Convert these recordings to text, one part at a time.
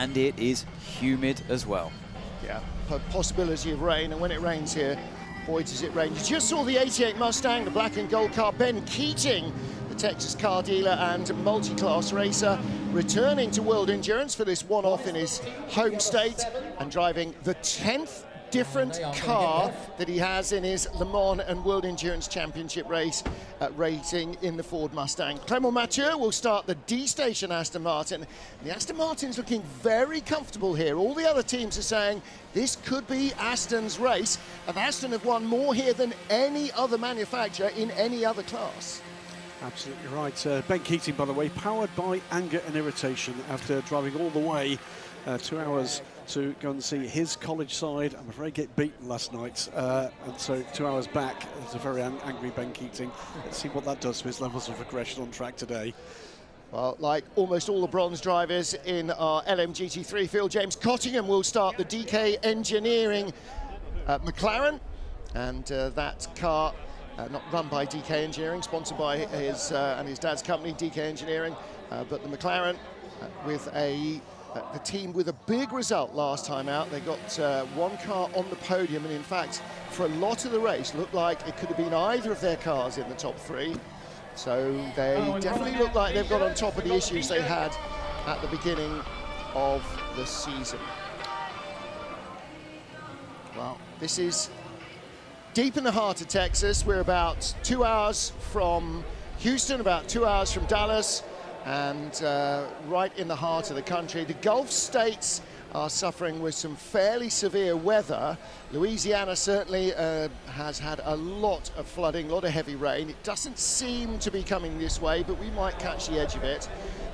and it is humid as well. Yeah, possibility of rain, and when it rains here, boy does it rain. You just saw the 88 Mustang, the black and gold car. Ben Keating, the Texas car dealer and multi-class racer, returning to World Endurance for this one-off in his home state and driving the 10th different car that he has in his Le Mans and World Endurance Championship race racing in the Ford Mustang. Clement Mathieu will start the D-Station Aston Martin. The Aston Martin's looking very comfortable here. All the other teams are saying this could be Aston's race, and Aston have won more here than any other manufacturer in any other class. Absolutely right. Ben Keating, by the way, powered by anger and irritation after driving all the way 2 hours to go and see his college side, I'm afraid, get beaten last night. And so 2 hours back, there's a very angry Ben Keating. Let's see what that does to his levels of aggression on track today. Well, like almost all the bronze drivers in our LMGT3 field, James Cottingham will start the DK Engineering McLaren, and that car not run by DK Engineering, sponsored by his and his dad's company, DK Engineering, but the McLaren with the team with a big result last time out. They got one car on the podium, and in fact, for a lot of the race, looked like it could have been either of their cars in the top three. So they definitely look like they've got on top of the issues they had at the beginning of the season. Well, this is deep in the heart of Texas. We're about 2 hours from Houston, about 2 hours from Dallas, and right in the heart of the country. The Gulf states are suffering with some fairly severe weather. Louisiana certainly has had a lot of flooding, a lot of heavy rain. It doesn't seem to be coming this way, but we might catch the edge of it.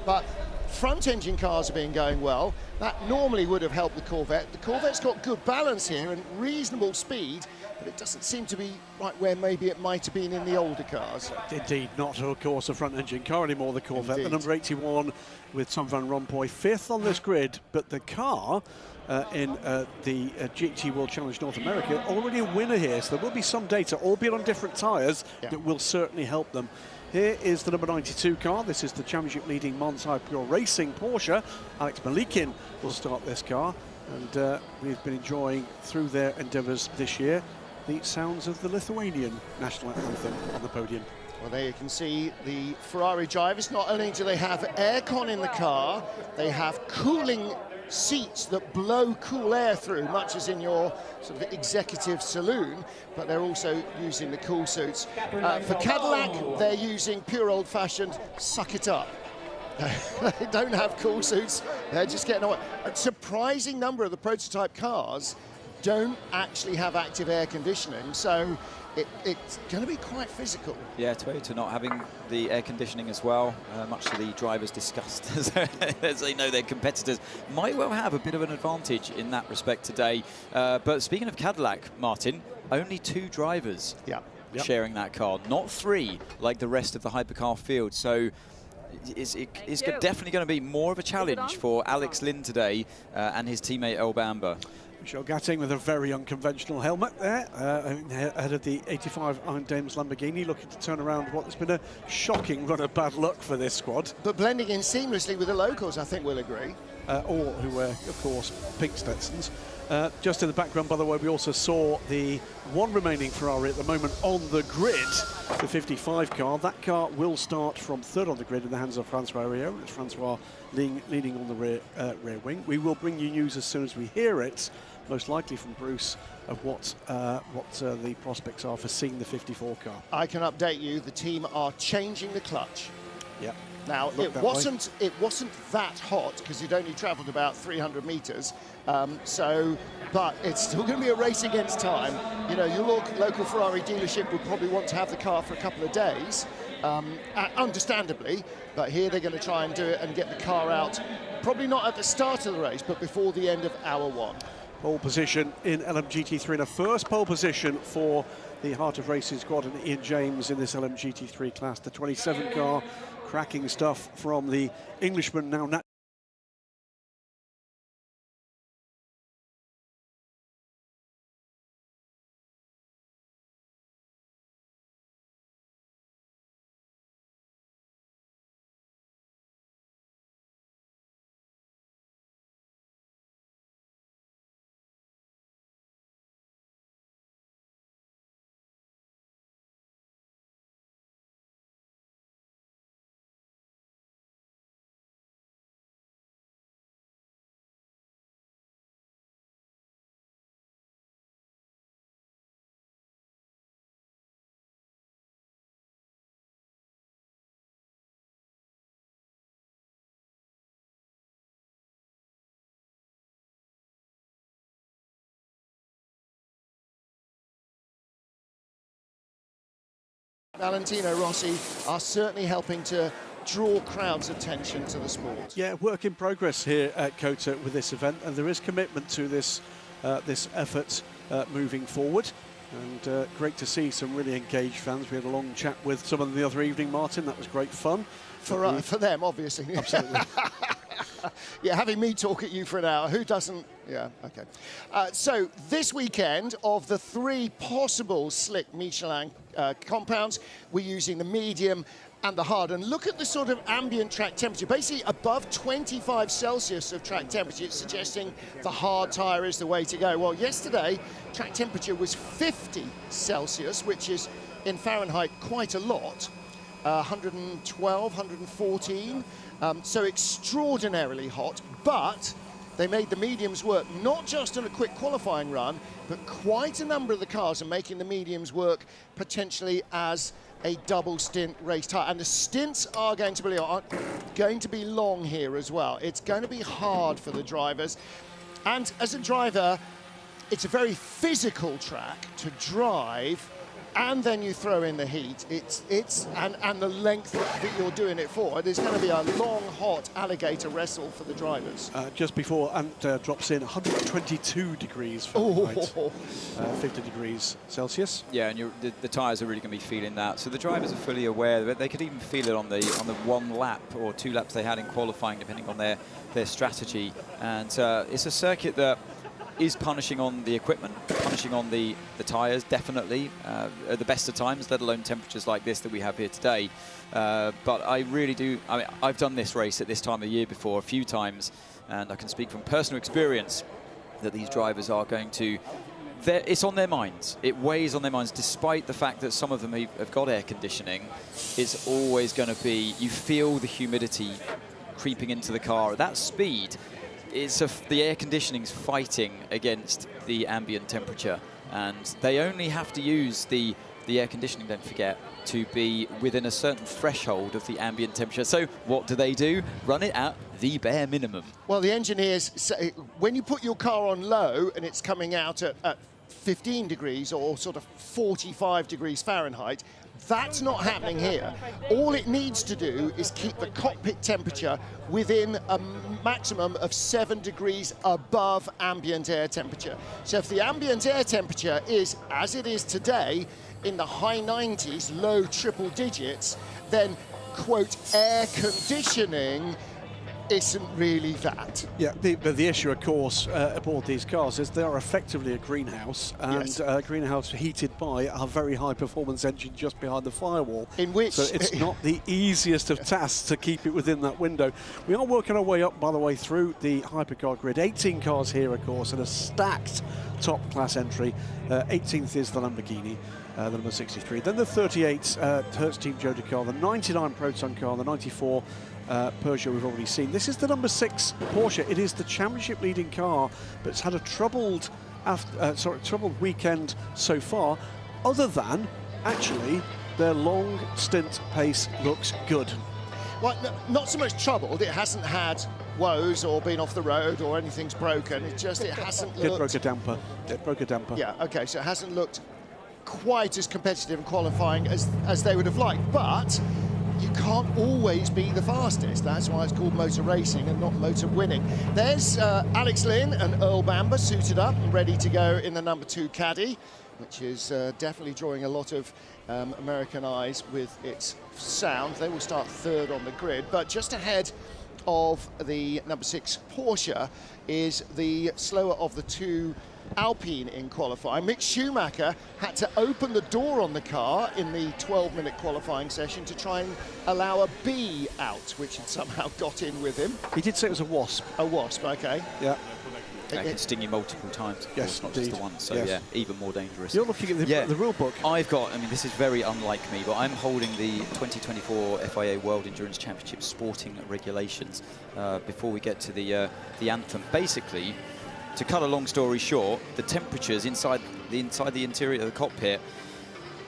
But front engine cars have been going well. That normally would have helped the Corvette. The Corvette's got good balance here and reasonable speed, but it doesn't seem to be right where maybe it might have been in the older cars. Indeed, not, of course, a front-engine car anymore, the Corvette. Indeed. The number 81 with Tom Van Rompuy, 5th on this grid, but the car in the GT World Challenge North America, already a winner here, so there will be some data, albeit on different tyres, that will certainly help them. Here is the number 92 car. This is the championship-leading Monza Pure Racing Porsche. Alex Malikin will start this car, and we've been enjoying through their endeavours this year the sounds of the Lithuanian national anthem on the podium. Well, there you can see the Ferrari drivers. Not only do they have aircon in the car, they have cooling seats that blow cool air through, much as in your sort of executive saloon, but they're also using the cool suits. For Cadillac, they're using pure old-fashioned suck it up. They don't have cool suits, they're just getting away. A surprising number of the prototype cars don't actually have active air conditioning, so it's going to be quite physical. Yeah, Toyota not having the air conditioning as well, much to the drivers' disgust, as they know their competitors might well have a bit of an advantage in that respect today. But speaking of Cadillac, Martin, only 2 drivers sharing that car, not 3 like the rest of the hypercar field. So it's definitely going to be more of a challenge for Alex Lynn today and his teammate El Bamba. Michel Gatting with a very unconventional helmet there, ahead of the 85 Iron Dames Lamborghini, looking to turn around what has been a shocking run of bad luck for this squad. But blending in seamlessly with the locals, I think we'll agree. All who wear, of course, pink Stetsons. Just in the background, by the way, we also saw the one remaining Ferrari at the moment on the grid, the 55 car. That car will start from 3rd on the grid in the hands of Francois Rio. It's Francois leaning on the rear wing. We will bring you news as soon as we hear it, most likely from Bruce, of what the prospects are for seeing the 54 car. I can update you, the team are changing the clutch. Yeah. Now, it wasn't that hot because you'd only travelled about 300 metres, but it's still going to be a race against time. You know, your local Ferrari dealership would probably want to have the car for a couple of days, understandably, but here they're going to try and do it and get the car out, probably not at the start of the race, but before the end of hour 1. Pole position in LMGT3, and a first pole position for the Heart of Racing squad and Ian James in this LMGT3 class. The 27 car, cracking stuff from the Englishman, now Valentino Rossi are certainly helping to draw crowds' attention to the sport. Yeah, work in progress here at Cota with this event, and there is commitment to this effort moving forward. And great to see some really engaged fans. We had a long chat with some of them the other evening, Martin. That was great fun. For them, obviously. Absolutely. Yeah, having me talk at you for an hour, who doesn't? Yeah, okay. So this weekend, of the 3 possible slick Michelin compounds, we're using the medium and the hard. And look at the sort of ambient track temperature, basically above 25 Celsius of track temperature. It's suggesting the hard tyre is the way to go. Well, yesterday, track temperature was 50 Celsius, which is in Fahrenheit quite a lot. 112, 114, so extraordinarily hot, but they made the mediums work, not just on a quick qualifying run, but quite a number of the cars are making the mediums work potentially as a double stint race tyre. And the stints are going to be long here as well. It's going to be hard for the drivers. And as a driver, it's a very physical track to drive, and then you throw in the heat. And the length that you're doing it for. There's going to be a long, hot alligator wrestle for the drivers. Just before Ant drops in, 122 degrees Fahrenheit, 50 degrees Celsius. Yeah, and the tyres are really going to be feeling that. So the drivers are fully aware of it. They could even feel it on the 1 lap or 2 laps they had in qualifying, depending on their strategy. And it's a circuit that is punishing on the equipment, punishing on the tyres, definitely, at the best of times, let alone temperatures like this that we have here today. But I really do, I mean, I've done this race at this time of year before a few times, and I can speak from personal experience that these drivers are going to, it's on their minds. It weighs on their minds, despite the fact that some of them have got air conditioning. It's always going to be, you feel the humidity creeping into the car at that speed. The air conditioning's fighting against the ambient temperature, and they only have to use the air conditioning, don't forget, to be within a certain threshold of the ambient temperature. So what do? Run it at the bare minimum. Well, the engineers say when you put your car on low and it's coming out at 15 degrees or sort of 45 degrees Fahrenheit, that's not happening here. All it needs to do is keep the cockpit temperature within a maximum of 7 degrees above ambient air temperature. So if the ambient air temperature is, as it is today, in the high 90s, low triple digits, then, quote, air conditioning isn't really that. Yeah, the issue, of course, aboard these cars is they are effectively a greenhouse, and yes. A greenhouse heated by a very high-performance engine just behind the firewall. In which... So it's not the easiest of tasks to keep it within that window. We are working our way up, by the way, through the hypercar grid. 18 cars here, of course, and a stacked top-class entry. 18th is the Lamborghini. The number 63. Then the 38 Hertz Team Jota car, the 99 Proton car, the 94 Peugeot we've already seen. This is the number 6 Porsche. It is the championship leading car, but it's had a troubled weekend so far, other than actually their long stint pace looks good. Well, no, not so much troubled. It hasn't had woes or been off the road or anything's broken. It hasn't looked... It broke a damper. It broke a damper. Yeah, okay, so it hasn't looked quite as competitive in qualifying as they would have liked, but you can't always be the fastest. That's why it's called motor racing and not motor winning. There's Alex Lynn and Earl Bamber suited up and ready to go in the number 2 Caddy, which is definitely drawing a lot of American eyes with its sound. They will start 3rd on the grid, but just ahead of the number 6 Porsche is the slower of the 2 Alpine in qualifying. Mick Schumacher had to open the door on the car in the 12-minute qualifying session to try and allow a B out, which had somehow got in with him. He did say it was a wasp. A wasp, okay. Yeah. It can sting you multiple times, of yes, course, not indeed. just the one, so yes. yeah, even more dangerous. You're looking at the rule book. I mean, this is very unlike me, but I'm holding the 2024 FIA World Endurance Championship sporting regulations before we get to the anthem. Basically, to cut a long story short, the temperatures inside the interior of the cockpit,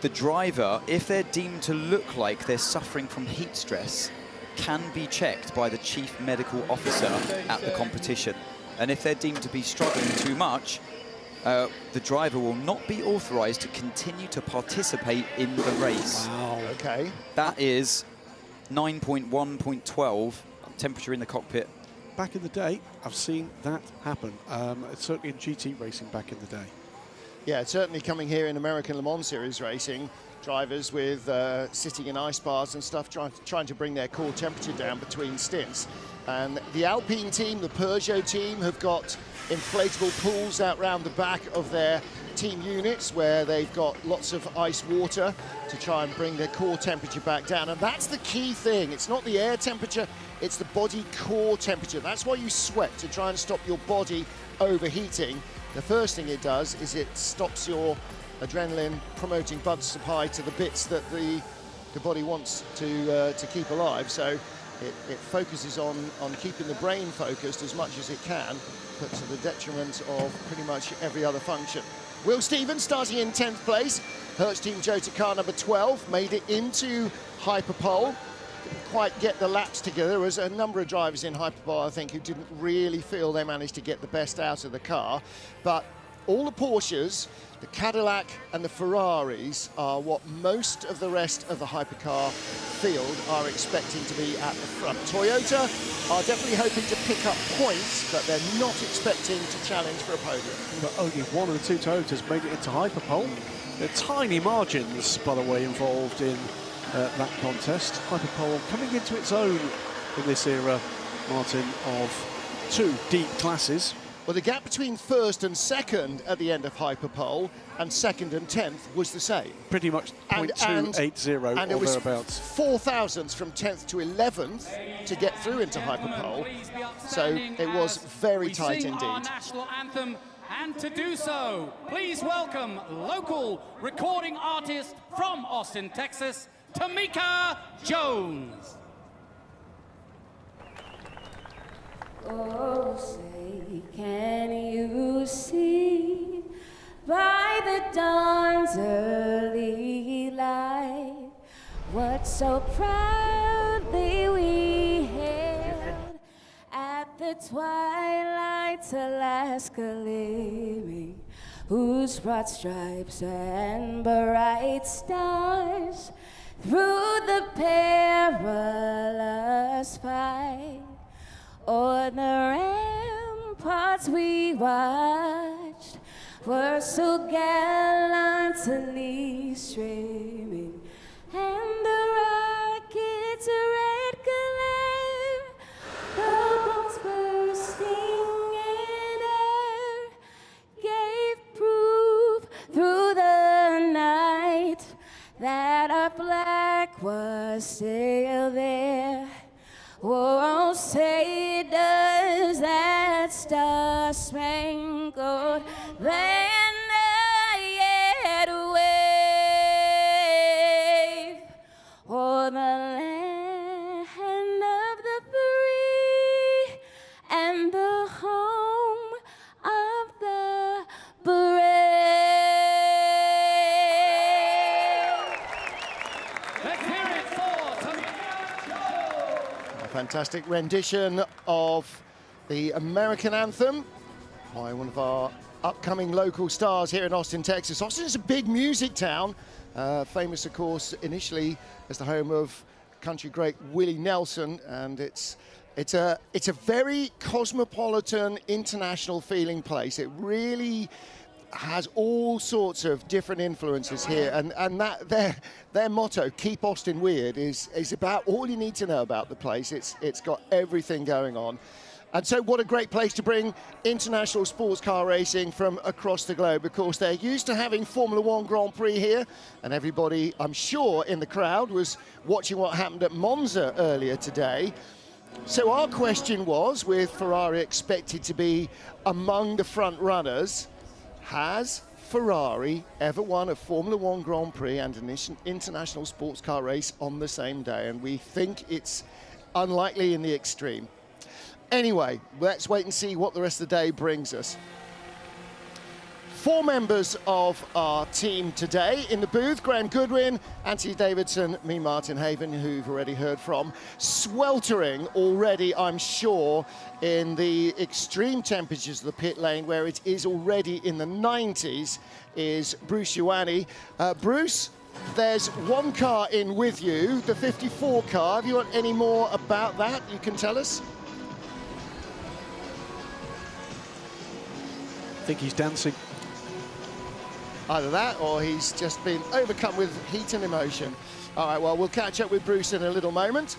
the driver, if they're deemed to look like they're suffering from heat stress, can be checked by the chief medical officer at the competition. And if they're deemed to be struggling too much, the driver will not be authorised to continue to participate in the race. Wow. Okay. That is 9.1.12 temperature in the cockpit. Back in the day, I've seen that happen. It's certainly in GT racing back in the day. Yeah, it's certainly coming here in American Le Mans Series racing. Drivers with sitting in ice bars and stuff, trying to bring their core temperature down between stints. And the Alpine team, the Peugeot team, have got inflatable pools out round the back of their team units where they've got lots of ice water to try and bring their core temperature back down. And that's the key thing. It's not the air temperature, it's the body core temperature. That's why you sweat, to try and stop your body overheating. The first thing it does is it stops your adrenaline promoting blood supply to the bits that the body wants to keep alive. So it focuses on keeping the brain focused as much as it can, but to the detriment of pretty much every other function. Will Stevens starting in 10th place. Hertz Team Cota car number 12 made it into Hyperpole. Didn't quite get the laps together. There was a number of drivers in Hyperpole, I think, who didn't really feel they managed to get the best out of the car. But all the Porsches, the Cadillac and the Ferraris are what most of the rest of the hypercar field are expecting to be at the front. Toyota are definitely hoping to pick up points, but they're not expecting to challenge for a podium. But only one of the two Toyotas made it into Hyperpole. There are tiny margins, by the way, involved in that contest. Hyperpole coming into its own in this era, Martin, of two deep classes. Well, the gap between first and second at the end of Hyperpole and second and 10th was the same. Pretty much 0.280 or and it was thereabouts. 4 thousandths from 10th to 11th to get through into Hyperpole. So it was very tight indeed. Our national anthem, and to do so, please welcome local recording artist from Austin, Texas, Tamika Jones. Oh, say, can you see by the dawn's early light what so proudly we hailed at the twilight's Alaska gleaming, whose broad stripes and bright stars through the perilous fight o'er the ramparts we watched were so gallantly streaming, and the rocket's red glare, the bombs bursting in air, gave proof through the night that our flag was still there. Oh, say does that star-spangled banner yet wave o'er the land of the free and the home of the brave? Let's hear it for Tamika Jones. A fantastic rendition of the American anthem by one of our upcoming local stars here in Austin, Texas. Austin is a big music town, famous, of course, initially as the home of country great Willie Nelson, and it's a very cosmopolitan, international feeling place. It really has all sorts of different influences here, and that their motto, "Keep Austin Weird," is about all you need to know about the place. It's got everything going on. And so what a great place to bring international sports car racing from across the globe. Of course, they're used to having Formula One Grand Prix here, and everybody, I'm sure, in the crowd was watching what happened at Monza earlier today. So our question was, with Ferrari expected to be among the front runners, has Ferrari ever won a Formula One Grand Prix and an international sports car race on the same day? And we think it's unlikely in the extreme. Anyway, let's wait and see what the rest of the day brings us. 4 members of our team today. In the booth, Graham Goodwin, Anthony Davidson, me, Martin Haven, who you've already heard from. Sweltering already, I'm sure, in the extreme temperatures of the pit lane, where it is already in the 90s, is Bruce Ioane. Bruce, there's one car in with you, the 54 car. Have you got any more about that you can tell us? I think he's dancing. Either that or he's just been overcome with heat and emotion. All right, well, we'll catch up with Bruce in a little moment.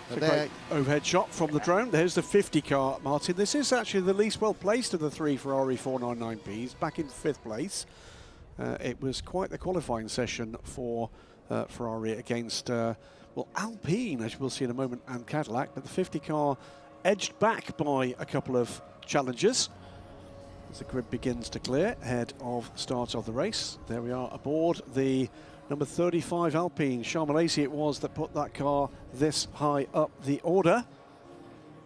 It's a great overhead shot from the drone. There's the 50 car, Martin. This is actually the least well placed of the 3 Ferrari 499Ps, back in 5th place. It was quite the qualifying session for Ferrari against, well, Alpine, as we'll see in a moment, and Cadillac, but the 50 car edged back by a couple of challengers. As the grid begins to clear ahead of the start of the race. There we are aboard the number 35 Alpine. Charles Malaysia it was that put that car this high up the order.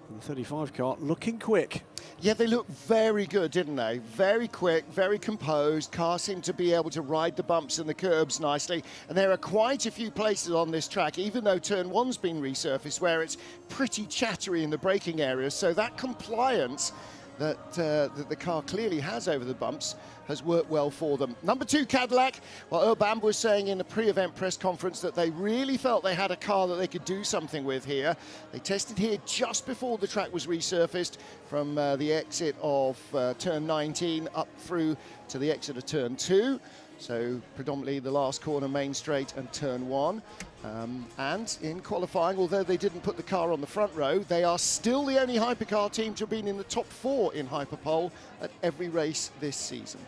And the 35 car looking quick. Yeah, they look very good, didn't they? Very quick, very composed. Cars seem to be able to ride the bumps and the curbs nicely. And there are quite a few places on this track, even though turn 1's been resurfaced, where it's pretty chattery in the braking areas. So that compliance that the car clearly has over the bumps has worked well for them. Number 2 Cadillac, well, Urban was saying in the pre-event press conference that they really felt they had a car that they could do something with here. They tested here just before the track was resurfaced from the exit of turn 19 up through to the exit of turn 2. So predominantly the last corner, main straight and turn 1. And in qualifying, although they didn't put the car on the front row, they are still the only hypercar team to have been in the top 4 in Hyperpole at every race this season.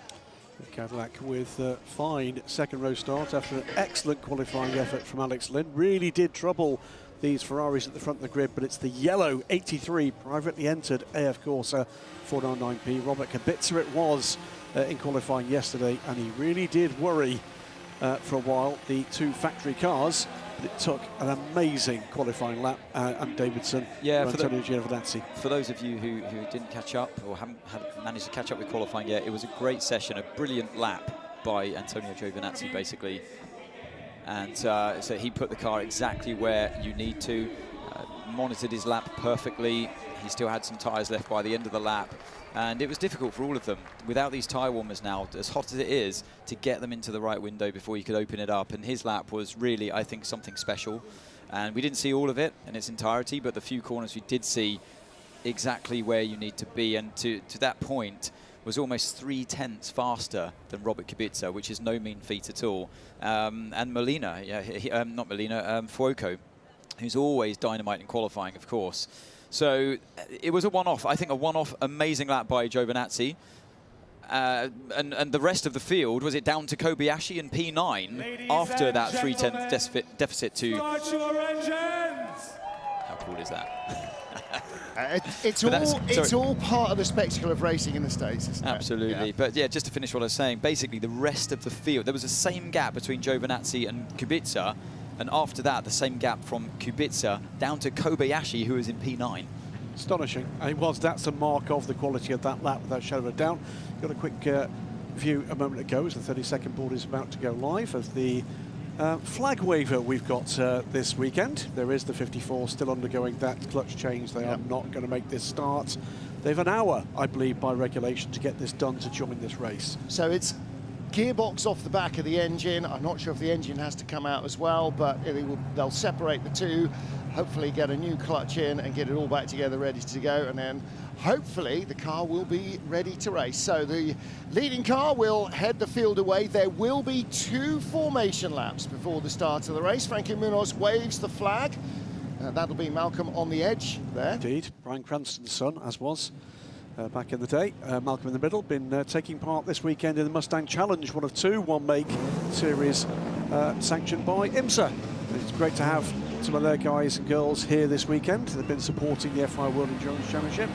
Cadillac with fine second row start after an excellent qualifying effort from Alex Lynn. Really did trouble these Ferraris at the front of the grid, but it's the yellow 83 privately entered AF Corsa 499P. Robert Kubica it was in qualifying yesterday, and he really did worry for a while the 2 factory cars. But it took an amazing qualifying lap, and Davidson for Antonio Giovinazzi. For those of you who didn't catch up or haven't managed to catch up with qualifying yet, it was a great session, a brilliant lap by Antonio Giovinazzi, basically. And so he put the car exactly where you need to, monitored his lap perfectly. He still had some tyres left by the end of the lap. And it was difficult for all of them, without these tyre warmers now, as hot as it is, to get them into the right window before you could open it up. And his lap was really, I think, something special. And we didn't see all of it in its entirety, but the few corners we did see exactly where you need to be. And to that point, was almost 3/10 faster than Robert Kubica, which is no mean feat at all. And Molina, not Molina, Fuoco, who's always dynamite in qualifying, of course. So it was a one-off. I think a one-off amazing lap by Giovinazzi. And the rest of the field, was it down to Kobayashi and P9 after that 3/10 deficit to... How cool is that? It's all part of the spectacle of racing in the States, isn't it? Absolutely. Yeah. But yeah, just to finish what I was saying, basically the rest of the field, there was the same gap between Giovinazzi and Kubica, and after that, the same gap from Kubica down to Kobayashi, who was in P9. Astonishing. And that's a mark of the quality of that lap, without shadow of a doubt. Got a quick view a moment ago as the 30-second board is about to go live of the flag waver we've got this weekend. There is the 54 still undergoing that clutch change. They are not going to make this start. They've an hour, I believe, by regulation to get this done to join this race. So it's gearbox off the back of the engine. I'm not sure if the engine has to come out as well, but they'll separate the two, hopefully get a new clutch in and get it all back together ready to go, and then hopefully the car will be ready to race. So the leading car will head the field away. There will be 2 formation laps before the start of the race. Frankie Munoz waves the flag. That'll be Malcolm on the edge there. Indeed, Brian Cranston's son, as was back in the day. Malcolm in the middle, been taking part this weekend in the Mustang Challenge, one of 2 one-make series sanctioned by IMSA. It's great to have some of their guys and girls here this weekend. They've been supporting the FI World Endurance Championship.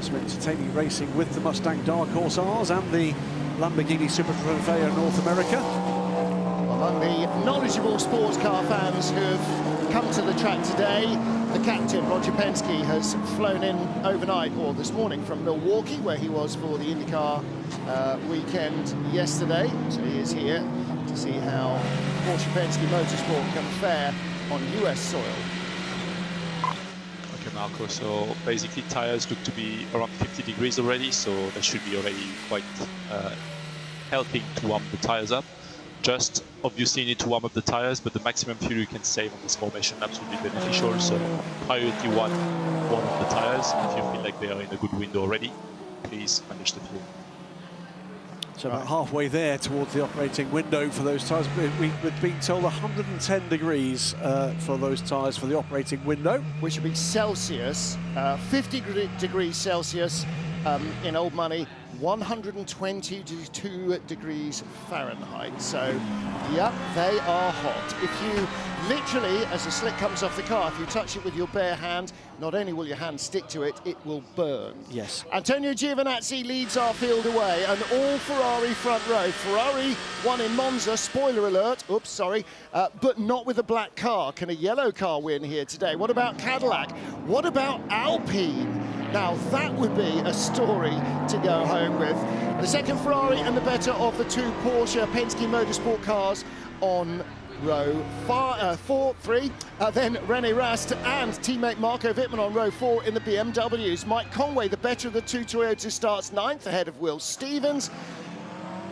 Some entertaining racing with the Mustang Dark Horse R's and the Lamborghini Super Trofeo North America. Among the knowledgeable sports car fans who have come to the track today, the captain, Roger Penske, has flown in overnight, or this morning, from Milwaukee, where he was for the IndyCar weekend yesterday. So he is here to see how Porsche Penske Motorsport can fare on US soil. Okay, Marco, so basically tires look to be around 50 degrees already, so that should be already quite helping to warm the tires up. Just obviously you need to warm up the tires, but the maximum fuel you can save on this formation laps will be beneficial. So priority one, warm up the tires. If you feel like they are in a good window already, please manage the fuel. So about halfway there towards the operating window for those tyres. We've been told 110 degrees for those tyres for the operating window. Which would be Celsius, 50 degrees Celsius in old money, 122 degrees Fahrenheit. So, yeah, they are hot. If you literally, as the slick comes off the car, if you touch it with your bare hand, not only will your hand stick to it, it will burn. Yes. Antonio Giovinazzi leads our field away, and all Ferrari front row. Ferrari won in Monza, spoiler alert, oops, sorry, but not with a black car. Can a yellow car win here today? What about Cadillac? What about Alpine? Now, that would be a story to go home with. The second Ferrari and the better of the two Porsche Penske Motorsport cars on row 3. Then René Rast and teammate Marco Wittmann on row 4 in the BMWs. Mike Conway, the better of the two Toyotas, starts 9th ahead of Will Stevens.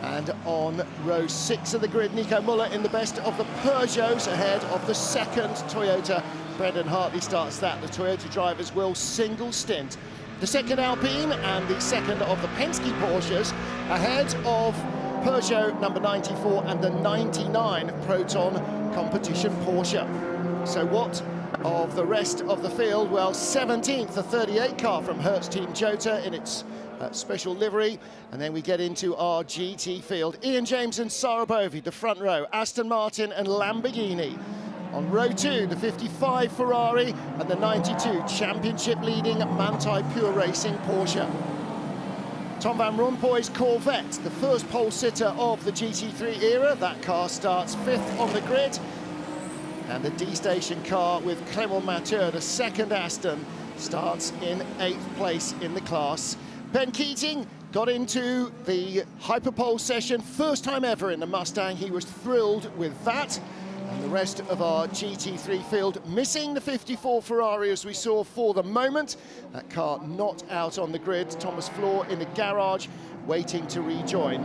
And on row 6 of the grid, Nico Müller in the best of the Peugeots ahead of the second Toyota. Brendan Hartley starts that. The Toyota drivers will single stint the second Alpine and the second of the Penske Porsches ahead of Peugeot number 94 and the 99 Proton competition Porsche. So what of the rest of the field? Well, 17th, the 38 car from Hertz Team Cota in its special livery. And then we get into our GT field. Ian James and Sarah Bovey, the front row. Aston Martin and Lamborghini. On row 2, the 55 Ferrari and the 92 championship-leading Manthey Pure Racing Porsche. Tom Van Rompuy's Corvette, the first pole sitter of the GT3 era. That car starts 5th on the grid. And the D-Station car with Clement Mateur, the second Aston, starts in 8th place in the class. Ben Keating got into the Hyperpole session, first time ever in the Mustang. He was thrilled with that. And the rest of our GT3 field missing the 54 Ferrari as we saw for the moment. That car not out on the grid. Thomas Floor in the garage waiting to rejoin.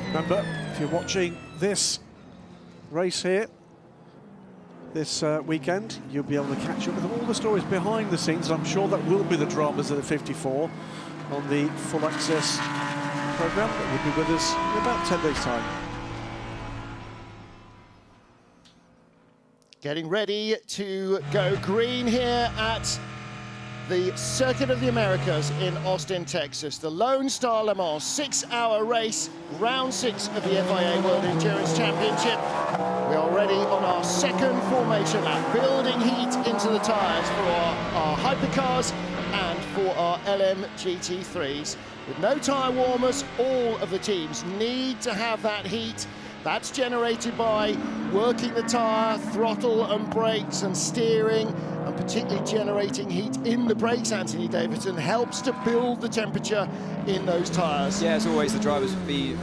Remember, if you're watching this race here this weekend, you'll be able to catch up with all the stories behind the scenes. I'm sure that will be the dramas of the 54 on the Full Access programme that will be with us in about 10 days' time. Getting ready to go green here at the Circuit of the Americas in Austin, Texas. The Lone Star Le Mans 6-hour race, round 6 of the FIA World Endurance Championship. We are ready on our second formation lap, building heat into the tyres for our hypercars and for our LM GT3s. With no tyre warmers, all of the teams need to have that heat. That's generated by working the tyre, throttle and brakes and steering, and particularly generating heat in the brakes. Anthony Davidson helps to build the temperature in those tyres. Yeah, as always, the drivers will be,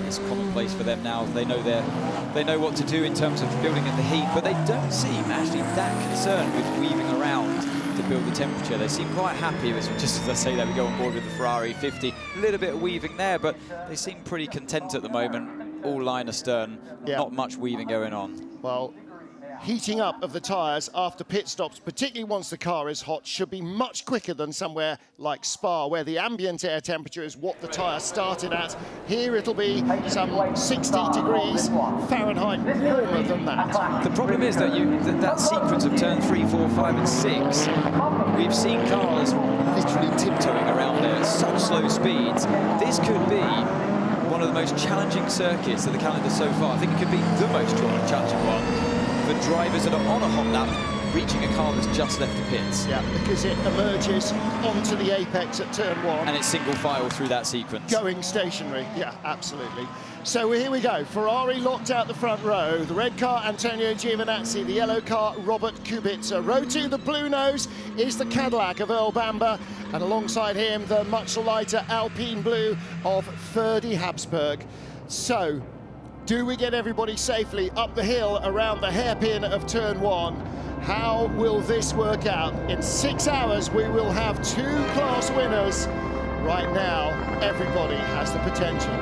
it's commonplace for them now. They know what to do in terms of building in the heat, but they don't seem actually that concerned with weaving around to build the temperature. They seem quite happy. It's just as I say that, we go on board with the Ferrari 50. A little bit of weaving there, but they seem pretty content at the moment. All line astern, not much weaving going on. Well, heating up of the tyres after pit stops, particularly once the car is hot, should be much quicker than somewhere like Spa, where the ambient air temperature is what the tyre started at. Here it'll be some 60 degrees Fahrenheit warmer than that. The problem is that that sequence of turn 3, 4, 5 and 6, we've seen cars literally tiptoeing around there at such slow speeds. This could be one of the most challenging circuits of the calendar so far. I think it could be the most challenging one for drivers that are on a hot lap reaching a car that's just left the pits. Yeah, because it emerges onto the apex at turn 1. And it's single file through that sequence. Going stationary, yeah, absolutely. So here we go. Ferrari locked out the front row. The red car, Antonio Giovinazzi. The yellow car, Robert Kubica. Row 2, the blue nose, is the Cadillac of Earl Bamber. And alongside him, the much lighter Alpine blue of Ferdy Habsburg. So, do we get everybody safely up the hill around the hairpin of turn 1? How will this work out? In 6 hours, we will have 2 class winners. Right now, everybody has the potential.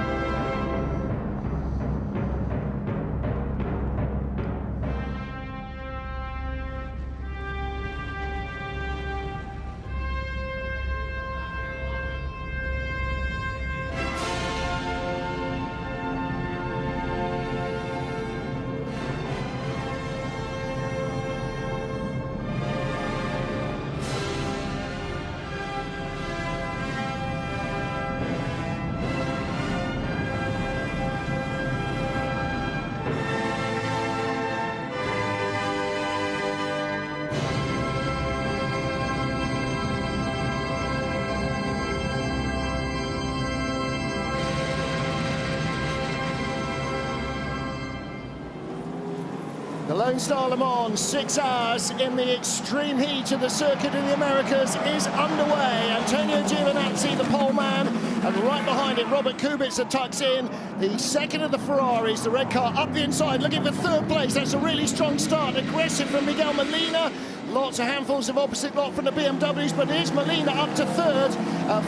The Lone Star Le Mans, 6 hours in the extreme heat of the Circuit of the Americas is underway. Antonio Giovinazzi, the pole man, and right behind him, Robert Kubica tucks in. The second of the Ferraris, the red car up the inside, looking for 3rd place. That's a really strong start. Aggressive from Miguel Molina. Lots of handfuls of opposite lot from the BMWs, but it is Molina up to 3rd.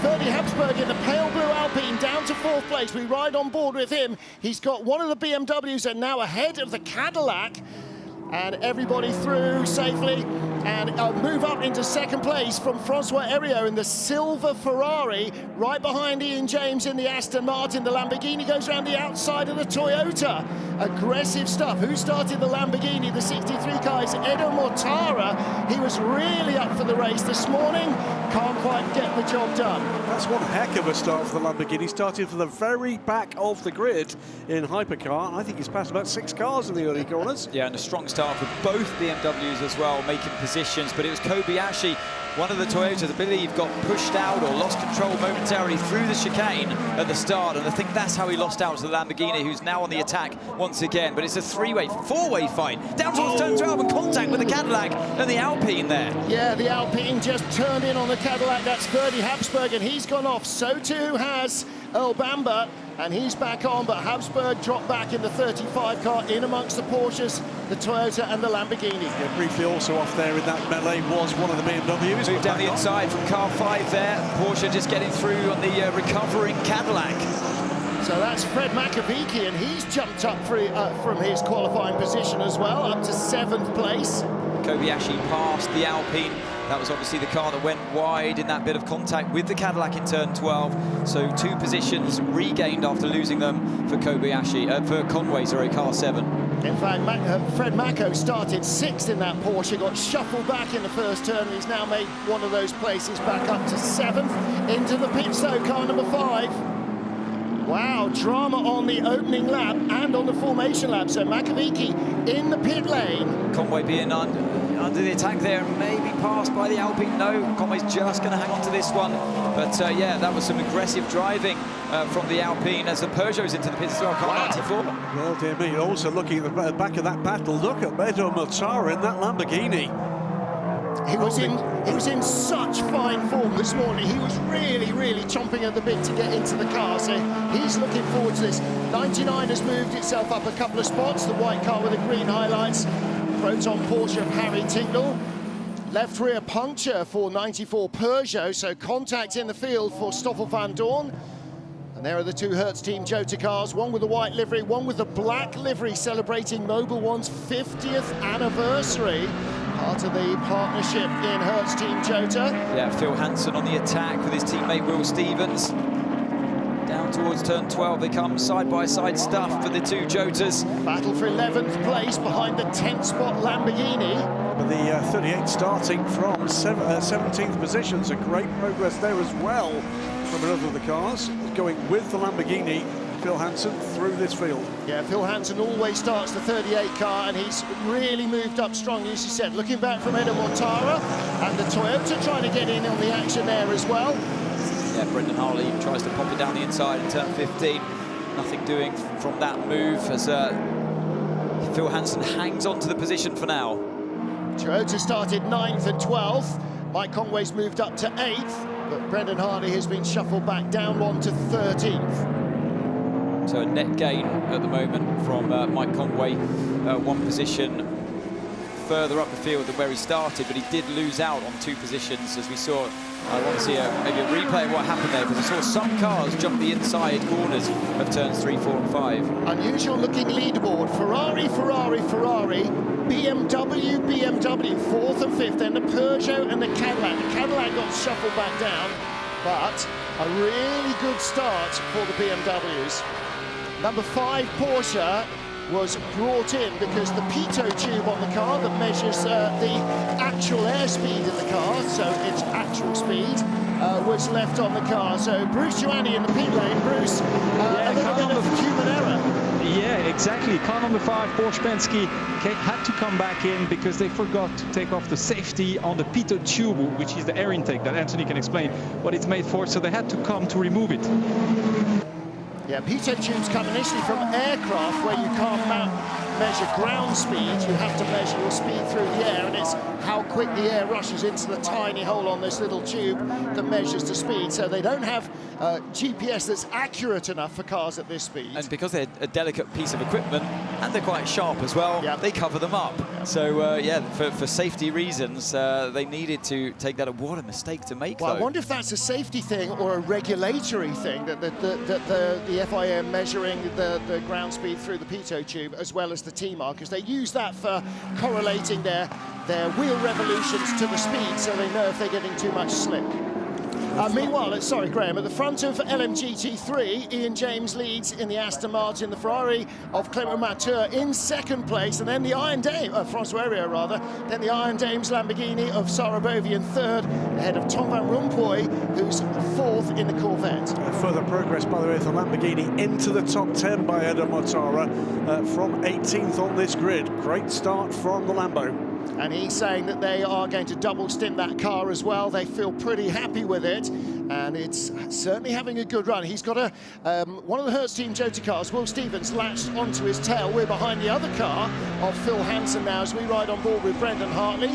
Ferdy Habsburg in the pale blue Alpine down to 4th place. We ride on board with him. He's got one of the BMWs and now ahead of the Cadillac. And everybody through safely, and move up into 2nd place from Francois Heriot in the silver Ferrari, right behind Ian James in the Aston Martin. The Lamborghini goes around the outside of the Toyota. Aggressive stuff. Who started the Lamborghini? The 63 car is Edo Mortara. He was really up for the race this morning. Can't quite get the job done. That's one heck of a start for the Lamborghini. Started from the very back of the grid in hypercar. I think he's passed about 6 cars in the early corners. Yeah, and a strong start for both BMWs as well, making positions, but it was Kobayashi, one of the Toyotas, I believe, got pushed out or lost control momentarily through the chicane at the start, and I think that's how he lost out to the Lamborghini, who's now on the attack once again. But it's a 4-way fight down towards turn 12 and contact with the Cadillac and the Alpine there. Yeah, the Alpine just turned in on the Cadillac. That's Ferdy Habsburg, and he's gone off. So too has Earl Bamber, and he's back on, but Habsburg dropped back in the 35 car in amongst the Porsches, the Toyota and the Lamborghini. Yeah, briefly also off there in that melee was one of the BMWs. Moved down the inside from car 5 there. Porsche just getting through on the recovering Cadillac. So that's Fred Makovici, and he's jumped up from his qualifying position as well, up to 7th place. Kobayashi passed the Alpine. That was obviously the car that went wide in that bit of contact with the Cadillac in turn 12. So 2 positions regained after losing them for Kobayashi, for Conway, sorry, car 7. In fact, Fred Mako started 6th in that Porsche, got shuffled back in the first turn, and he's now made one of those places back up to 7th. Into the pits though, car number 5. Wow, drama on the opening lap and on the formation lap. So Makovici in the pit lane. Conway being under the attack there, maybe passed by the Alpine. No, Conway's just going to hang on to this one. But yeah, that was some aggressive driving from the Alpine as the Peugeot's into the pits as well. Car 94. Well, dear me, also looking at the back of that battle, look at Edo Mortara in that Lamborghini. He was in such fine form this morning. He was really chomping at the bit to get into the car, so he's looking forward to this. 99 has moved itself up a couple of spots, the white car with the green highlights. Proton Porsche of Harry Tingle. Left rear puncture for 94 Peugeot, so contact in the field for Stoffel van Dorn. And there are the 2 Hertz Team Jota cars, one with the white livery, one with the black livery, celebrating Mobil One's 50th anniversary. Part of the partnership in Hertz Team Jota. Yeah, Phil Hansen on the attack with his teammate Will Stevens. Down towards turn 12 they come, side-by-side stuff for the 2 Jotas. Battle for 11th place behind the 10th spot Lamborghini. But the 38 starting from 17th position, so great progress there as well from another of the cars. Going with the Lamborghini Phil Hansen through this field. Yeah, Phil Hansen always starts the 38 car, and he's really moved up strongly, as you said. Looking back from Eda Mortara, and the Toyota trying to get in on the action there as well. Yeah, Brendan Hartley tries to pop it down the inside in turn 15. Nothing doing from that move as Phil Hansen hangs on to the position for now. Toyota started 9th and 12th. Mike Conway's moved up to 8th, but Brendan Hartley has been shuffled back down one to 13th. So a net gain at the moment from Mike Conway, one position further up the field than where he started, but he did lose out on 2 positions, as we saw. I want to see maybe a replay of what happened there, because I saw some cars jump the inside corners of turns 3, 4 and 5. Unusual looking leaderboard. Ferrari, Ferrari, Ferrari, BMW, BMW, 4th and 5th, then the Peugeot and the Cadillac. The Cadillac got shuffled back down, but a really good start for the BMWs. Number 5 Porsche was brought in because the pitot tube on the car that measures the actual airspeed in the car, so its actual speed, was left on the car. So Bruce Giovanni in the pit lane. Bruce, a little bit of human error. Yeah, exactly. Car number 5, Porsche Penske, had to come back in because they forgot to take off the safety on the pitot tube, which is the air intake that Anthony can explain what it's made for, so they had to come to remove it. Yeah, pitot tubes come initially from aircraft where you can't measure ground speed. You have to measure your speed through the air, and it's how quick the air rushes into the tiny hole on this little tube that measures the speed. So they don't have GPS that's accurate enough for cars at this speed. And because they're a delicate piece of equipment, and they're quite sharp as well, Yep. they cover them up. Yep. So, yeah, for safety reasons, they needed to take that. What a mistake to make, Well, though. I wonder if that's a safety thing or a regulatory thing, that the FIA measuring the ground speed through the pitot tube as well as the T markers. They use that for correlating their wheel revolutions to the speed, so they know if they're getting too much slip. Meanwhile, sorry, Graham, at the front of LMGT3, Ian James leads in the Aston Martin, the Ferrari of Clement Mateur in 2nd place, and then the Iron Dame, François Heriot rather, then the Iron Dames Lamborghini of Sarah Bovy in 3rd, ahead of Tom Van Rompuy, who's 4th in the Corvette. Further progress, by the way, for Lamborghini into the top 10 by Eda Mortara from 18th on this grid. Great start from the Lambo. And he's saying that they are going to double stint that car as well. They feel pretty happy with it, and it's certainly having a good run. He's got one of the Hertz Team Jota cars, Will Stevens, latched onto his tail. We're behind the other car of Phil Hansen now as we ride on board with Brendan Hartley.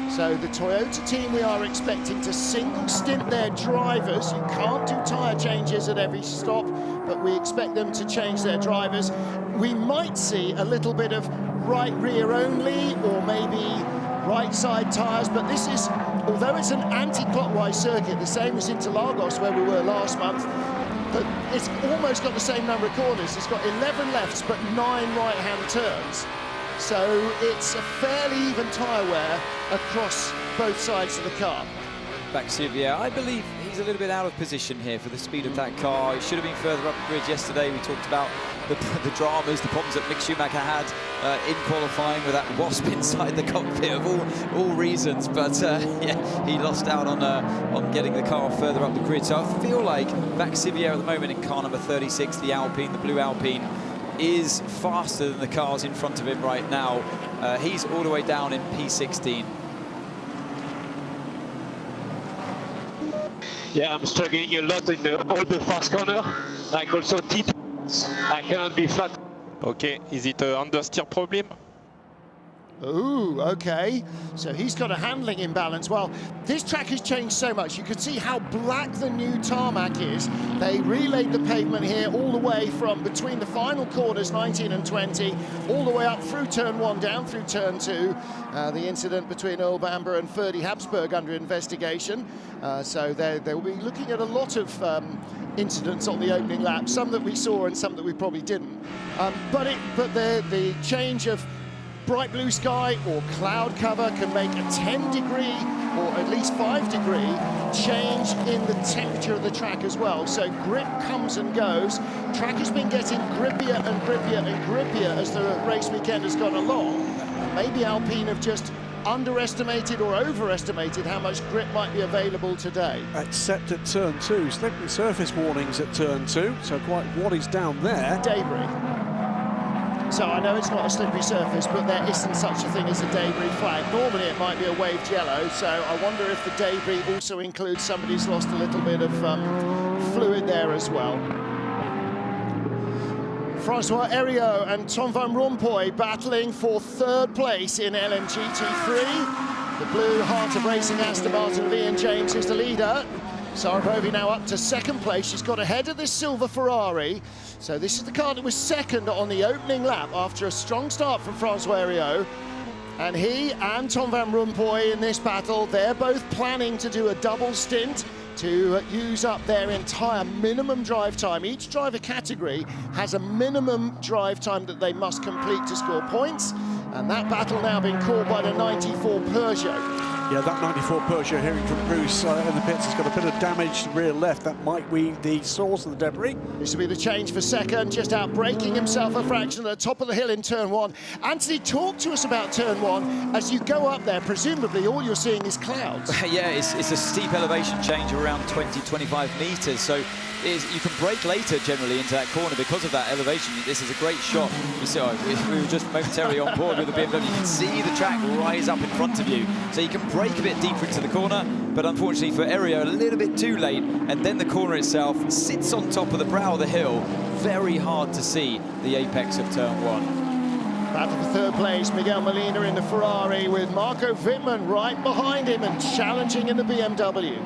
So the Toyota team, we are expecting to single stint their drivers. You can't do tyre changes at every stop, but we expect them to change their drivers. We might see a little bit of right rear only, or maybe right side tyres, but this is, although it's an anti-clockwise circuit, the same as Interlagos where we were last month, but it's almost got the same number of corners. It's got 11 lefts but 9 right-hand turns. So it's a fairly even tyre wear across both sides of the car. Vaxivier, I believe he's a little bit out of position here for the speed of that car. He should have been further up the grid yesterday. We talked about the dramas, the problems that Mick Schumacher had in qualifying with that wasp inside the cockpit of all reasons. But yeah, he lost out on getting the car further up the grid. So I feel like Vaxivier at the moment in car number 36, the Alpine, the blue Alpine, is faster than the cars in front of him right now. He's all the way down in P16. Yeah, I'm struggling a lot in all the fast corner, like also T2. I cannot be flat. Okay, is it an understeer problem? Ooh, okay. So he's got a handling imbalance. Well, this track has changed so much. You can see how black the new tarmac is. They relayed the pavement here all the way from between the final corners, 19 and 20, all the way up through turn 1, down through turn 2. The incident between Earl Bamber and Ferdy Habsburg under investigation. So they'll be looking at a lot of incidents on the opening lap, some that we saw and some that we probably didn't. But the change of bright blue sky or cloud cover can make a 10-degree or at least 5-degree change in the temperature of the track as well. So grip comes and goes. Track has been getting grippier and grippier and grippier as the race weekend has gone along. Maybe Alpine have just underestimated or overestimated how much grip might be available today. Except at turn 2, slippery surface warnings at turn 2, so quite what is down there. Debris. So I know it's not a slippery surface, but there isn't such a thing as a debris flag. Normally it might be a waved yellow, so I wonder if the debris also includes somebody who's lost a little bit of fluid there as well. Francois Heriot and Tom van Rompuy battling for third place in LMGT3. The blue Heart of Racing Aston Martin of Ian James is the leader. Sarabovi now up to second place. She's got ahead of this silver Ferrari. So this is the car that was second on the opening lap after a strong start from Francois Heriot. And he and Tom van Rompuy in this battle, they're both planning to do a double stint to use up their entire minimum drive time. Each driver category has a minimum drive time that they must complete to score points. And that battle now being called by the 94 Peugeot. Yeah, that 94 Peugeot, hearing from Bruce in the pits, has got a bit of damage to the rear left. That might be the source of the debris. This will be the change for second, just out braking himself a fraction at the top of the hill in turn 1. Anthony, talk to us about turn 1. As you go up there, presumably all you're seeing is clouds. Yeah, it's a steep elevation change of around 20-25 metres, so you can brake later generally into that corner because of that elevation. This is a great shot. You see, we were just momentarily on board with the BMW. You can see the track rise up in front of you, so you can brake a bit deeper into the corner, but unfortunately for Heriot, a little bit too late, and then the corner itself sits on top of the brow of the hill. Very hard to see the apex of turn 1. Battle for third place, Miguel Molina in the Ferrari with Marco Wittmann right behind him and challenging in the BMW.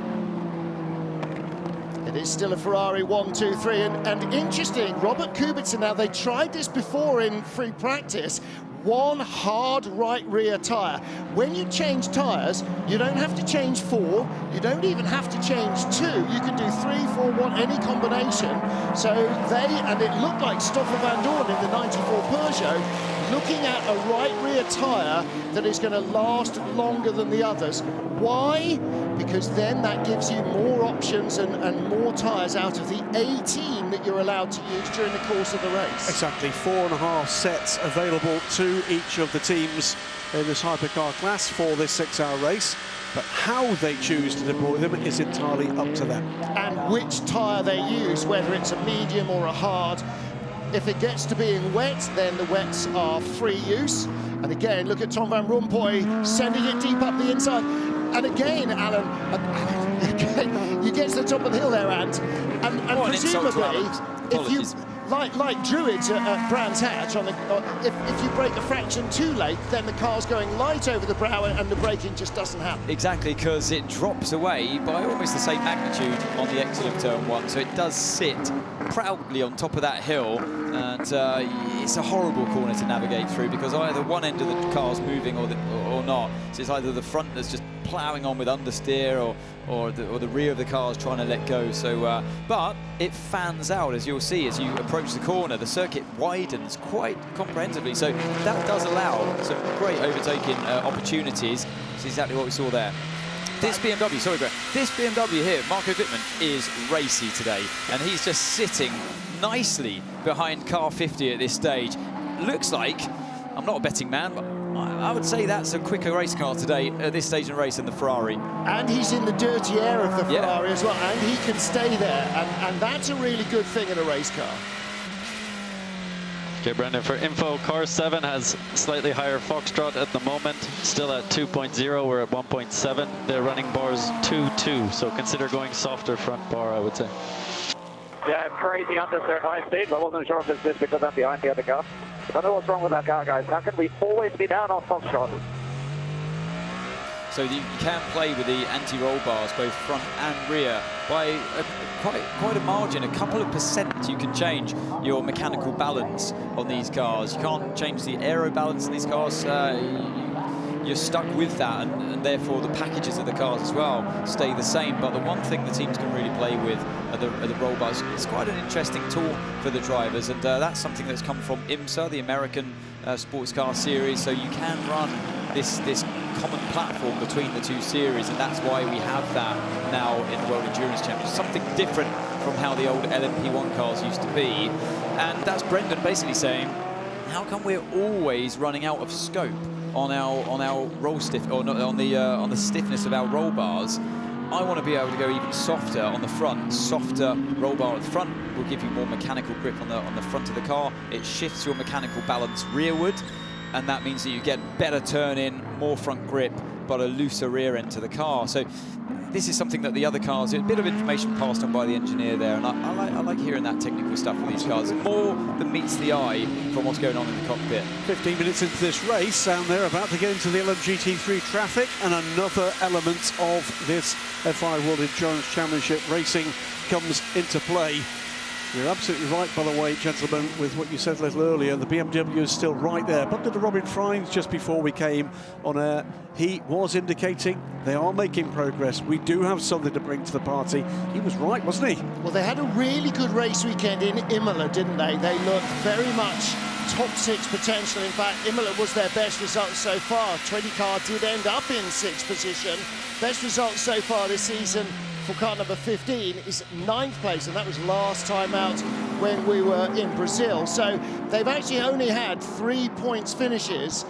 It is still a Ferrari 1, 2, 3, and interesting, Robert Kubica, now they tried this before in free practice, one hard right rear tyre. When you change tyres, you don't have to change 4, you don't even have to change 2, you can do 3, 4, 1, any combination. So and it looked like Stoffel van Dorn in the 94 Peugeot, looking at a right rear tyre that is going to last longer than the others. Why? Because then that gives you more options and more tyres out of the 18 that you're allowed to use during the course of the race. Exactly, 4.5 sets available to each of the teams in this hypercar class for this 6-hour race. But how they choose to deploy them is entirely up to them. And which tyre they use, whether it's a medium or a hard. If it gets to being wet, then the wets are free use. And again, look at Tom van Rompuy sending it deep up the inside. And again, Alan, again, you get to the top of the hill there, and presumably, if you like Druids at Brands Hatch, if you brake a fraction too late, then the car's going light over the brow and the braking just doesn't happen. Exactly, because it drops away by almost the same magnitude on the exit of turn 1, so it does sit proudly on top of that hill, and it's a horrible corner to navigate through because either one end of the car's moving or not. So it's either the front that's just ploughing on with understeer or the rear of the car is trying to let go. So, but it fans out, as you'll see, as you approach the corner. The circuit widens quite comprehensively, so that does allow some great overtaking opportunities. That's exactly what we saw there. This BMW, sorry Greg, this BMW here, Marco Wittmann, is racy today, and he's just sitting nicely behind car 50 at this stage. Looks like, I'm not a betting man, but I would say that's a quicker race car today at this stage in the race than the Ferrari. And he's in the dirty air of the Ferrari as well, and he can stay there, and that's a really good thing in a race car. Okay, Brendan, for info, car 7 has slightly higher Foxtrot at the moment, still at 2.0, we're at 1.7. The running bar's 2.2, so consider going softer front bar, I would say. Yeah, I'm crazy on this there high speed, but I wasn't sure if it's just because I'm behind the other car. I don't know what's wrong with that car, guys. How can we always be down on Foxtrot? So you can play with the anti-roll bars, both front and rear, by quite a margin. A couple of % you can change your mechanical balance on these cars. You can't change the aero balance in these cars. You're stuck with that, and therefore the packages of the cars as well stay the same. But the one thing the teams can really play with are the roll bars. It's quite an interesting tool for the drivers, and that's something that's come from IMSA, the American sports car series. So you can run this common platform between the two series, and that's why we have that now in the World Endurance Championship. Something different from how the old LMP1 cars used to be. And that's Brendan basically saying, how come we're always running out of scope on our roll stiff, or not, on the stiffness of our roll bars. I want to be able to go even softer on the front. Softer roll bar at the front will give you more mechanical grip on the front of the car. It shifts your mechanical balance rearward, and that means that you get better turn in, more front grip, but a looser rear end to the car. So this is something that the other cars, a bit of information passed on by the engineer there, and I like hearing that technical stuff with these cars. More than meets the eye from what's going on in the cockpit. 15 minutes into this race, and they're about to get into the LMGT3 traffic, and another element of this FI World Endurance Championship racing comes into play. You're absolutely right, by the way, gentlemen, with what you said a little earlier. The BMW is still right there. But to Robin Frines, just before we came on air, he was indicating they are making progress. We do have something to bring to the party. He was right, wasn't he? Well, they had a really good race weekend in Imola, didn't they? They looked very much top 6 potential. In fact, Imola was their best result so far. 20 car did end up in 6th position. Best result so far this season for car number 15 is 9th place, and that was last time out when we were in Brazil. So they've actually only had 3 points finishes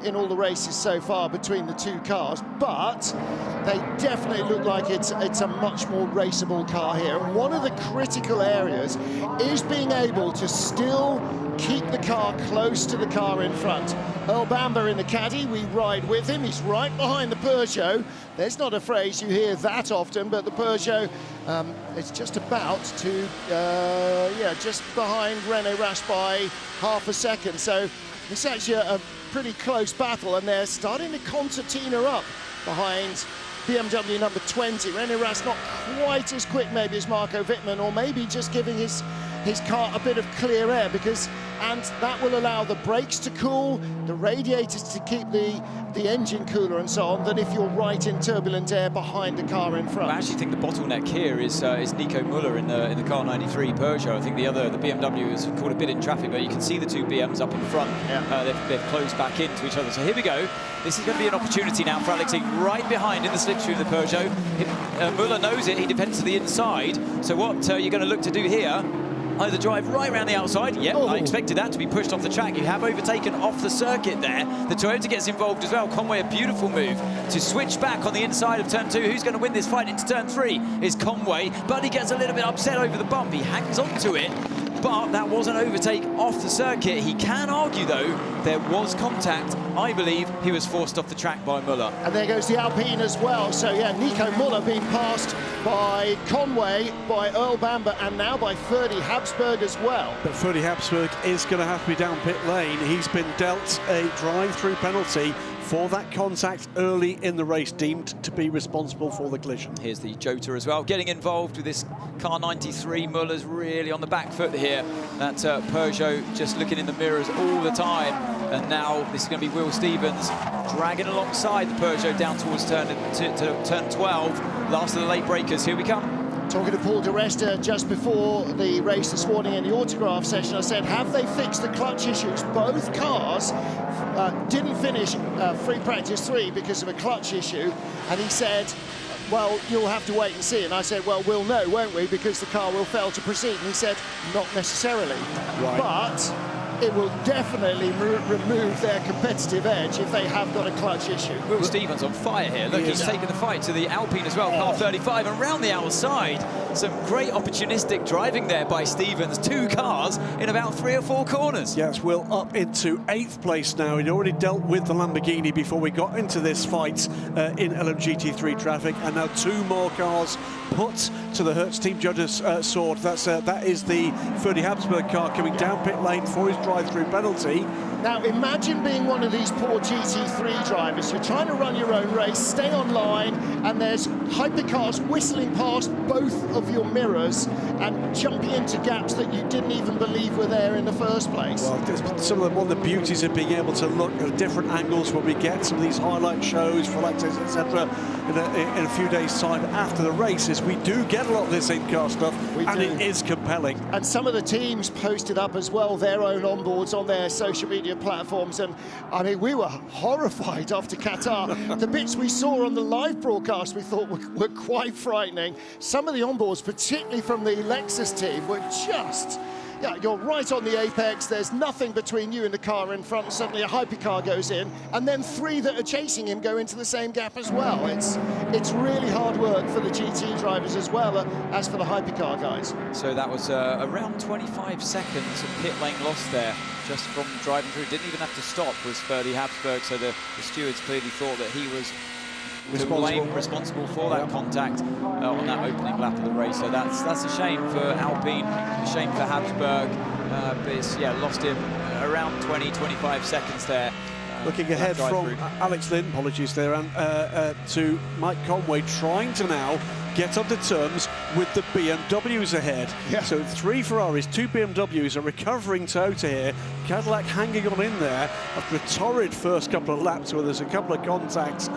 in all the races so far between the two cars, but they definitely look like it's a much more raceable car here. And one of the critical areas is being able to still keep the car close to the car in front. Earl Bamber in the caddy, we ride with him. He's right behind the Peugeot. There's not a phrase you hear that often, but the Peugeot is just about to, just behind René Rast by half a second. So it's actually a pretty close battle, and they're starting to concertina up behind BMW number 20. René Rast not quite as quick maybe as Marco Wittmann, or maybe just giving his car a bit of clear air, and that will allow the brakes to cool, the radiators to keep the engine cooler and so on, than if you're right in turbulent air behind the car in front. I actually think the bottleneck here is Nico Müller in the car 93 Peugeot. I think the BMW has caught a bit in traffic, but you can see the two BMs up in front. Yeah. They've closed back into each other. So here we go. This is going to be an opportunity now for Alex Ing right behind in the slipstream of the Peugeot. Müller knows it. He defends to the inside. So what you're going to look to do here, either drive right around the outside. Yep, I expected that to be pushed off the track. You have overtaken off the circuit there. The Toyota gets involved as well. Conway, a beautiful move to switch back on the inside of turn 2. Who's going to win this fight into turn 3 is Conway, but he gets a little bit upset over the bump. He hangs on to it, but that was an overtake off the circuit. He can argue, though, there was contact. I believe he was forced off the track by Müller. And there goes the Alpine as well. So, yeah, Nico Müller being passed by Conway, by Earl Bamber, and now by Ferdy Habsburg as well. But Ferdy Habsburg is going to have to be down pit lane. He's been dealt a drive-through penalty for that contact early in the race, deemed to be responsible for the collision. Here's the Jota as well, getting involved with this car 93. Müller's really on the back foot here. That Peugeot just looking in the mirrors all the time. And now this is going to be Will Stevens dragging alongside the Peugeot down towards turn 12. Last of the late breakers, here we come. Talking to Paul di Resta just before the race this morning in the autograph session, I said, have they fixed the clutch issues? Both cars didn't finish free practice 3 because of a clutch issue, and he said, well, you'll have to wait and see. And I said, well, we'll know, won't we, because the car will fail to proceed. And he said, not necessarily. Right. But it will definitely remove their competitive edge if they have got a clutch issue. Will Stevens on fire here. Look, he's taken the fight to the Alpine as well, car 35, and round the outside. Some great opportunistic driving there by Stevens. 2 cars in about 3 or 4 corners. Yes, Will up into 8th place now. He'd already dealt with the Lamborghini before we got into this fight in LMGT3 traffic, and now 2 more cars put to the Hertz Team Judges' sword. That is the Ferdy Habsburg car coming down pit lane for his drive-through penalty. Now imagine being one of these poor GT3 drivers. You're trying to run your own race, stay online, and there's hypercars whistling past both of your mirrors and jumping into gaps that you didn't even believe were there in the first place. Well, one of the beauties of being able to look at different angles when we get some of these highlight shows for Lexus, etc. in a few days' time after the race is we do get a lot of this in-car stuff, and it is compelling. And some of the teams posted up as well their own onboards on their social media platforms, and I mean, we were horrified after Qatar. The bits we saw on the live broadcast we thought were quite frightening. Some of the onboards, particularly from the Lexus team, were just yeah, you're right on the apex. There's nothing between you and the car in front. Suddenly a hypercar goes in, and then 3 that are chasing him go into the same gap as well. It's really hard work for the GT drivers as well as for the hypercar guys. So that was around 25 seconds of pit lane loss there, just from driving through. Didn't even have to stop, was Ferdy Habsburg, so the stewards clearly thought that he was responsible for that contact on that opening lap of the race. So that's a shame for Alpine, a shame for Habsburg, but it's, yeah, lost him around 20-25 seconds there. Looking ahead from Alex Lynn, apologies there, and to Mike Conway, trying to now get onto terms with the BMWs ahead. Yeah. So 3 Ferraris, 2 BMWs, a recovering Cota here. Cadillac hanging on in there after a torrid first couple of laps where there's a couple of contacts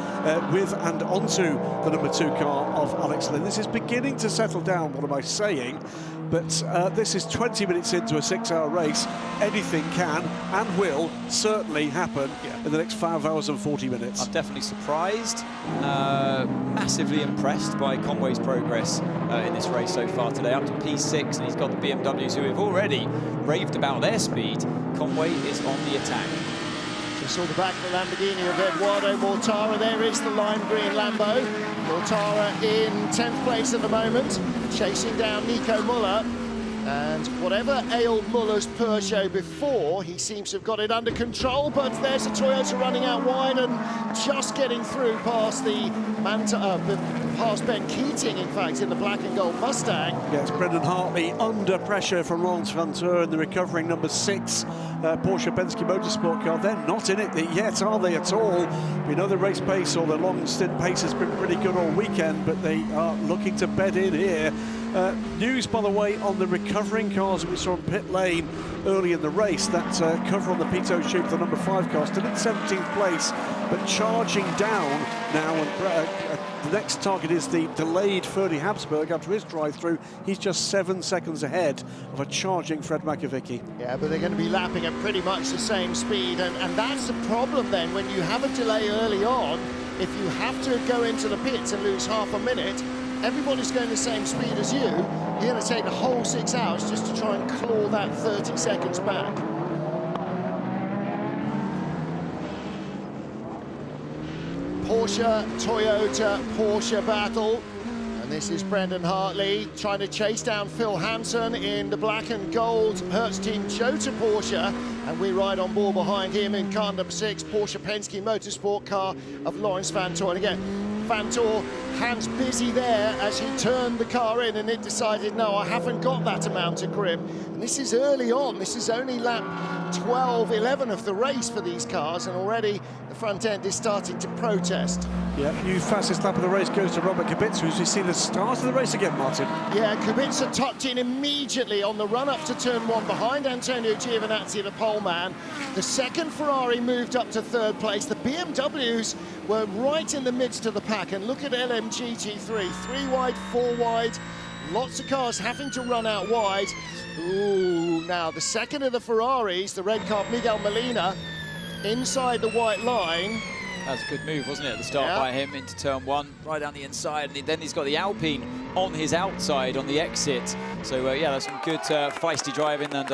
with and onto the number 2 car of Alex Lynn. This is beginning to settle down, what am I saying? But this is 20 minutes into a 6-hour race. Anything can and will certainly happen in the next 5 hours and 40 minutes. I'm definitely surprised, massively impressed by Conway's progress in this race so far today, up to P6, and he's got the BMWs who have already raved about their speed. Conway is on the attack. Just saw the back of the Lamborghini of Eduardo Mortara. There is the lime green Lambo. Mortara in 10th place at the moment, chasing down Nico Muller. And whatever ailed Muller's Peugeot before, he seems to have got it under control, but there's a Toyota running out wide and just getting through past the past Ben Keating, in fact, in the black and gold Mustang. Yes, Brendan Hartley under pressure from Laurens Vanteur in the recovering number 6 Porsche Penske Motorsport car. They're not in it yet, are they, at all? We know the race pace or the long stint pace has been pretty good all weekend, but they are looking to bed in here. News, by the way, on the recovering cars that we saw in pit lane early in the race. That cover on the Pito Tube, the number 5 car, still in 17th place, but charging down now. And the next target is the delayed Ferdy Habsburg after his drive-through. He's just 7 seconds ahead of a charging Fred Makovicky. Yeah, but they're going to be lapping at pretty much the same speed, and that's the problem then when you have a delay early on. If you have to go into the pits and lose half a minute, everybody's going the same speed as you. You're going to take the whole 6 hours just to try and claw that 30 seconds back. Porsche, Toyota, Porsche battle. And this is Brendan Hartley trying to chase down Phil Hansen in the black and gold Hertz Team Jota Porsche. And we ride on board behind him in car number 6, Porsche Penske Motorsport car of Laurens Vanteur. And again, Vanteur, hands busy there as he turned the car in, and it decided, no, I haven't got that amount of grip. And this is early on. This is only lap 12, 11 of the race for these cars, and already the front end is starting to protest. Yeah, new fastest lap of the race goes to Robert Kubica, as we see the start of the race again, Martin. Yeah, Kubica tucked in immediately on the run-up to turn 1 behind Antonio Giovinazzi, the pole man. The second Ferrari moved up to 3rd place. The BMWs were right in the midst of the pack, and look at LMGT3, 3 wide, 4 wide, lots of cars having to run out wide. Ooh, now the second of the Ferraris, the red car, Miguel Molina, inside the white line. That was a good move, wasn't it, at the start by him into turn 1, right down the inside, and then he's got the Alpine on his outside on the exit. So yeah, that's some good feisty driving, and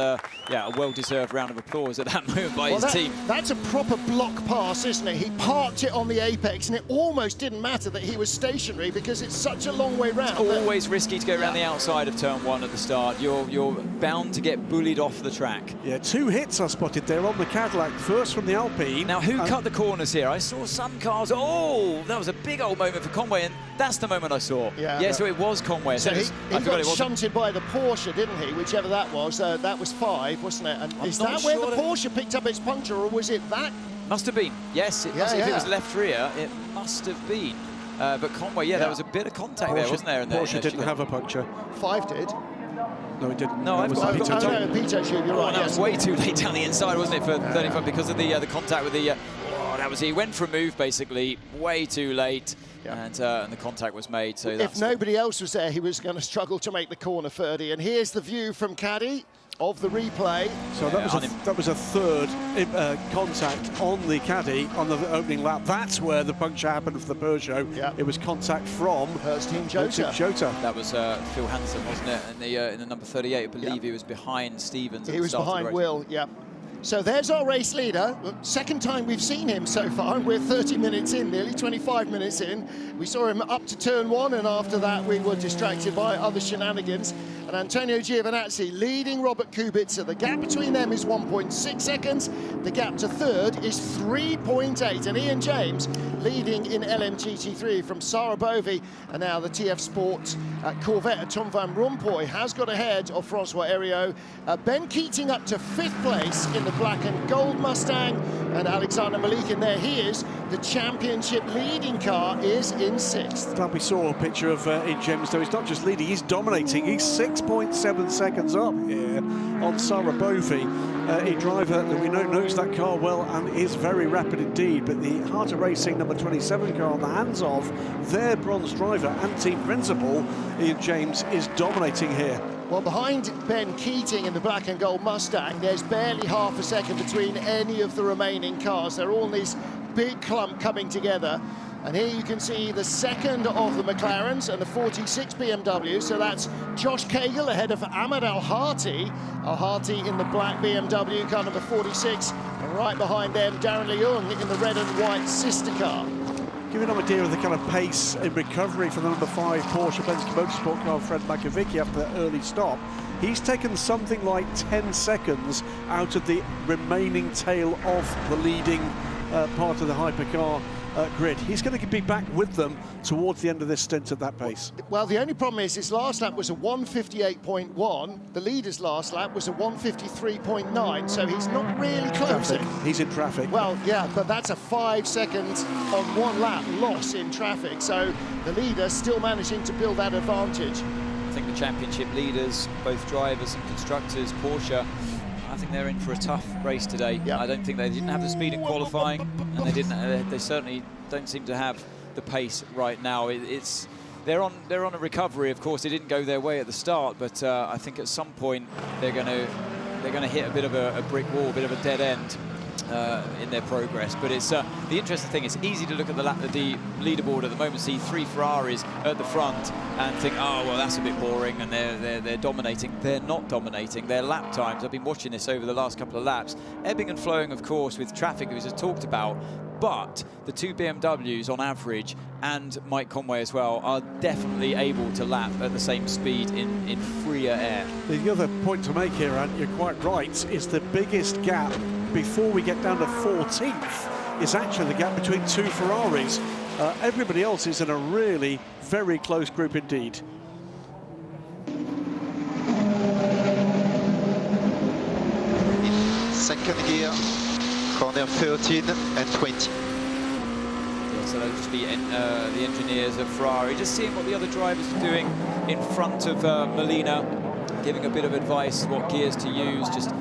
yeah, a well-deserved round of applause at that moment by his team. That's a proper block pass, isn't it? He parked it on the apex, and it almost didn't matter that he was stationary because it's such a long way round. It's always risky to go around the outside of turn 1 at the start. You're bound to get bullied off the track. Yeah, 2 hits I spotted there on the Cadillac. First from the Alpine. Now, who cut the corners here? I saw some cars. Oh, that was a big old moment for Conway, and that's the moment I saw. Yeah, so it was Conway. So he got shunted by the Porsche, didn't he? Whichever that was. That was 5, wasn't it? And is that where the Porsche picked up its puncture, or was it that? Must have been. Yes, if it was left rear, it must have been. But Conway, there was a bit of contact there, wasn't there? Porsche didn't have a puncture. 5 did. No, it didn't. No, it was the Pito Tube, you're right. That was way too late down the inside, wasn't it, for 35 because of the contact with the... that was, he went for a move, basically, way too late. And the contact was made. So if nobody else was there, he was going to struggle to make the corner, Ferdy. And here's the view from Caddy. of the replay. So that was a third contact on the caddy on the opening lap. That's where the puncture happened for the Peugeot. Yeah. It was contact from Team Cota. That was Phil Hansen, wasn't it? In the number 38, I believe he was behind Stevens. He was behind Will, yeah. So there's our race leader. Second time we've seen him so far, and we're 30 minutes in, nearly 25 minutes in. We saw him up to turn 1, and after that we were distracted by other shenanigans. And Antonio Giovinazzi leading Robert Kubica. The gap between them is 1.6 seconds. The gap to third is 3.8. And Ian James leading in LMGT3 from Sarah Bovey. And now the TF Sport Corvette, Tom Van Rompuy, has got ahead of Francois Heriot. Ben Keating up to 5th place in the black and gold Mustang. And Alexander Malikin, there he is. The championship leading car is in 6th. Glad we saw a picture of Ian James, though. He's not just leading, he's dominating. He's 6.7 seconds up here on Sarah Bovey, a driver that we know knows that car well and is very rapid indeed. But the Heart of Racing number 27 car on the hands of their bronze driver and team principal, Ian James, is dominating here. Well, behind Ben Keating in the black and gold Mustang, there's barely half a second between any of the remaining cars. They're all in this big clump coming together. And here you can see the second of the McLarens and the 46 BMW. So that's Josh Cagle ahead of Ahmed Al-Hati. Al-Hati in the black BMW, car number 46. And right behind them, Darren Leung in the red and white sister car. Giving an idea of the kind of pace in recovery for the number 5 Porsche Penske Motorsport car, Fred Makovic, after that early stop. He's taken something like 10 seconds out of the remaining tail of the leading part of the hypercar grid. He's going to be back with them towards the end of this stint at that pace. Well, the only problem is his last lap was a 1:58.1. The leader's last lap was a 1:53.9, so he's not really closing. He's in traffic. Well, yeah, but that's a 5 seconds on 1 lap loss in traffic, so the leader still managing to build that advantage. I think the championship leaders, both drivers and constructors, Porsche, I think they're in for a tough race today. Yeah. I don't think they didn't have the speed in qualifying, and they certainly don't seem to have the pace right now. They're on a recovery. Of course, it didn't go their way at the start, but I think at some point they're going to hit a bit of a brick wall, a bit of a dead end in their progress. But it's the interesting thing. It's easy to look at the leaderboard at the moment, see 3 Ferraris at the front, and think, oh well, that's a bit boring, and they're dominating. They're not dominating. Their lap times, I've been watching this over the last couple of laps, ebbing and flowing, of course, with traffic that we just talked about. But the 2 BMWs on average, and Mike Conway as well, are definitely able to lap at the same speed in freer air. The other point to make here, and you're quite right, is the biggest gap before we get down to 14th is actually the gap between 2 Ferraris. Everybody else is in a really very close group indeed. In second gear, corner 13 and 20. So that'll just be the engineers of Ferrari, just seeing what the other drivers are doing in front of Molina, giving a bit of advice what gears to use. Just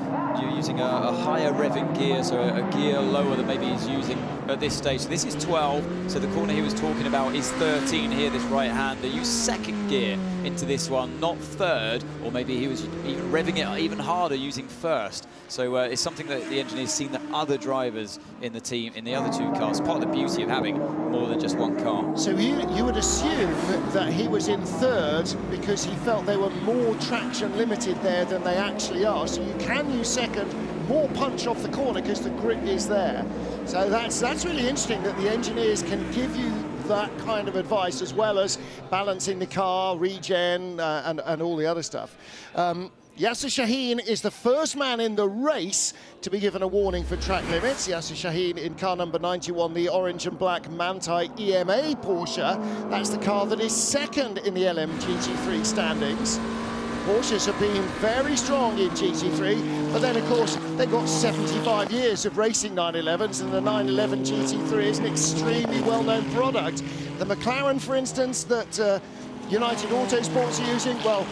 you're using a higher revving gear, so a gear lower than maybe he's using at this stage. So this is 12, so the corner he was talking about is 13 here, this right-hander. Use second gear into this one, not third, or maybe he was even revving it even harder using first. So it's something that the engineers seen that other drivers in the team, in the other 2 cars, part of the beauty of having more than just 1 car. So you would assume that he was in third because he felt they were more traction limited there than they actually are. So you can use second, more punch off the corner because the grip is there. So that's really interesting that the engineers can give you that kind of advice as well as balancing the car, regen, and all the other stuff. Yasser Shaheen is the first man in the race to be given a warning for track limits. Yasser Shaheen in car number 91, the orange and black Manthey EMA Porsche. That's the car that is second in the LMGT3 standings. Porsches have been very strong in GT3, but then of course they've got 75 years of racing 911s, and the 911 GT3 is an extremely well-known product. The McLaren, for instance, that United Autosports are using, well,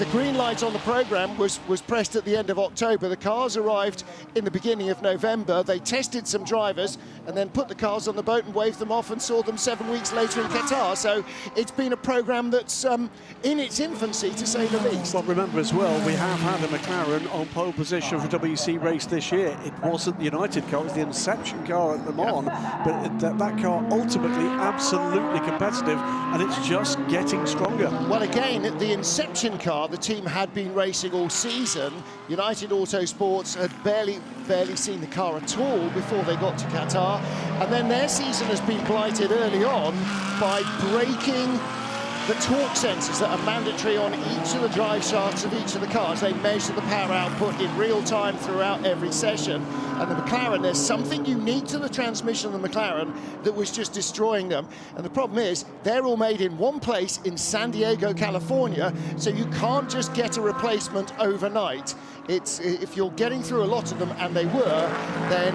the green light on the programme was pressed at the end of October. The cars arrived in the beginning of November. They tested some drivers and then put the cars on the boat and waved them off and saw them 7 weeks later in Qatar. So it's been a programme that's in its infancy, to say the least. Well, remember as well, we have had a McLaren on pole position for WEC race this year. It wasn't the United car, it was the Inception car at Le Mans, but that car ultimately absolutely competitive, and it's just getting stronger. Well, again, the Inception car, the team had been racing all season. United Autosports had barely seen the car at all before they got to Qatar, and then their season has been blighted early on by breaking the torque sensors that are mandatory on each of the drive shafts of each of the cars. They measure the power output in real time throughout every session. And the McLaren, there's something unique to the transmission of the McLaren that was just destroying them. And the problem is, they're all made in one place in San Diego, California, so you can't just get a replacement overnight. It's, if you're getting through a lot of them, and they were, then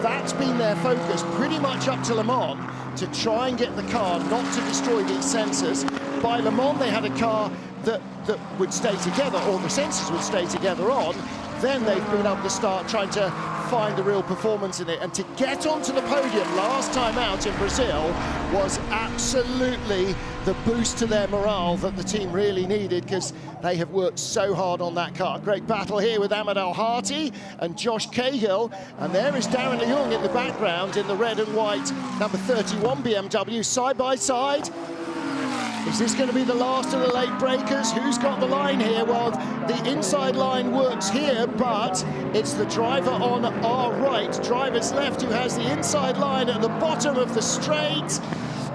that's been their focus pretty much up to Le Mans, to try and get the car not to destroy these sensors. By Le Mans, they had a car that would stay together, or the sensors would stay together on. Then they've been able to start trying to find the real performance in it. And to get onto the podium last time out in Brazil was absolutely the boost to their morale that the team really needed, because they have worked so hard on that car. Great battle here with Ahmed Al-Hati and Josh Cahill. And there is Darren Leung in the background in the red and white number 31 BMW, side by side. Is this going to be the last of the late breakers? Who's got the line here? Well, the inside line works here, but it's the driver on our right, driver's left, who has the inside line at the bottom of the straight.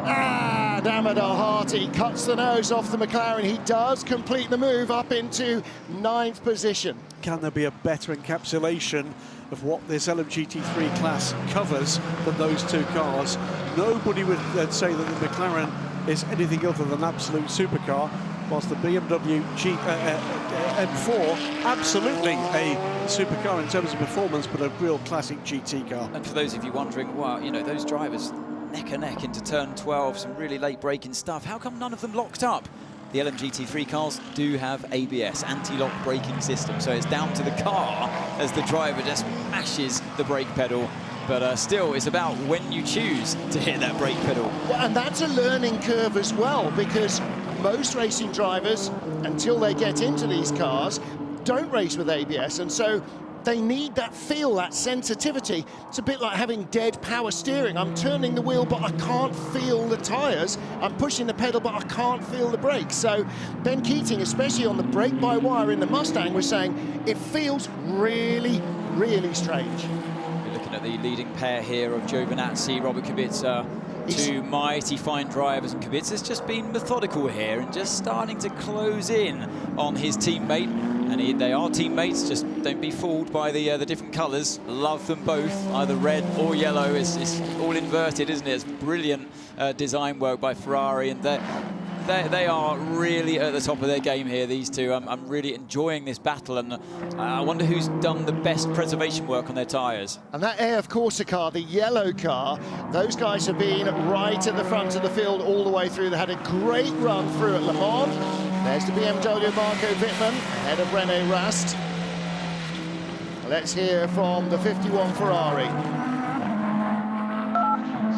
And Ahmed Al-Hati cuts the nose off the McLaren. He does complete the move up into 9th position. Can there be a better encapsulation of what this LMGT3 class covers than those two cars? Nobody would say that the McLaren is anything other than absolute supercar, whilst the BMW M4, absolutely a supercar in terms of performance, but a real classic GT car. And for those of you wondering, well, you know, those drivers neck and neck into turn 12, some really late braking stuff. How come none of them locked up? The LMGT3 cars do have ABS, anti-lock braking system, so it's down to the car as the driver just mashes the brake pedal. But still, it's about when you choose to hit that brake pedal. Well, and that's a learning curve as well, because most racing drivers, until they get into these cars, don't race with ABS, and so they need that feel, that sensitivity. It's a bit like having dead power steering. I'm turning the wheel, but I can't feel the tyres. I'm pushing the pedal, but I can't feel the brakes. So Ben Keating, especially on the brake-by-wire in the Mustang, was saying it feels really, really strange. At the leading pair here of Giovinazzi, Robert Kubica, two mighty fine drivers, and Kubica's just been methodical here and just starting to close in on his teammate. And they are teammates, just don't be fooled by the different colours. Love them both, either red or yellow. It's all inverted, isn't it? It's brilliant design work by Ferrari, and they are really at the top of their game here, these two. I'm really enjoying this battle, and I wonder who's done the best preservation work on their tyres. And that AF Corsa car, the yellow car, those guys have been right at the front of the field all the way through. They had a great run through at Le Mans. There's the BMW Marco Wittmann ahead of René Rast. Let's hear from the 51 Ferrari.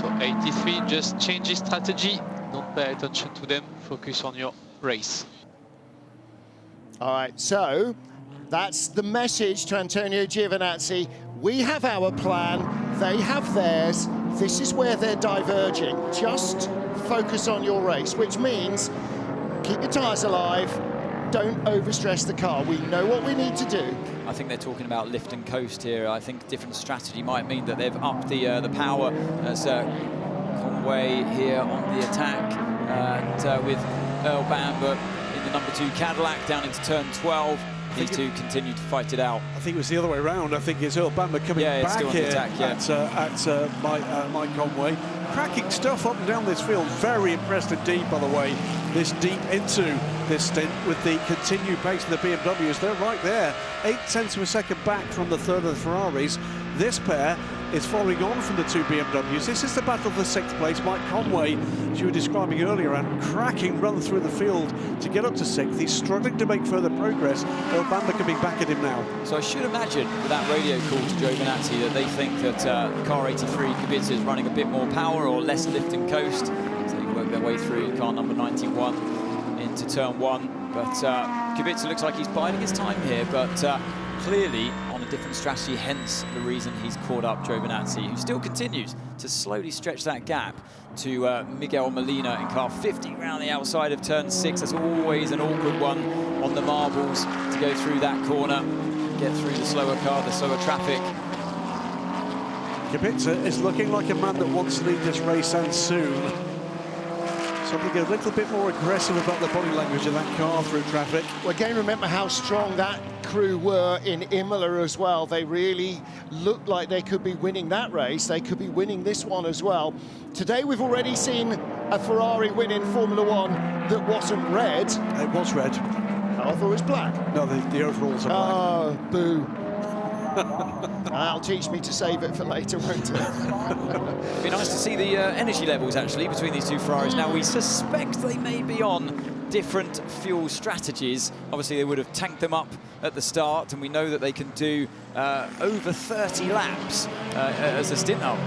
So 83 just change his strategy. Don't pay attention to them, focus on your race. All right, so that's the message to Antonio Giovinazzi. We have our plan, they have theirs. This is where they're diverging. Just focus on your race, which means keep your tyres alive, don't overstress the car. We know what we need to do. I think they're talking about lift and coast here. I think different strategy might mean that they've upped the power as Conway here on the attack, and with Earl Bamber in the number 2 Cadillac down into turn 12. These two continue to fight it out. I think it was the other way around. I think it's Earl Bamber coming back here at Mike Conway. Cracking stuff up and down this field. Very impressed indeed, by the way, this deep into this stint with the continued pace of the BMWs. They're right there, 0.8 of a second back from the third of the Ferraris. This pair is following on from the two BMWs. This is the battle for 6th place. Mike Conway, as you were describing earlier, and cracking run through the field to get up to 6th. He's struggling to make further progress. Earl Bamber coming back at him now. So I should imagine with that radio call to Giovinazzi that they think that car 83 Kubica is running a bit more power or less lift and coast. So they work their way through car number 91 into turn 1. But Kubica looks like he's biding his time here, but clearly on a different strategy, hence the reason he's caught up Giovinazzi, who still continues to slowly stretch that gap to Miguel Molina in car 50 around the outside of turn 6. That's always an awkward one on the marbles to go through that corner, get through the slower car, the slower traffic. Kubica is looking like a man that wants to lead this race, and soon. Something a little bit more aggressive about the body language of that car through traffic. Well, again, remember how strong that crew were in Imola as well. They really looked like they could be winning that race. They could be winning this one as well. Today, we've already seen a Ferrari win in Formula 1 that wasn't red. It was red. Oh, I thought it was black. No, the overalls are black. Oh, boo. That'll teach me to save it for later, won't it? It'd be nice to see the energy levels, actually, between these two Ferraris. Now, we suspect they may be on different fuel strategies. Obviously, they would have tanked them up at the start, and we know that they can do over 30 laps as a stint. Oh,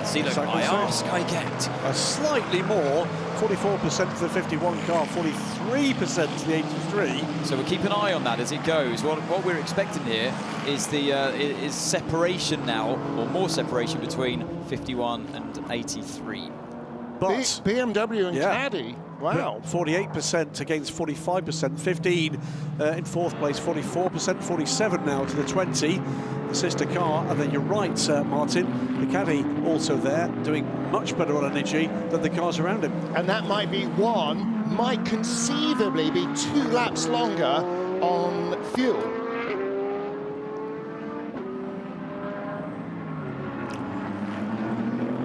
see, look, I ask, I get. Slightly more, 44% to the 51 car, 43% to the 83. So we'll keep an eye on that as it goes. What we're expecting here is is separation now, or more separation between 51 and 83. But BMW and Caddy, wow. 48% against 45%, 15 in 4th place, 44%, 47 now to the 20, the sister car. And then you're right, Martin, the Caddy also there, doing much better on energy than the cars around him. And that might be might conceivably be 2 laps longer on fuel.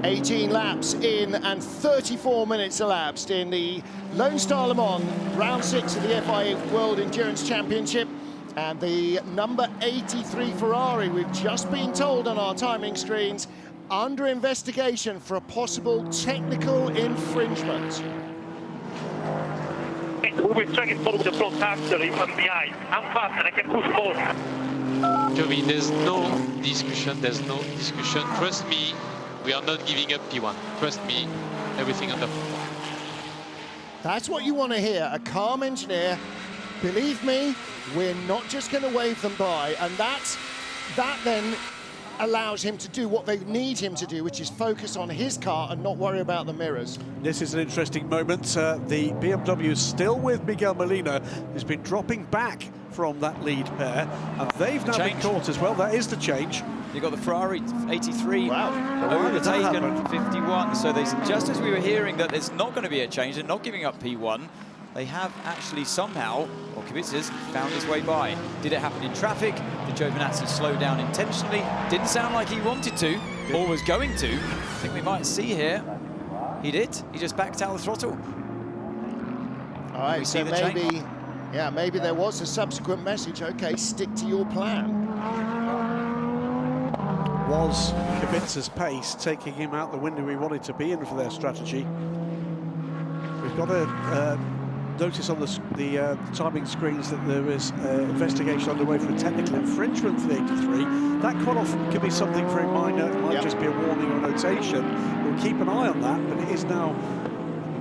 ...18 laps in and 34 minutes elapsed in the Lone Star Le Mans, round 6 of the FIA World Endurance Championship. And the number 83 Ferrari, we've just been told on our timing screens, under investigation for a possible technical infringement. We will check it forward the front axle, I'm behind. I'm fast and I can push more. Jovi, there's no discussion. Trust me, we are not giving up P1. Trust me, everything under control. That's what you want to hear, a calm engineer. Believe me, we're not just going to wave them by, and that then allows him to do what they need him to do, which is focus on his car and not worry about the mirrors. This is an interesting moment. The BMW is still with Miguel Molina, who's been dropping back from that lead pair, and they've now been caught as well. That is the change. You've got the Ferrari 83 Wow. overtaken 51. So just as we were hearing that there's not going to be a change, they're not giving up P1, they have actually somehow, or Kubica's found his way by. Did it happen in traffic? Did Giovinazzi slow down intentionally? Didn't sound like he wanted to, or was going to. I think we might see here. He did. He just backed out the throttle. All right, so maybe there was a subsequent message. Okay, stick to your plan. Was Kubica's pace taking him out the window he wanted to be in for their strategy? We've got a notice on the timing screens that there is investigation underway for a technical infringement for the 83. That quite often could be something very minor. It might just be a warning or notation. We'll keep an eye on that, but it is now.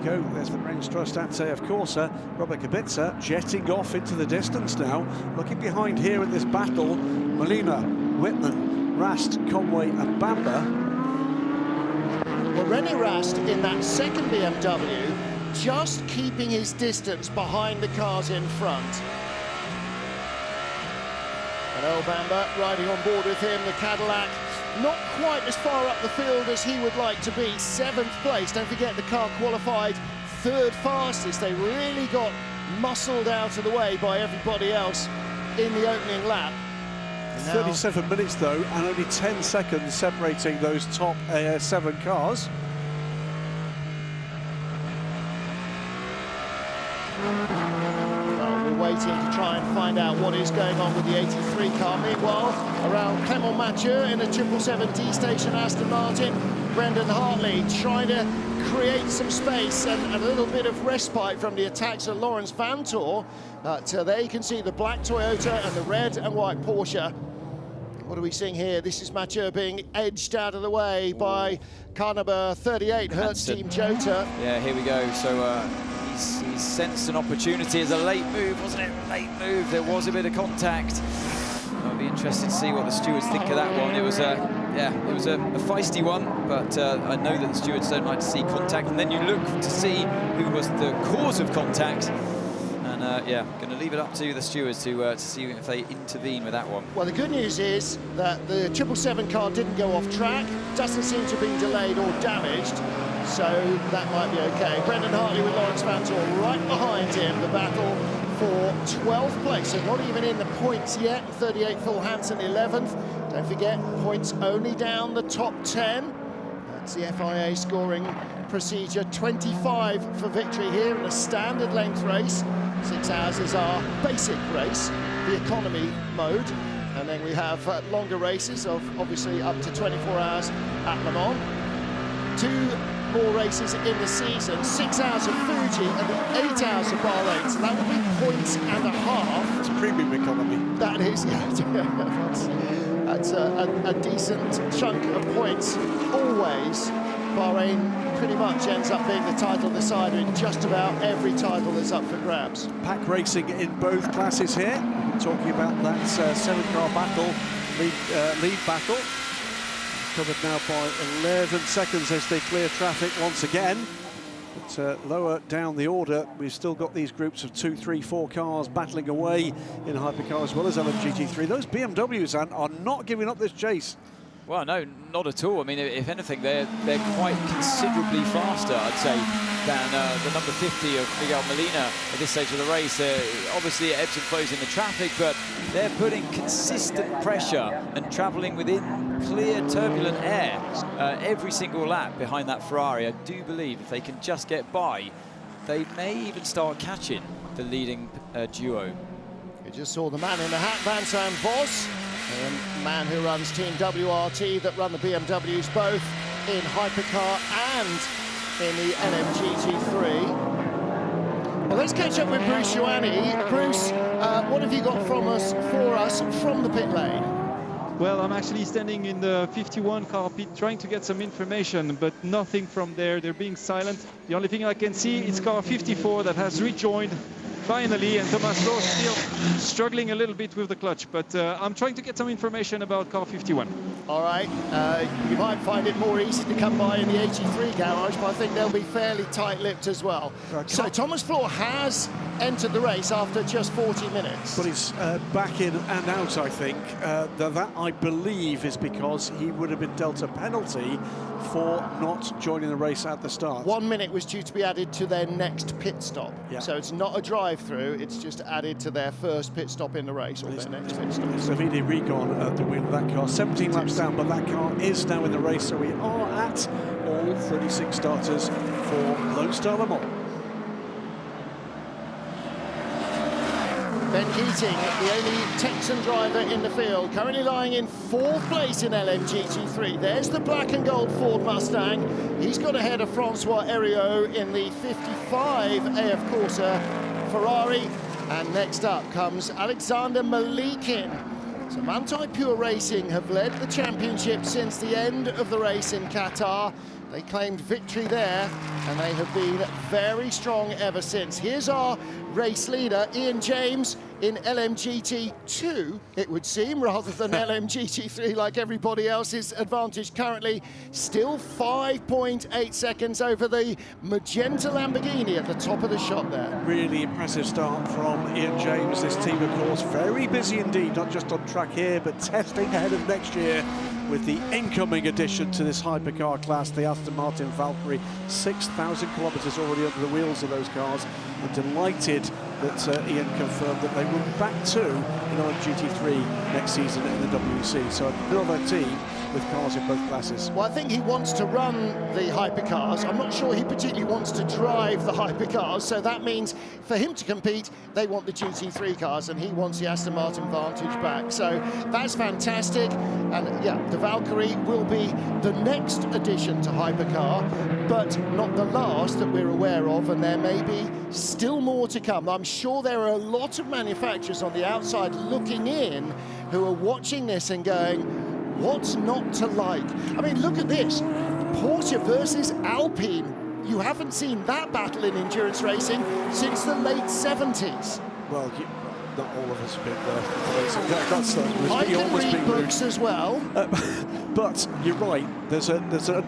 There we go. There's the Brains Trust at of course, Robert Kubica jetting off into the distance now. Looking behind here at this battle, Molina, Whitman, Rast, Conway and Bamber. Well, René Rast in that second BMW, just keeping his distance behind the cars in front. And Earl Bamber riding on board with him, the Cadillac, not quite as far up the field as he would like to be. 7th place, don't forget the car qualified 3rd fastest. They really got muscled out of the way by everybody else in the opening lap. 37 minutes though, and only 10 seconds separating those top 7 cars. We'll waiting to try and find out what is going on with the 83 car. Meanwhile, around Clement Mathieu in a 777D station Aston Martin, Brendan Hartley trying to create some space and a little bit of respite from the attacks of Lawrence Vantor. But there you can see the black Toyota and the red and white Porsche. What are we seeing here? This is Mathieu being edged out of the way by car number 38, Hertz Team Jota. Yeah, here we go. So he's sensed an opportunity as a late move, wasn't it? Late move. There was a bit of contact. I'll be interested to see what the stewards think of that one. It was a feisty one, but I know that the stewards don't like to see contact. And then you look to see who was the cause of contact. And yeah, going to leave it up to the stewards to see if they intervene with that one. Well, the good news is that the 777 car didn't go off track, doesn't seem to have been delayed or damaged, so that might be okay. Brendan Hartley with Lawrence Vantor right behind him, the battle for 12th place, so not even in the points yet. 38 Phil Hansen 11th. Don't forget, points only down the top 10. That's the FIA scoring procedure. 25 for victory here in a standard length race. 6 hours is our basic race, the economy mode, and then we have longer races of obviously up to 24 hours at Le Mans. 2 more races in the season, 6 hours of Fuji and the 8 hours of Bahrain, so that would be points and a half. It's premium economy. That is, yeah. That's a decent chunk of points always. Bahrain pretty much ends up being the title decider in just about every title that's up for grabs. Pack racing in both classes here. Talking about that 7-car battle, lead battle. Covered now by 11 seconds as they clear traffic once again. But lower down the order, we've still got these groups of 2, 3, 4 cars battling away in hypercar as well as LMGT3. Those BMWs are not giving up this chase. Well, no, not at all. I mean, if anything, they're quite considerably faster, I'd say, than the number 50 of Miguel Molina at this stage of the race. Obviously, it ebbs and flows in the traffic, but they're putting consistent pressure and travelling within clear, turbulent air every single lap behind that Ferrari. I do believe if they can just get by, they may even start catching the leading duo. You just saw the man in the hat, Vincent Vos. The man who runs Team WRT that run the BMWs both in hypercar and in the LMGT3. Well, let's catch up with Bruce Ioanni. Bruce, what have you got for us from the pit lane? Well, I'm actually standing in the 51 car pit trying to get some information, but nothing from there. They're being silent. The only thing I can see is car 54 that has rejoined finally, and Thomas Lowe still struggling a little bit with the clutch, but I'm trying to get some information about car 51. All right, you might find it more easy to come by in the 83 garage, but I think they'll be fairly tight-lipped as well. So Thomas Floor has entered the race after just 40 minutes. But he's back in and out, I think. That, I believe, is because he would have been dealt a penalty for not joining the race at the start. 1 minute was due to be added to their next pit stop. Yeah. So it's not a drive-through, it's just added to their first pit stop in the race, or their next pit stop. It's Davide Rigon at the wheel of that car. 17 laps down, but that car is now in the race, so we are at all 36 starters for Lone Star Le Mans. Ben Keating, the only Texan driver in the field, currently lying in 4th place in LMGT3. There's the black and gold Ford Mustang. He's got ahead of Francois Heriot in the 55 AF Corsa Ferrari. And next up comes Alexander Malikin. So Manthey Pure Racing have led the championship since the end of the race in Qatar. They claimed victory there, and they have been very strong ever since. Here's our race leader, Ian James, in LMGT2, it would seem, rather than LMGT3 like everybody else's advantage currently. Still 5.8 seconds over the magenta Lamborghini at the top of the shot there. Really impressive start from Ian James. This team, of course, very busy indeed, not just on track here, but testing ahead of next year with the incoming addition to this hypercar class, the Aston Martin Valkyrie. 6,000 kilometres already under the wheels of those cars. I'm delighted that Ian confirmed that they will be back to in LMGT3 next season in the WEC. So another team with cars in both classes. Well, I think he wants to run the hypercars. I'm not sure he particularly wants to drive the hypercars, so that means for him to compete, they want the GT3 cars, and he wants the Aston Martin Vantage back. So that's fantastic. And yeah, the Valkyrie will be the next addition to hypercar, but not the last that we're aware of, and there may be still more to come. I'm sure there are a lot of manufacturers on the outside looking in who are watching this and going, what's not to like? I mean, look at this. Porsche versus Alpine. You haven't seen that battle in endurance racing since the late 70s. Well, not all of us have been there. I can read books as well. But you're right, there's a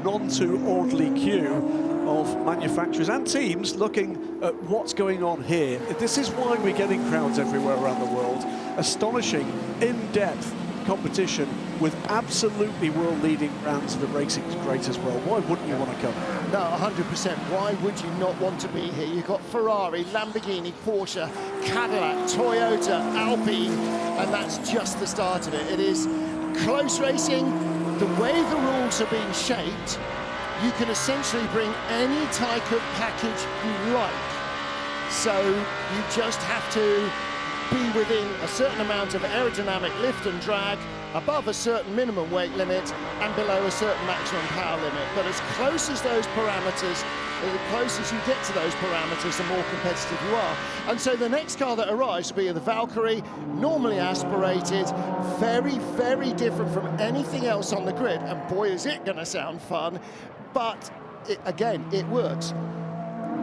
none too orderly queue of manufacturers and teams looking at what's going on here. This is why we're getting crowds everywhere around the world. Astonishing, in-depth competition with absolutely world-leading brands, and the racing's great as well. Why wouldn't you want to come? No, 100%. Why would you not want to be here? You've got Ferrari, Lamborghini, Porsche, Cadillac, Toyota, Alpine, and that's just the start of it. It is close racing. The way the rules are being shaped, you can essentially bring any type of package you like. So you just have to be within a certain amount of aerodynamic lift and drag, above a certain minimum weight limit and below a certain maximum power limit. But as close as those parameters, the closer you get to those parameters, the more competitive you are. And so the next car that arrives will be the Valkyrie, normally aspirated, very, very different from anything else on the grid. And boy, is it going to sound fun. But again, it works.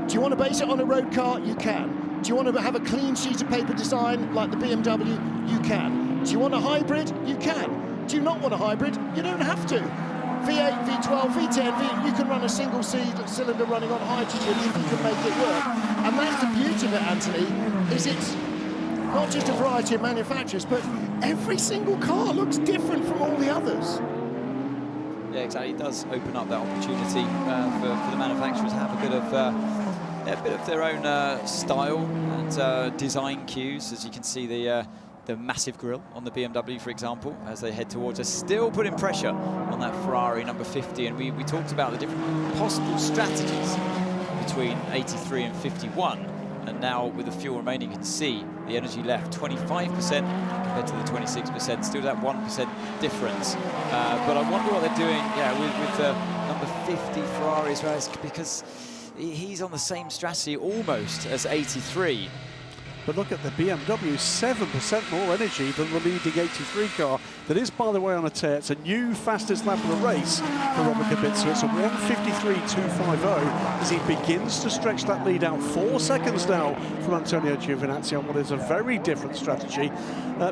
Do you want to base it on a road car? You can. Do you want to have a clean sheet of paper design like the BMW? You can. Do you want a hybrid? You can. Do you not want a hybrid? You don't have to. V8, V12, V10, you can run a single cylinder running on hydrogen if you can make it work. And that's the beauty of it, Anthony, is it's not just a variety of manufacturers, but every single car looks different from all the others. Yeah, exactly. It does open up that opportunity for the manufacturers to have a bit of their own style and design cues. As you can see, the massive grille on the BMW, for example, as they head towards us, still putting pressure on that Ferrari number 50. And we talked about the different possible strategies between 83 and 51. And now with the fuel remaining, you can see the energy left 25% compared to the 26%, still that 1% difference. But I wonder what they're doing, with number 50 Ferrari as well, because he's on the same strategy almost as 83. But look at the BMW, 7% more energy than the leading 83 car. That is, by the way, on a tear. It's a new fastest lap of the race for Robert Kubica. It's a 1:53.250 as he begins to stretch that lead out 4 seconds now from Antonio Giovinazzi on what is a very different strategy.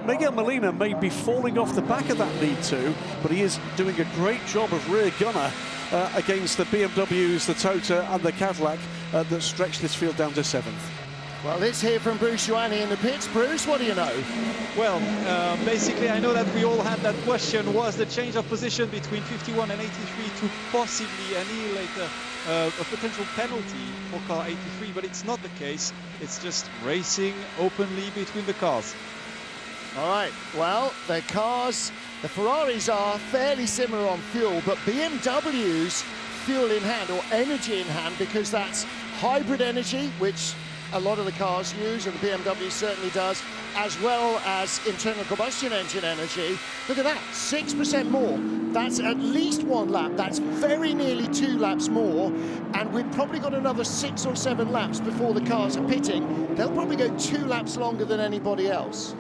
Miguel Molina may be falling off the back of that lead too, but he is doing a great job of rear gunner against the BMWs, the Cota and the Cadillac that stretch this field down to 7th. Well, let's hear from Bruce Ioane in the pits. Bruce, what do you know? Well, basically, I know that we all had that question, was the change of position between 51 and 83 to possibly annihilate a potential penalty for car 83, but it's not the case. It's just racing openly between the cars. All right, well, the cars, the Ferraris are fairly similar on fuel, but BMW's fuel in hand, or energy in hand, because that's hybrid energy, which a lot of the cars use, and the BMW certainly does, as well as internal combustion engine energy. Look at that, 6% more. That's at least 1 lap. That's very nearly 2 laps more. And we've probably got another 6 or 7 laps before the cars are pitting. They'll probably go 2 laps longer than anybody else.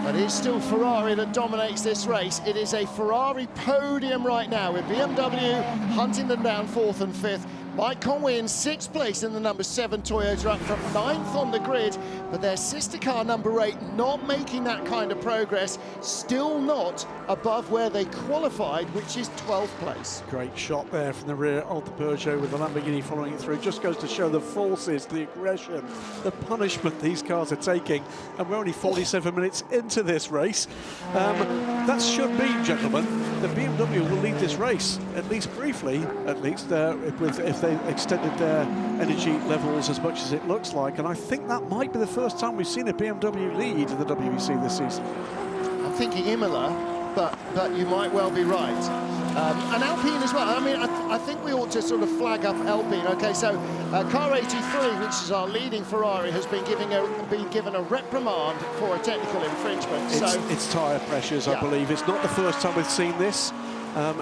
But it's still Ferrari that dominates this race. It is a Ferrari podium right now, with BMW hunting them down 4th and 5th. Mike Conway in 6th place in the number 7 Toyota, up from 9th on the grid, but their sister car number 8 not making that kind of progress, still not above where they qualified, which is 12th place. Great shot there from the rear of the Peugeot with the Lamborghini following it through. Just goes to show the forces, the aggression, the punishment these cars are taking, and we're only 47 minutes into this race. That should mean, gentlemen, that BMW will lead this race, at least briefly, at least, if they extended their energy levels as much as it looks like. And I think that might be the first time we've seen a BMW lead in the WEC this season. I'm thinking Imola, but but you might well be right. And Alpine as well. I mean, I think we ought to sort of flag up Alpine. Okay, so car 83, which is our leading Ferrari, has been given a reprimand for a technical infringement. It's tyre pressures, I believe. It's not the first time we've seen this.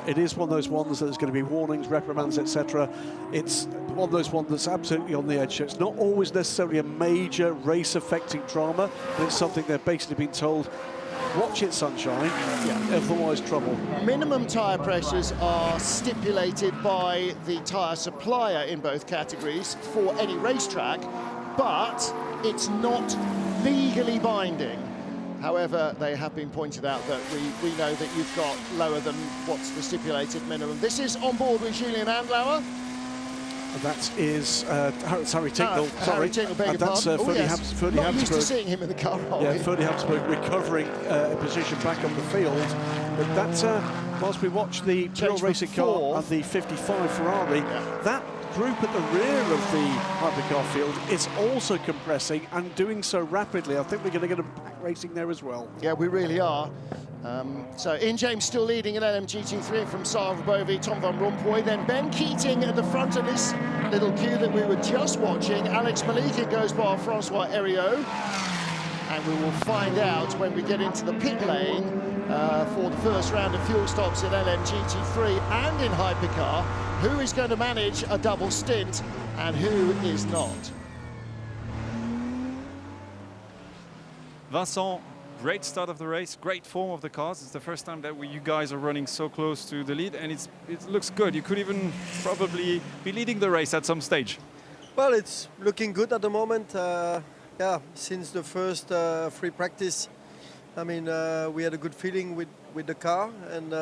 It is one of those ones that there's going to be warnings, reprimands, etc. It's one of those ones that's absolutely on the edge. So it's not always necessarily a major race-affecting drama, but it's something they're basically being told, watch it, sunshine, otherwise trouble. Minimum tyre pressures are stipulated by the tyre supplier in both categories for any racetrack, but it's not legally binding. However, they have been pointed out that we know that you've got lower than what's the stipulated minimum. This is on board with Julian Andlauer. That is Harry Tinknell, sorry. Harry Tinknell, beg your that's pardon. Ferdy Not Habsburg. used to seeing him in the car, are we? Ferdy Habsburg recovering a position back on the field. But that's, whilst we watch the Pure Racing car and the 55 Ferrari, that group at the rear of the hypercar field is also compressing and doing so rapidly. I think we're going to get a pack racing there as well. Yeah, we really are. So Ian James still leading in LMGT3 from Sarah Bovey, Tom Van Rompuy, then Ben Keating at the front of this little queue that we were just watching. Alex Malika goes by Francois Heriot, and we will find out when we get into the pit lane for the first round of fuel stops in LMGT3 and in Hypercar, who is going to manage a double stint and who is not. Vincent, great start of the race, great form of the cars. It's the first time that you guys are running so close to the lead, and it looks good. You could even probably be leading the race at some stage. Well, it's looking good at the moment. Yeah, since the first free practice, I mean, we had a good feeling with the car, and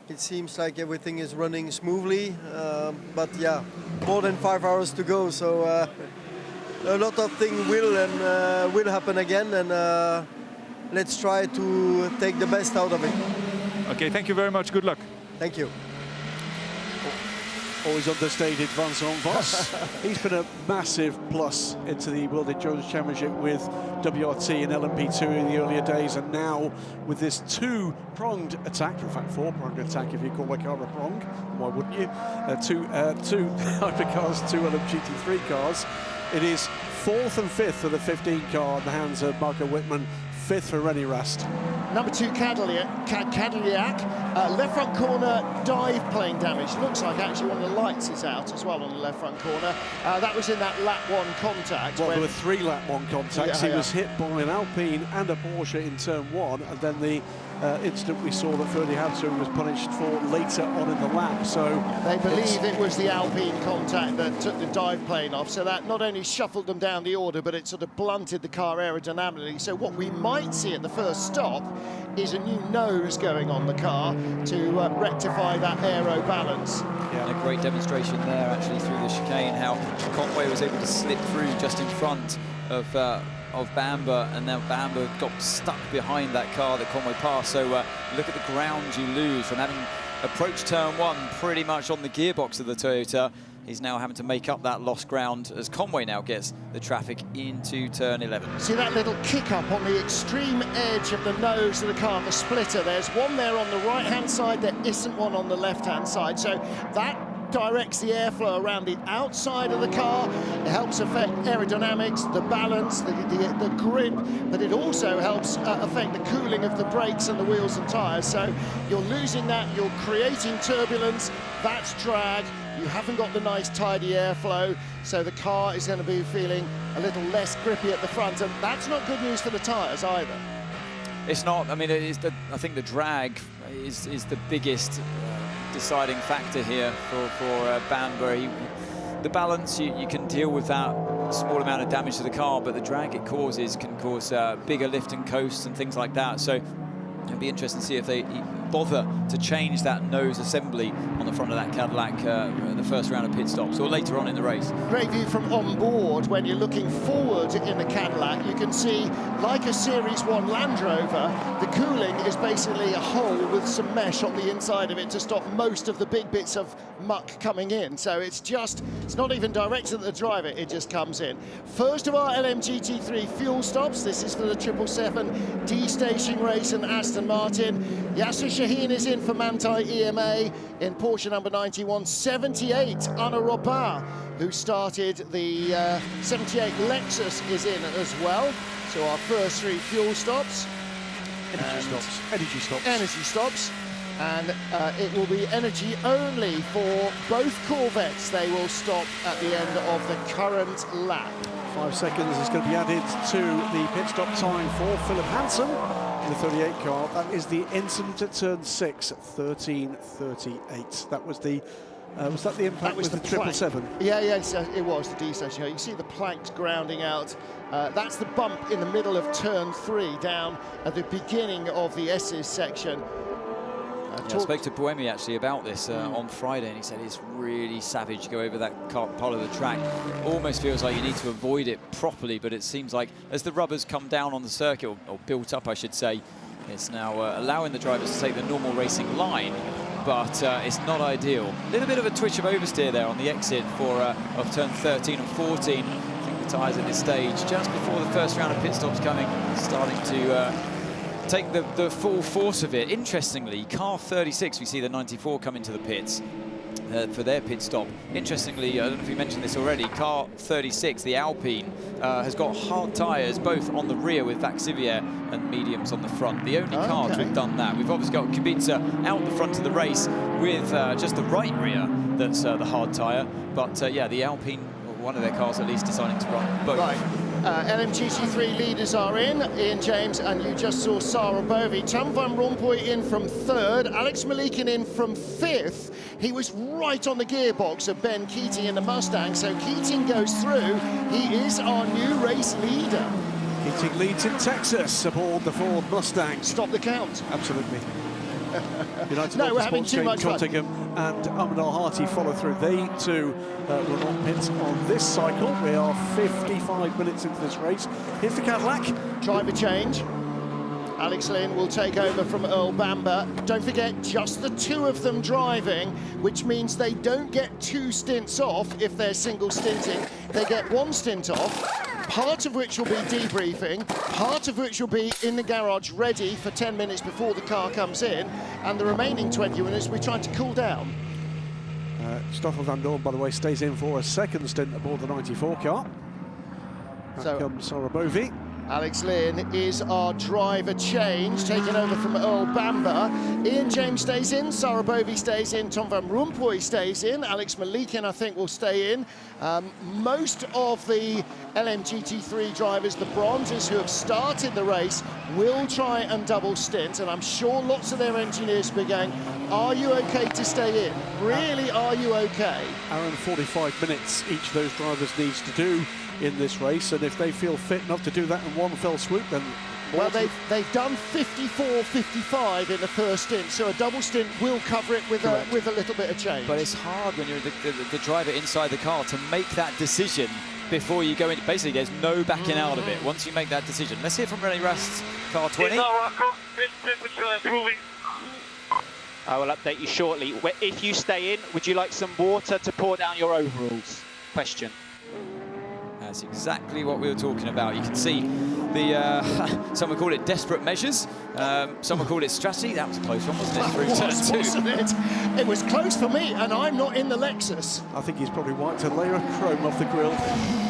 it seems like everything is running smoothly. But yeah, more than 5 hours to go, so a lot of things will happen again, and let's try to take the best out of it. Okay, thank you very much. Good luck. Thank you. Always understated Vincent Voss. He's been a massive plus into the World Endurance Championship with WRT and LMP2 in the earlier days, and now with this two-pronged attack, in fact four-pronged attack if you call my car a prong, why wouldn't you? Two hypercars, two LMGT3 cars. It is 4th and 5th for the 15 car in the hands of Marco Wittmann, 5th for René Rast. Number 2 Cadillac, left front corner dive plane damage. Looks like actually one of the lights is out as well on the left front corner. That was in that lap 1 contact. Well, there were 3 lap 1 contacts. He was hit by an Alpine and a Porsche in turn 1, and then the incident we saw that Ferdy Habsburg was punished for later on in the lap. So they believe it was the Alpine contact that took the dive plane off, so that not only shuffled them down the order, but it sort of blunted the car aerodynamically. So what we might see at the first stop is a new nose going on the car to rectify that aero balance. Yeah, and a great demonstration there actually through the chicane, how Conway was able to slip through just in front of Bamber, and now Bamber got stuck behind that car that Conway passed. So look at the ground you lose from having approached turn 1 pretty much on the gearbox of the Toyota. He's now having to make up that lost ground as Conway now gets the traffic into turn 11. See that little kick up on the extreme edge of the nose of the car, the splitter. There's one there on the right-hand side, there isn't one on the left-hand side. So that directs the airflow around the outside of the car. It helps affect aerodynamics, the balance, the grip, but it also helps affect the cooling of the brakes and the wheels and tyres. So you're losing that, you're creating turbulence, that's drag. You haven't got the nice tidy airflow, so the car is going to be feeling a little less grippy at the front, and that's not good news for the tyres either. It's not. I mean, I think the drag is the biggest deciding factor here for Bamber. The balance, you can deal with that small amount of damage to the car, but the drag it causes can cause bigger lift and coasts and things like that. So it'd be interesting to see if they bother to change that nose assembly on the front of that Cadillac the first round of pit stops or later on in the race. Great view from on board when you're looking forward in the Cadillac. You can see, like a Series 1 Land Rover, the cooling is basically a hole with some mesh on the inside of it to stop most of the big bits of muck coming in. So it's not even directed at the driver, it just comes in. First of our LMGT3 fuel stops. This is for the 777 D-station race, and as Aston Martin. Yasser Shaheen is in for Manthey EMA in Porsche number 91. 78, Anna Robin, who started the 78 Lexus, is in as well. So our first 3 fuel stops. Energy stops. Energy stops. And it will be energy only for both Corvettes. They will stop at the end of the current lap. 5 seconds is going to be added to the pit stop time for Philip Hansen in the 38 car. That is the incident at turn 6, 13.38. That was the was that the impact with the 777? Yeah, it was the D-station. You see the planks grounding out. That's the bump in the middle of turn 3 down at the beginning of the S's section. I spoke to Buemi actually about this on Friday, and he said it's really savage to go over that part of the track. Almost feels like you need to avoid it properly, but it seems like as the rubbers come down on the circuit, or built up I should say, it's now allowing the drivers to take the normal racing line, but it's not ideal. A little bit of a twitch of oversteer there on the exit for of turn 13 and 14. I think the tyres at this stage, just before the first round of pit stops coming, starting to take the full force of it. Interestingly, car 36, we see the 94 come into the pits for their pit stop. Interestingly, I don't know if you mentioned this already, car 36, the Alpine, has got hard tyres both on the rear with Vaxivier and mediums on the front. The only cars we've done that. We've obviously got Kubica out the front of the race with just the right rear that's the hard tyre. But yeah, the Alpine, one of their cars at least, deciding to run both. Right. LMGT3 leaders are in, Ian James, and you just saw Sarah Bovey. Tom van Rompuy in from 3rd, Alex Malikin in from 5th. He was right on the gearbox of Ben Keating in the Mustang, so Keating goes through. He is our new race leader. Keating leads in Texas aboard the Ford Mustang. Stop the count. Absolutely. United No, we're having too much fun. Cottingham and Ahmed Al-Hati follow through. They too run on pits on this cycle. We are 55 minutes into this race. Here's the Cadillac. Driver change. Alex Lynn will take over from Earl Bamber. Don't forget, just the 2 of them driving, which means they don't get 2 stints off if they're single stinting. They get 1 stint off, part of which will be debriefing, part of which will be in the garage ready for 10 minutes before the car comes in, and the remaining 20 minutes we're trying to cool down. Stoffel van Dorn, by the way, stays in for a 2nd stint aboard the 94 car. That comes Sarah Bovey. Alex Lynn is our driver change, taking over from Earl Bamber. Ian James stays in, Sarah Bovey stays in, Tom van Rompuy stays in, Alex Malikin, I think, will stay in. Most of the LMGT3 drivers, the bronzes who have started the race, will try and double stint, and I'm sure lots of their engineers will be going, are you okay to stay in? Really, are you okay? Hour and 45 minutes each of those drivers needs to do in this race, and if they feel fit enough to do that in one fell swoop, then... Well, they've done 54-55 in the first stint, so a double stint will cover it with a little bit of change. But it's hard when you're the driver inside the car to make that decision before you go in. Basically, there's no backing out of it once you make that decision. Let's hear from René Rast's car 20. I will update you shortly. If you stay in, would you like some water to pour down your overalls? Question. That's exactly what we were talking about. You can see the someone called it desperate measures. Someone called it strategy. That was a close one, wasn't it? Through turn 2. Wasn't it? It was close for me, and I'm not in the Lexus. I think he's probably wiped a layer of chrome off the grille.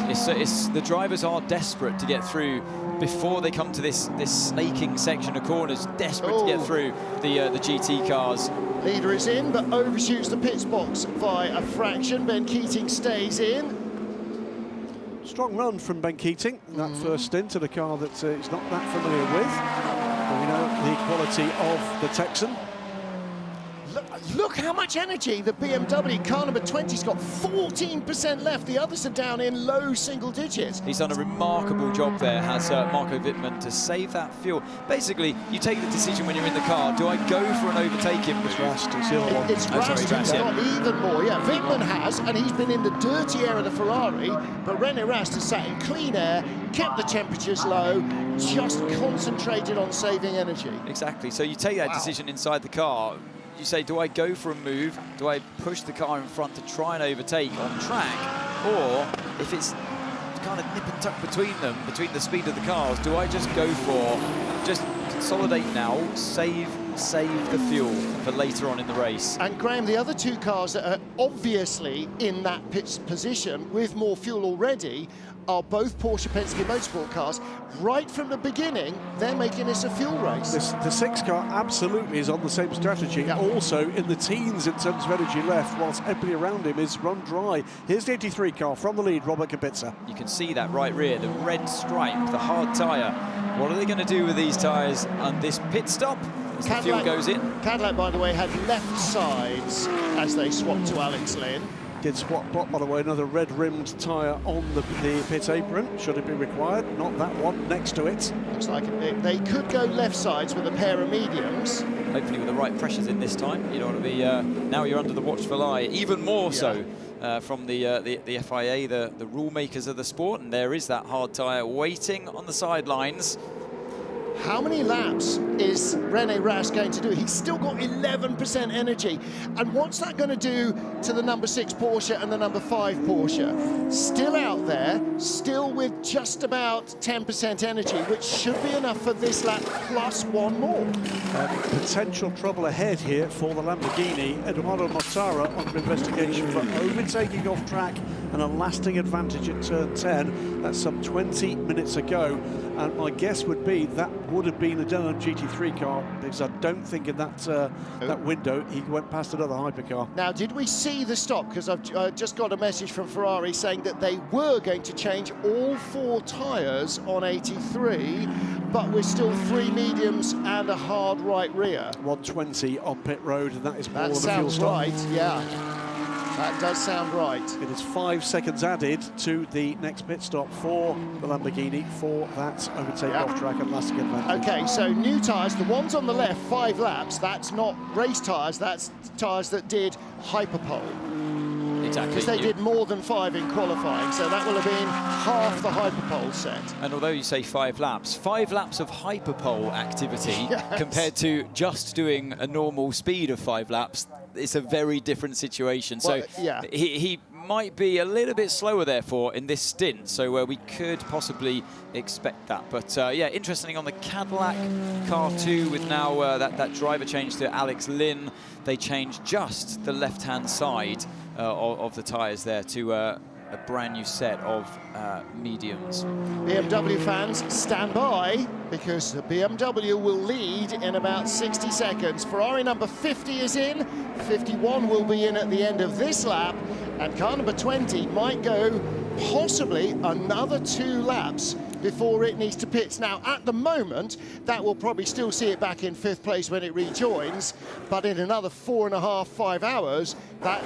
It's the drivers are desperate to get through before they come to this snaking section of corners. Desperate to get through the GT cars. Leader is in, but overshoots the pits box by a fraction. Ben Keating stays in. Strong run from Ben Keating, that first stint at a car that he's not that familiar with. But we know the quality of the Texan. Look how much energy the BMW car number 20's got. 14% left. The others are down in low single digits. He's done a remarkable job there, has Marco Wittmann, to save that fuel. Basically, you take the decision when you're in the car, do I go for an overtaking? It's Rast, it's the other one. It's Rast who's got even more. Yeah, Wittmann has, and he's been in the dirty air of the Ferrari, but René Rast has sat in clean air, kept the temperatures low, just concentrated on saving energy. Exactly, so you take that decision inside the car. You say, do I go for a move? Do I push the car in front to try and overtake on track? Or if it's kind of nip and tuck between them, between the speed of the cars, do I just go for, just consolidate now, save the fuel for later on in the race. And Graham, the other two cars that are obviously in that pit position with more fuel already are both Porsche Penske Motorsport cars. Right from the beginning, they're making this a fuel race. The 6 car absolutely is on the same strategy, also in the teens in terms of energy left, whilst everybody around him is run dry. Here's the 83 car from the lead, Robert Kubica. You can see that right rear, the red stripe, the hard tyre. What are they going to do with these tyres on this pit stop as the fuel goes in? Cadillac, by the way, had left sides as they swapped to Alex Lynn. Did swap, by the way, another red-rimmed tyre on the pit apron, should it be required. Not that one, next to it. Looks like they could go left sides with a pair of mediums. Hopefully with the right pressures in this time. You don't want to be, now you're under the watchful eye, even more so from the FIA, the rule makers of the sport, and there is that hard tyre waiting on the sidelines. How many laps is René Rast going to do? He's still got 11% energy. And what's that going to do to the number 6 Porsche and the number 5 Porsche? Still out there, still with just about 10% energy, which should be enough for this lap plus one more. Potential trouble ahead here for the Lamborghini. Eduardo Mortara under investigation for overtaking off track and a lasting advantage at turn 10. That's some 20 minutes ago. And my guess would be that would have been a Dunlop GT3 car, because I don't think in that window he went past another hypercar. Now, did we see the stop? Because I've just got a message from Ferrari saying that they were going to change all 4 tyres on 83, but we're still 3 mediums and a hard right rear. 120 on pit road, and that is more than a fuel stop. That sounds right, yeah. That does sound right. It is 5 seconds added to the next pit stop for the Lamborghini for that overtake off track and lasting advantage. Okay, so new tyres, the ones on the left, 5 laps, that's not race tyres, that's tyres that did hyperpole. Exactly. Because they did more than 5 in qualifying, so that will have been half the hyperpole set. And although you say 5 laps of hyperpole activity compared to just doing a normal speed of 5 laps, it's a very different situation. Well, so he might be a little bit slower, therefore, in this stint, so we could possibly expect that. But yeah, interesting on the Cadillac car too, with now that driver change to Alex Lynn. They changed just the left-hand side of the tyres there to a brand new set of mediums. BMW fans, stand by, because the BMW will lead in about 60 seconds. Ferrari number 50 is in, 51 will be in at the end of this lap, and car number 20 might go possibly another 2 laps before it needs to pit. Now, at the moment, that will probably still see it back in 5th place when it rejoins, but in another 4.5, 5 hours, that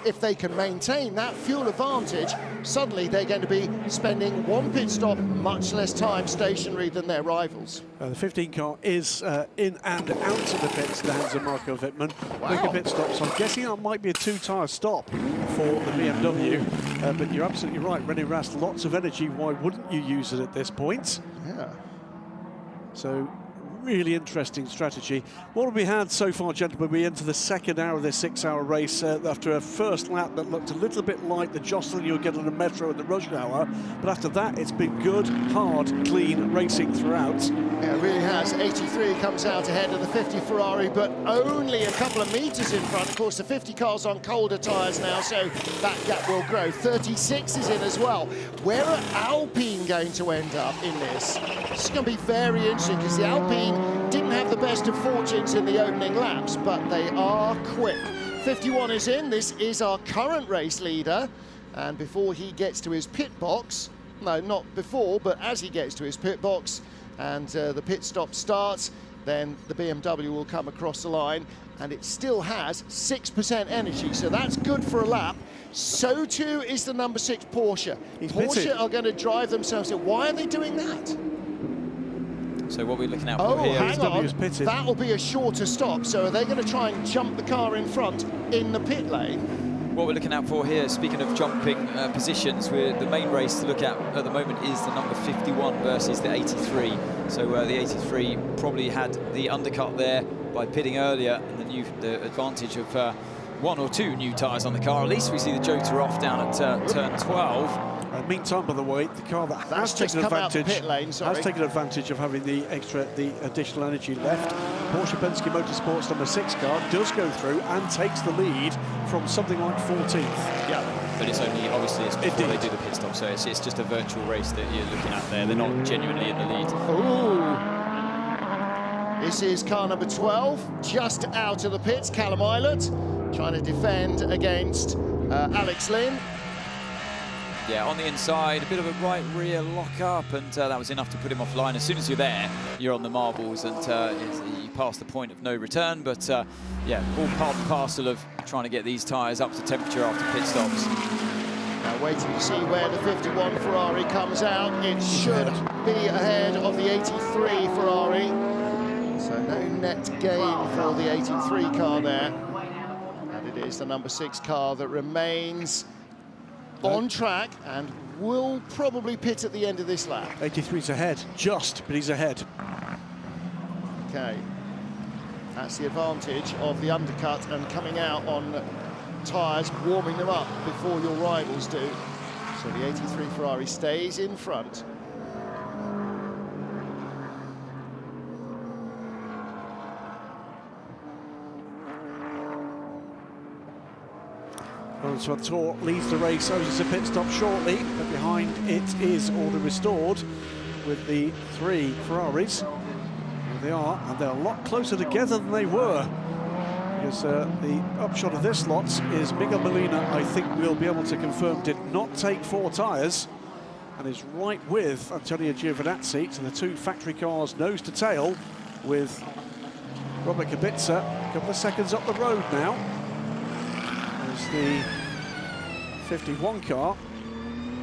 if they can maintain that fuel advantage, suddenly they're going to be spending 1 pit stop, much less time stationary than their rivals. The 15 car is in and out of the pits, the hands of Marco Wittmann. Quicker pit stop, so I'm guessing that might be a 2-tyre stop for the BMW. But you're absolutely right, René Rast, lots of energy. Why wouldn't you use it at this point? Yeah. So, really interesting strategy. What have we had so far, gentlemen? We enter the second hour of this 6-hour race after a first lap that looked a little bit like the jostling you'll get on a metro at the rush hour. But after that, it's been good, hard, clean racing throughout. Yeah, it really has. 83 comes out ahead of the 50 Ferrari, but only a couple of metres in front. Of course, the 50 car's on colder tyres now, so that gap will grow. 36 is in as well. Where are Alpine going to end up in this? This is going to be very interesting, because the Alpine didn't have the best of fortunes in the opening laps, but they are quick. 51 is in. This is our current race leader, and before he gets to his pit box, no, not before, but as he gets to his pit box and the pit stop starts, then the BMW will come across the line, and it still has 6% energy, so that's good for a lap. So too is the number 6 Porsche. Porsche are going to drive themselves in. Why are they doing that? So what we're looking at for here hang on. That will be a shorter stop. So are they going to try and jump the car in front in the pit lane? What we're looking out for here, speaking of jumping positions, the main race to look at the moment is the number 51 versus the 83. So the 83 probably had the undercut there by pitting earlier, and the advantage of 1 or 2 new tyres on the car. At least we see the Jota off down at turn 12. Meantime, by the way, the car that has just taken come out the advantage pit lane, sorry. has taken advantage of having the additional energy left. Porsche Penske Motorsports number 6 car does go through and takes the lead from something like 14th. Yeah, but it's only obviously it's before they do the pit stop, so it's just a virtual race that you're looking at there. They're not genuinely in the lead. Ooh. This is car number 12, just out of the pits. Callum Eilert trying to defend against Alex Lynn. Yeah, on the inside, a bit of a right rear lock-up, and that was enough to put him offline. As soon as you're there, you're on the marbles, and you pass the point of no return. But yeah, all part and parcel of trying to get these tyres up to temperature after pit stops. Now waiting to see where the 51 Ferrari comes out. It should be ahead of the 83 Ferrari. So no net gain for the 83 car there. And it is the number 6 car that remains on track and will probably pit at the end of this lap. 83's ahead, just, but he's ahead. Okay, that's the advantage of the undercut and coming out on tyres, warming them up before your rivals do. So the 83 Ferrari stays in front. Tour leads the race, owes us a pit stop shortly, but behind it is order restored with the 3 Ferraris. Here they are, and they're a lot closer together than they were. Because the upshot of this lot is Miguel Molina, I think we'll be able to confirm, did not take 4 tyres and is right with Antonio Giovinazzi. So the 2 factory cars nose to tail with Robert Kubica a couple of seconds up the road now. As the 51 car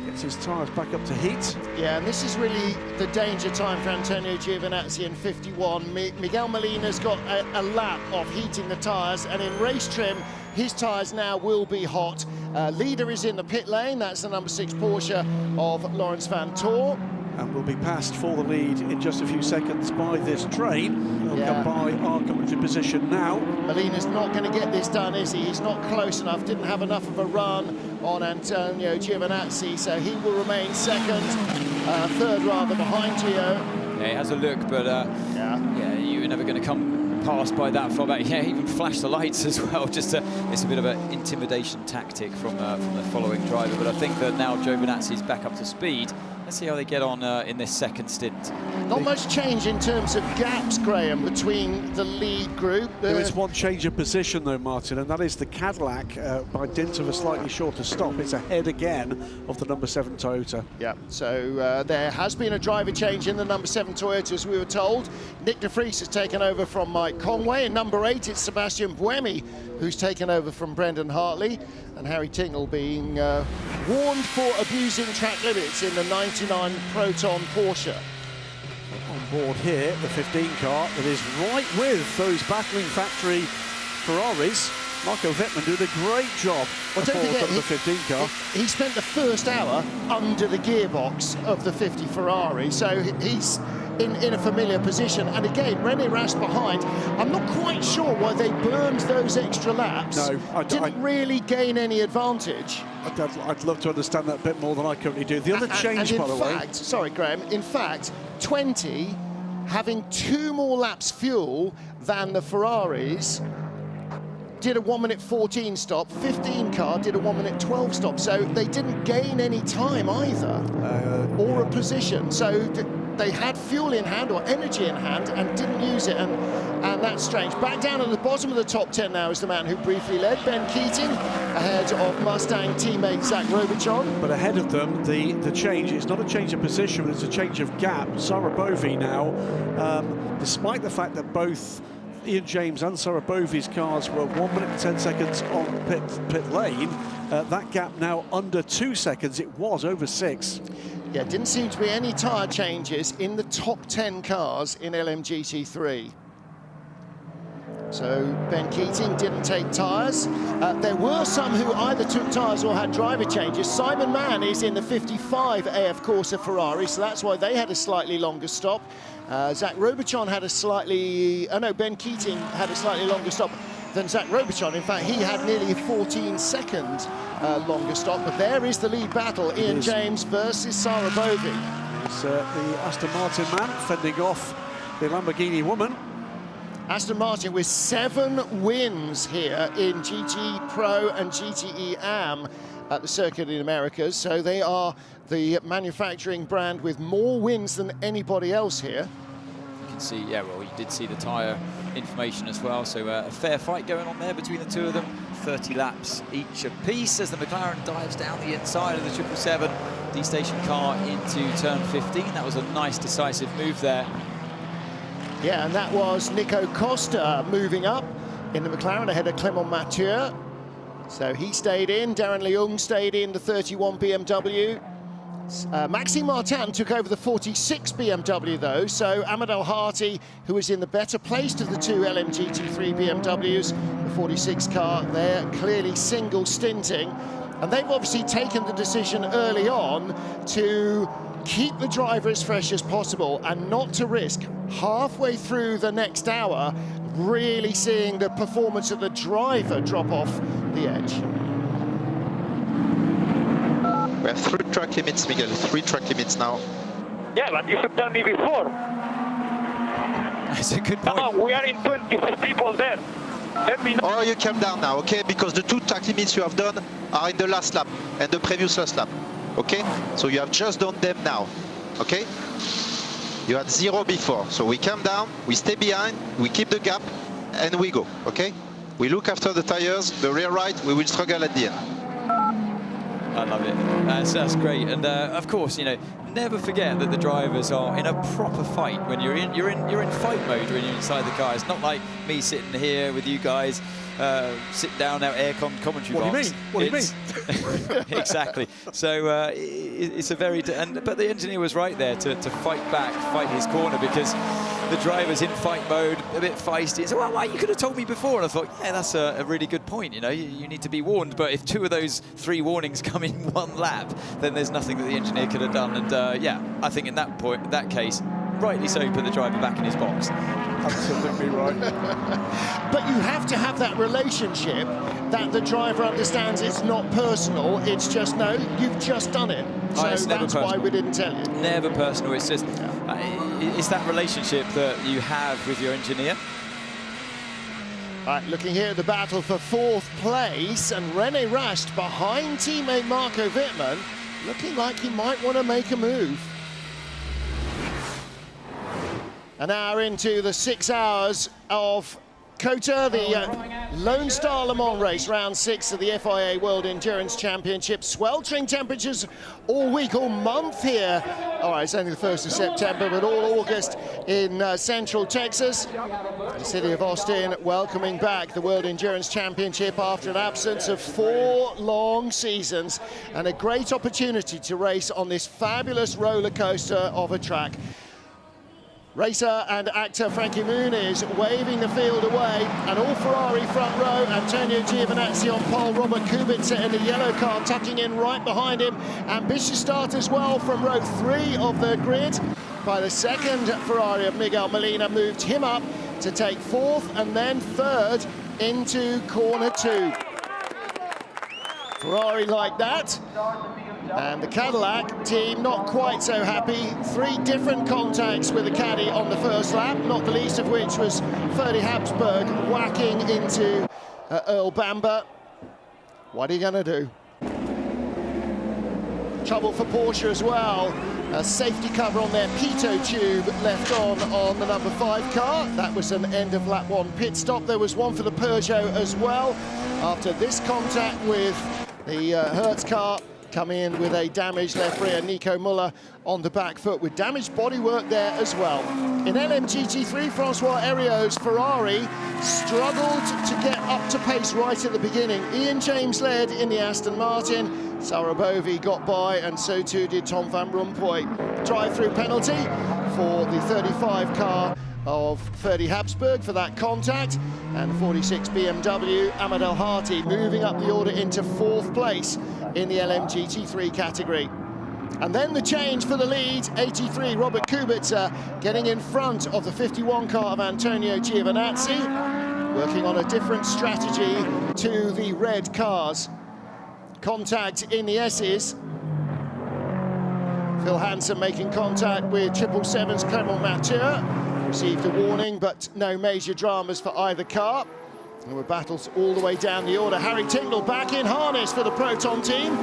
gets his tyres back up to heat. Yeah, and this is really the danger time for Antonio Giovinazzi in 51. Miguel Molina's got a lap of heating the tyres, and in race trim, his tyres now will be hot. Leader is in the pit lane. That's the number 6 Porsche of Lawrence Van Tor. And will be passed for the lead in just a few seconds by this train. He'll come by our commentary position now. Molina's not going to get this done, is he? He's not close enough, didn't have enough of a run on Antonio Giovinazzi, so he will remain second, third rather, behind Gio. Yeah, he has a look, but yeah, you're never going to come past by that far back. Yeah, even flash the lights as well. Just it's a bit of an intimidation tactic from the following driver. But I think that now Giovinazzi's back up to speed. Let's see how they get on in this second stint. Not much change in terms of gaps, Graham, between the lead group. There is one change of position, though, Martin, and that is the Cadillac, by dint of a slightly shorter stop, it's ahead again of the number 7 Toyota. Yeah, so there has been a driver change in the number 7 Toyota, as we were told. Nick de Vries has taken over from Mike Conway. In number 8, it's Sebastian Buemi, who's taken over from Brendan Hartley. And Harry Tingle being warned for abusing track limits in the 99 Proton Porsche. On board here, the 15 car that is right with those battling factory Ferraris. Marco Wittmann doing a great job aboard the 15 car. He spent the first hour under the gearbox of the 50 Ferrari, so he's in a familiar position. And again, René Rast behind. I'm not quite sure why they burned those extra laps. No, I didn't really gain any advantage. I'd love to understand that a bit more than I currently do. The other change, by the way... Sorry, Graham, in fact, 20 having 2 more laps fuel than the Ferraris did a 1 minute 14 stop. 15 car did a 1 minute 12 stop, so they didn't gain any time either, or a position. So they had fuel in hand or energy in hand and didn't use it, and that's strange. Back down at the bottom of the top 10 now is the man who briefly led, Ben Keating, ahead of Mustang teammate Zach Robichon. But ahead of them, the change, it's not a change of position, but it's a change of gap. Sarah Bovey now, despite the fact that both Ian James and Sarah Bovey's cars were 1 minute and 10 seconds on pit lane, that gap now under 2 seconds. It was over 6. Yeah, didn't seem to be any tyre changes in the top 10 cars in LMGT3. So Ben Keating didn't take tyres. There were some who either took tyres or had driver changes. Simon Mann is in the 55 AF Corsa Ferrari, so that's why they had a slightly longer stop. Zach Robichon had a slightly... Ben Keating had a slightly longer stop. than Zach Robichon. In fact, he had nearly a 14-second longer stop. But there is the lead battle, Ian James versus Sarah Bovey. It's the Aston Martin man fending off the Lamborghini woman. Aston Martin with 7 wins here in GT Pro and GTE AM at the Circuit in the Americas. So they are the manufacturing brand with more wins than anybody else here. You can see, yeah, well, you did see the tyre information as well. So a fair fight going on there between the two of them. 30 laps each apiece as the McLaren dives down the inside of the 777 D-Station car into turn 15. That was a nice decisive move there. Yeah, and that was Nico Costa moving up in the McLaren ahead of Clement Mathieu. So he stayed in, Darren Leung stayed in the 31 BMW. Maxime Martin took over the 46 BMW though, so Ahmed El-Hati, who was in the better placed of the 2 LMGT3 BMWs, the 46 car there, clearly single stinting. And they've obviously taken the decision early on to keep the driver as fresh as possible and not to risk halfway through the next hour really seeing the performance of the driver drop off the edge. We have 3 track limits, Miguel. 3 track limits now. Yeah, but you should tell me before. That's a good point. Come on, we are in 25 people there. Let me know. Oh, you calm down now, okay? Because the 2 track limits you have done are in the last lap and the previous last lap, okay? So you have just done them now, okay? You had 0 before, so we calm down, we stay behind, we keep the gap, and we go, okay? We look after the tires, the rear right, we will struggle at the end. I love it. That's great. And of course, you know, never forget that the drivers are in a proper fight when you're in fight mode when you're inside the car. It's not like me sitting here with you guys, sit down our aircon commentary box. What do you mean? Exactly. So it's a very but the engineer was right there to fight back, fight his corner, because the driver's in fight mode, a bit feisty. So, well, you could have told me before. And I thought, yeah, that's a really good point. You know, you need to be warned. But if 2 of those 3 warnings come in 1 lap, then there's nothing that the engineer could have done. And yeah, I think in that case, rightly so, put the driver back in his box. Absolutely right. But you have to have that relationship that the driver understands it's not personal, it's just, no, you've just done it. So that's why we didn't tell you. Never personal, it's just, it's that relationship that you have with your engineer. Right, looking here at the battle for 4th place, and René Rast behind teammate Marco Wittmann, looking like he might want to make a move. An hour into the 6 hours of Cota, the Lone Star Le Mans race, round 6 of the FIA World Endurance Championship. Sweltering temperatures all week, all month here. All right, it's only the 1st of September, but all August in central Texas. The city of Austin welcoming back the World Endurance Championship after an absence of 4 long seasons, and a great opportunity to race on this fabulous roller coaster of a track. Racer and actor Frankie Muniz waving the field away, and all Ferrari front row. Antonio Giovinazzi on pole, Robert Kubica in the yellow car tucking in right behind him. Ambitious start as well from row 3 of the grid by the 2nd Ferrari of Miguel Molina, moved him up to take 4th and then 3rd into corner 2. Ferrari like that. And the Cadillac team not quite so happy. 3 different contacts with the caddy on the first lap, not the least of which was Ferdy Habsburg whacking into Earl Bamber. What are you going to do? Trouble for Porsche as well. A safety cover on their pitot tube left on the number 5 car. That was an end of lap 1 pit stop. There was one for the Peugeot as well. After this contact with the Hertz car, coming in with a damaged left rear, Nico Muller on the back foot with damaged bodywork there as well. In LMGT3, Francois Heriot's Ferrari struggled to get up to pace right at the beginning. Ian James led in the Aston Martin. Sarah Bovey got by, and so too did Tom van Rompuy. Drive-through penalty for the 35 car of Ferdy Habsburg for that contact, and 46 BMW Ahmed El-Hati moving up the order into 4th place in the LMGT3 category. And then the change for the lead, 83 Robert Kubica getting in front of the 51 car of Antonio Giovinazzi. working on a different strategy to the red cars. Contact in the S's. Phil Hansen making contact with 777's Clement Mathieu. Received a warning, but no major dramas for either car. There were battles all the way down the order. Harry Tingle back in harness for the Proton team.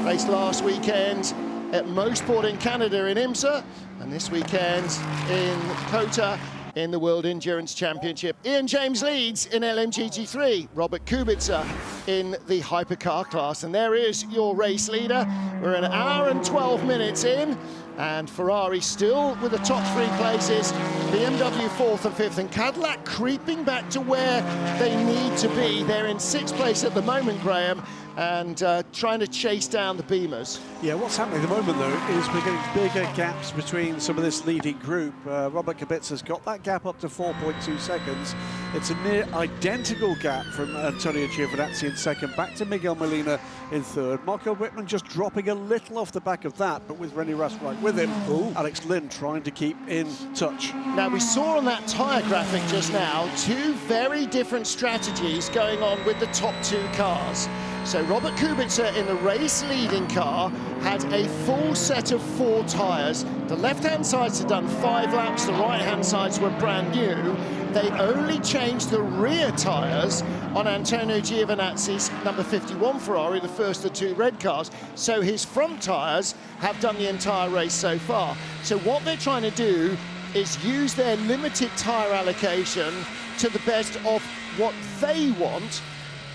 Raced last weekend at Mosport in Canada in IMSA, and this weekend in Cota in the World Endurance Championship. Ian James leads in LMGT3, Robert Kubica in the hypercar class, and there is your race leader. We're an hour and 12 minutes in, and Ferrari still with the top 3 places, BMW 4th and 5th, and Cadillac creeping back to where they need to be. They're in 6th place at the moment, Graham, and trying to chase down the Beamers. Yeah, what's happening at the moment, though, is we're getting bigger gaps between some of this leading group. Robert Kubica's got that gap up to 4.2 seconds. It's a near identical gap from Antonio Giovinazzi in second, back to Miguel Molina in third. Marco Wittmann just dropping a little off the back of that, but with Rennie Rast right with him. Ooh. Alex Lynn trying to keep in touch. Now, we saw on that tyre graphic just now 2 very different strategies going on with the top 2 cars. So Robert Kubica in the race leading car had a full set of 4 tyres. The left-hand sides had done 5 laps, the right-hand sides were brand new. They only changed the rear tyres on Antonio Giovinazzi's number 51 Ferrari, the first of the 2 red cars. So his front tyres have done the entire race so far. So what they're trying to do is use their limited tyre allocation to the best of what they want.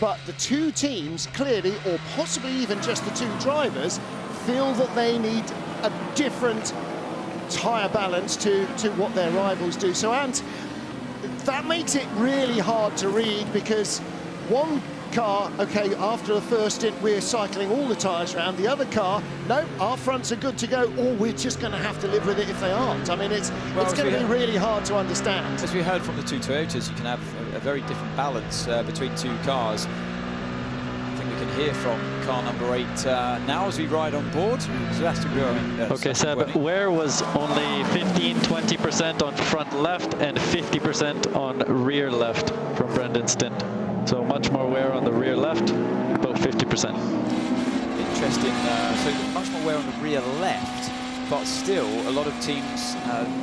But the 2 teams clearly, or possibly even just the 2 drivers, feel that they need a different tyre balance to what their rivals do. So, Ant, that makes it really hard to read, because one car, okay, after the first stint, we're cycling all the tyres around. The other car, no, our fronts are good to go, or we're just going to have to live with it if they aren't. I mean, it's going to be really hard to understand. As we heard from the 2 Toyotas, you can have a very different balance between 2 cars. I think we can hear from car number 8 now as we ride on board. Sebastian Buemi. Okay, Seb, Ware was only 15-20% on front left and 50% on rear left from Brendan Stint. So much more wear on the rear left, about 50%. Interesting. So much more wear on the rear left, but still a lot of teams,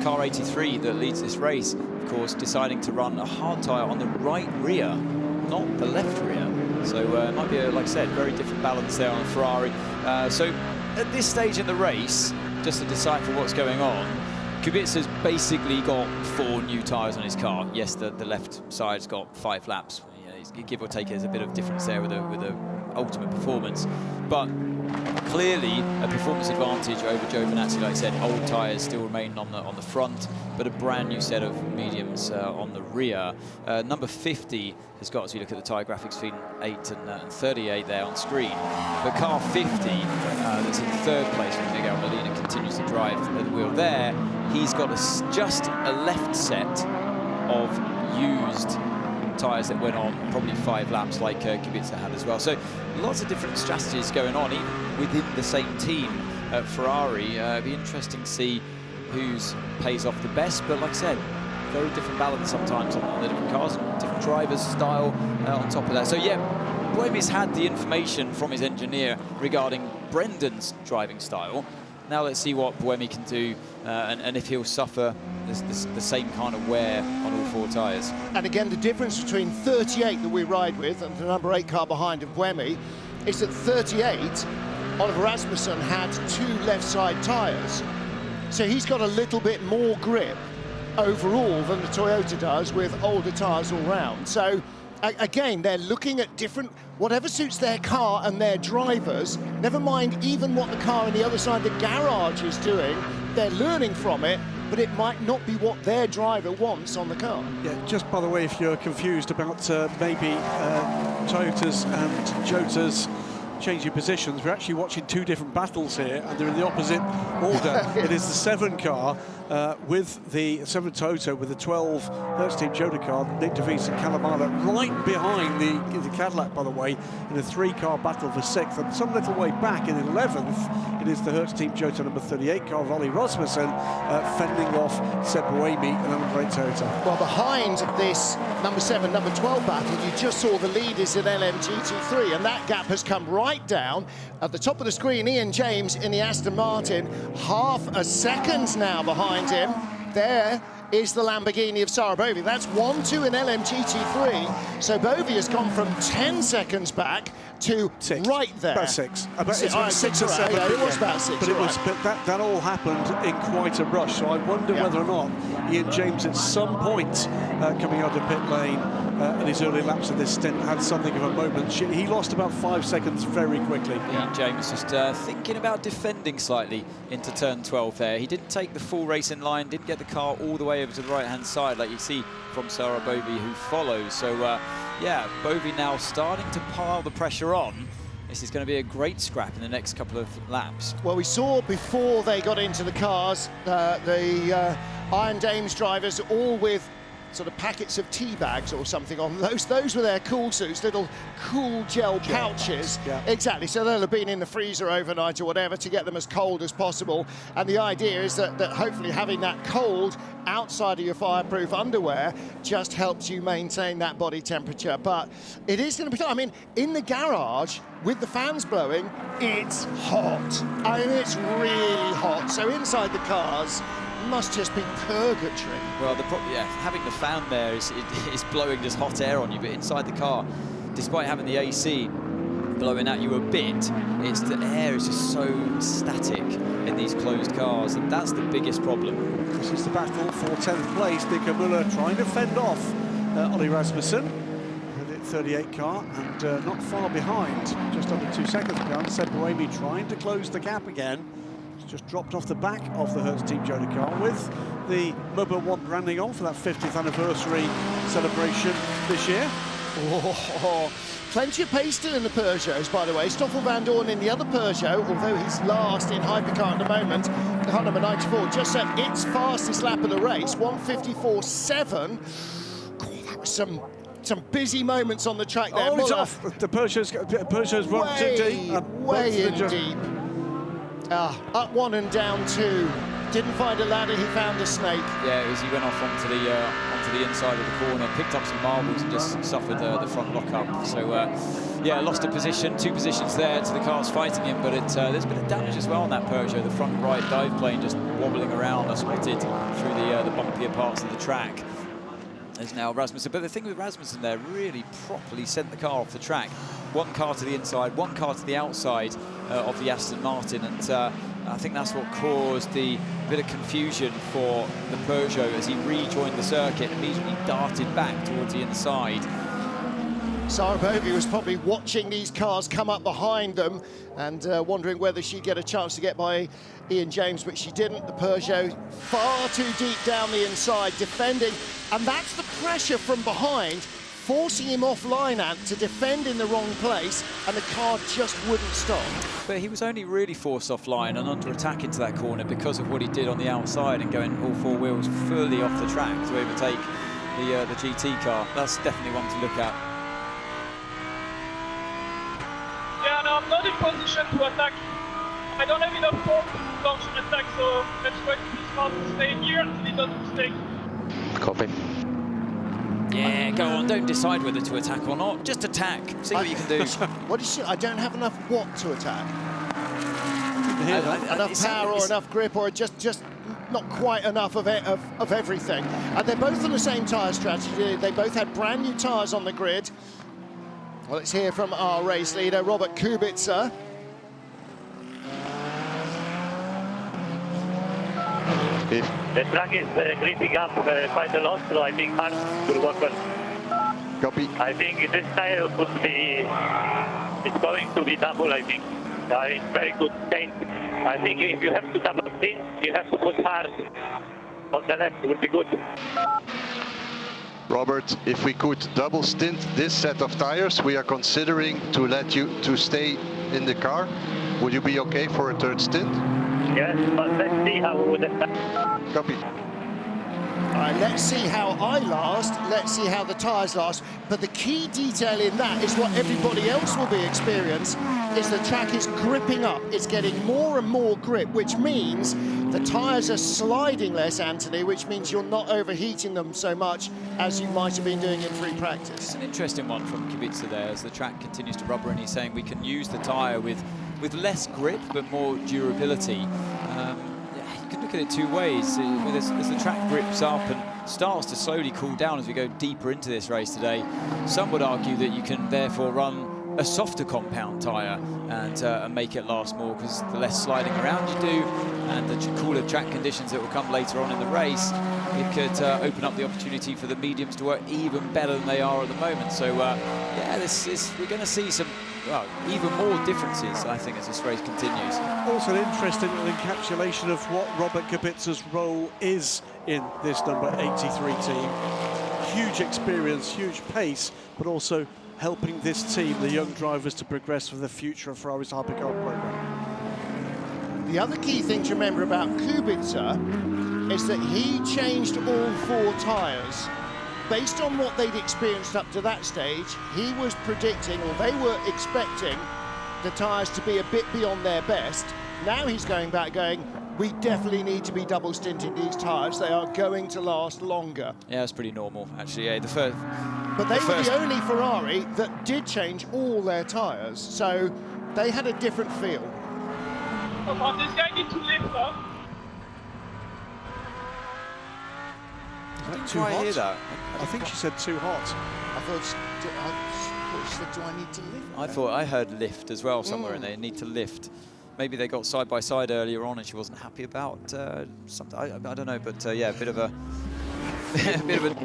car 83 that leads this race, of course, deciding to run a hard tyre on the right rear, not the left rear. So it might be, like I said, very different balance there on the Ferrari. So at this stage in the race, just to decipher what's going on, Kubica's basically got 4 new tyres on his car. Yes, the left side's got 5 laps. Give or take, there's a bit of difference there with the ultimate performance, but clearly a performance advantage over Giovinazzi. Like I said, old tyres still remain on the front, but a brand new set of mediums on the rear. Number 50 has got, as you look at the tyre graphics, between 8 and 38 there on screen. But car 50, that's in 3rd place when Miguel Molina continues to drive at the wheel there. He's got just a left set of used tyres that went on probably 5 laps like Kubica had as well. So lots of different strategies going on even within the same team at Ferrari. It'd be interesting to see whose pays off the best, but like I said, very different balance sometimes on the different cars, different drivers' style on top of that. So yeah, Buemi's had the information from his engineer regarding Brendan's driving style. Now let's see what Buemi can do and if he'll suffer the same kind of wear on all 4 tyres. And again, the difference between 38 that we ride with and the number 8 car behind of Buemi is that 38, Oliver Rasmussen had 2 left side tyres. So he's got a little bit more grip overall than the Toyota does with older tyres all round. So again, they're looking at different, whatever suits their car and their drivers, never mind even what the car on the other side of the garage is doing, they're learning from it, but it might not be what their driver wants on the car. Yeah, just by the way, if you're confused about maybe Toyotas and Jotas changing positions. We're actually watching two different battles here, and they're in the opposite order. It is the 7 car with the 7 Toto with the 12 Hertz Team Cota car, Nick DeVries and Kalamata right behind the Cadillac, by the way, in a 3-car battle for 6th. And some little way back in 11th, it is the Hertz Team Cota number 38 car, Ollie Rasmussen, fending off Seb Buemi and number 8 Toyota. Well, behind this number 7, number 12 battle, you just saw the leaders in LMGT3, and that gap has come right down. At the top of the screen, Ian James in the Aston Martin, half a second now behind him. There is the Lamborghini of Sarah Bovy. That's 1-2 in LMGT3. So Bovy has gone from 10 seconds back to 6. Right there. About 6. It's Six, about 6 or 7. Yeah, it was about 6. But that all happened in quite a rush. So I wonder whether or not Ian James at some point coming out of pit lane in his early laps of this stint had something of a moment. He lost about 5 seconds very quickly. Ian James just thinking about defending slightly into turn 12 there. He didn't take the full racing line, didn't get the car all the way over to the right-hand side like you see from Sarah Bovy, who follows. So, yeah, Bovy now starting to pile the pressure on. This is going to be a great scrap in the next couple of laps. Well, we saw before they got into the cars, the Iron Dames drivers all with sort of packets of tea bags or something on. Those were their cool suits, little cool gel pouches. Yeah. Exactly, so they'll have been in the freezer overnight or whatever to get them as cold as possible. And the idea is that hopefully having that cold outside of your fireproof underwear just helps you maintain that body temperature. But it is going to be, I mean, in the garage with the fans blowing, it's hot. I mean, it's really hot. So inside the cars, must just be purgatory. Well, having the fan there is blowing just hot air on you, but inside the car, despite having the AC blowing at you a bit, the air is just so static in these closed cars, and that's the biggest problem. This is the battle for 10th place. Nico Müller trying to fend off Ollie Rasmussen with the 38 car, and not far behind, just under 2 seconds behind. Seb Buemi trying to close the gap again. Just dropped off the back of the Hertz Team Cota car with the Mobile 1 branding on for that 50th anniversary celebration this year. Oh, plenty of pace still in the Peugeots, by the way. Stoffel van Dorn in the other Peugeot, although he's last in hypercar at the moment. Car number 94 just set its fastest lap of the race, 1:54.7. That was some busy moments on the track there. Oh, it's off. The Peugeot's run too deep. Way in deep. Up 1 and down 2. Didn't find a ladder, he found a snake. Yeah, as he went off onto the inside of the corner, picked up some marbles and just suffered the front lock-up. So, yeah, lost a position, 2 positions there to the cars fighting him, but there's been a damage as well on that Peugeot. The front right dive plane just wobbling around, spotted through the bumpier parts of the track. There's now Rasmussen, but the thing with Rasmussen there, really properly sent the car off the track. 1 car to the inside, 1 car to the outside of the Aston Martin, and I think that's what caused the bit of confusion for the Peugeot as he rejoined the circuit, immediately darted back towards the inside. Sarah Bovy was probably watching these cars come up behind them and wondering whether she'd get a chance to get by Ian James, but she didn't. The Peugeot far too deep down the inside, defending, and that's the pressure from behind, forcing him offline to defend in the wrong place, and the car just wouldn't stop. But he was only really forced offline and under attack into that corner because of what he did on the outside and going all 4 wheels fully off the track to overtake the GT car. That's definitely one to look at. Yeah, no, I'm not in position to attack. I don't have enough force to launch an attack, so let's try to be smart to stay here until he doesn't mistake. Copy. Yeah, go on, don't decide whether to attack or not, just attack, see what you can do. What is she? I don't have enough what to attack? Enough power or enough grip, or just not quite enough of everything. And they're both on the same tyre strategy. They both had brand new tyres on the grid. Well, let's hear from our race leader, Robert Kubica. The track is creeping up quite a lot, so I think Hans will work well. Copy. I think this tire could be, it's going to be double, I think. It's very good paint. I think if you have to double stint, you have to put hard on the left, it would be good. Robert, if we could double stint this set of tires, we are considering to let you to stay in the car. Would you be okay for a third stint? Yes, but let's see how we would attack. Copy. All right, let's see how I last, let's see how the tyres last. But the key detail in that is what everybody else will be experiencing, is the track is gripping up. It's getting more and more grip, which means the tyres are sliding less, Anthony, which means you're not overheating them so much as you might have been doing in free practice. It's an interesting one from Kubica there as the track continues to rubber, and he's saying we can use the tyre with less grip but more durability. You could look at it two ways. As the track grips up and starts to slowly cool down as we go deeper into this race today, some would argue that you can therefore run a softer compound tyre and make it last more, because the less sliding around you do and the cooler track conditions that will come later on in the race, it could open up the opportunity for the mediums to work even better than they are at the moment. So yeah, we're going to see some even more differences, I think, as this race continues. Also an interesting encapsulation of what Robert Kubica's role is in this number 83 team. Huge experience, huge pace, but also helping this team, the young drivers, to progress for the future of Ferrari's hypercar program. The other key thing to remember about Kubica is that he changed all 4 tyres. Based on what they'd experienced up to that stage, he was predicting, or they were expecting, the tyres to be a bit beyond their best. Now he's going back going, we definitely need to be double stinting these tyres. They are going to last longer. Yeah, it's pretty normal, actually. Yeah, but they were the only Ferrari that did change all their tyres, so they had a different feel. Come on, this guy needs to lift up. Too hot? Hear that? I think she said too hot. I thought she said, do I need to lift? I thought I heard lift as well somewhere in there, need to lift. Maybe they got side by side earlier on and she wasn't happy about something. I don't know, but yeah, a bit of a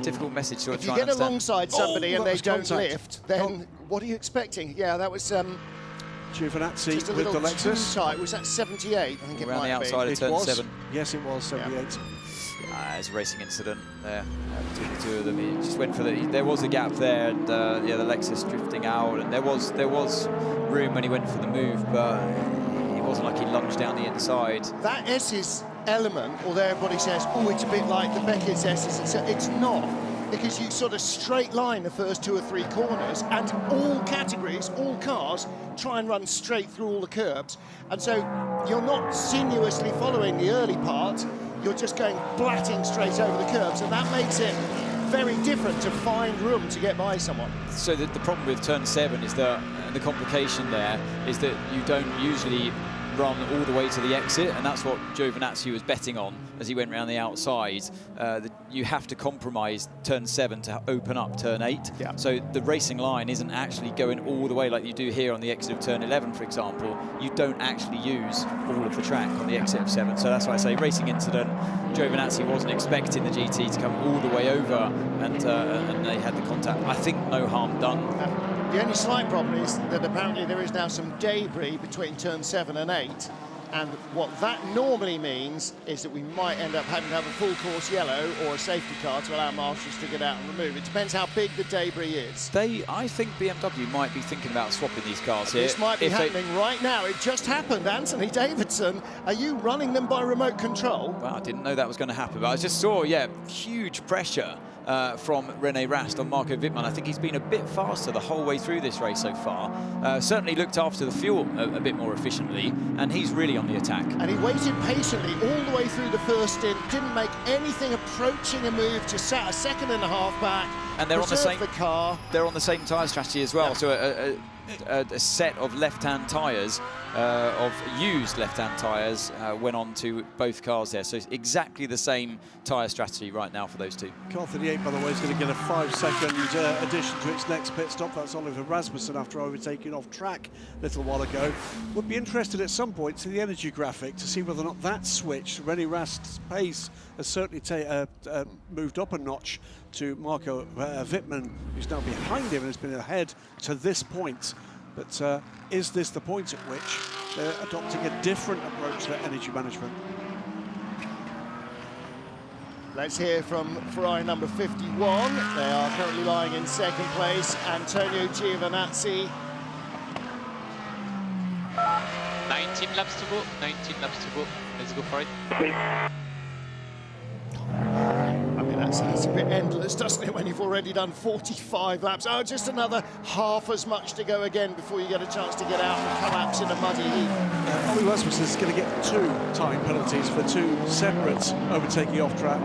difficult message to try and understand. If you get alongside somebody and they don't contact. lift, then what are you expecting? Yeah, that was Giovinazzi just a with little the Lexus. Too tight. Was that 78? I think it Around might the have outside been. of turn 7. Yes, it was 78. It's a racing incident there between the two of them. He just went for there was a gap there, and yeah, the Lexus drifting out, and there was room when he went for the move, but it wasn't like he lunged down the inside. That S's element, although everybody says, oh, it's a bit like the Beckett's S's, it's not, because you sort of straight line the first 2 or 3 corners, and all categories, all cars, try and run straight through all the curbs, and so you're not sinuously following the early part. You're just going blatting straight over the curbs, and that makes it very different to find room to get by someone. So the problem with turn 7 is that, and the complication there, is that you don't usually run all the way to the exit, and that's what Giovinazzi was betting on as he went around the outside. You have to compromise turn 7 to open up turn 8. Yeah. So the racing line isn't actually going all the way like you do here on the exit of turn 11, for example. You don't actually use all of the track on the exit of 7. So that's why I say racing incident. Giovinazzi wasn't expecting the GT to come all the way over, and they had the contact. I think no harm done. The only slight problem is that apparently there is now some debris between turn 7 and 8, and what that normally means is that we might end up having to have a full course yellow or a safety car to allow marshals to get out and remove. It depends how big the debris is. I think BMW might be thinking about swapping these cars here. This might be happening right now. It just happened. Anthony Davidson, are you running them by remote control? Well, I didn't know that was going to happen, but I just saw, yeah, huge pressure from René Rast on Marco Wittmann. I think he's been a bit faster the whole way through this race so far. Certainly looked after the fuel a bit more efficiently, and he's really on the attack. And he waited patiently all the way through the first stint, didn't make anything approaching a move, just sat a second and a half back. And they're on the same car. They're on the same tyre strategy as well. Yeah. So a set of left-hand tyres, of used left-hand tyres, went on to both cars there. So it's exactly the same tyre strategy right now for those two. Car 38, by the way, is going to get a 5-second addition to its next pit stop. That's Oliver Rasmussen after overtaking off track a little while ago. Would be interested at some point to the energy graphic to see whether or not that switch. René Rast's pace has certainly moved up a notch to Marco Wittmann, who's now behind him and has been ahead to this point. But is this the point at which they're adopting a different approach to energy management? Let's hear from Ferrari number 51. They are currently lying in second place. Antonio Giovinazzi. laps to go. 19 laps to go. Let's go for it. I mean, that sounds a bit endless, doesn't it, when you've already done 45 laps? Oh, just another half as much to go again before you get a chance to get out and collapse in a muddy heat. Ollie Rasmussen is going to get 2 time penalties for 2 separate overtaking off track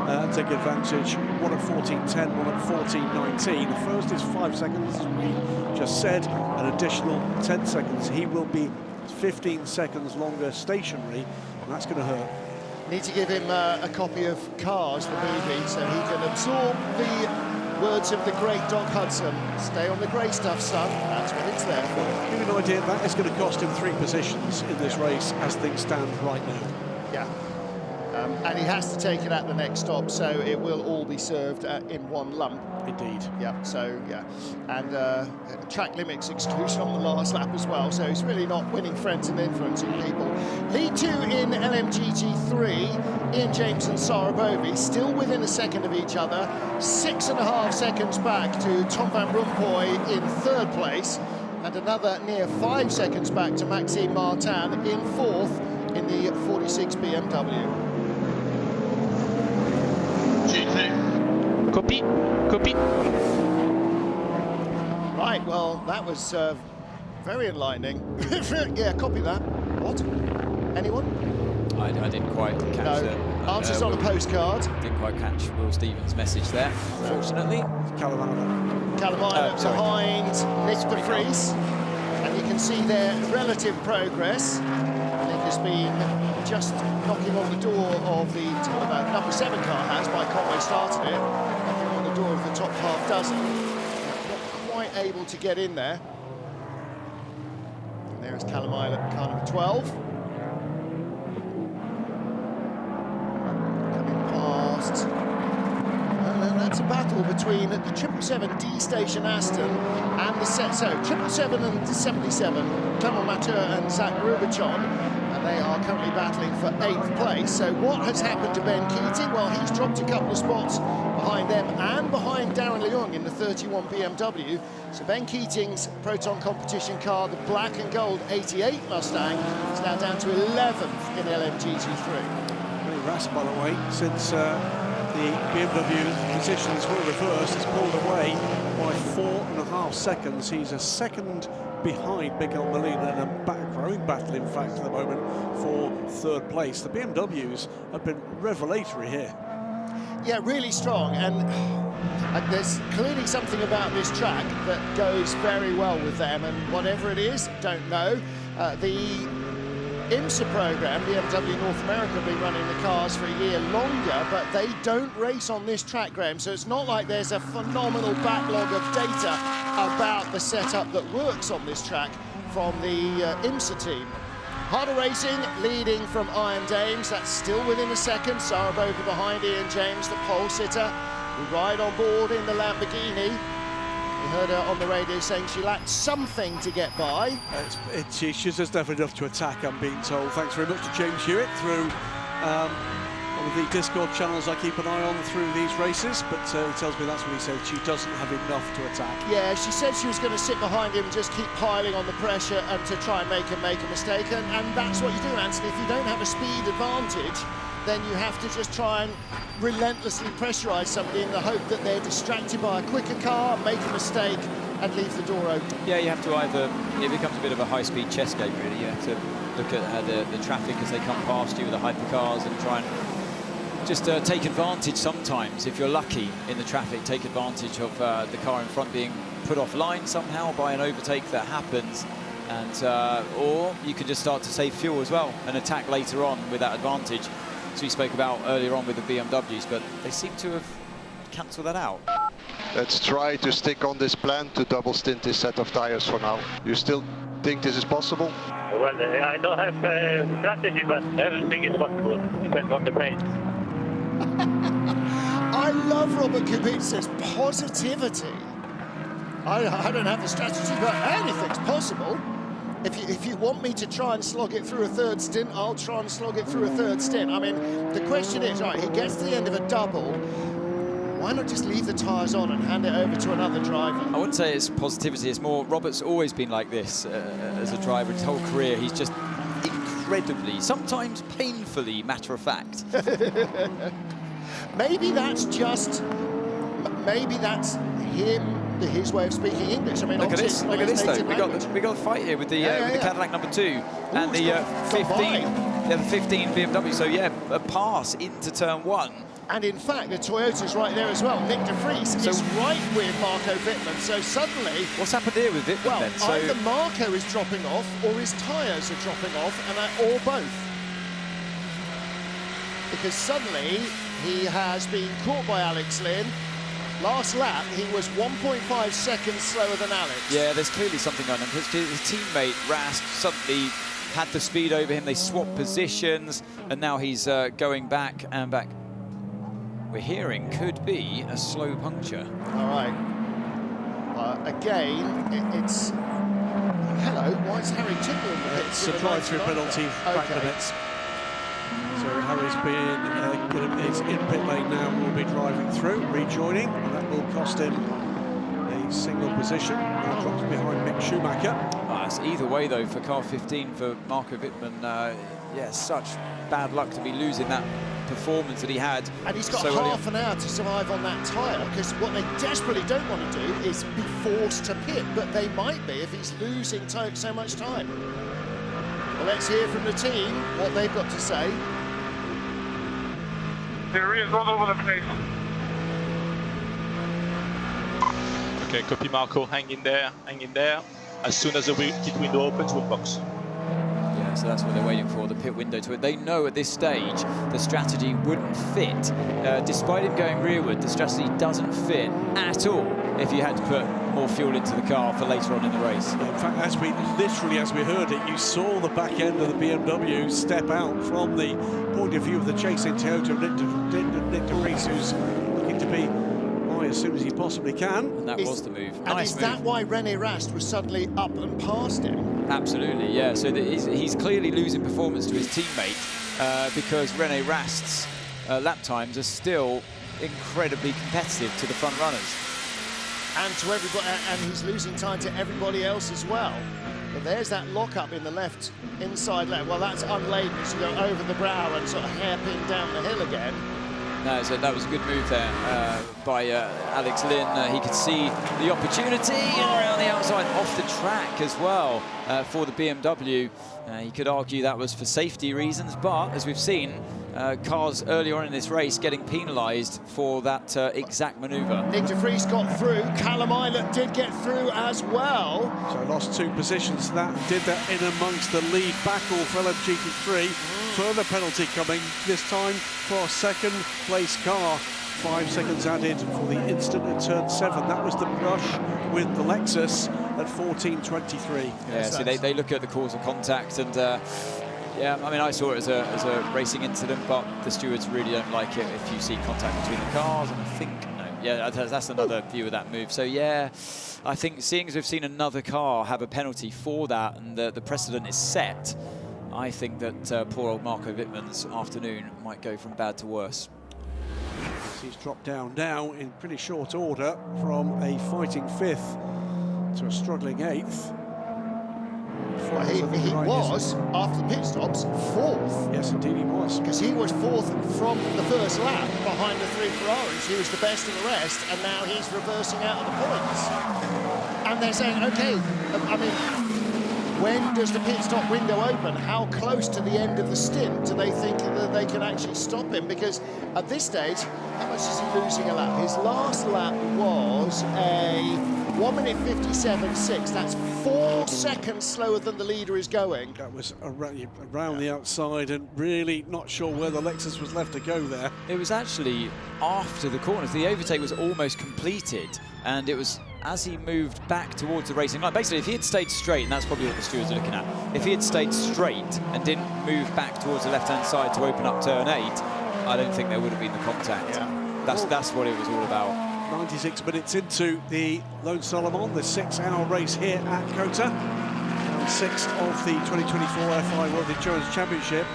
and taking advantage. One at 14.10, one at 14.19. The first is 5 seconds, as we just said, an additional 10 seconds. He will be 15 seconds longer stationary, and that's going to hurt. Need to give him a copy of Cars, the movie, so he can absorb the words of the great Doc Hudson. Stay on the grey stuff, son. That's what it's there for. Give you an idea, that is going to cost him 3 positions in this race as things stand right now. Yeah. And he has to take it at the next stop, so it will all be served in one lump. Indeed. Yeah, so, yeah. And track limits exclusion on the last lap as well, so he's really not winning friends and influencing people. Lead 2 in LMGT3, Ian James and Sarah Bovey, still within a second of each other, 6.5 seconds back to Tom van Rompuy in 3rd place, and another near 5 seconds back to Maxime Martin in 4th in the 46 BMW. Copy. Right, well, that was very enlightening. Yeah, copy that. What? Anyone? I didn't quite catch the answers on a postcard. Didn't quite catch Will Stevens' message there, fortunately. Calamina behind Nick de Vries. And you can see their relative progress. Nick has been just knocking on the door of the number 7 car has, by Conway started it, knocking on the door of the top half dozen. Not quite able to get in there. And there is Calamine at car number 12. Coming past. And then that's a battle between the 777D station Aston and the 777 and 77, Clement Mateur and Zach Rubichon. They are currently battling for 8th place. So what has happened to Ben Keating? Well, he's dropped a couple of spots behind them and behind Darren Leung in the 31 BMW. So Ben Keating's Proton competition car, the black and gold 88 Mustang, is now down to 11th in LMGT3. Very rash, by the way, since the BMW positions were reversed. It's pulled away by 4.5 seconds. He's a second behind Miguel Molina in a growing battle, in fact, at the moment for 3rd place. The BMWs have been revelatory here. Yeah, really strong, and there's clearly something about this track that goes very well with them, and whatever it is, don't know. The IMSA program, BMW North America, have been running the cars for a year longer, but they don't race on this track, Graham, so it's not like there's a phenomenal backlog of data about the setup that works on this track from the IMSA team. Harder Racing leading from Iron Dames, that's still within a second. Sarah Bovey behind Ian James, the pole sitter, who ride on board in the Lamborghini. We heard her on the radio saying she lacked something to get by. She's just never enough to attack, I'm being told. Thanks very much to James Hewitt through one of the Discord channels I keep an eye on through these races, but he tells me that's what he said. She doesn't have enough to attack. Yeah, she said she was going to sit behind him and just keep piling on the pressure and to try and make him make a mistake, and that's what you do, Anthony. If you don't have a speed advantage, then you have to just try and relentlessly pressurise somebody in the hope that they're distracted by a quicker car, make a mistake, and leave the door open. Yeah, you have to either, it becomes a bit of a high-speed chess game, really. You have to look at how the traffic as they come past you with the hypercars and try and just take advantage sometimes, if you're lucky in the traffic, take advantage of the car in front being put offline somehow by an overtake that happens. And or you can just start to save fuel as well and attack later on with that advantage. So we spoke about earlier on with the BMWs, but they seem to have cancelled that out. Let's try to stick on this plan to double stint this set of tires for now. You still think this is possible? Well, I don't have a strategy, but everything is possible. Depends on the brains. I love Robert Kubica's positivity. I don't have the strategy, but anything's possible. If you want me to try and slog it through a 3rd stint, I'll try and slog it through a 3rd stint. I mean, the question is, right, he gets to the end of a double, why not just leave the tyres on and hand it over to another driver? I wouldn't say it's positivity, it's more, Robert's always been like this as a driver his whole career. He's just incredibly, sometimes painfully matter of fact. Maybe that's just, maybe that's his way of speaking English. I mean, look at this though. We got a fight here with the Cadillac number 2 and the 15 BMW. So yeah, a pass into turn 1. And in fact, the Toyota's right there as well. Nick de Vries is right with Marco Wittmann. So suddenly, what's happened here with Wittmann then? So either Marco is dropping off, or his tyres are dropping off, or both. Because suddenly he has been caught by Alex Lynn. Last lap, he was 1.5 seconds slower than Alex. Yeah, there's clearly something on him. His teammate, Rast, suddenly had the speed over him. They swapped positions, and now he's going back and back. We're hearing could be a slow puncture. All right. Again, it's... Hello, why is Harry Tickle in the pits? It's a drive-through penalty, back minutes. So Harry's is in pit lane now, will be driving through, rejoining, and that will cost him a single position. Now drops behind Mick Schumacher. It's either way though for car 15 for Marco Wittmann. Yeah, such bad luck to be losing that performance that he had. And he's got so half an hour to survive on that tyre, because what they desperately don't want to do is be forced to pit, but they might be if he's losing so much time. Well, let's hear from the team what they've got to say. The rear is all over the place. Okay, copy Marco, hang in there, hang in there. As soon as the pit window opens, we'll box. Yeah, so that's what they're waiting for, the pit window to it. They know at this stage the strategy wouldn't fit. Despite him going rearward, the strategy doesn't fit at all if you had to put more fuel into the car for later on in the race. In fact, as we heard it, you saw the back end of the BMW step out from the point of view of the chasing Toyota of Nick de Vries, who's looking to be high as soon as he possibly can. And that was the move. And is that why René Rast was suddenly up and past him? Absolutely, yeah. So he's clearly losing performance to his teammate because René Rast's lap times are still incredibly competitive to the front runners. And to everybody, and he's losing time to everybody else as well. But there's that lock-up in the left, inside left. Well, that's unladen as you go over the brow and sort of hairpin down the hill again. No, so that was a good move there by Alex Lynn. He could see the opportunity and around the outside, off the track as well for the BMW. He could argue that was for safety reasons, but as we've seen, cars earlier on in this race getting penalised for that exact manoeuvre. Nick de Vries got through. Callum Islet did get through as well. So lost 2 positions that, did that in amongst the lead battle for GT3. Further penalty coming, this time for a second place car. 5 seconds added for the instant in turn 7. That was the brush with the Lexus at 14.23. Yeah, so they look at the cause of contact and yeah, I mean, I saw it as a racing incident, but the stewards really don't like it if you see contact between the cars, and I think, no, yeah, that's another view of that move. So yeah, I think seeing as we've seen another car have a penalty for that and the precedent is set, I think that poor old Marco Wittmann's afternoon might go from bad to worse. He's dropped down now in pretty short order from a fighting 5th to a struggling 8th. Well, he was, after the pit stops, 4th. Yes, indeed he was. Because he was 4th from the first lap behind the 3 Ferraris. He was the best of the rest, and now he's reversing out of the points. And they're saying, OK, I mean, when does the pit stop window open? How close to the end of the stint do they think that they can actually stop him? Because at this stage, how much is he losing a lap? His last lap was a 1 minute 57.6. That's 4 seconds slower than the leader is going. That was around the outside and really not sure where the Lexus was left to go there. It was actually after the corners. The overtake was almost completed, and it was as he moved back towards the racing line. Basically, if he had stayed straight, and that's probably what the stewards are looking at, if he had stayed straight and didn't move back towards the left-hand side to open up turn 8, I don't think there would have been the contact. Yeah. That's what it was all about. 96 minutes into the Lone Solomon, the 6-hour race here at Cota, round 6 of the 2024 FI World Endurance Championship.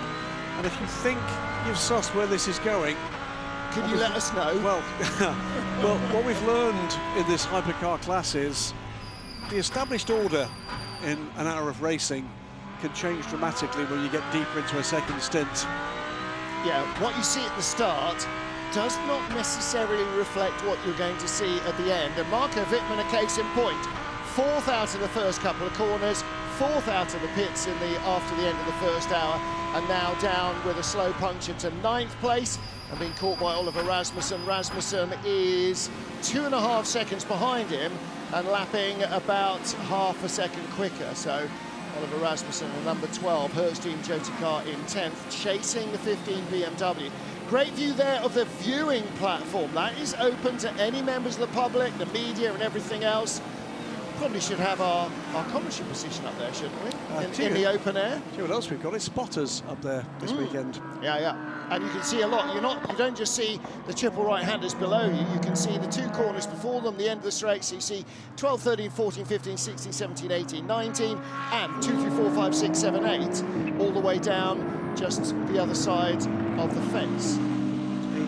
And if you think you've sussed where this is going, can you let us know? Well, well, what we've learned in this hypercar class is the established order in an hour of racing can change dramatically when you get deeper into a second stint. Yeah, what you see at the start does not necessarily reflect what you're going to see at the end. And Marco Wittmann, a case in point, 4th out of the first couple of corners, 4th out of the pits after the end of the first hour, and now down with a slow puncture to 9th place and being caught by Oliver Rasmussen. Rasmussen is 2.5 seconds behind him and lapping about half a second quicker. So Oliver Rasmussen, the number 12, Hertz Team Jota car in 10th, chasing the 15 BMW. Great view there of the viewing platform. That is open to any members of the public, the media and everything else. Probably should have our commentary position up there, shouldn't we? In the open air. See what else we've got? It's spotters up there this weekend. Yeah. And you can see a lot. You don't just see the triple right-handers below you. You can see the 2 corners before them, the end of the straight. So you see 12, 13, 14, 15, 16, 17, 18, 19, and 2, 3, 4, 5, 6, 7, 8, all the way down just the other side of the fence.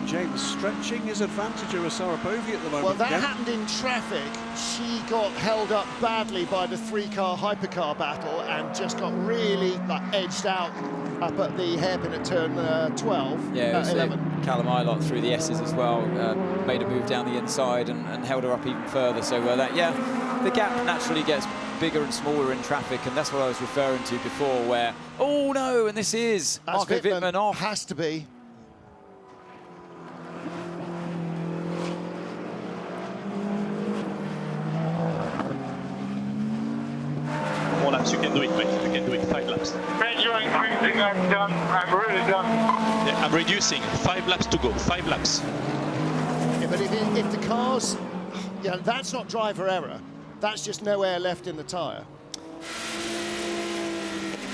James stretching his advantage over Sarapovi at the moment. Well, that happened in traffic. She got held up badly by the 3-car hypercar battle and just got really edged out up at the hairpin at turn 12. Yeah, 11. Callum Ilott through the S's as well, made a move down the inside and held her up even further. So the gap naturally gets bigger and smaller in traffic, and that's what I was referring to before, where, oh no, and this is Marco Wittmann off. Has to be. More laps, you can do it, mate. You can do it 5 laps. Pressure increasing, I'm done. I'm really done. Yeah, I'm reducing. 5 laps to go. 5 laps. Yeah, but if the cars, that's not driver error. That's just no air left in the tyre.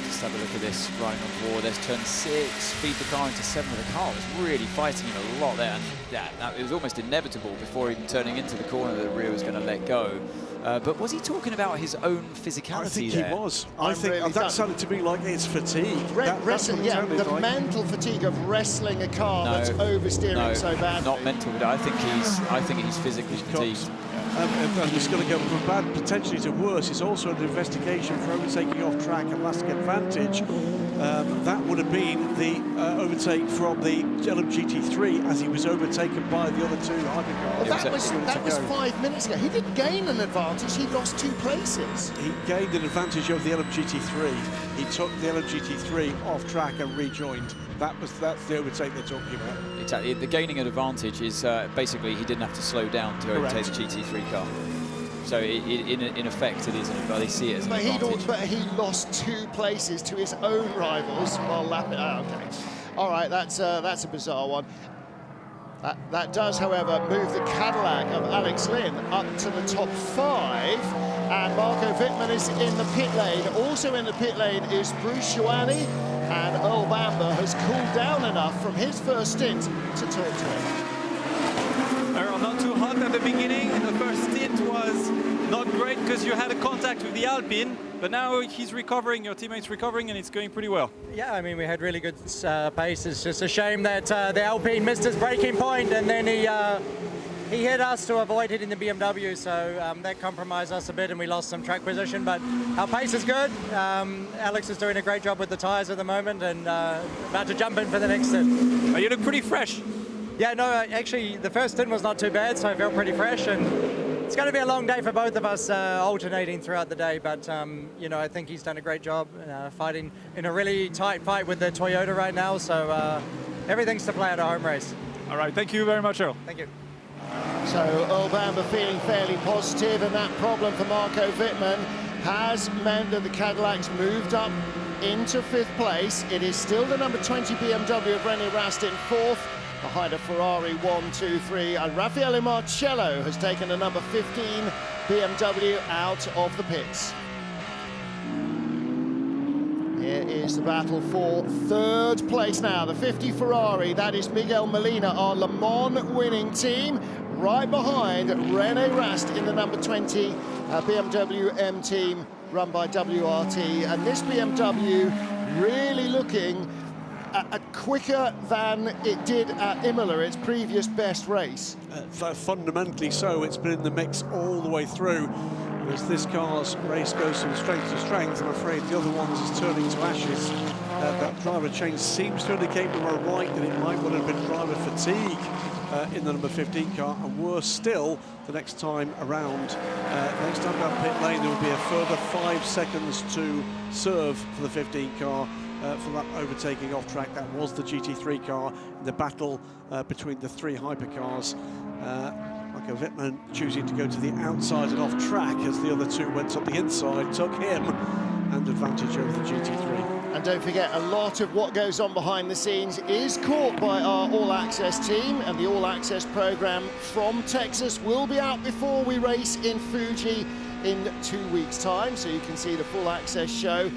Just have a look at this running on board. There's turn 6, feed the car into 7. The car was really fighting him a lot there, and it was almost inevitable before even turning into the corner that the rear was going to let go. But was he talking about his own physicality? I think there? he was. I think that sounded to me like it's fatigue. The mental fatigue of wrestling a car that's oversteering so badly. Not mental, but I think he's physically fatigued. And it's going to go from bad potentially to worse. It's also an investigation for overtaking off track and lasting advantage. That would have been the overtake from the LMGT3 as he was overtaken by the other 2 hypercars. Well, that was 5 minutes ago. He didn't gain an advantage. He lost 2 places. He gained an advantage over the LMGT3. He took the LMGT3 off track and rejoined. That's the overtake they're talking about. Exactly. The gaining an advantage is basically he didn't have to slow down to overtake the GT3 car. So in effect, it is, but they see it as an advantage. But he lost 2 places to his own rivals while lapping. Okay, all right, that's a bizarre one. That does, however, move the Cadillac of Alex Lynn up to the top 5, and Marco Wittmann is in the pit lane. Also in the pit lane is Bruce Joanny, and Earl Bamber has cooled down enough from his first stint to talk to him. Earl, not too hot at the beginning. The first stint was not great because you had a contact with the Alpine, but now he's recovering, your teammate's recovering, and it's going pretty well. Yeah, I mean, we had really good pace. It's just a shame that the Alpine missed his braking point, and then he hit us to avoid hitting the BMW, so that compromised us a bit and we lost some track position, but our pace is good. Alex is doing a great job with the tyres at the moment and about to jump in for the next stint. You look pretty fresh. Yeah, no, actually the first stint was not too bad, so I felt pretty fresh, and it's going to be a long day for both of us alternating throughout the day, but I think he's done a great job fighting in a really tight fight with the Toyota right now, so everything's to play at a home race. All right, thank you very much, Earl. Thank you. So Earl Bamber feeling fairly positive, and that problem for Marco Wittmann has meant that the Cadillac's moved up into 5th place. It is still the number 20 BMW of René Rast in 4th, behind a Ferrari 1, 2, 3, and Raffaele Marcello has taken the number 15 BMW out of the pits. Here is the battle for 3rd place now, the 50 Ferrari. That is Miguel Molina, our Le Mans winning team, right behind René Rast in the number 20 BMW M team run by WRT. And this BMW really looking quicker than it did at Imola, its previous best race. Fundamentally so, it's been in the mix all the way through. As this car's race goes from strength to strength, I'm afraid the other one's is turning to ashes. That driver change seems to indicate we were right that it might well have been driver fatigue in the number 15 car, and worse still, the next time around, next time down pit lane, there will be a further 5 seconds to serve for the 15 car for that overtaking off track. That was the GT3 car in the battle between the 3 hypercars. Michael Wittmann choosing to go to the outside and off track as the other 2 went up the inside, took him and advantage over the GT3. And don't forget, a lot of what goes on behind the scenes is caught by our All Access team, and the All Access program from Texas will be out before we race in Fuji in 2 weeks' time, so you can see the Full Access show.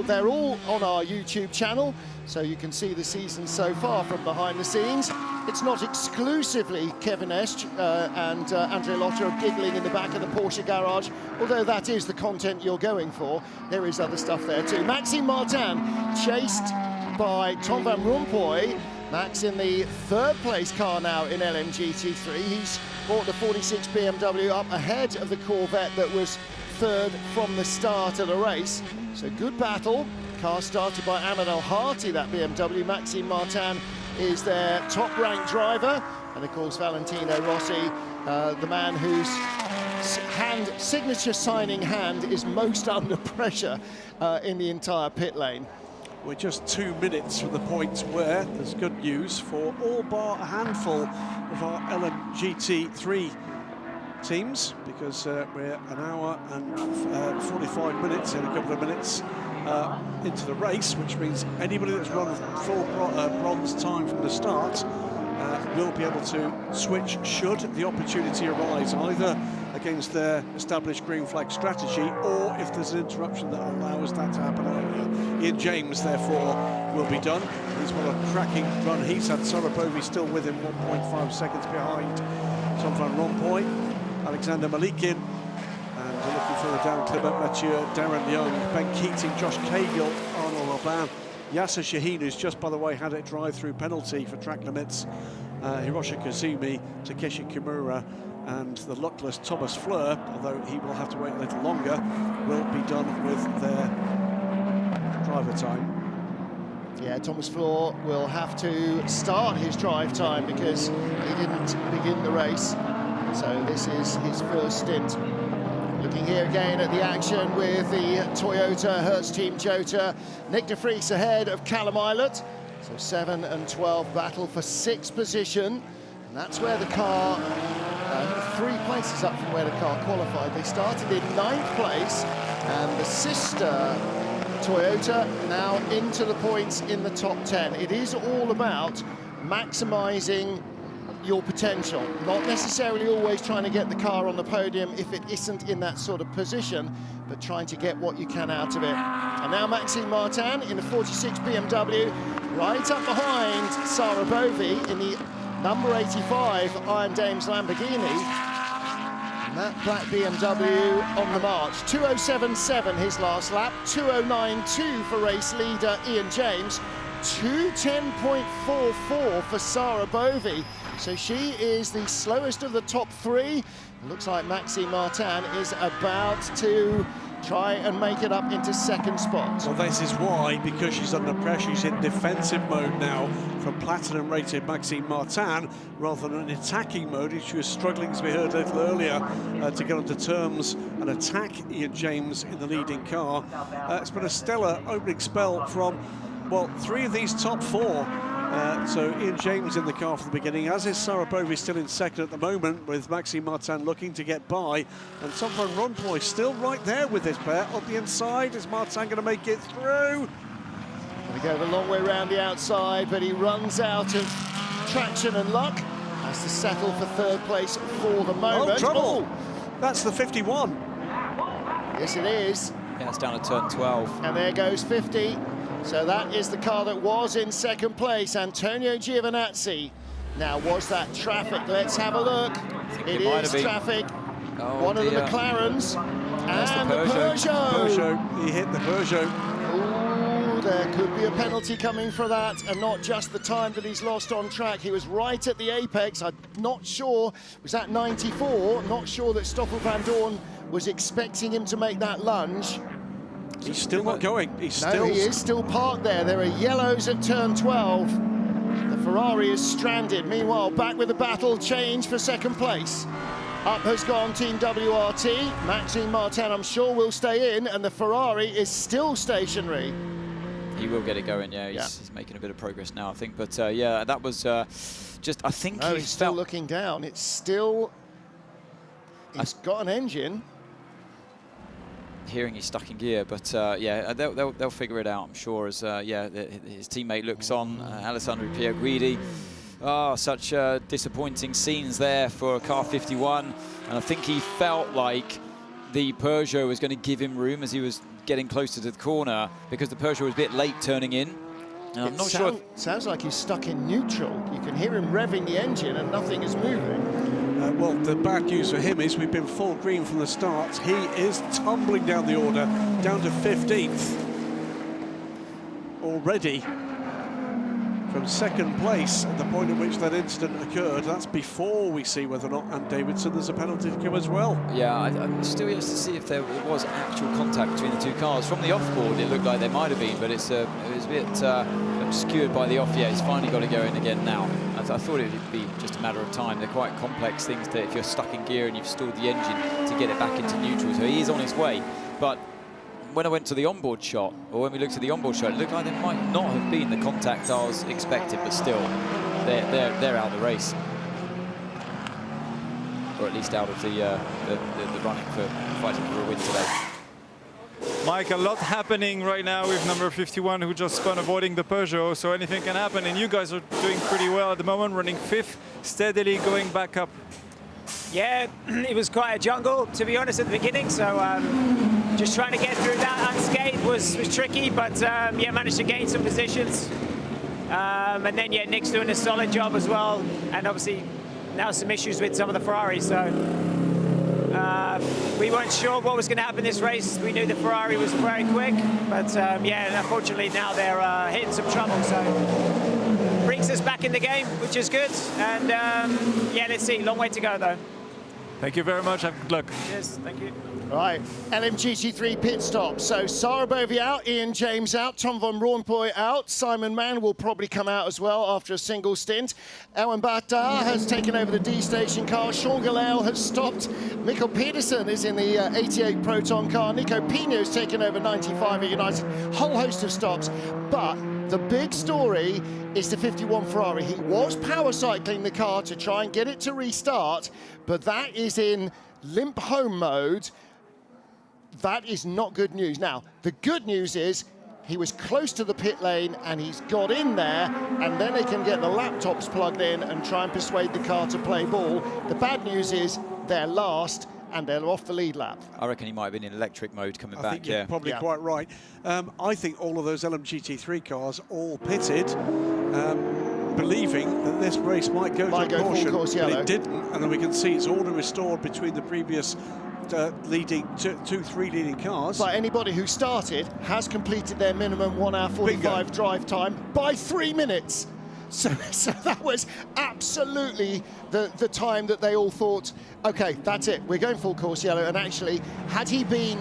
They're all on our YouTube channel, so you can see the season so far from behind the scenes. It's not exclusively Kevin Esch and Andrea Lotter giggling in the back of the Porsche garage, although that is the content you're going for. There is other stuff there too. Maxime Martin chased by Tom van Rompuy. Max in the 3rd place car now in LMGT3. He's brought the 46 BMW up ahead of the Corvette that was 3rd from the start of the race. So good battle. Car started by Ahmed El-Hati, that BMW. Maxime Martin is their top-ranked driver. And of course, Valentino Rossi, the man whose signature signing hand is most under pressure in the entire pit lane. We're just 2 minutes from the point where there's good news for all bar a handful of our LMGT3 teams, because we're an hour and 45 minutes in a couple of minutes into the race, which means anybody that's run full bronze time from the start will be able to switch should the opportunity arise, either against their established green flag strategy or if there's an interruption that allows that to happen earlier. Ian James, therefore, will be done. He's got a cracking run. He's had Sarabovi still with him, 1.5 seconds behind Tom van Rompuy, Alexander Malikin, and looking further down, Clement Mathieu, Darren Young, Ben Keating, Josh Cahill, Arnaud Robin, Yasser Shaheen, who's just, by the way, had a drive-through penalty for track limits, Hiroshi Kazumi, Takeshi Kimura, and the luckless Thomas Fleur, although he will have to wait a little longer, will be done with their driver time. Yeah, Thomas Fleur will have to start his drive time because he didn't begin the race. So this is his first stint. Looking here again at the action with the Toyota Hertz Team Jota. Nick de Vries ahead of Callum Eilert. So 7 and 12 battle for 6th position. And that's where the car, 3 places up from where the car qualified. They started in 9th place, and the sister Toyota now into the points in the top 10. It is all about maximising your potential, not necessarily always trying to get the car on the podium if it isn't in that sort of position, but trying to get what you can out of it. And now Maxime Martin in the 46 BMW, right up behind Sarabovi in the number 85 Iron Dames Lamborghini. And that black BMW on the march. 2:07.7 his last lap, 2:09.2 for race leader Ian James, 2:10.44 for Sarabovi. So she is the slowest of the top 3. It looks like Maxime Martin is about to try and make it up into 2nd spot. Well, this is why, because she's under pressure, she's in defensive mode now from platinum-rated Maxime Martin, rather than an attacking mode, which she was struggling, as we heard a little earlier, to get onto terms and attack Ian James in the leading car. It's been a stellar opening spell from, well, 3 of these top 4. So Ian James in the car from the beginning, as is Sarabovi still in 2nd at the moment, with Maxime Martin looking to get by. And Tom van Rompuy still right there with this pair. Up the inside, is Martin going to make it through? We go the long way around the outside, but he runs out of traction and luck. Has to settle for 3rd place for the moment. Oh, trouble! That's the 51. Yes, it is. Yeah, it's down to turn 12. And there goes 50. So that is the car that was in 2nd place, Antonio Giovinazzi. Now, was that traffic? Let's have a look. It is traffic. Oh, one of the McLarens. And the Peugeot. He hit the Peugeot. Ooh, there could be a penalty coming for that, and not just the time that he's lost on track. He was right at the apex. I'm not sure, was that 94? Not sure that Stoffel van Dorn was expecting him to make that lunge. He's still not going. He's No, still... he is still parked there. There are yellows at turn 12. The Ferrari is stranded. Meanwhile, back with the battle, change for second place. Up has gone Team WRT. Maxime Martin, I'm sure, will stay in, and the Ferrari is still stationary. He will get it going, yeah. He's making a bit of progress now, I think. But yeah, that was just, I think he's still looking down. It's still, he's got an engine. Hearing he's stuck in gear, but yeah, they'll figure it out, I'm sure, as yeah, his teammate looks on, Alessandro Pierguidi. Oh, such disappointing scenes there for car 51, and I think he felt like the Peugeot was going to give him room as he was getting closer to the corner, because the Peugeot was a bit late turning in. And I'm not sure. Sounds like he's stuck in neutral. You can hear him revving the engine and nothing is moving. Well, the bad news for him is we've been full green from the start. He is tumbling down the order, down to 15th already. From second place at the point at which that incident occurred. That's before we see whether or not, and Davidson, there's a penalty to come as well. Yeah, I'm still yet to see if there was actual contact between the two cars. From the off-board, it looked like there might have been, but it was a bit obscured by the off. Yeah, he's finally got to go in again now. I thought it would be just a matter of time. They're quite complex things that if you're stuck in gear and you've stalled the engine to get it back into neutral. So he is on his way, but when I went to the onboard shot, or when we looked at the onboard shot, it looked like there might not have been the contact I was expected, but still, they're out of the race, or at least out of the running for fighting for a win today. Mike, a lot happening right now with number 51, who just spun avoiding the Peugeot, so anything can happen, and you guys are doing pretty well at the moment, running 5th, steadily going back up. Yeah, it was quite a jungle, to be honest, at the beginning, so just trying to get through that unscathed was tricky, but yeah, managed to gain some positions. And then, yeah, Nick's doing a solid job as well, and obviously now some issues with some of the Ferraris, so we weren't sure what was going to happen this race. We knew the Ferrari was very quick, but yeah, unfortunately now they're hitting some trouble, so brings us back in the game, which is good, and yeah, let's see, long way to go though. Thank you very much, have good luck. Cheers, thank you. Right, LMGT3 pit stop. So Sarah Bovey out, Ian James out, Tom van Rompuy out, Simon Mann will probably come out as well after a single stint. Elwin Bata has taken over the D station car. Sean Galel has stopped. Mikkel Pedersen is in the 88 Proton car. Nico Pino has taken over 95 at United. Whole host of stops, but the big story is the 51 Ferrari. He was power cycling the car to try and get it to restart, but that is in limp home mode. That is not good news. Now, the good news is he was close to the pit lane and he's got in there, and then they can get the laptops plugged in and try and persuade the car to play ball. The bad news is they're last and they're off the lead lap. I reckon he might have been in electric mode coming back. I think you're probably quite right. I think all of those LMGT3 cars all pitted, believing that this race might go to caution, full course but yellow. it didn't, and then we can see it's order restored between the previous leading three leading cars. But anybody who started has completed their minimum 1 hour 45 drive time by 3 minutes. So that was absolutely the time that they all thought, okay, that's it, we're going full course yellow. And actually, had he been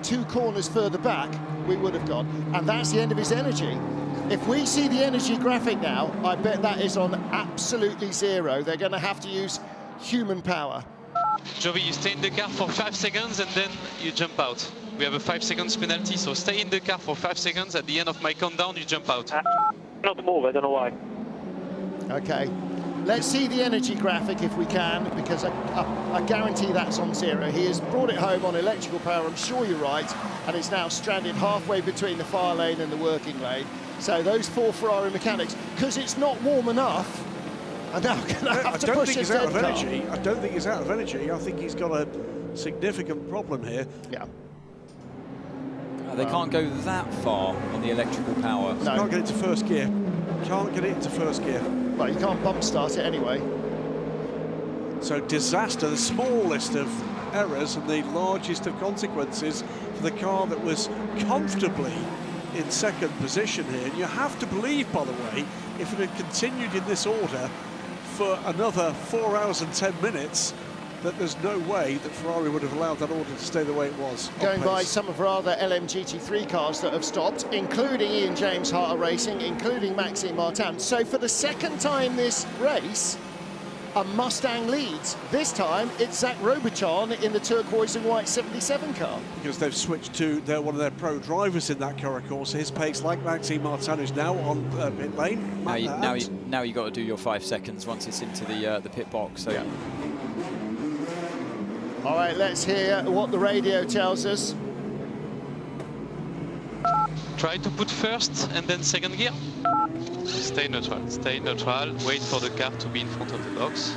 2 corners further back, we would have gone. And that's the end of his energy. If we see the energy graphic now, I bet that is on absolutely 0. They're going to have to use human power. Jovi, you stay in the car for 5 seconds and then you jump out. We have a 5 seconds penalty, so stay in the car for 5 seconds. At the end of my countdown, you jump out. Not move, I don't know why. Okay, let's see the energy graphic if we can, because I guarantee that's on 0. He has brought it home on electrical power, I'm sure you're right, and is now stranded halfway between the fire lane and the working lane. So those 4 Ferrari mechanics, because it's not warm enough, are now going to have to push his dead car. I don't think he's out of energy. I think he's got a significant problem here. Yeah. They can't go that far on the electrical power. No. Can't get it to first gear. Can't get it into first gear. Well, you can't bump start it anyway. So disaster, the smallest of errors and the largest of consequences for the car that was comfortably in second position here. And you have to believe, by the way, if it had continued in this order for another 4 hours and 10 minutes, that there's no way that Ferrari would have allowed that order to stay the way it was. Going by some of our other LMGT3 cars that have stopped, including Ian James Harter Racing, including Maxime Martin. So for the second time this race, a Mustang leads. This time it's Zach Robichon in the turquoise and white 77 car. Because they've switched to one of their pro drivers in that car, of course. His pace, like Maxime Martin, who's now on pit lane. Now you got to do your 5 seconds once it's into the pit box. So yeah. All right, let's hear what the radio tells us. Try to put first and then second gear. Stay neutral, wait for the car to be in front of the box.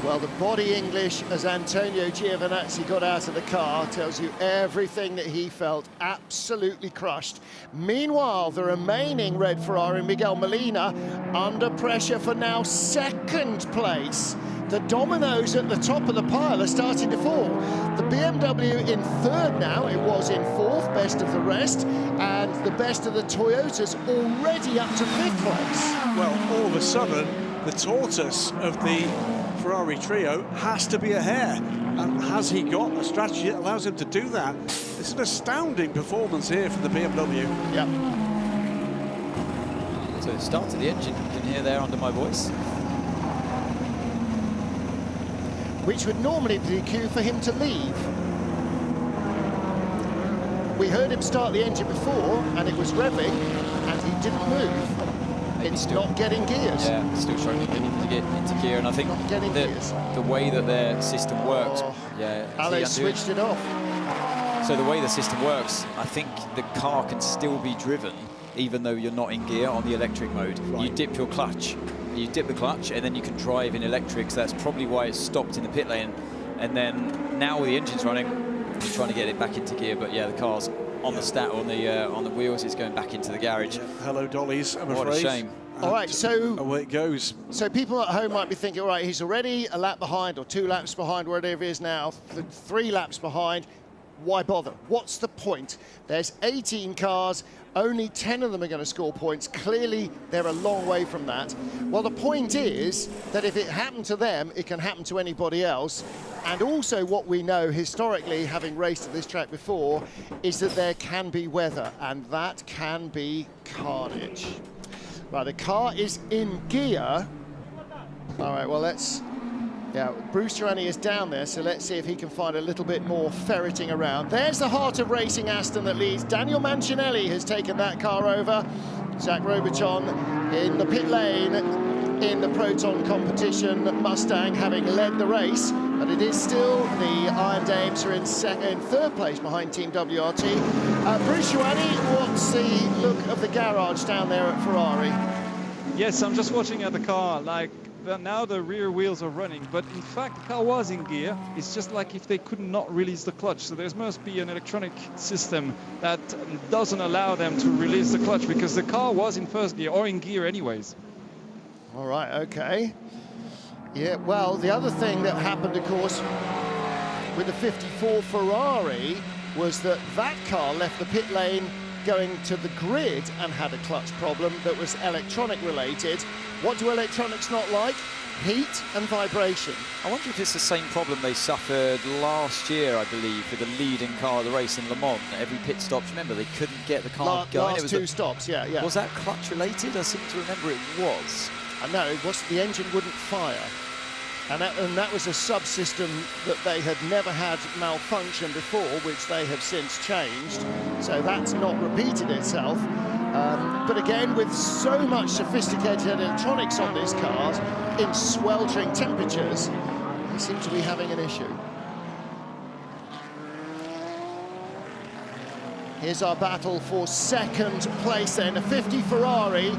Well, the body English as Antonio Giovinazzi got out of the car tells you everything that he felt, absolutely crushed. Meanwhile, the remaining red Ferrari, Miguel Molina, under pressure for now second place. The dominoes at the top of the pile are starting to fall. The BMW in third now, it was in fourth, best of the rest, and the best of the Toyotas already up to fifth place. Well, all of a sudden, the tortoise of the Ferrari trio has to be a hare. And has he got a strategy that allows him to do that? It's an astounding performance here from the BMW. Yeah. So it started the engine, you can hear there under my voice. Which would normally be the cue for him to leave. We heard him start the engine before, and it was revving, and he didn't move. It's not getting gears. Yeah, still struggling to get into gear, and I think the way that their system works. Yeah, Ale switched it off. So the way the system works, I think the car can still be driven even though you're not in gear on the electric mode. Right. You dip your clutch. You dip the clutch and then you can drive in electric, so that's probably why it's stopped in the pit lane. And then now the engine's running, you're trying to get it back into gear, but yeah, the car's on the wheels, it's going back into the garage. Hello dollies, I'm afraid. What a shame. All right, so away it goes. So people at home might be thinking, all right, he's already a lap behind or 2 laps behind, wherever he is now, 3 laps behind. Why bother? What's the point? There's 18 cars, only 10 of them are going to score points. Clearly, they're a long way from that. Well, the point is that if it happened to them, it can happen to anybody else. And also what we know historically, having raced at this track before, is that there can be weather, and that can be carnage. Right, the car is in gear. All right, well, yeah, Bruce Giuliani is down there, so let's see if he can find a little bit more ferreting around. There's the Heart of Racing Aston that leads. Daniel Mancinelli has taken that car over. Zach Robichon in the pit lane in the Proton competition. Mustang having led the race, but it is still the Iron Dames who are in third place behind Team WRT. Bruce Giuliani, what's the look of the garage down there at Ferrari? Yes, I'm just watching at the car, now the rear wheels are running, but in fact the car was in gear. It's just like if they could not release the clutch, so there must be an electronic system that doesn't allow them to release the clutch, because the car was in first gear or in gear anyways. All right, okay. Yeah, well, the other thing that happened, of course, with the 54 Ferrari was that car left the pit lane going to the grid and had a clutch problem that was electronic related. What do electronics not like? Heat and vibration. I wonder if it's the same problem they suffered last year, I believe, with the leading car of the race in Le Mans. Every pit stop, remember, they couldn't get the car going. Last 2 stops, yeah. Was that clutch related? I seem to remember it was. No, it was. The engine wouldn't fire. And that was a subsystem that they had never had malfunction before, which they have since changed. So that's not repeated itself. But again, with so much sophisticated electronics on these cars, in sweltering temperatures, they seem to be having an issue. Here's our battle for second place then. A 50 Ferrari,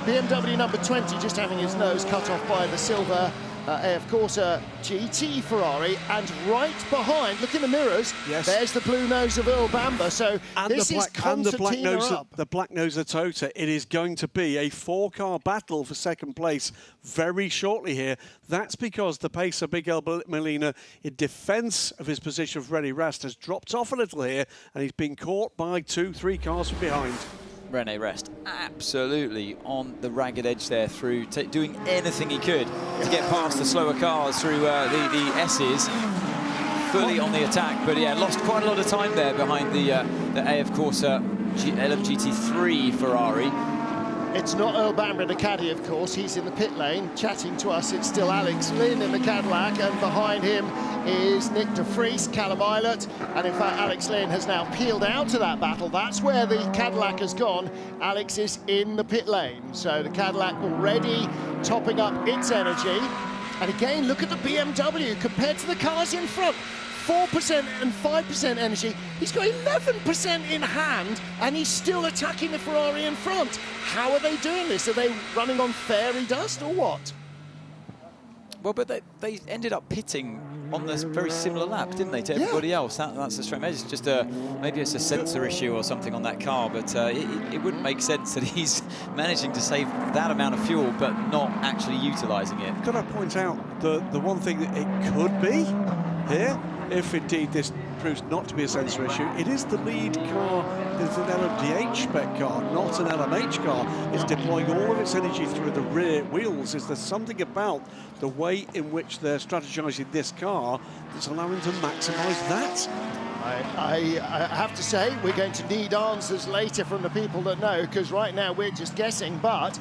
BMW number 20 just having his nose cut off by the silver AF Cota GT Ferrari, and right behind, look in the mirrors, there's the blue nose of Earl Bamber. So and this is concertina up. The black nose of Tota. It is going to be a 4-car battle for second place very shortly here. That's because the pacer, Miguel Molina, in defence of his position for René Rast, has dropped off a little here, and he's been caught by 2-3 cars from behind. René Rast absolutely on the ragged edge there, through doing anything he could to get past the slower cars through the S's, fully on the attack. But yeah, lost quite a lot of time there behind the AF Corsa LMGT3 Ferrari. It's not Earl Bamber in the caddy, of course. He's in the pit lane chatting to us. It's still Alex Lynn in the Cadillac, and behind him is Nick de Vries, Callum Eilert, and in fact Alex Lynn has now peeled out of that battle. That's where the Cadillac has gone. Alex is in the pit lane, so the Cadillac already topping up its energy. And again, look at the BMW compared to the cars in front. 4% and 5% energy. He's got 11% in hand, and he's still attacking the Ferrari in front. How are they doing this? Are they running on fairy dust or what? Well, but they ended up pitting on this very similar lap, didn't they, to everybody else? That's a strange. Maybe it's just maybe it's a sensor issue or something on that car, but it wouldn't make sense that he's managing to save that amount of fuel but not actually utilising it. Could I point out the one thing that it could be here, if indeed this proves not to be a sensor issue? It is the lead car that's an LMDH spec car, not an LMH car. It's deploying all of its energy through the rear wheels. Is there something about the way in which they're strategizing this car that's allowing them to maximize that? I have to say, we're going to need answers later from the people that know, because right now we're just guessing, but...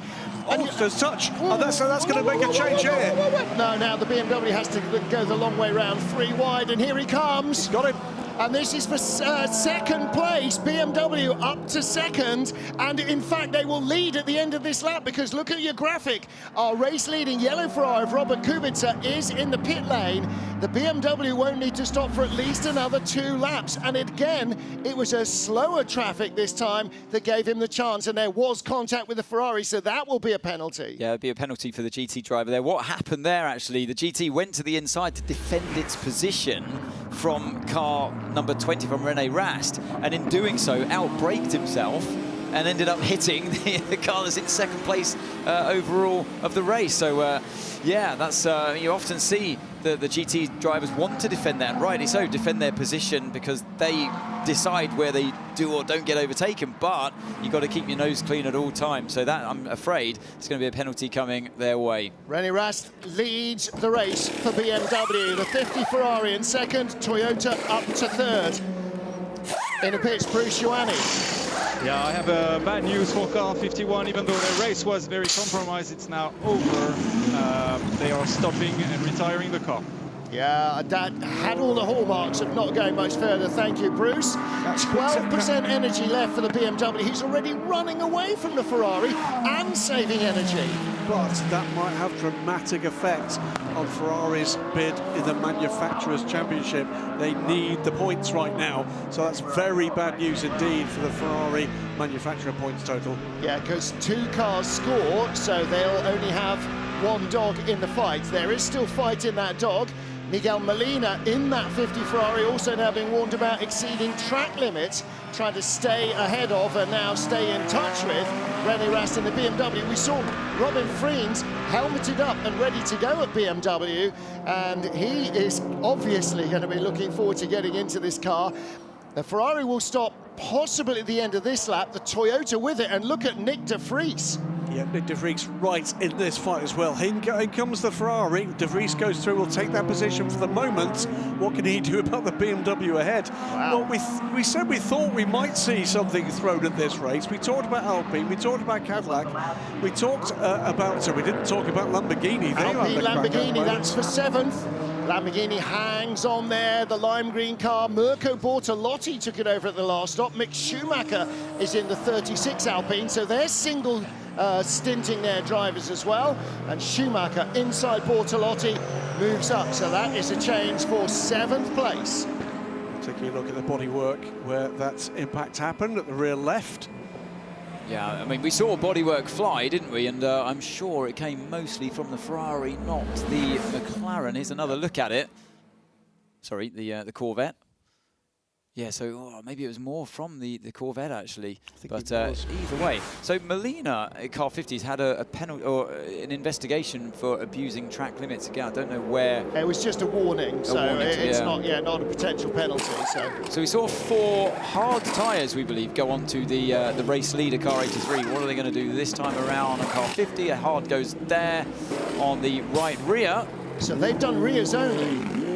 there's touch. That's going to make a change here. No, now the BMW has to go the long way round, 3 wide, and here he comes. He's got him. And this is for second place. BMW up to second, and in fact they will lead at the end of this lap, because look at your graphic. Our race leading yellow Ferrari of Robert Kubica is in the pit lane. The BMW won't need to stop for at least another 2 laps, and again it was a slower traffic this time that gave him the chance, and there was contact with the Ferrari, so that will be a penalty. Yeah, it'd be a penalty for the GT driver there. What happened there, actually, the GT went to the inside to defend its position from car number 20 from René Rast, and in doing so outbraked himself and ended up hitting the car that's in second place overall of the race. So yeah, that's you often see the GT drivers want to defend that, and rightly so, defend their position, because they decide where they do or don't get overtaken, but you've got to keep your nose clean at all times. So that, I'm afraid, it's going to be a penalty coming their way. René Rast leads the race for BMW. The 50 Ferrari in second, Toyota up to third. In the pits, Bruce Ioanni. Yeah, I have bad news for car 51. Even though the race was very compromised, it's now over. They are stopping and retiring the car. Yeah, that had all the hallmarks of not going much further. Thank you, Bruce. 12% energy left for the BMW. He's already running away from the Ferrari and saving energy. But that might have dramatic effects on Ferrari's bid in the Manufacturers' Championship. They need the points right now, so that's very bad news indeed for the Ferrari manufacturer points total. Yeah, because 2 cars score, so they'll only have 1 dog in the fight. There is still fight in that dog. Miguel Molina in that 50 Ferrari, also now being warned about exceeding track limits, trying to stay ahead of and now stay in touch with René Rast in the BMW. We saw Robin Friens helmeted up and ready to go at BMW, and he is obviously going to be looking forward to getting into this car. The Ferrari will stop possibly at the end of this lap, the Toyota with it, and look at Nick de Vries. Yeah, Nick de Vries right in this fight as well. In comes the Ferrari. De Vries goes through, will take that position for the moment. What can he do about the BMW ahead? Wow. Well, we said we thought we might see something thrown at this race. We talked about Alpine, we talked about Cadillac, we talked about, so we didn't talk about Lamborghini. Alpine Lamborghini, that's for 7th. Lamborghini hangs on there, the lime green car. Mirko Bortolotti took it over at the last stop. Mick Schumacher is in the 36 Alpine, so they're single stinting their drivers as well. And Schumacher inside Bortolotti moves up, so that is a change for 7th place. Taking a look at the bodywork where that impact happened at the rear left. Yeah, I mean, we saw bodywork fly, didn't we? And I'm sure it came mostly from the Ferrari, not the McLaren. Here's another look at it. Sorry, the Corvette. Yeah, so maybe it was more from the Corvette, actually. But either way. So Molina at Car 50's had a penalty or an investigation for abusing track limits. Again, I don't know where. It was just a warning, it's not a potential penalty. So we saw 4 hard tyres, we believe, go on to the race leader, Car 83. What are they going to do this time around on Car 50? A hard goes there on the right rear. So they've done rears only.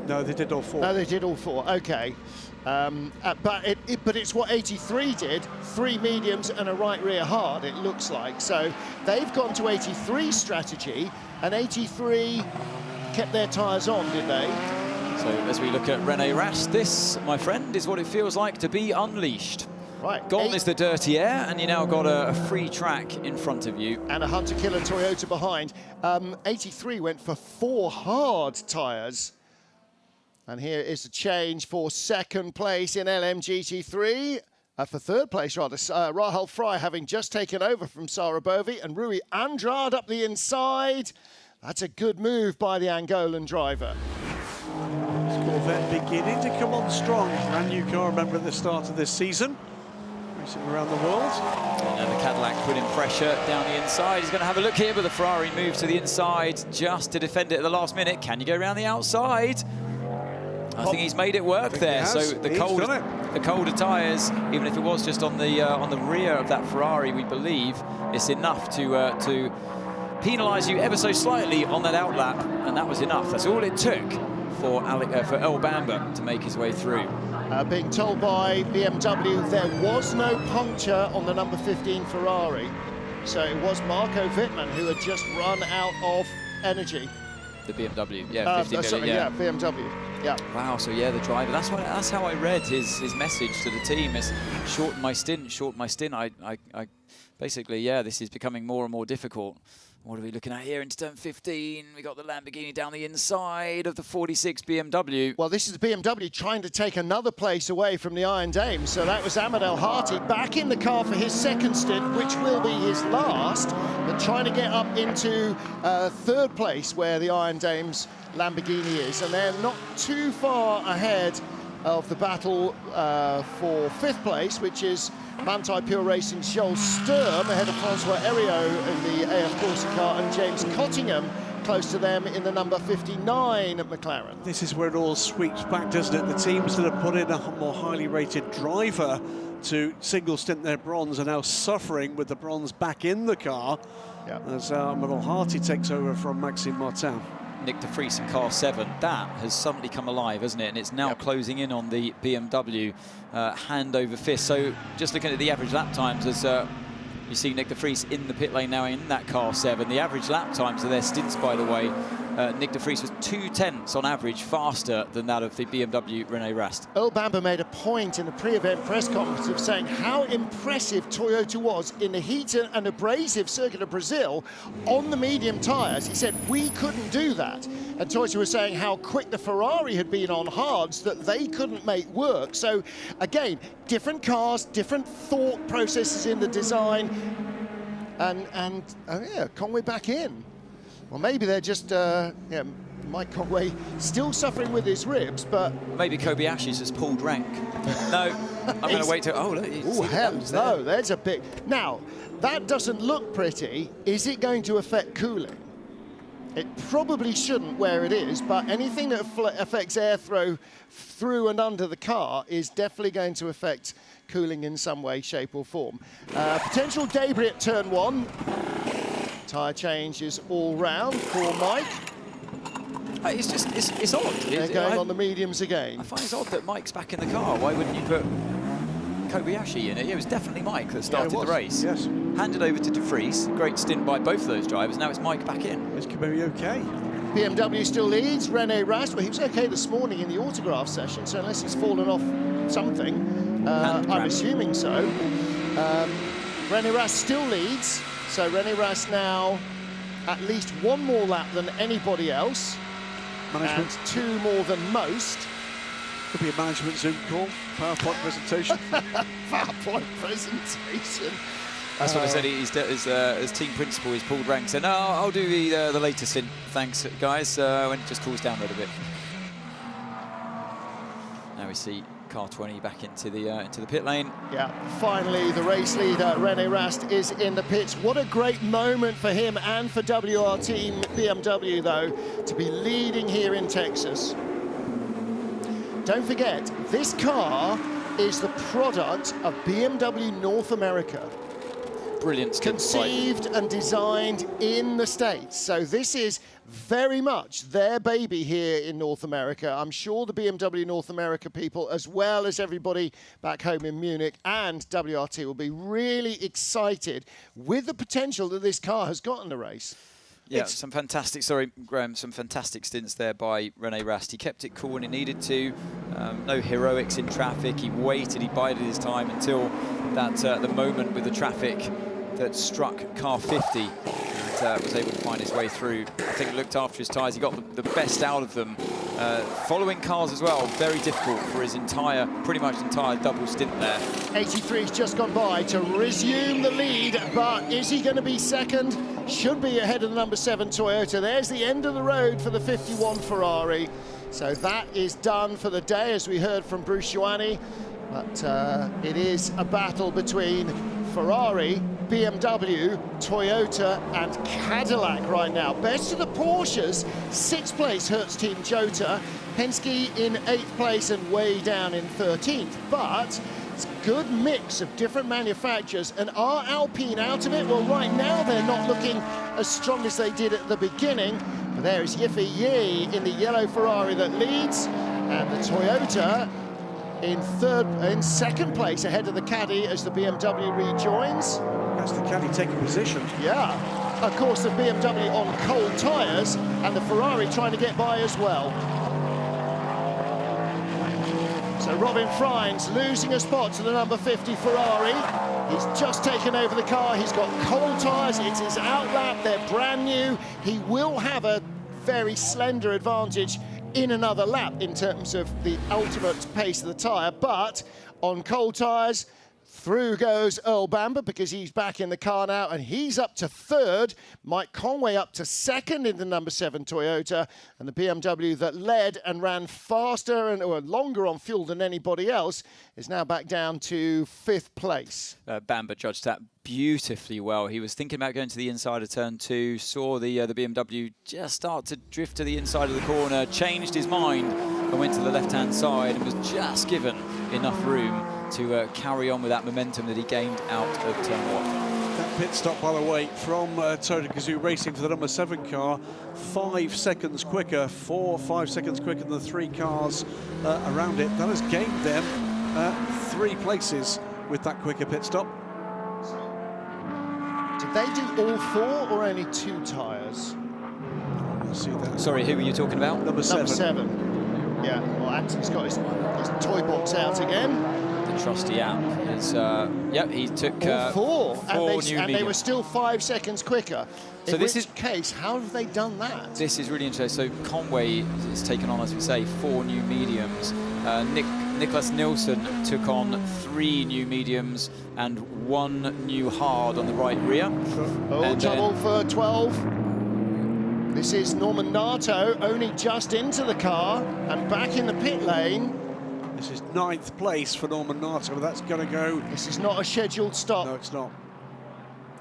No, they did all 4. No, they did all 4. Okay, but it's what 83 did: 3 mediums and a right rear hard. It looks like so they've gone to 83's strategy, and 83 kept their tyres on, did they? So as we look at René Rast, this, my friend, is what it feels like to be unleashed. Right. Gone is the dirty air, and you now got a free track in front of you. And a Hunter Killer Toyota behind. 83 went for 4 hard tyres. And here is a change for second place in LMGT3. For third place, rather, Rahul Fry having just taken over from Sarah Bovey, and Rui Andrade up the inside. That's a good move by the Angolan driver. This Corvette beginning to come on strong. Brand new car, remember, at the start of this season. Racing around the world. And the Cadillac put in pressure down the inside. He's going to have a look here, but the Ferrari moves to the inside just to defend it at the last minute. Can you go around the outside? I think he's made it work there. So the colder tyres, even if it was just on the rear of that Ferrari, we believe it's enough to penalise you ever so slightly on that outlap, and that was enough. That's all it took for El Bamba to make his way through. Being told by BMW there was no puncture on the number 15 Ferrari, so it was Marco Wittmann who had just run out of energy. The BMW, yeah, 50 million, yeah, BMW. Yeah. Wow. So yeah, the driver. That's how I read his message to the team. Is shorten my stint. I basically, yeah, this is becoming more and more difficult. What are we looking at here into turn 15? We got the Lamborghini down the inside of the 46 BMW. Well, this is the BMW trying to take another place away from the Iron Dames. So that was Ahmed El Harti back in the car for his second stint, which will be his last, but trying to get up into third place where the Iron Dames Lamborghini is. And they're not too far ahead of the battle for fifth place, which is Manthey Pure Racing's Joel Sturm ahead of Francois Heriot in the AF Corsica, and James Cottingham close to them in the number 59 at McLaren. This is where it all sweeps back, doesn't it? The teams that have put in a more highly rated driver to single stint their bronze are now suffering with the bronze back in the car, as Ahmed El Harti takes over from Maxime Martin. Nick de Vries in car 7, that has suddenly come alive, hasn't it? And it's now closing in on the BMW hand over fist. So just looking at the average lap times, as you see Nick de Vries in the pit lane now in that car 7. The average lap times of their stints, by the way, Nick de Vries was 2/10 on average faster than that of the BMW René Rast. Earl Bamber made a point in the pre-event press conference of saying how impressive Toyota was in the heat and abrasive circuit of Brazil on the medium tyres. He said, we couldn't do that. And Toyota was saying how quick the Ferrari had been on hards that they couldn't make work. So, again, different cars, different thought processes in the design. And Conway back in. Well, maybe they're just, Mike Conway still suffering with his ribs, but... Maybe Kobayashi's just pulled rank. No, I'm going to wait till... Oh, look. Oh, hell no, there's a big... Now, that doesn't look pretty. Is it going to affect cooling? It probably shouldn't where it is, but anything that affects airflow through and under the car is definitely going to affect cooling in some way, shape or form. Potential debris at turn 1. Tyre changes all round for Mike. It's odd. They're going on the mediums again. I find it's odd that Mike's back in the car. Why wouldn't you put Kobayashi in it? It was definitely Mike that started the race. Yes. Handed over to de Vries. Great stint by both of those drivers. Now it's Mike back in. Is Kabiri okay? BMW still leads. René Rast, well, he was okay this morning in the autograph session, so unless he's fallen off something, I'm assuming so. René Rast still leads. So René Rast now at least one more lap than anybody else, and 2 more than most. Could be a management Zoom call, PowerPoint presentation. PowerPoint presentation. That's what I said. His team principal, he's pulled rank, said, "No, I'll do the latest in. Thanks, guys." When it just cools down a little bit. Now we see car 20 back into the pit lane. Yeah, finally the race leader René Rast is in the pits. What a great moment for him and for WR Team BMW though, to be leading here in Texas. Don't forget, this car is the product of BMW North America. Brilliant. Conceived and designed in the States. So this is very much their baby here in North America. I'm sure the BMW North America people, as well as everybody back home in Munich and WRT, will be really excited with the potential that this car has got in the race. Yeah, some fantastic, sorry, Graham, some fantastic stints there by René Rast. He kept it cool when he needed to. No heroics in traffic. He waited, he bided his time until that the moment with the traffic that struck car 50 and was able to find his way through. I think he looked after his tyres. He got the best out of them. Following cars as well, very difficult for his pretty much entire double stint there. 83's just gone by to resume the lead, but is he going to be second? Should be ahead of the number 7 Toyota. There's the end of the road for the 51 Ferrari. So that is done for the day, as we heard from Bruce Ioani. But it is a battle between Ferrari, BMW, Toyota and Cadillac right now. Best of the Porsches, 6th place Hertz Team Jota, Penske in 8th place and way down in 13th. But it's a good mix of different manufacturers. And are Alpine out of it? Well, right now they're not looking as strong as they did at the beginning. But there is Yiffy Yi in the yellow Ferrari that leads, and the Toyota in second place ahead of the Caddy as the BMW rejoins. That's the Caddy taking position. Yeah, of course the BMW on cold tyres and the Ferrari trying to get by as well. So Robin Freins losing a spot to the number 50 Ferrari. He's just taken over the car. He's got cold tyres. It's his outlap. They're brand new. He will have a very slender advantage in another lap in terms of the ultimate pace of the tyre, but on cold tyres, through goes Earl Bamber because he's back in the car now and he's up to 3rd. Mike Conway up to 2nd in the number 7 Toyota, and the BMW that led and ran faster and or longer on fuel than anybody else is now back down to 5th place. Bamber judged that beautifully well. He was thinking about going to the inside of turn 2, saw the BMW just start to drift to the inside of the corner, changed his mind and went to the left-hand side and was just given enough room to carry on with that momentum that he gained out of turn 1. That pit stop, by the way, from Toyota Gazoo Racing for the number 7 car, 5 seconds quicker, 4 or 5 seconds quicker than the 3 cars around it. That has gained them 3 places with that quicker pit stop. Did they do all 4 or only 2 tyres? See that. Sorry, who were you talking about? Number 7. Number 7. Yeah, well, Anton's got his toy box out again. The trusty app is, yep, he took all 4 and they were still 5 seconds quicker. So in this which case, how have they done that? This is really interesting. So Conway has taken on, as we say, 4 new mediums. Nicholas Nilsson took on 3 new mediums and 1 new hard on the right rear. Oh, trouble for 12. This is Norman Nato, only just into the car and back in the pit lane. This is 9th place for Norman Nato. That's going to go. This is not a scheduled stop. No, it's not.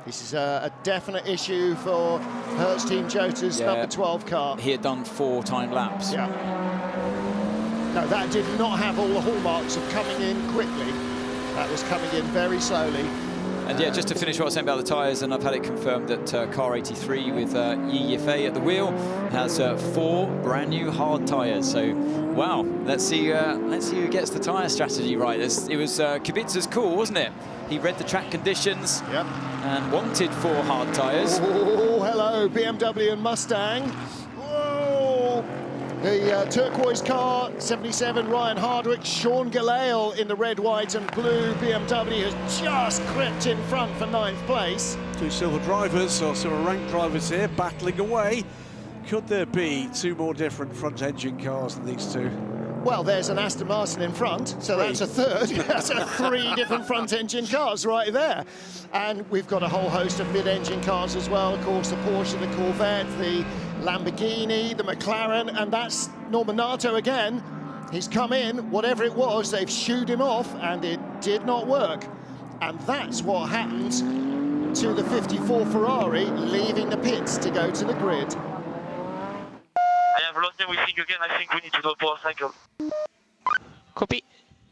This is a definite issue for Hertz Team Jota's number 12 car. He had done 4 time laps. Yeah. No, that did not have all the hallmarks of coming in quickly. That was coming in very slowly. And yeah, just to finish what I was saying about the tyres, and I've had it confirmed that car 83 with Yi Yifei at the wheel has 4 brand new hard tyres. So, wow, let's see who gets the tyre strategy right. It was Kubica's call, wasn't it? He read the track conditions and wanted 4 hard tyres. Oh, hello, BMW and Mustang. Whoa! The turquoise car, 77, Ryan Hardwick, Sean Gallale in the red, white and blue. BMW has just crept in front for 9th place. 2 silver drivers, or silver ranked drivers here, battling away. Could there be 2 more different front engine cars than these 2? Well, there's an Aston Martin in front, so that's a third. That's 3 different front-engine cars right there. And we've got a whole host of mid-engine cars as well. Of course, the Porsche, the Corvette, the Lamborghini, the McLaren, and that's Norman Nato again. He's come in, whatever it was, they've shooed him off, and it did not work. And that's what happened to the 54 Ferrari, leaving the pits to go to the grid. I have lost everything again. I think we need to go power cycle. Copy.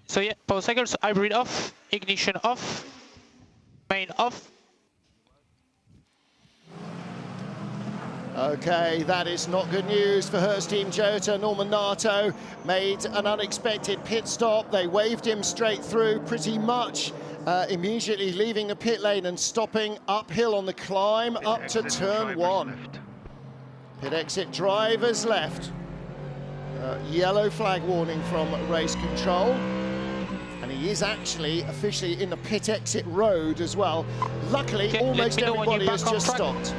So yeah, power cycles, hybrid off, ignition off, main off. Okay, that is not good news for Hertz Team Cota. Norman Nato made an unexpected pit stop. They waved him straight through pretty much, immediately leaving the pit lane and stopping uphill on the climb up to turn 1. Pit exit, drivers left. Yellow flag warning from race control. And he is actually officially in the pit exit road as well. Luckily, Okay, almost everybody has just stopped.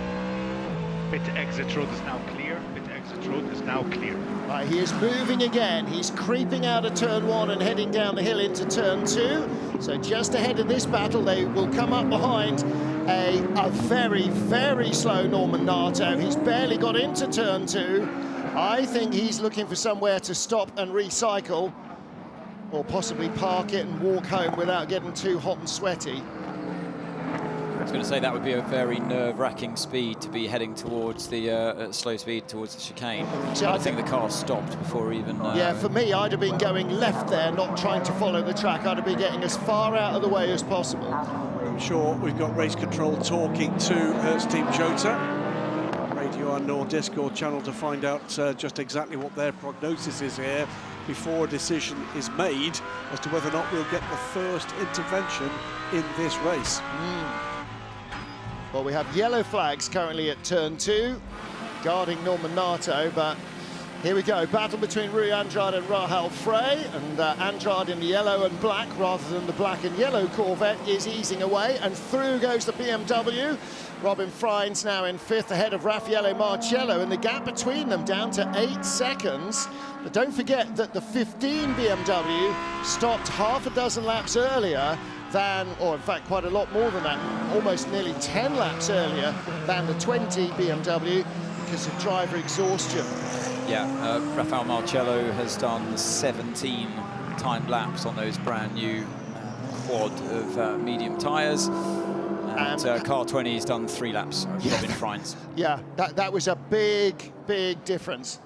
Pit exit road is now clear. Pit exit road is now clear. Right, he is moving again. He's creeping out of turn 1 and heading down the hill into turn 2. So just ahead of this battle, they will come up behind a very, very slow Norman Nato. He's barely got into turn 2. I think he's looking for somewhere to stop and recycle, or possibly park it and walk home without getting too hot and sweaty. I was going to say that would be a very nerve-wracking speed to be heading towards the slow speed towards the chicane. So I think the car stopped before even... yeah, for me, I'd have been going left there, not trying to follow the track. I'd have been getting as far out of the way as possible. I'm sure we've got race control talking to Hertz Team Cota. Radio and or Discord channel to find out just exactly what their prognosis is here before a decision is made as to whether or not we'll get the first intervention in this race. Well, we have yellow flags currently at turn 2, guarding Norman Nato, but here we go. Battle between Rui Andrade and Rahal Frey, and Andrade in the yellow and black rather than the black and yellow Corvette is easing away, and through goes the BMW. Robin Freins now in 5th ahead of Raffaele Marcello, and the gap between them down to 8 seconds. But don't forget that the 15 BMW stopped half a dozen laps earlier than, or in fact quite a lot more than that, almost nearly 10 laps earlier than the 20 BMW because of driver exhaustion. Yeah, Raffaele Marcello has done 17 timed laps on those brand new quad of medium tyres. And car 20 has done 3 laps of Robin Freins. Yeah, that was a big, big difference.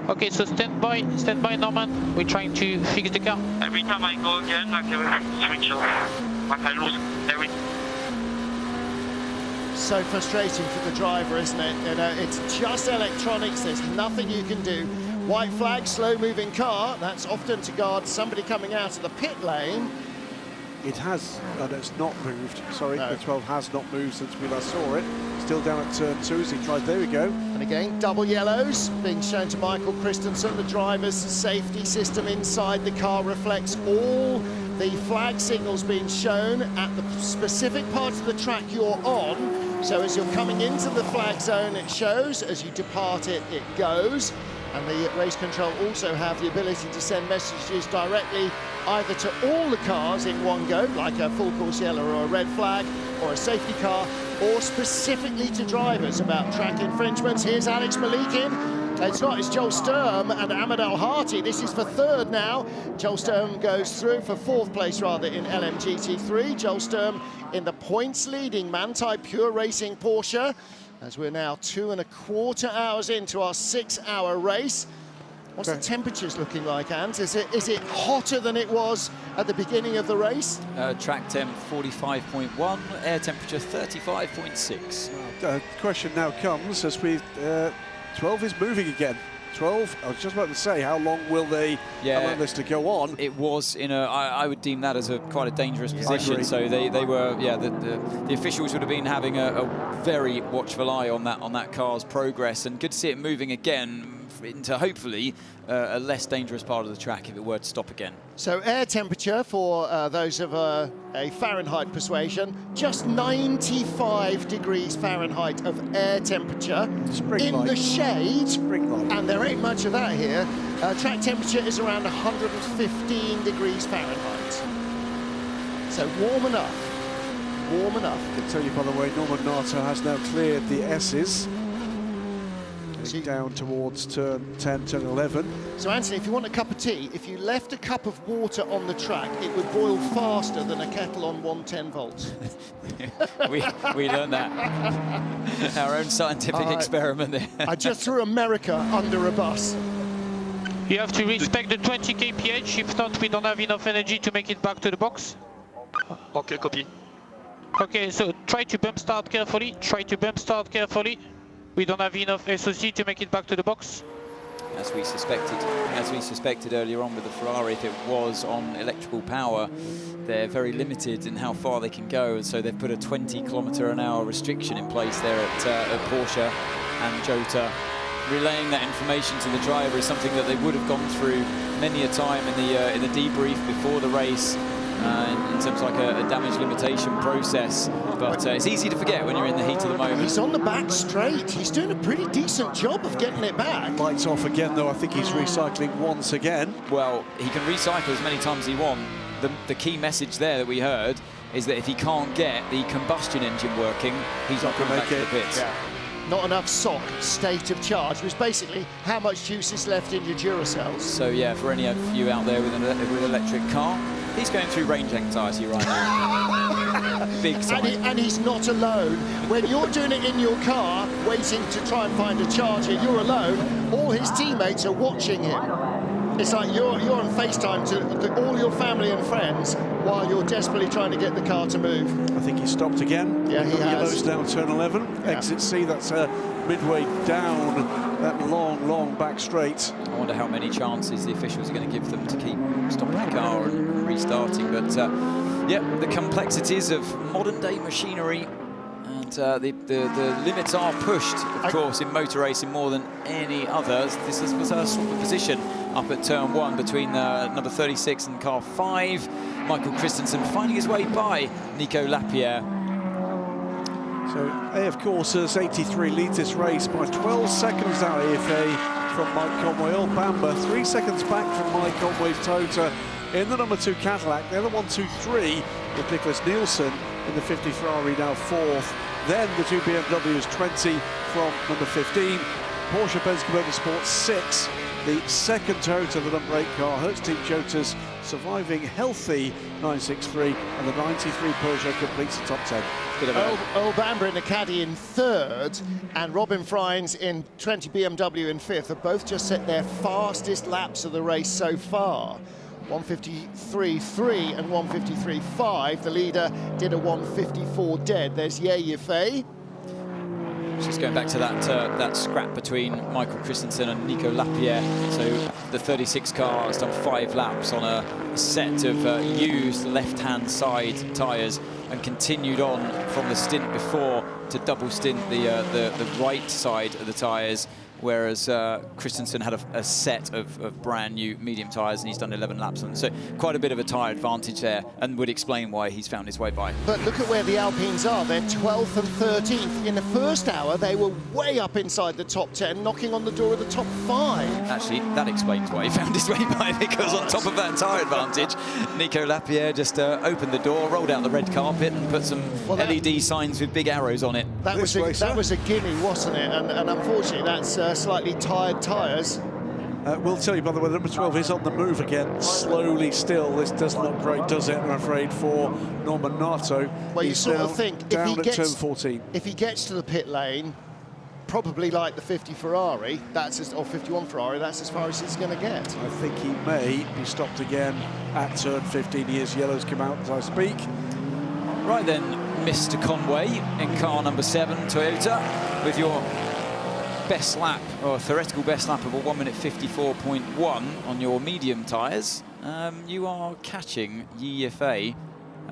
Okay, so stand by Norman. We're trying to fix the car. Every time I go again, like everything switch off. Like I lose everything. So frustrating for the driver, isn't it? You know, it's just electronics, there's nothing you can do. White flag, slow-moving car, that's often to guard somebody coming out of the pit lane. It has, and it's not moved. Sorry, no. The 12 has not moved since we last saw it. Still down at turn 2 as he tries, there we go. And again, double yellows being shown to Michael Christensen. The driver's safety system inside the car reflects all the flag signals being shown at the specific part of the track you're on. So as you're coming into the flag zone, it shows. As you depart it, it goes. And the race control also have the ability to send messages directly either to all the cars in one go, like a full course yellow or a red flag, or a safety car, or specifically to drivers about track infringements. Here's Alex Malikin. It's not, it's Joel Sturm and Ahmed Al-Hati. This is for 3rd now. Joel Sturm goes through for 4th place rather in LMGT3. Joel Sturm in the points leading Manthey Pure Racing Porsche, as we're now 2¼ hours into our 6-hour race. What's the temperatures looking like, Ant? Is it hotter than it was at the beginning of the race? Track temp 45.1, air temperature 35.6. The question now comes as we 12 is moving again. 12, I was just about to say, how long will they allow this to go on? It was in a, I would deem that as quite a dangerous position. So they were, the officials would have been having a very watchful eye on that car's progress, and good to see it moving again into hopefully a less dangerous part of the track if it were to stop again. So air temperature for those of a Fahrenheit persuasion, just 95 degrees Fahrenheit of air temperature in the shade, and there ain't much of that here. Track temperature is around 115 degrees Fahrenheit. So warm enough. Warm enough. I can tell you, by the way, Norman Nato has now cleared the S's. Down towards turn 10, turn 11. So Anthony, if you want a cup of tea, if you left a cup of water on the track, it would boil faster than a kettle on 110 volts. we learned that. Our own scientific experiment there. I just threw America under a bus. You have to respect the 20 kph, if not we don't have enough energy to make it back to the box. Okay, copy. Okay, so try to bump start carefully, We don't have enough SOC to make it back to the box. As we suspected earlier on with the Ferrari, if it was on electrical power, they're very limited in how far they can go, and so they've put a 20 km/h restriction in place there at Porsche and Cota. Relaying that information to the driver is something that they would have gone through many a time in the debrief before the race. In terms of like a damage limitation process, but it's easy to forget when you're in the heat of the moment. He's on the back straight. He's doing a pretty decent job of getting it back. Lights off again, though. I think he's recycling once again. Well, he can recycle as many times as he wants. The key message there that we heard is that if he can't get the combustion engine working, he's not going to make it to the pits. Yeah. Not enough SOC, state of charge, was basically how much juice is left in your Duracells. So yeah, for any of you out there with an electric car, he's going through range anxiety right now. Big time. And he's not alone. When you're doing it in your car, waiting to try and find a charger, you're alone. All his teammates are watching him. It's like you're on FaceTime to all your family and friends while you're desperately trying to get the car to move. I think he stopped again. Yeah, he has. Yellows down turn 11. Yeah. Exit C, that's midway down that long back straight. I wonder how many chances the officials are going to give them to keep stopping the car and restarting. But yeah, the complexities of modern day machinery. The limits are pushed, of course, in motor racing more than any other. This was a sort of position up at turn 1 between number 36 and car 5. Michael Christensen finding his way by Nico Lapierre. So A, of course, as 83 leads this race by 12 seconds now, AFA from Mike Conway. Old Bamber 3 seconds back from Mike Conway's Cota in the number 2 Cadillac. The other 1, 2, 3 with Nicholas Nielsen in the 50 Ferrari, now 4th. Then the 2 BMWs, 20 from number 15. Porsche Penske Motorsport 6. The second Toyota, the number 8 car. Hertz Team Jotas surviving healthy 963, and the 93 Peugeot completes the top 10. Earl Bamber in the caddy in 3rd, and Robin Freins in 20 BMW in 5th have both just set their fastest laps of the race so far. 153.3 and 153.5. The leader did a 154 dead. There's Ye. Just going back to that scrap between Michael Christensen and Nico Lapierre. So the 36 car has done 5 laps on a set of used left-hand side tyres and continued on from the stint before to double stint the right side of the tyres, whereas Christensen had a set of brand new medium tyres and he's done 11 laps on them. So quite a bit of a tyre advantage there, and would explain why he's found his way by. But look at where the Alpines are. They're 12th and 13th. In the first hour, they were way up inside the top 10, knocking on the door of the top 5. Actually, that explains why he found his way by, because on top of that tyre advantage, Nico Lapierre just opened the door, rolled out the red carpet and put some LED signs with big arrows on it. That was a gimme, wasn't it? And unfortunately, that's slightly tired tyres. We'll tell you, by the way, number 12 is on the move again, slowly still. This doesn't look great, does it, I'm afraid, for Norman Nato. Well, you sort of think, down at turn 14. If he gets to the pit lane, probably like the 50 Ferrari, or 51 Ferrari, that's as far as he's going to get. I think he may be stopped again at turn 15. He is. Yellows come out as I speak. Right then, Mr. Conway in car number 7, Toyota, with your best lap, or theoretical best lap of a 1 minute 54.1 on your medium tyres. You are catching Ye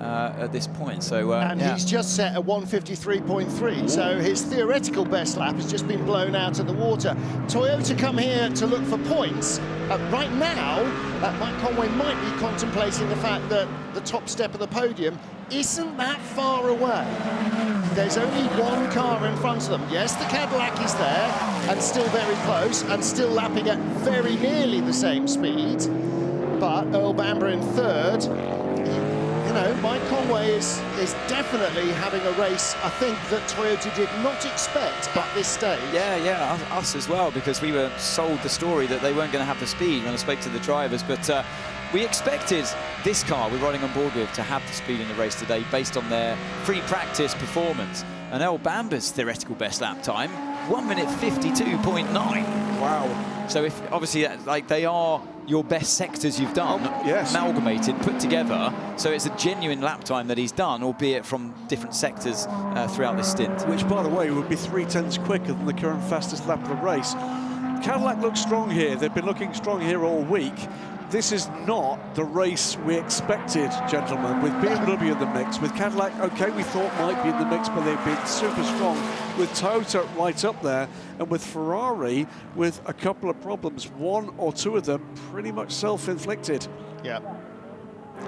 at this point. So and he's just set a 153.3, so his theoretical best lap has just been blown out of the water. Toyota come here to look for points. Right now, Mike Conway might be contemplating the fact that the top step of the podium isn't that far away. There's only one car in front of them. Yes, the Cadillac is there and still very close and still lapping at very nearly the same speed. But Earl Bamber in third. You know, Mike Conway is definitely having a race, I think, that Toyota did not expect at this stage. Yeah, us as well, because we were sold the story that they weren't going to have the speed when I spoke to the drivers, but we expected this car we're riding on board with to have the speed in the race today based on their free practice performance. And Earl Bamber's theoretical best lap time, 1 minute 52.9. Wow. So if obviously like they are your best sectors you've done, amalgamated, put together, so it's a genuine lap time that he's done, albeit from different sectors throughout this stint. Which, by the way, would be 0.3 quicker than the current fastest lap of the race. Cadillac looks strong here. They've been looking strong here all week. This is not the race we expected, gentlemen, with BMW in the mix. With Cadillac, okay, we thought might be in the mix, but they've been super strong. With Toyota right up there, and with Ferrari with a couple of problems, one or two of them pretty much self-inflicted. Yeah.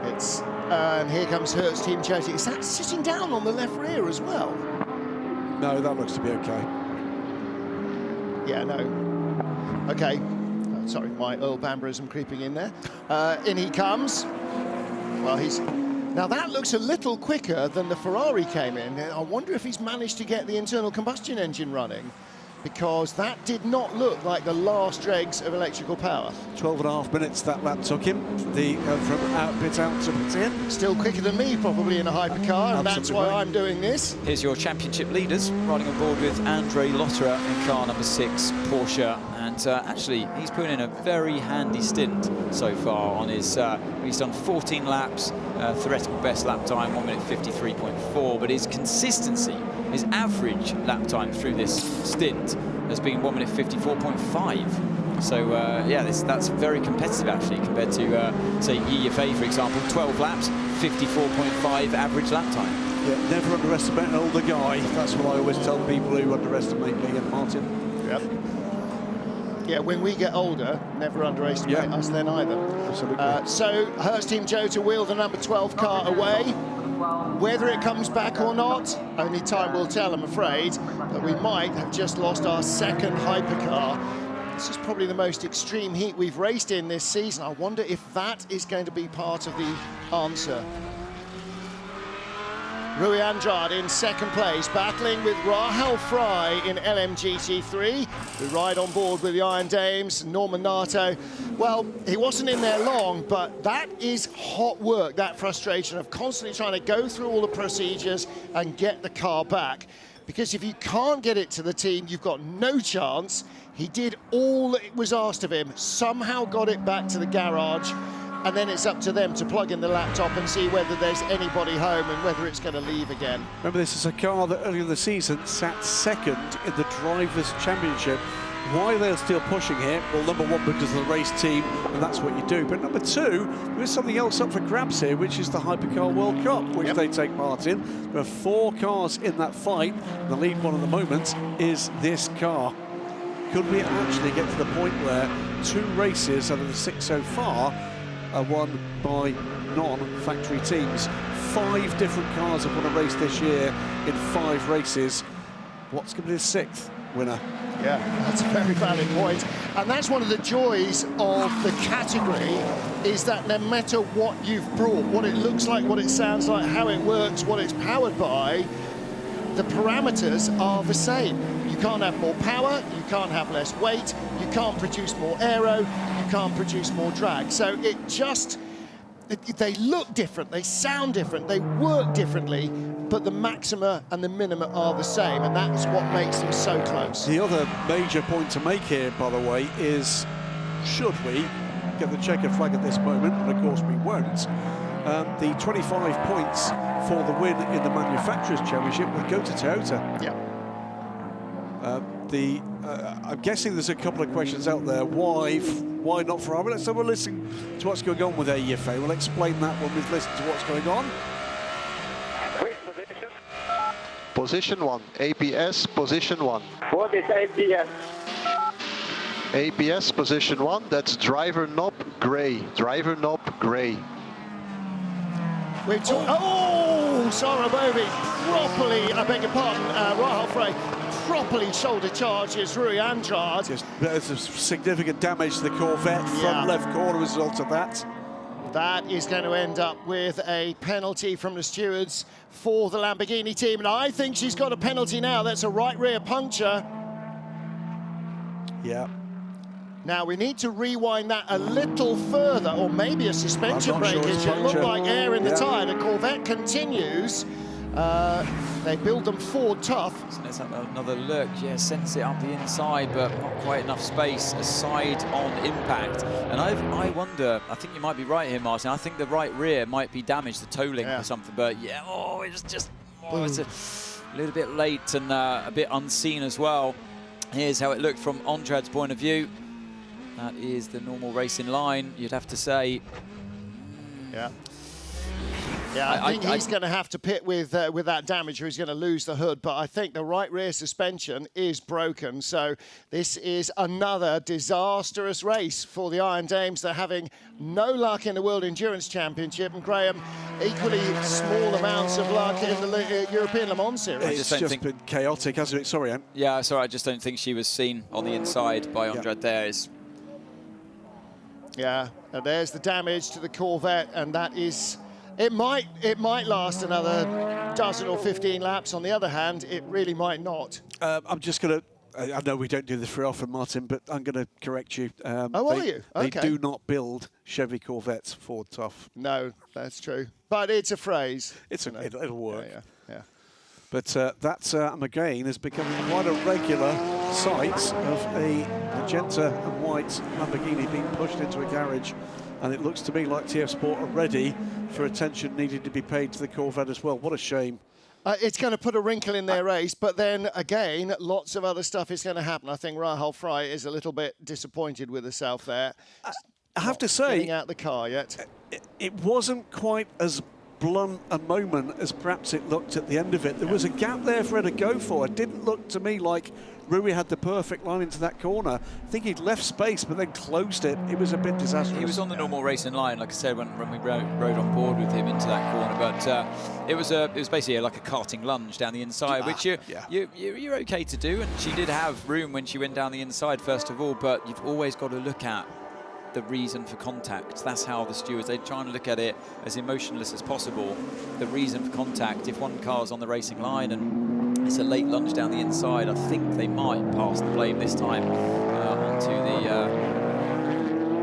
It's and here comes Hertz Team Cota. Is that sitting down on the left rear as well? No, that looks to be okay. Yeah, no. Okay. Sorry, my Earl Bamberism creeping in there. In he comes. Well, now that looks a little quicker than the Ferrari came in. I wonder if he's managed to get the internal combustion engine running, because that did not look like the last dregs of electrical power. 12.5 minutes that lap took him, from pit out to pit in. Still quicker than me, probably, in a hypercar, and that's why I'm doing this. Here's your championship leaders riding on board with Andre Lotterer in car number 6, Porsche. And actually, he's put in a very handy stint so far on his, he's done 14 laps, theoretical best lap time, 1 minute 53.4, but his consistency, his average lap time through this stint has been 1 minute 54.5. So yeah, that's very competitive actually compared to, say, EFA, for example, 12 laps, 54.5 average lap time. Yeah, never underestimate an older guy. That's what I always tell people who underestimate me and Martin. Yep. Yeah, when we get older, never underestimate us then either. Absolutely. So Hertz Team Cota wheel the number 12 car away. Whether it comes back or not, only time will tell, I'm afraid. But we might have just lost our second hypercar. This is probably the most extreme heat we've raced in this season. I wonder if that is going to be part of the answer. Rui Andrade in second place, battling with Rahel Fry in LMGT3, who ride on board with the Iron Dames, Norman Nato. Well, he wasn't in there long, but that is hot work, that frustration of constantly trying to go through all the procedures and get the car back. Because if you can't get it to the team, you've got no chance. He did all that was asked of him, somehow got it back to the garage, and then it's up to them to plug in the laptop and see whether there's anybody home and whether it's going to leave again. Remember, this is a car that earlier in the season sat second in the Drivers' Championship. Why they're still pushing here? Well, number one, because of the race team, and that's what you do. But number two, there is something else up for grabs here, which is the Hypercar World Cup, which they take part in. There are 4 cars in that fight. The lead one at the moment is this car. Could we actually get to the point where 2 races out of the 6 so far are won by non-factory teams? 5 different cars have won a race this year in 5 races. What's going to be the 6th winner? Yeah, that's a very valid point. And that's one of the joys of the category, is that no matter what you've brought, what it looks like, what it sounds like, how it works, what it's powered by, the parameters are the same. You can't have more power, you can't have less weight, you can't produce more aero, you can't produce more drag. So they look different, they sound different, they work differently, but the maxima and the minima are the same, and that's what makes them so close. The other major point to make here, by the way, is should we get the checkered flag at this moment, and of course we won't, the 25 points for the win in the Manufacturers' Championship would go to Toyota. Yeah. I'm guessing there's a couple of questions out there. Why not Ferrari? Let's have a listen to what's going on with AEFA. We'll explain that when we've listened to what's going on. position 1. ABS, position 1. What is ABS? ABS, position 1. That's driver knob grey. Driver knob grey. We've oh, Sarah Bovey properly, I beg your pardon, Rahal Frey properly shoulder charges Rui Andrade. There's a significant damage to the Corvette, front left corner as a result of that. That is going to end up with a penalty from the stewards for the Lamborghini team, and I think she's got a penalty now. That's a right rear puncture. Yeah. Now we need to rewind that a little further, or maybe a suspension breakage. It looked like air in the tyre. The Corvette continues. They build them forward tough. So let's have another look. Yeah, sense it up the inside, but not quite enough space aside on impact. And I wonder, I think you might be right here, Martin. I think the right rear might be damaged, the toe link or something. But yeah, it's a little bit late and a bit unseen as well. Here's how it looked from Andrade's point of view. That is the normal racing line, you'd have to say. Yeah. Yeah, I think he's going to have to pit with that damage, or he's going to lose the hood. But I think the right rear suspension is broken. So this is another disastrous race for the Iron Dames. They're having no luck in the World Endurance Championship. And Graham, equally small amounts of luck in the European Le Mans Series. It's just been chaotic, hasn't it? Sorry, Ant. Yeah, sorry, I just don't think she was seen on the inside by Andrade there. Yeah, and there's the damage to the Corvette, and that is... It might last another dozen or 15 laps. On the other hand, it really might not. I'm just going to... I know we don't do this very often, Martin, but I'm going to correct you. Are you? Okay. They do not build Chevy Corvettes Ford Tough. No, that's true. But it's a phrase. It'll work. Yeah. But that, again, has become quite a regular sight of a magenta and white Lamborghini being pushed into a garage. And it looks to me like TF Sport are ready for attention needed to be paid to the Corvette as well. What a shame. It's going to put a wrinkle in their race, but then again, lots of other stuff is going to happen. I think Rahal Frey is a little bit disappointed with herself there. I have to say, getting out the car yet. It wasn't quite as blunt a moment as perhaps it looked at the end of it. There was a gap there for her to go for. It didn't look to me like Rui had the perfect line into that corner. I think he'd left space but then closed it. It was a bit disastrous. He was on the normal racing line, like I said, when we rode on board with him into that corner. But it was basically like a karting lunge down the inside, which you're okay to do. And she did have room when she went down the inside, first of all. But you've always got to look at the reason for contact. That's how the stewards, they try and look at it as emotionless as possible. The reason for contact, if one car's on the racing line and it's a late lunge down the inside, I think they might pass the blame this time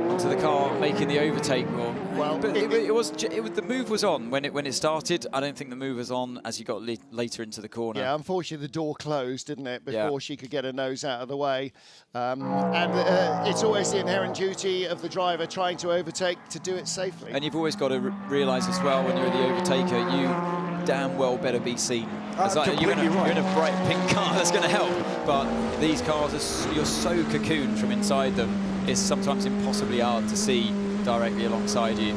onto the car making the overtake. Well, but the move was on when it started. I don't think the move was on as you got later into the corner. Yeah, unfortunately the door closed, didn't it, before she could get her nose out of the way. It's always the inherent duty of the driver trying to overtake to do it safely. And you've always got to realise as well, when you're the overtaker, you damn well better be seen. You're in a bright pink car, that's going to help. But these cars, you're so cocooned from inside them, it's sometimes impossibly hard to see directly alongside you.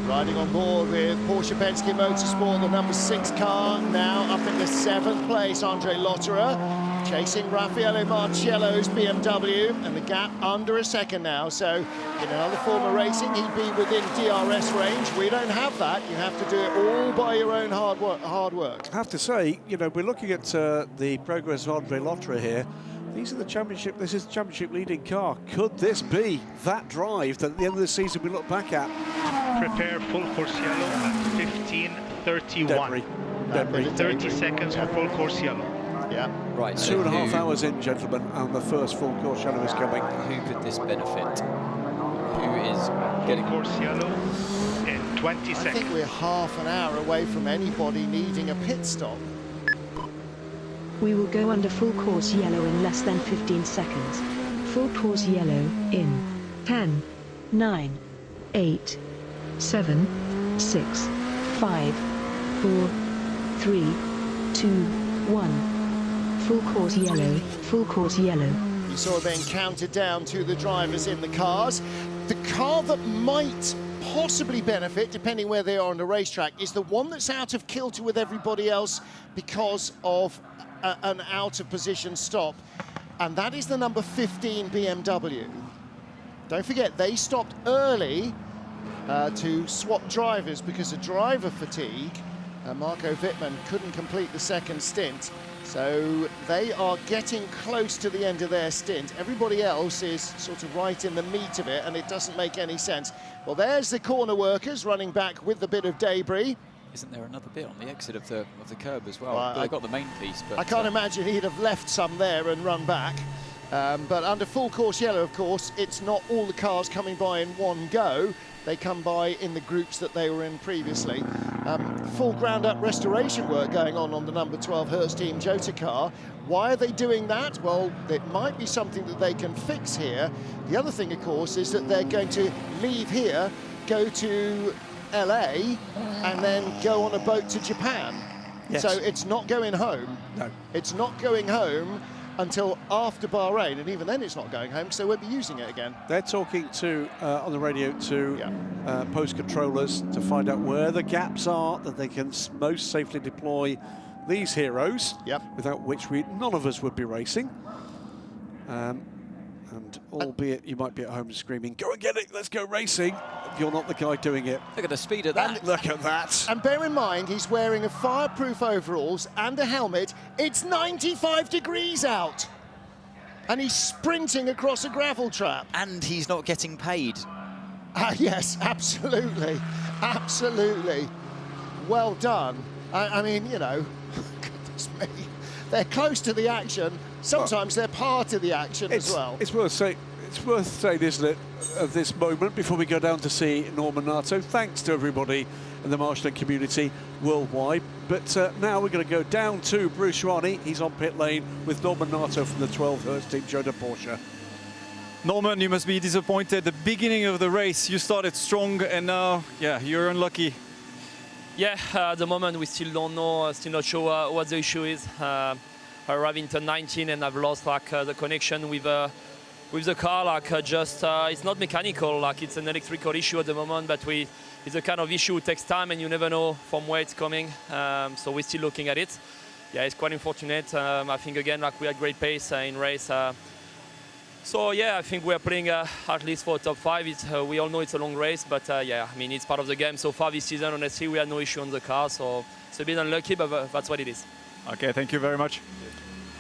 Riding on board with Porsche Penske Motorsport, the number 6 car, now up in the 7th place, Andre Lotterer, chasing Raffaele Marcello's BMW, and the gap under a second now. So in another form of racing, he'd be within DRS range. We don't have that. You have to do it all by your own hard work. I have to say, we're looking at the progress of Andre Lotterer here. This is the championship leading car. Could this be that drive that at the end of the season we look back at? Prepare full course yellow at 15:31. Debris. 30 seconds for full course yellow. Yeah. Right. 2.5 hours in, gentlemen, and the first full course yellow is coming. Who could this benefit? Who is getting full course yellow in 20 seconds? I think we're half an hour away from anybody needing a pit stop. We will go under full course yellow in less than 15 seconds. Full course yellow in 10, 9, 8, 7, 6, 5, 4, 3, 2, 1. Full course yellow, full course yellow. You saw it being counted down to the drivers in the cars. The car that might possibly benefit, depending where they are on the racetrack, is the one that's out of kilter with everybody else because of an out-of-position stop, and that is the number 15 BMW. Don't forget, they stopped early to swap drivers because of driver fatigue. Marco Wittmann couldn't complete the second stint, so they are getting close to the end of their stint. Everybody else is sort of right in the meat of it, and it doesn't make any sense. Well, there's the corner workers running back with the bit of debris. Isn't there another bit on the exit of the curb as well? They've got the main piece, but I can't imagine he'd have left some there and run back. But under full course yellow, of course, it's not all the cars coming by in one go. They come by in the groups that they were in previously. Full ground-up restoration work going on the number 12 Hertz Team Cota car. Why are they doing that? Well, it might be something that they can fix here. The other thing, of course, is that they're going to leave here, go to LA, and then go on a boat to Japan. Yes. So it's not going home. No. It's not going home until after Bahrain, and even then it's not going home because they won't be using it again. They're talking to on the radio to post controllers to find out where the gaps are that they can most safely deploy these heroes, without which none of us would be racing. And albeit you might be at home screaming, "Go and get it, let's go racing," you're not the guy doing it. Look at the speed of that. Look at that. And bear in mind, he's wearing a fireproof overalls and a helmet. It's 95 degrees out. And he's sprinting across a gravel trap. And he's not getting paid. Yes, absolutely. Absolutely. Well done. I mean, you know, goodness me. They're close to the action. Sometimes they're part of the action as well. It's worth saying, isn't it, of this moment before we go down to see Norman Nato. Thanks to everybody in the Marshland community worldwide. But now we're going to go down to Bruce Rani. He's on pit lane with Norman Nato from the 12 Hertz Team Cota Porsche. Norman, you must be disappointed. The beginning of the race, you started strong, and now, yeah, you're unlucky. Yeah, at the moment we still don't know, still not sure what the issue is. I arrived in turn 19 and I've lost the connection with the car. It's not mechanical, it's an electrical issue at the moment, but it's a kind of issue. It takes time and you never know from where it's coming. So we're still looking at it. Yeah, it's quite unfortunate. I think again, we had great pace in race. So yeah, I think we're playing at least for top 5. We all know it's a long race, but yeah, I mean, it's part of the game. So far this season, honestly, we had no issue on the car, so it's a bit unlucky, but that's what it is. Okay, thank you very much.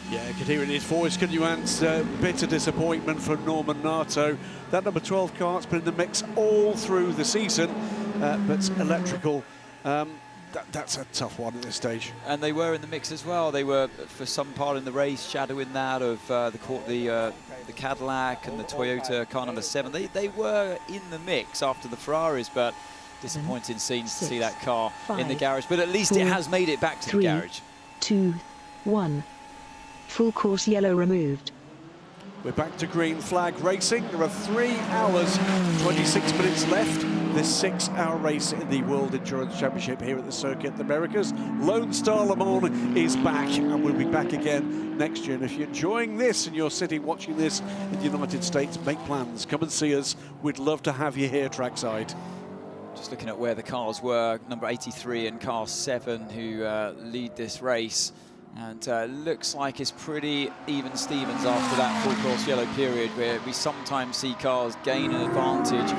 Yeah, you could hear it in his voice, couldn't you, Ants? Bitter disappointment from Norman Nato. That number 12 car's been in the mix all through the season, but electrical, that's a tough one at this stage. And they were in the mix as well. They were, for some part in the race, shadowing that of the Cadillac and the Toyota car number 7. They were in the mix after the Ferraris, but disappointing scenes to see that car in the garage. But at least it has made it back to the garage. 2, 1. Full course yellow removed. We're back to green flag racing. There are 3 hours, 26 minutes left. This 6-hour race in the World Endurance Championship here at the Circuit of the Americas. Lone Star Le Mans is back, and we'll be back again next year. And if you're enjoying this and you're sitting watching this in the United States, make plans. Come and see us. We'd love to have you here trackside. Just looking at where the cars were, number 83 and car 7 who lead this race. And looks like it's pretty even Stevens after that full course yellow period, where we sometimes see cars gain an advantage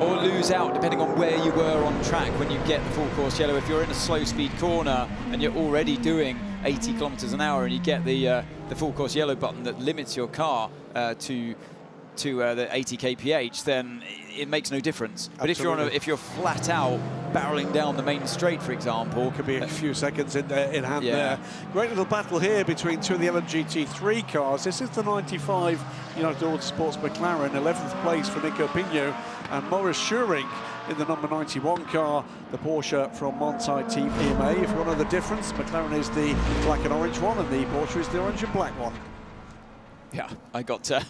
or lose out depending on where you were on track when you get the full course yellow. If you're in a slow speed corner and you're already doing 80 kilometers an hour and you get the full course yellow button that limits your car to the 80 kph, then it makes no difference. But if you're flat out barreling down the main straight, for example, could be a few seconds in hand there. Great little battle here between 2 of the LMGT3 cars. This is the 95 United Autosports McLaren, 11th place for Nico Pino and Maurice Schuring in the number 91 car, the Porsche from Montside Team EMA. If you want to know the difference, McLaren is the black and orange one and the Porsche is the orange and black one. Yeah, I got to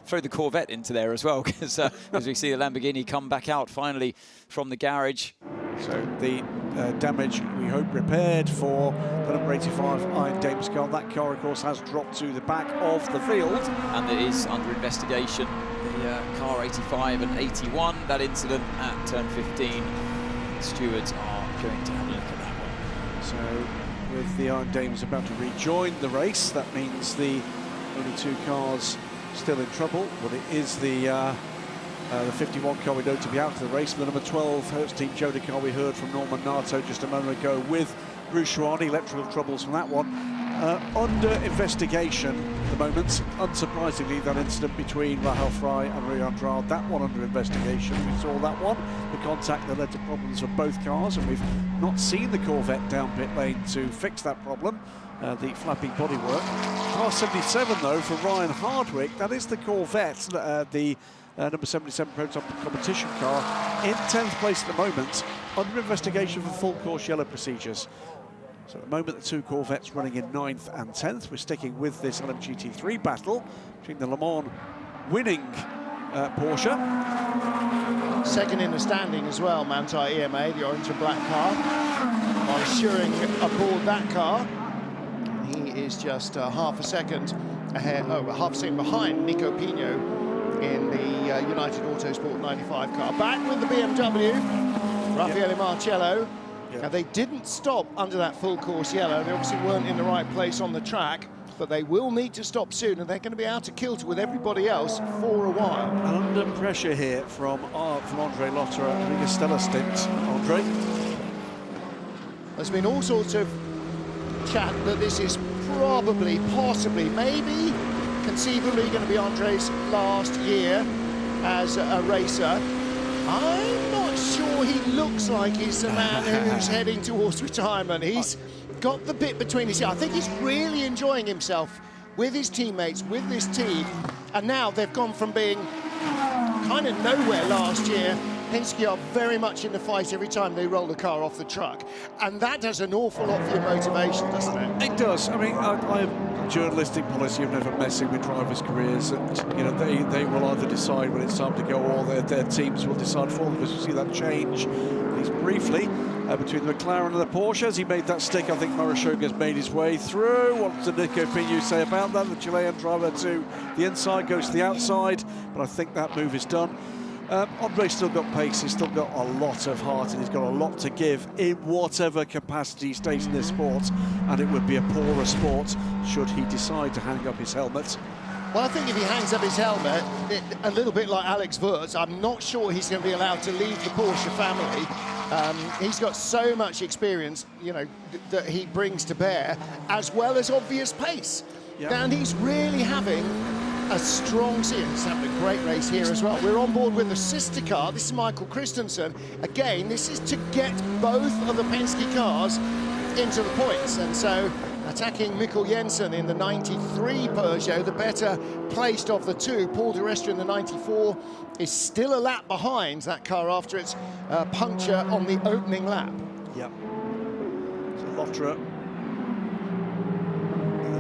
throw the Corvette into there as well, because as we see the Lamborghini come back out finally from the garage. So the damage, we hope, repaired for the number 85 Iron Dames car. That car, of course, has dropped to the back of the field. And it is under investigation. The car 85 and 81, that incident at turn 15. The stewards are going to have a look at that one. So with the Iron Dames about to rejoin the race, that means the only two cars still in trouble. But it is the 51 car we know to be out of the race. The number 12 Hertz Team Joda car we heard from Norman Nato just a moment ago with Bruce Schwani, electrical troubles from that one. Under investigation at the moment, unsurprisingly, that incident between Rahel Fry and Rui Andrade, that one under investigation. We saw that one, the contact that led to problems for both cars, and we've not seen the Corvette down pit lane to fix that problem, the flapping bodywork. Car 77 though for Ryan Hardwick, that is the Corvette, the number 77 Proton competition car, in 10th place at the moment, under investigation for full course yellow procedures. So at the moment, the two Corvettes running in 9th and 10th. We're sticking with this LMGT3 battle between the Le Mans winning Porsche. Second in the standing as well, Manthey EMA, the orange and black car. While Schuring aboard that car, he is just half a second ahead, half a second behind Nico Pino in the United Autosport 95 car. Back with the BMW, Raffaele Marcello. Now, they didn't stop under that full course yellow. They obviously weren't in the right place on the track, but they will need to stop soon, and they're going to be out of kilter with everybody else for a while. Under pressure here from Andre Lotterer. I think a stellar stint, Andre. There's been all sorts of chat that this is probably, possibly, maybe, conceivably going to be Andre's last year as a racer. I'm not sure he looks like he's the man who's heading towards retirement. He's got the bit between his ears. I think he's really enjoying himself with his teammates, with this team. And now they've gone from being kind of nowhere last year. Penske are very much in the fight every time they roll the car off the truck. And that does an awful lot for your motivation, doesn't it? It does. I mean, I have journalistic policy of never messing with drivers' careers, and you know they will either decide when it's time to go, or their teams will decide for them. As you see that change, at least briefly, between the McLaren and the Porsche. As he made that stick, I think Marashoga's made his way through. What does Nico Pino say about that? The Chilean driver to the inside goes to the outside, but I think that move is done. Andre's still got pace, he's still got a lot of heart, and he's got a lot to give in whatever capacity he stays in this sport, and it would be a poorer sport should he decide to hang up his helmet. Well, I think if he hangs up his helmet, a little bit like Alex Wurz, I'm not sure he's going to be allowed to leave the Porsche family. He's got so much experience, you know, that he brings to bear, as well as obvious pace. Yep. And he's really having a strong season. He's having a great race here as well. We're on board with the sister car. This is Michael Christensen. Again, this is to get both of the Penske cars into the points. And so attacking Mikkel Jensen in the 93 Peugeot, the better placed of the two. Paul di Resta in the 94 is still a lap behind that car after its puncture on the opening lap. Yep. So Lotterer,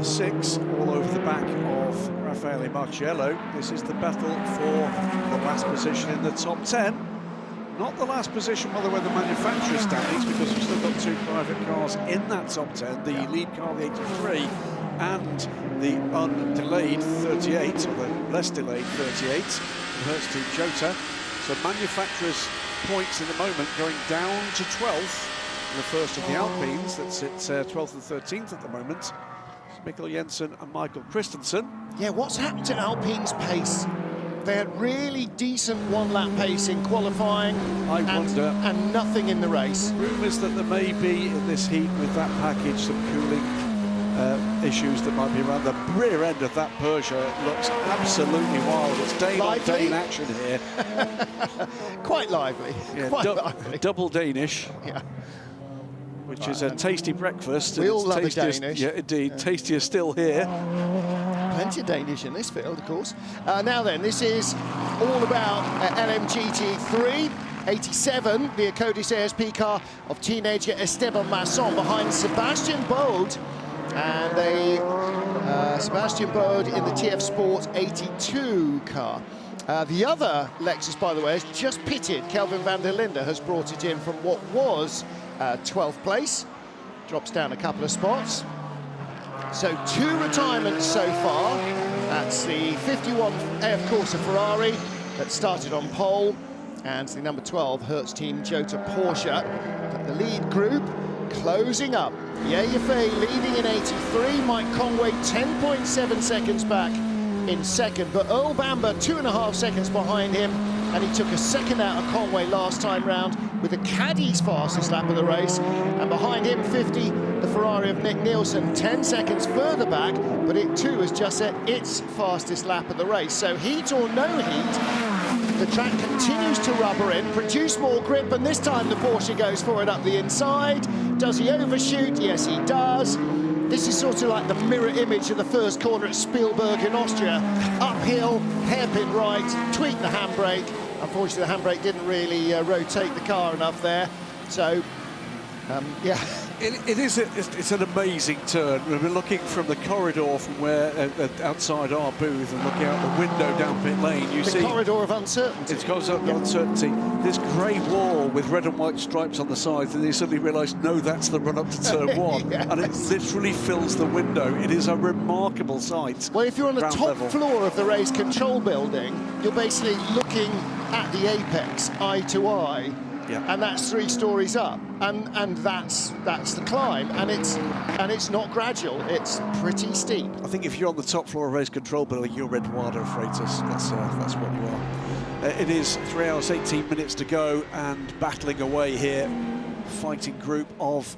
6 all over the back of Raffaele Marcello. This is the battle for the last position in the top 10. Not the last position by the way the manufacturer standings, because we've still got two private cars in that top 10, the lead car, the 83, and the undelayed 38, or the less delayed 38, from Hertz Team Cota. So manufacturers' points in the moment going down to 12th, the first of the Alpines, that's at 12th and 13th at the moment. Mikkel Jensen and Michael Christensen. Yeah, what's happened to Alpine's pace? They had really decent one-lap pace in qualifying, and nothing in the race. Rumours that there may be in this heat with that package some cooling issues that might be around the rear end of that Peugeot. It looks absolutely wild. It's day-on-day in action here. Quite lively. Yeah, quite lively. Double Danish. Yeah. Which is a tasty breakfast. We all love the Danish. Yeah, indeed. Yeah. Tastier still here. Plenty of Danish in this field, of course. Now then, this is all about LMGT3. 87, the Acodis ASP car of teenager Esteban Masson behind Sebastian Bode and they Sebastian Bode in the TF Sport 82 car. The other Lexus, by the way, has just pitted. Kelvin van der Linde has brought it in from what was 12th place. Drops down a couple of spots. So 2 retirements so far. That's the 51 AF Corsa Ferrari that started on pole, and the number 12 Hertz Team Cota Porsche. But the lead group closing up. Yayafei leading in 83, Mike Conway 10.7 seconds back in second, but Earl Bamber 2.5 seconds behind him, and he took a second out of Conway last time round with the Caddy's fastest lap of the race, and behind him 50, the Ferrari of Nick Nielsen 10 seconds further back, but it too has just set its fastest lap of the race. So heat or no heat, the track continues to rubber in, produce more grip, and this time the Porsche goes for it up the inside. Does he overshoot? Yes, he does. This is sort of like the mirror image of the first corner at Spielberg in Austria. Uphill, hairpin right, tweak the handbrake. Unfortunately, the handbrake didn't really rotate the car enough there. So, yeah. It's an amazing turn. We're looking from the corridor from where outside our booth and looking out the window down pit lane. You see the corridor of uncertainty. It's got uncertainty. This grey wall with red and white stripes on the sides, and you suddenly realise, no, that's the run up to turn 1, yes. And it literally fills the window. It is a remarkable sight. Well, if you're on the top level. floor of the race control building, you're basically looking at the apex, eye to eye. Yeah. And that's 3 stories up, and that's the climb, and it's not gradual, it's pretty steep. I think if you're on the top floor of race control building, you're Eduardo Freitas. That's what you are. It is 3 hours 18 minutes to go, and battling away here, fighting group of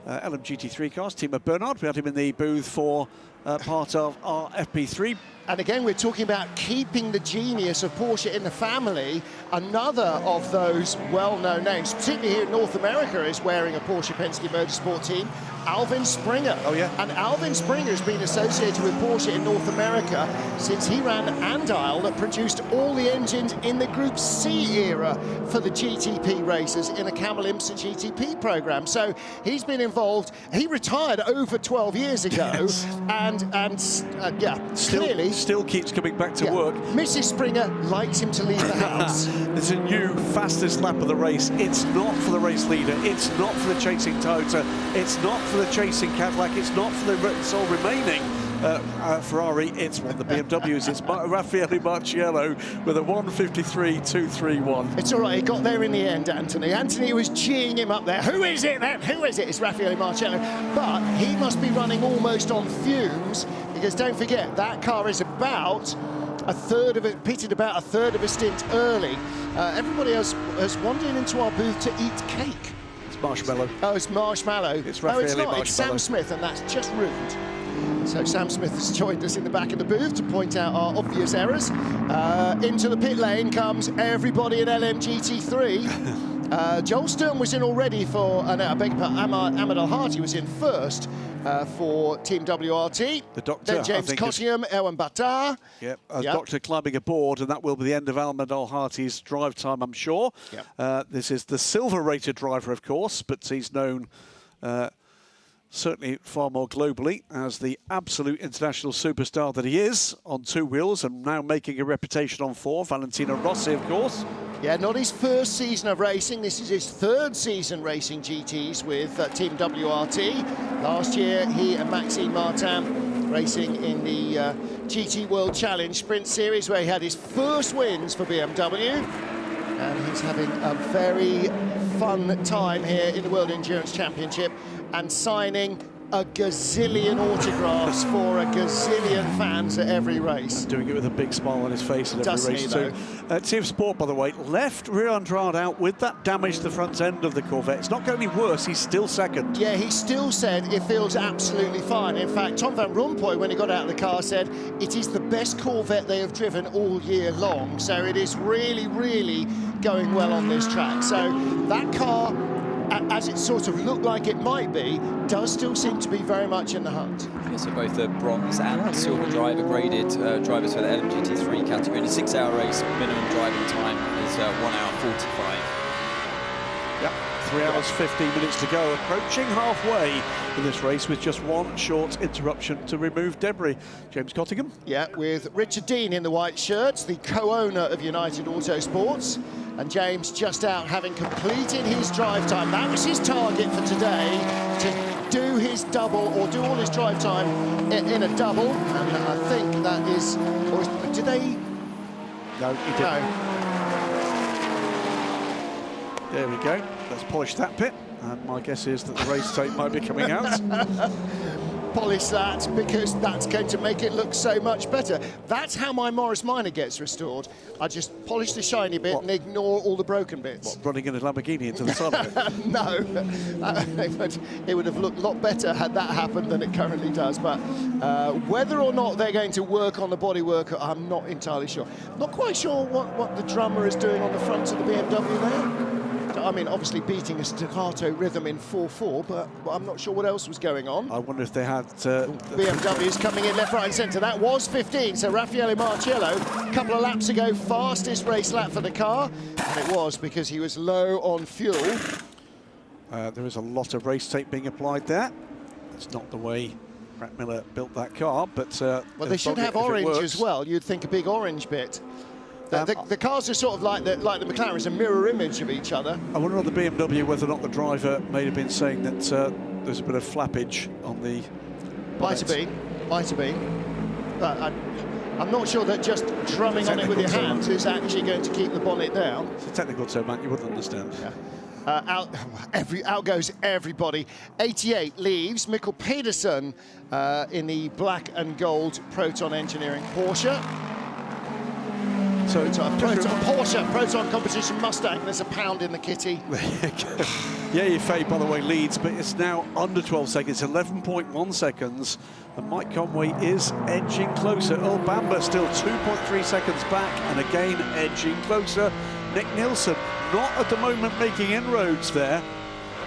LMGT3 cars. Timo Bernhard, we had him in the booth for part of our FP3. And again, we're talking about keeping the genius of Porsche in the family. Another of those well-known names, particularly here in North America, is wearing a Porsche Penske Motorsport team, Alvin Springer. Oh, yeah. And Alvin Springer has been associated with Porsche in North America since he ran Andile, that produced all the engines in the Group C era for the GTP racers in a Camel IMSA GTP program. So he's been involved. He retired over 12 years ago, yes. and yeah, clearly still keeps coming back to work. Mrs. Springer likes him to leave the house. It's a new fastest lap of the race. It's not for the race leader. It's not for the chasing Toyota. It's not for the chasing Cadillac. It's not for the sole remaining Ferrari. It's one of the BMWs. It's Raffaele Marciello with a 1:53.231. It's all right. He got there in the end, Anthony. Anthony was cheering him up there. Who is it then? Who is it? It's Raffaele Marciello. But he must be running almost on fumes, because don't forget, that car is about a third of it, pitted about a third of a stint early. Everybody else has wandered into our booth to eat cake. It's marshmallow. Oh, it's marshmallow. It's no, it's Raffaele not. It's Sam Smith, and that's just rude. So Sam Smith has joined us in the back of the booth to point out our obvious errors. Into the pit lane comes everybody in LMGT3. Joel Stern was in already for, I beg your pardon, Ahmed Al-Hati was in first for Team WRT. The doctor, then James Cottingham, Erwan Batar. Yep, doctor climbing aboard, and that will be the end of Ahmed Al-Hati's drive time, I'm sure. Yep. This is the silver-rated driver, of course, but he's known certainly far more globally as the absolute international superstar that he is on 2 wheels, and now making a reputation on 4. Valentino Rossi, of course. Yeah, not his first season of racing. This is his 3rd season racing GTs with Team WRT. Last year, he and Maxime Martin racing in the GT World Challenge Sprint Series, where he had his first wins for BMW. And he's having a very fun time here in the World Endurance Championship and signing a gazillion autographs for a gazillion fans at every race. Doing it with a big smile on his face at every race too. Team Sport, by the way, left Rear Andrade out with that damage to the front end of the Corvette. It's not going any worse, he's still second. Yeah, he still said it feels absolutely fine. In fact, Tom Van Rompuy, when he got out of the car, said it is the best Corvette they have driven all year long. So it is really, really going well on this track. So that car, as it sort of looked like it might be, does still seem to be very much in the hunt. Yeah, so both the bronze and silver driver graded drivers for the LMGT3 category. In a 6-hour race, minimum driving time is 1 hour 45. Yep. 3 hours, 15 minutes to go. Approaching halfway in this race with just one short interruption to remove debris. James Cottingham? Yeah, with Richard Dean in the white shirts, the co-owner of United Autosports. And James just out having completed his drive time. That was his target for today, to do his double or do all his drive time in a double. And I think that is, or did they? No, he didn't. No. There we go. Let's polish that bit. And my guess is that the race tape might be coming out. Polish that, because that's going to make it look so much better. That's how my Morris Minor gets restored. I just polish the shiny bit and ignore all the broken bits. What, running in a Lamborghini into the sun of it? No, it would have looked a lot better had that happened than it currently does. But whether or not they're going to work on the bodywork, I'm not entirely sure. Not quite sure what the drummer is doing on the front of the BMW there. I mean, obviously beating a staccato rhythm in 4/4, but I'm not sure what else was going on. I wonder if they had... BMW's coming in left, right and centre. That was 15, so Raffaele Marciello, a couple of laps ago, fastest race lap for the car, and it was because he was low on fuel. There is a lot of race tape being applied there. It's not the way Brett Miller built that car, but... well, they should have orange as well. You'd think a big orange bit. The cars are sort of like the McLarens, a mirror image of each other. I wonder on the BMW whether or not the driver may have been saying that there's a bit of flappage on the bonnet. Might have been. But I'm not sure that just drumming on it with your hands is actually going to keep the bonnet down. It's a technical term, man, you wouldn't understand. Yeah. Out goes everybody. 88 leaves. Mikkel Pedersen in the black and gold Proton Engineering Porsche. So it's Porsche Proton Competition Mustang. There's a pound in the kitty. Yeah, Fay, by the way, leads, but it's now under 12 seconds, 11.1 seconds. And Mike Conway is edging closer. Earl Bamber still 2.3 seconds back, and again edging closer. Nick Nielsen not at the moment making inroads there.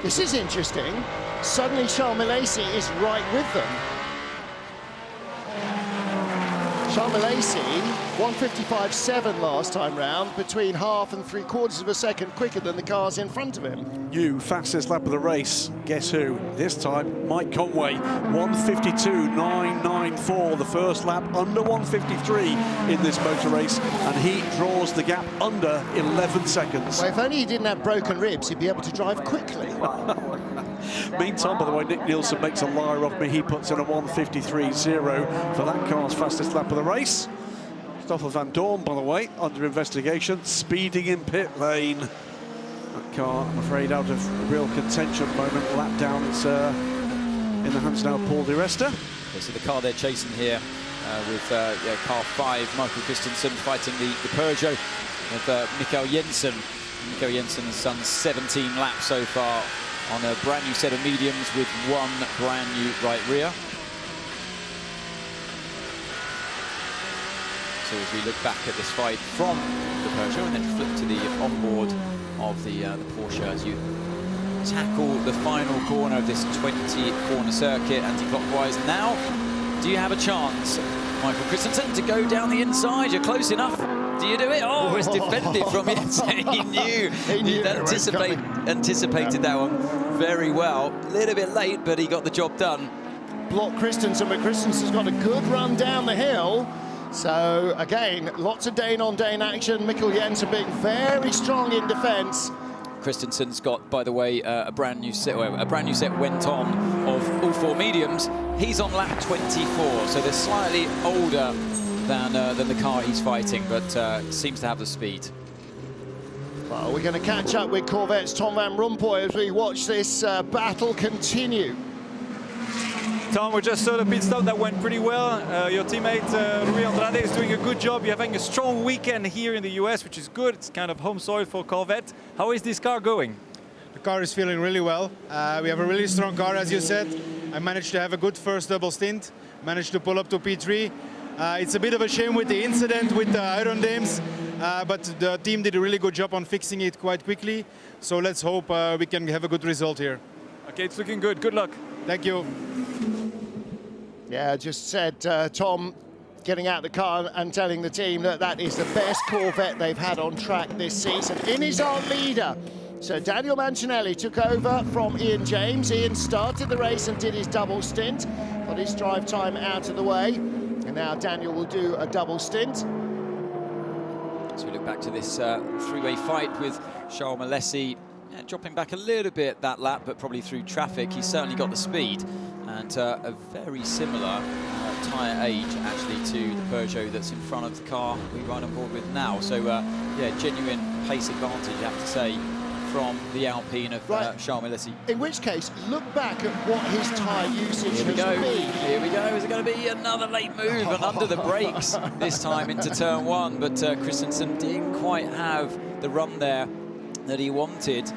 This is interesting. Suddenly Charles Milesi is right with them. Charles Milesi, 1:55.7 last time round, between half and 3/4 of a second quicker than the cars in front of him. New fastest lap of the race. Guess who? This time, Mike Conway, 1:52.994. The first lap under 1:53 in this motor race, and he draws the gap under 11 seconds. Well, if only he didn't have broken ribs, he'd be able to drive quickly. Meantime, by the way, Nick Nielsen makes a liar of me. He puts in a 1:53.0 for that car's fastest lap of the race. Stoffel Van Dorn, by the way, under investigation, speeding in pit lane. That car, I'm afraid, out of real contention at the moment. Lap down, it's in the hands now of Paul Di Resta. So the car they're chasing here with car 5, Michael Christensen fighting the Peugeot with Mikael Jensen. Mikael Jensen has done 17 laps so far on a brand new set of mediums with one brand new right rear. So as we look back at this fight from the Peugeot and then flip to the onboard of the Porsche as you tackle the final corner of this 20-corner circuit anti-clockwise. Now, do you have a chance, Michael Christensen, to go down the inside? You're close enough. Do you do it? Oh, it's defended from Jensen. He knew. He anticipated that one very well. A little bit late, but he got the job done. Block Christensen, but Christensen's got a good run down the hill. So, again, lots of Dane-on-Dane action. Mikkel Jensen being very strong in defence. Christensen's got, by the way, a brand new set went on of all 4 mediums. He's on lap 24, so they're slightly older than the car he's fighting, but seems to have the speed. Well, we're going to catch up with Corvette's Tom Van Rompuy as we watch this battle continue. Tom, we just saw the pit stop that went pretty well. Your teammate Rui Andrade is doing a good job. You're having a strong weekend here in the US, which is good. It's kind of home soil for Corvette. How is this car going? The car is feeling really well. We have a really strong car, as you said. I managed to have a good first double stint. Managed to pull up to P3. It's a bit of a shame with the incident with the iron dames, but the team did a really good job on fixing it quite quickly. So let's hope we can have a good result here. Okay, it's looking good. Good luck. Thank you. Yeah, just said Tom getting out the car and telling the team that that is the best Corvette they've had on track this season. In is our leader, So Daniel Mancinelli took over from Ian James. Ian started the race and did his double stint, got his drive time out of the way, and now Daniel will do a double stint. So we look back to this three-way fight with Charles Malesi, dropping back a little bit that lap, but probably through traffic. He's certainly got the speed, and a very similar tyre age actually to the Peugeot that's in front of the car we ride on board with now. So yeah, genuine pace advantage, you have to say, from the Alpine of Charles Malesi. In which case, look back at what his tyre usage has been. Here we go. Is it going to be another late move and under the brakes this time into turn one? But Christensen didn't quite have the run there that he wanted.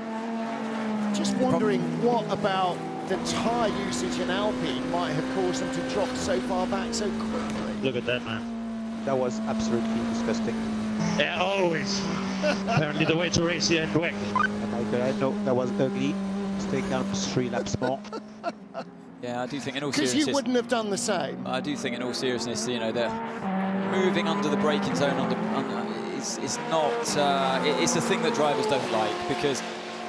Just wondering what about the tyre usage in Alpine might have caused them to drop so far back so quickly. Look at that, man. That was absolutely disgusting. Yeah, always. Apparently the way to race here in Dweck. Oh my God, I know that was ugly. Stay calm, 3 laps more. Yeah, I do think in all Because seriousness... you wouldn't have done the same. I do think in all seriousness, you know, they're moving under the braking zone it's not... it's a thing that drivers don't like, because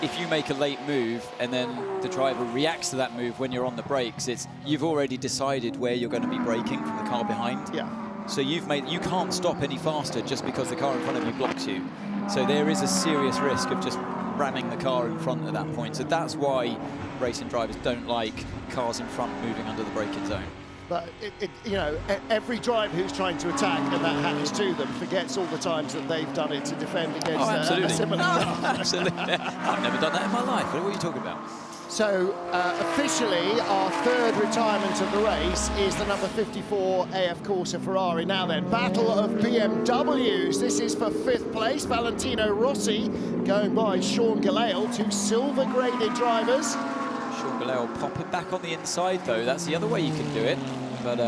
if you make a late move and then the driver reacts to that move when you're on the brakes, you've already decided where you're going to be braking from the car behind. Yeah. So you can't stop any faster just because the car in front of you blocks you. So there is a serious risk of just ramming the car in front at that point. So that's why racing drivers don't like cars in front moving under the braking zone. But, you know, every driver who's trying to attack, and that happens to them, forgets all the times that they've done it to defend against a similar... Absolutely. I've never done that in my life. What are you talking about? So, officially, our third retirement of the race is the number 54 AF Corsa Ferrari. Now then, battle of BMWs. This is for 5th place. Valentino Rossi going by Sean Gelael, 2 silver-graded drivers. Sean Gelael popping back on the inside, though. That's the other way you can do it, but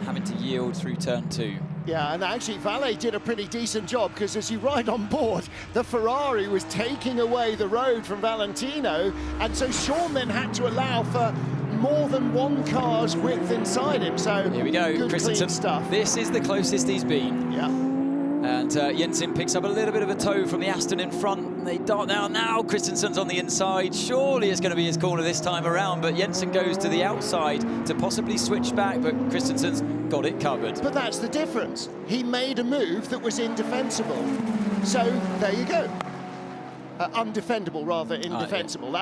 having to yield through turn 2. Yeah, and actually Valet did a pretty decent job, because as you ride on board, the Ferrari was taking away the road from Valentino, and so Sean then had to allow for more than one car's width inside him. So here we go, good, Christensen. clean stuff. This is the closest he's been. Yeah. And Jensen picks up a little bit of a toe from the Aston in front. They dart now Christensen's on the inside. Surely it's going to be his corner this time around, but Jensen goes to the outside to possibly switch back, but Christensen's got it covered. But that's the difference. He made a move that was indefensible. So there you go. Undefendable, rather, indefensible.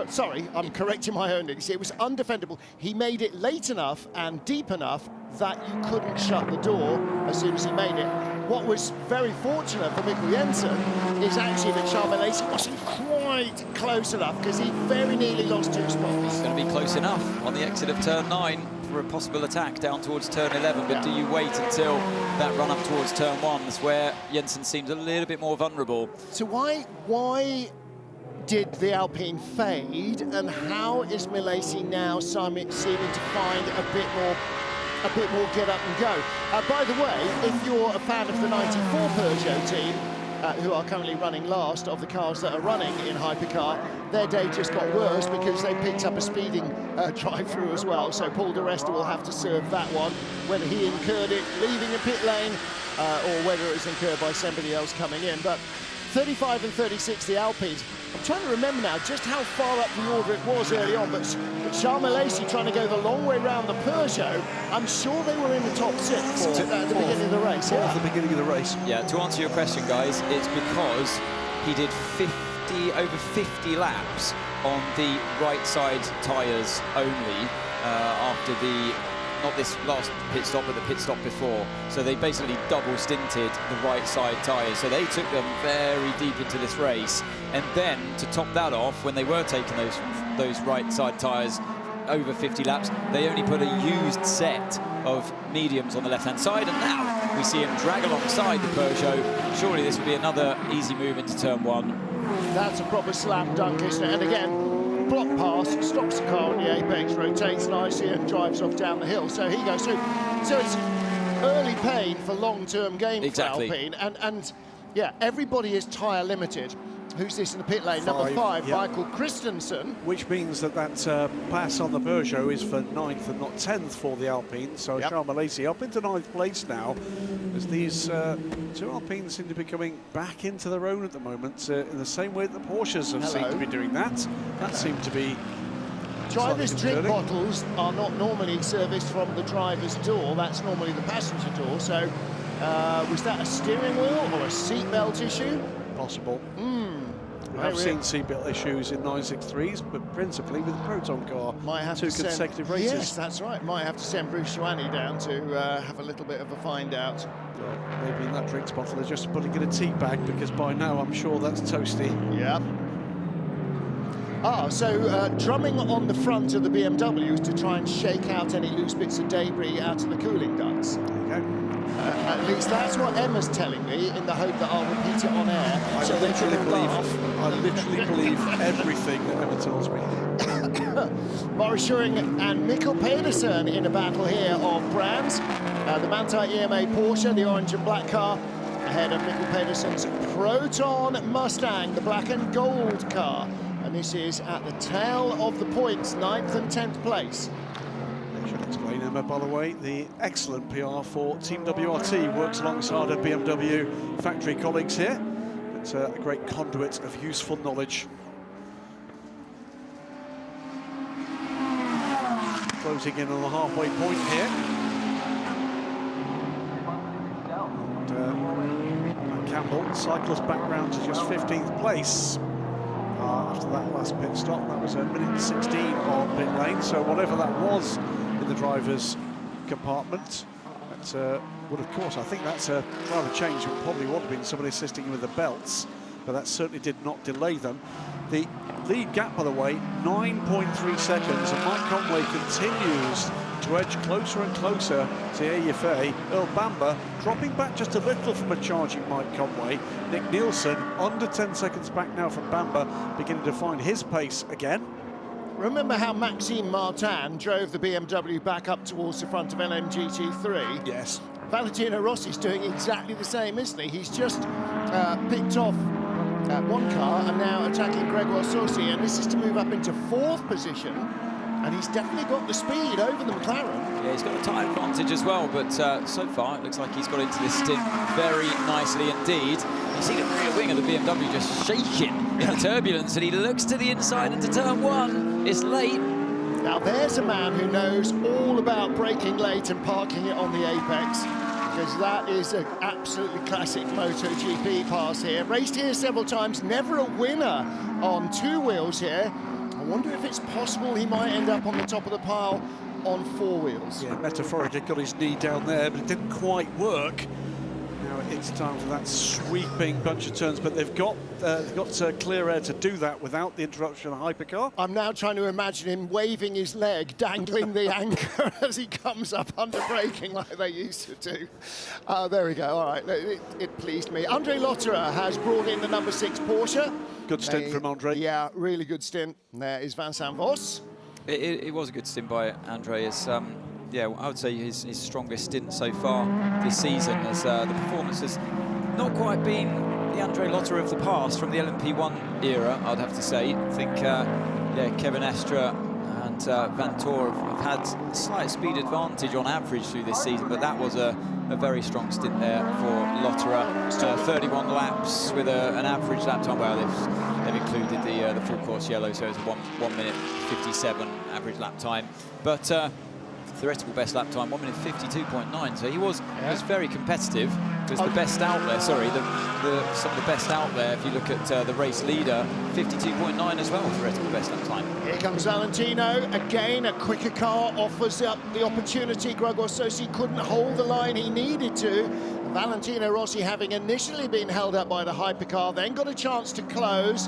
Sorry, I'm correcting my own. It was undefendable. He made it late enough and deep enough that you couldn't shut the door as soon as he made it. What was very fortunate for Mikkel Jensen is actually that Charles Malesi wasn't quite close enough, because he very nearly lost 2 spots. It's going to be close enough on the exit of turn 9 for a possible attack down towards turn 11, but do you wait until that run up towards turn 1? That's where Jensen seems a little bit more vulnerable. So why did the Alpine fade, and how is Malesi now seeming to find a bit more get up and go? By the way, if you're a fan of the 94 Peugeot team, who are currently running last of the cars that are running in Hypercar, their day just got worse because they picked up a speeding drive-through as well. So Paul Di Resta will have to serve that one, whether he incurred it leaving a pit lane or whether it was incurred by somebody else coming in. But 35 and 36, the Alpines. I'm trying to remember now just how far up the order it was early on, but Charles Malesi trying to go the long way round the Peugeot. I'm sure they were in the top 6 at the beginning of the race. At the beginning of the race. Yeah, to answer your question, guys, it's because he did over 50 laps on the right side tyres only after not this last pit stop, but the pit stop before. So they basically double stinted the right side tyres. So they took them very deep into this race. And then to top that off, when they were taking those right side tyres over 50 laps, they only put a used set of mediums on the left-hand side. And now we see him drag alongside the Peugeot. Surely this will be another easy move into turn 1. That's a proper slam dunk, isn't it? And again, block pass, stops the car on the apex, rotates nicely and drives off down the hill. So he goes through. So it's early pain for long-term gain for Alpine. And yeah, everybody is tyre limited. Who's this in the pit lane? Number 5, yep. Michael Christensen. Which means that pass on the Peugeot is for 9th and not 10th for the Alpine. So Charles Malaysia up into 9th place now, as these two Alpines seem to be coming back into their own at the moment, in the same way that the Porsches have seemed to be doing that. That seemed to be Drivers' drink bottles are not normally serviced from the driver's door. That's normally the passenger door. So was that a steering wheel or a seatbelt issue? Possible. I've seen seatbelt issues in 963s, but principally with the Proton car. Might have 2 consecutive races. Yes, that's right. Might have to send Bruce Joanny down to have a little bit of a find out. Well, maybe in that drinks bottle they're just putting in a tea bag, because by now I'm sure that's toasty. Yeah. So drumming on the front of the BMW is to try and shake out any loose bits of debris out of the cooling ducts. There you go. At least that's what Emma's telling me, in the hope that I'll repeat it on air. I literally believe everything that Emma tells me. Maurice Schuring and Mikkel Pedersen in a battle here of brands. The Manthey EMA Porsche, the orange and black car, ahead of Mikkel Pedersen's Proton Mustang, the black and gold car. And this is at the tail of the points, 9th and 10th place. I should explain, Emma, by the way, the excellent PR for Team WRT works alongside her BMW factory colleagues here. It's a great conduit of useful knowledge. Closing in on the halfway point here. And Campbell cycles back round to just 15th place. After that last pit stop, that was a minute 16 on pit lane, so whatever that was in the driver's compartment, that would, of course, I think that's a rather change. It probably would have been somebody assisting him with the belts, but that certainly did not delay them. The lead gap, by the way, 9.3 seconds, and Mike Conway continues to edge closer and closer to Yafei. Earl Bamber dropping back just a little from a charging Mike Conway. Nick Nielsen under 10 seconds back now from Bamber, beginning to find his pace again. Remember how Maxime Martin drove the BMW back up towards the front of LMGT3? Yes. Valentino Rossi's doing exactly the same, isn't he? He's just picked off one car and now attacking Grégoire Saucy, and this is to move up into 4th position. And he's definitely got the speed over the McLaren. Yeah, he's got a tyre advantage as well, but so far it looks like he's got into this stint very nicely indeed. You see the rear wing of the BMW just shaking in the turbulence, and he looks to the inside into turn 1. It's late. Now there's a man who knows all about braking late and parking it on the apex, because that is an absolutely classic MotoGP pass here. Raced here several times, never a winner on 2 wheels here. I wonder if it's possible he might end up on the top of the pile on 4 wheels. Yeah, metaphorically got his knee down there, but it didn't quite work. Now it's time for that sweeping bunch of turns, but they've got clear air to do that without the introduction of a hypercar. I'm now trying to imagine him waving his leg, dangling the anchor as he comes up under braking like they used to do. There we go, all right, it pleased me. Andre Lotterer has brought in the number 6 Porsche. Good stint from Andre. Yeah, really good stint. There is Vincent Vos. It was a good stint by Andre. Yeah, I would say his strongest stint so far this season, as the performance has not quite been the Andre Lotterer of the past from the LMP1 era, I'd have to say. I think yeah, Kevin Estre and Vantor have had a slight speed advantage on average through this season, but that was a very strong stint there for Lotterer. 31 laps with an average lap time. Well, they've included the full course yellow, so it's a 1 minute 57 average lap time. But theoretical best lap time, 1 minute 52.9. So he was very competitive. It was the best out there. Sorry, some of the best out there. If you look at the race leader, 52.9 as well, theoretical best lap time. Here comes Valentino again. A quicker car offers up the opportunity. Grégoire Saucy couldn't hold the line he needed to. Valentino Rossi, having initially been held up by the hypercar, then got a chance to close.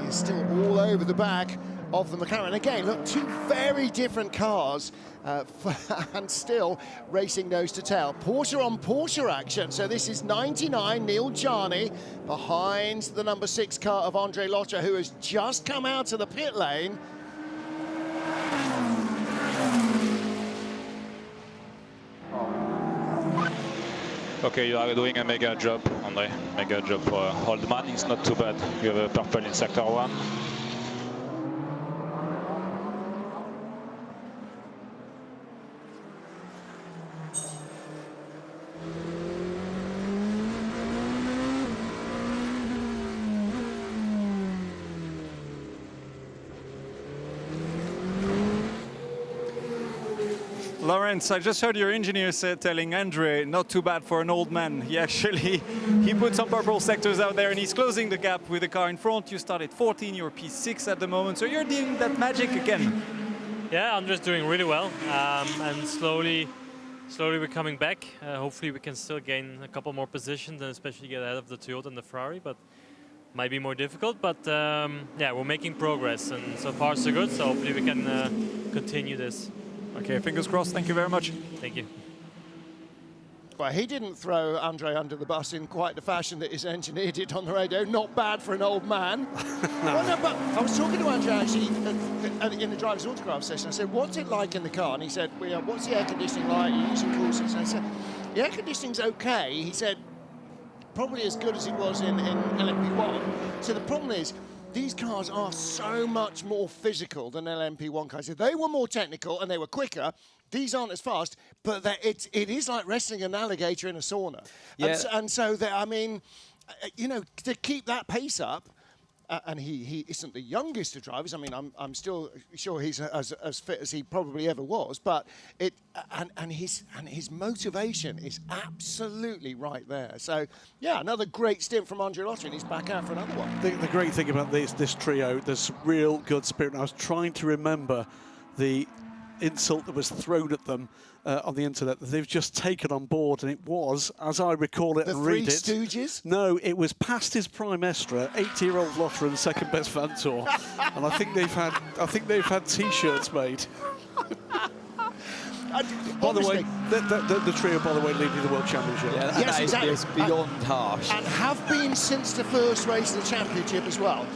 He is still all over the back of the McLaren. Again, look, 2 very different cars and still racing nose to tail. Porsche on Porsche action. So this is 99 Neil Jarni behind the number 6 car of Andre Lotterer, who has just come out of the pit lane. Okay, you are doing a mega job, André. Mega job for old man. It's not too bad. You have a purple in sector 1. Lawrence, I just heard your engineer telling Andre, not too bad for an old man. He put some purple sectors out there and he's closing the gap with the car in front. You started 14, you're P6 at the moment, so you're doing that magic again. Yeah, Andre's doing really well, and slowly we're coming back. Hopefully we can still gain a couple more positions and especially get ahead of the Toyota and the Ferrari, but might be more difficult. But yeah, we're making progress and so far so good, so hopefully we can continue this. Okay, fingers crossed. Thank you very much. Thank you. Well, he didn't throw Andre under the bus in quite the fashion that his engineer did on the radio. Not bad for an old man. Well, no, but I was talking to Andre actually in the driver's autograph session. I said, what's it like in the car? And he said, well, what's the air conditioning like? Are you using cool seats? And I said, the air conditioning's okay. He said, probably as good as it was in LMP1. So the problem is, these cars are so much more physical than LMP1 cars. They were more technical and they were quicker. These aren't as fast, but it is like wrestling an alligator in a sauna. Yeah. And so, I mean, you know, to keep that pace up, and he isn't the youngest of drivers. I mean, I'm still sure he's as fit as he probably ever was. But his motivation is absolutely right there. So yeah, another great stint from Andre Lotter, and he's back out for another one. The great thing about this trio, there's real good spirit. I was trying to remember the insult that was thrown at them on the internet that they've just taken on board, and it was, as I recall it and read it... The Three Stooges? No, it was past his prime Estra, 80-year-old Lotter and second best Vantor, and I think they've had T-shirts made. By the way, the trio, by the way, leading the World Championship. Yeah, yes, exactly. Is beyond harsh. And have been since the first race of the championship as well,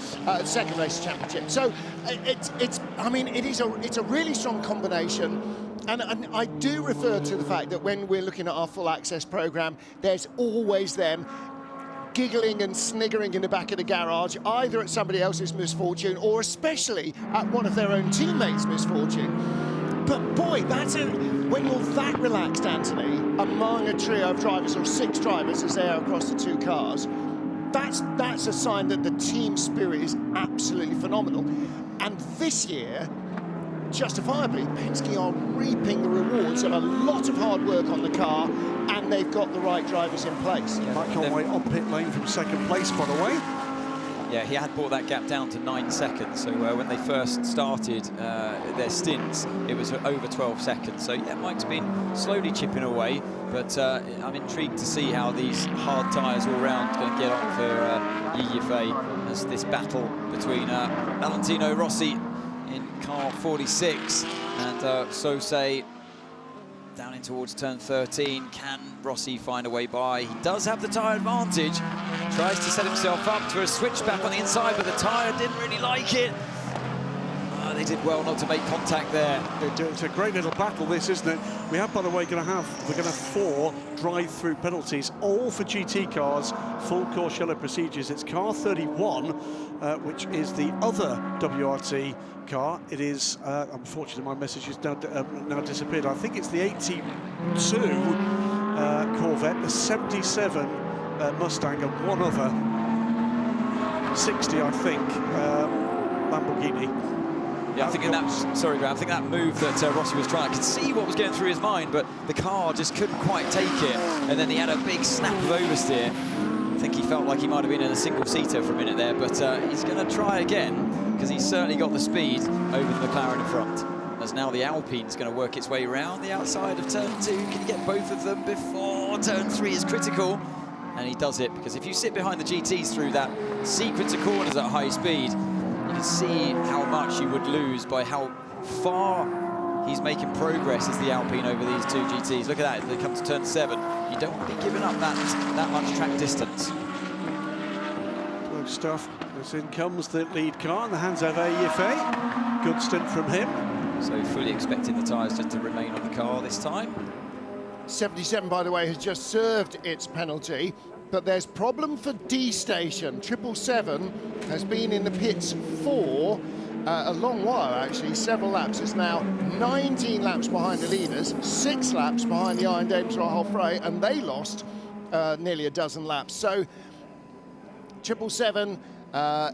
second race of the championship. So it's a really strong combination. And I do refer to the fact that when we're looking at our full access program, there's always them giggling and sniggering in the back of the garage, either at somebody else's misfortune or especially at one of their own teammates' misfortune. But boy, when you're that relaxed, Anthony, among a trio of drivers, or 6 drivers as they are across the 2 cars, that's a sign that the team spirit is absolutely phenomenal. And this year, justifiably, Penske are reaping the rewards of a lot of hard work on the car, and they've got the right drivers in place. Yeah, Mike Conway on pit lane from second place, by the way. Yeah, he had brought that gap down to 9 seconds. So when they first started their stints, it was over 12 seconds. So yeah, Mike's been slowly chipping away, but I'm intrigued to see how these hard tyres all round going to get on for Yifei as this battle between Valentino Rossi in car 46 and Sosei down in towards turn 13. Can Rossi find a way by? He does have the tyre advantage. Tries to set himself up to a switchback on the inside, but the tyre didn't really like it. They did well not to make contact there. It's a great little battle, this, isn't it? We have, by the way, we're going to have 4 drive-through penalties, all for GT cars, full course yellow procedures. It's car 31, which is the other WRT car. It is, unfortunately, my message has now disappeared. I think it's the 82 Corvette, the 77 Mustang, and one other 60, I think, Lamborghini. Yeah, I think I think that move that Rossi was trying, I could see what was going through his mind, but the car just couldn't quite take it. And then he had a big snap of oversteer. I think he felt like he might have been in a single-seater for a minute there, but he's going to try again, because he's certainly got the speed over the McLaren in front. As now the Alpine's going to work its way around the outside of turn 2. Can he get both of them before turn 3 is critical? And he does it, because if you sit behind the GTs through that sequence of corners at high speed, you can see how much you would lose by how far he's making progress as the Alpine over these 2 GTs. Look at that, if they come to turn 7, you don't want to be giving up that much track distance. Good stuff. As in comes the lead car in the hands of Yifei. Good stint from him. So fully expecting the tyres just to remain on the car this time. 77, by the way, has just served its penalty, but there's problem for D station. 777 has been in the pits for a long while, actually, several laps. It's now 19 laps behind the leaders, 6 laps behind the Iron Dames Rahal Frey, and they lost nearly a dozen laps. So 777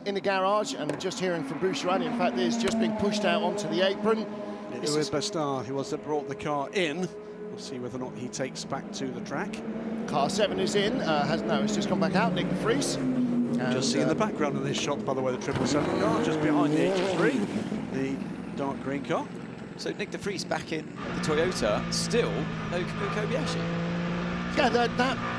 in the garage, and just hearing from Bruce Rani, in fact, is just being pushed out onto the apron. It was Bastar who was that brought the car in. We'll see whether or not he takes back to the track. Car 7 is in, it's just gone back out, Nick de Vries. Just see in the background of this shot, by the way, the 777 car, just behind the 83, the dark green car. So Nick de Vries back in the Toyota, still no Kamui Kobayashi. Yeah,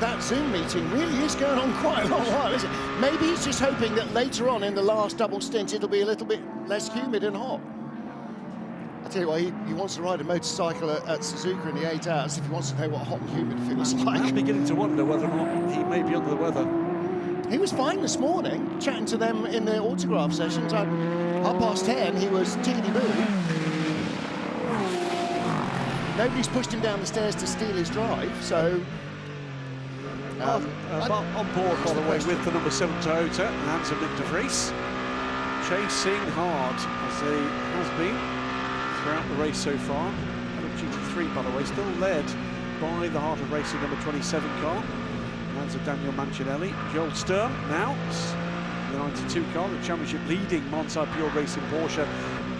that Zoom meeting really is going on quite a long while, isn't it? Maybe he's just hoping that later on in the last double stint it'll be a little bit less humid and hot. I tell you what, he wants to ride a motorcycle at Suzuka in the 8 hours if he wants to know what hot and humid feels like. I'm beginning to wonder whether or not he may be under the weather. He was fine this morning, chatting to them in the autograph sessions. At 10:30, he was tickety-boo. Nobody's pushed him down the stairs to steal his drive, so... on board, by the way, with the number 7 Toyota, hands of Nick de Vries, chasing hard, as he has been throughout the race so far. GT3, by the way, still led by the Heart of Racing number 27 car. Hands of Daniel Mancinelli. Joel Sturm now, the 92 car, the championship leading Monza Pure Racing Porsche,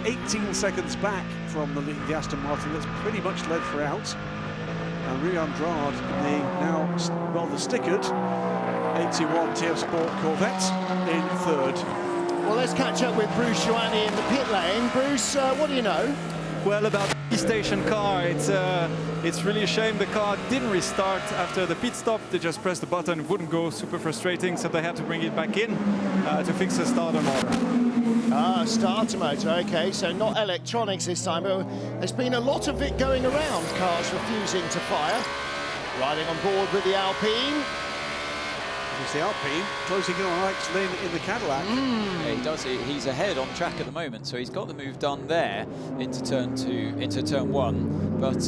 18 seconds back from the Aston Martin that's pretty much led throughout. And Rui Andrade in the now rather stickered 81 TF Sport Corvette in 3rd. Well, let's catch up with Bruce Joanny in the pit lane. Bruce, what do you know? Well, about the station car, it's really a shame the car didn't restart after the pit stop. They just pressed the button, it wouldn't go, super frustrating, so they had to bring it back in to fix the starter motor. Starter motor, okay, so not electronics this time, but there's been a lot of it going around, cars refusing to fire. Riding on board with the Alpine. It's the Alpine closing in on Alex Lynn in the Cadillac. Yeah, he does. He's ahead on track at the moment, so he's got the move done there into turn 1. But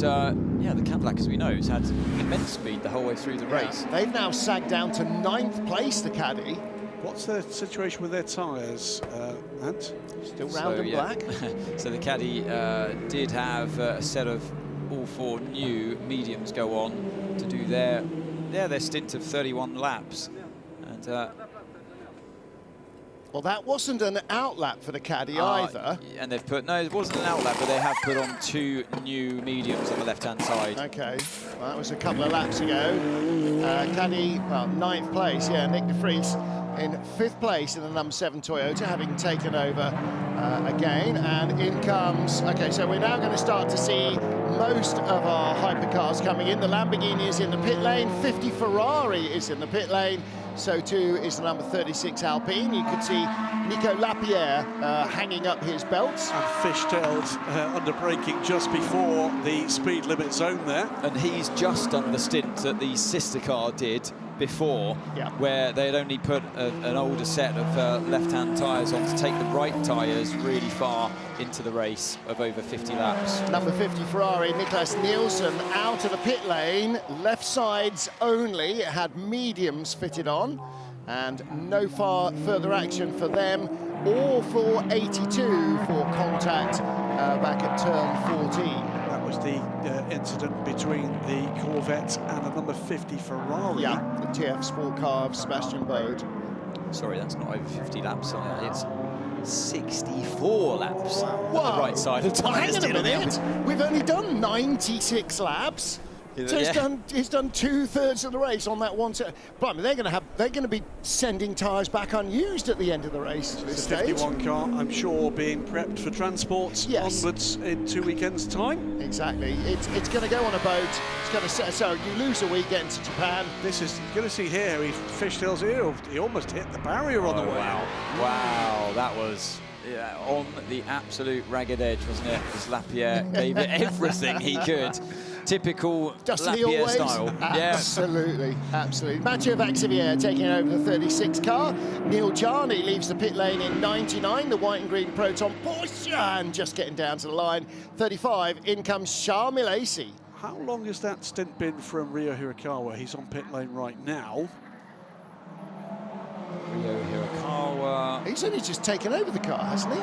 yeah, the Cadillac, as we know, has had immense speed the whole way through the race. They've now sagged down to 9th place, the Caddy. What's the situation with their tyres, Ant? Still round and black. So the Caddy did have a set of all 4 new mediums go on to do their stint of 31 laps. And well, that wasn't an outlap for the Caddy either. And they've put, no, it wasn't an outlap, but they have put on 2 new mediums on the left-hand side. Okay, well, that was a couple of laps ago. Caddy, well, 9th place, yeah, Nick de Vries in 5th place in the number 7 Toyota, having taken over again. And in comes, okay, so we're now going to start to see most of our hypercars coming in. The Lamborghini is in the pit lane, 50 Ferrari is in the pit lane, so too is the number 36 Alpine. You could see Nico Lapierre hanging up his belts. And fishtailed under braking just before the speed limit zone there. And he's just done the stint that the sister car did before, where they had only put an older set of left-hand tyres on to take the right tyres really far into the race of over 50 laps. Number 50 Ferrari, Niklas Nielsen, out of the pit lane, left sides only, it had mediums fitted on, and no further action for them, or for 82 for contact back at turn 14. That was the incident between the Corvette and the number 50 Ferrari. Yeah, the TF Sport car of Sebastian Bode. Sorry, that's not over 50 laps. It's 64 laps on the right side of the tyres. Hang on a minute, we've only done 96 laps. So he's done 2/3 of the race on that one. But they're going to be sending tyres back unused at the end of the race. At this the 51 stage. car, I'm sure, being prepped for transport onwards in 2 weekends' time. Exactly. It's going to go on a boat. It's going to so you lose a week getting to Japan. This is going to see here. He fishtails here. He almost hit the barrier on the way. Wow, that was. Yeah, on the absolute ragged edge, wasn't it? As Lapierre gave it everything he could. Typical Lapierre style. Absolutely, absolutely. Mathieu Vaxivière taking over the 36 car. Neil Jarney leaves the pit lane in 99, the white and green Proton Porsche, and just getting down to the line. 35, in comes Charles Milesi. How long has that stint been from Ryo Hirakawa? He's on pit lane right now. Ryo Hirakawa. He's only just taken over the car, hasn't he?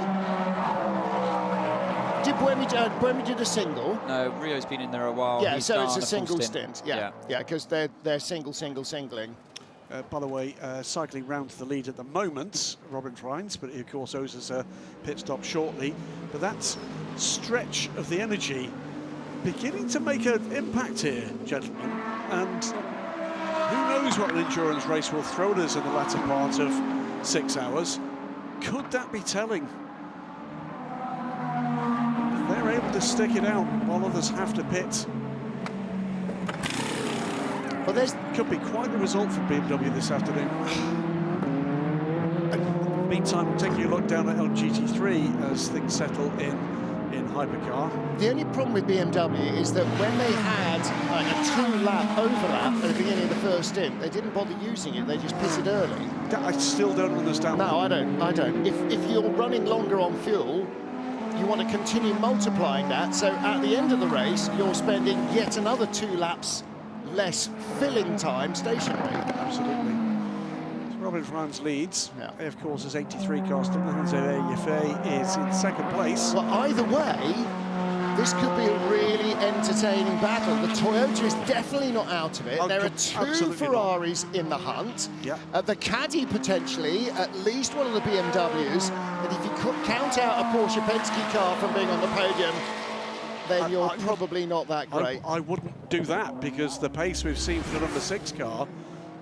Did Buemi did a single? No, Rio's been in there a while. Yeah, He's so it's done a single stint. Yeah, because they're singling. By the way, cycling round to the lead at the moment, Robin Frines, but he of course owes us a pit stop shortly. But that stretch of the energy beginning to make an impact here, gentlemen. And who knows what an endurance race will throw at us in the latter part of 6 hours. Could that be telling? They're able to stick it out while others have to pit. But there could be quite the result for BMW this afternoon. Meantime, taking a look down at LGT3 as things settle in hypercar. The only problem with BMW is that when they had like a 2-lap overlap at the beginning of the first stint, they didn't bother using it, they just pitted early. I still don't understand. No, I don't. If you're running longer on fuel, you want to continue multiplying that, so at the end of the race, you're spending yet another 2 laps less filling time stationary. Absolutely. Robin Frans leads. Yeah. Of course, is 83 car still. Hans Yaffe is in second place. Well, either way, this could be a really entertaining battle. The Toyota is definitely not out of it. There are 2 Ferraris in the hunt. Yeah. The Caddy potentially, at least one of the BMWs. And if you could count out a Porsche Penske car from being on the podium, then you're probably not that great. I wouldn't do that, because the pace we've seen for the number 6 car,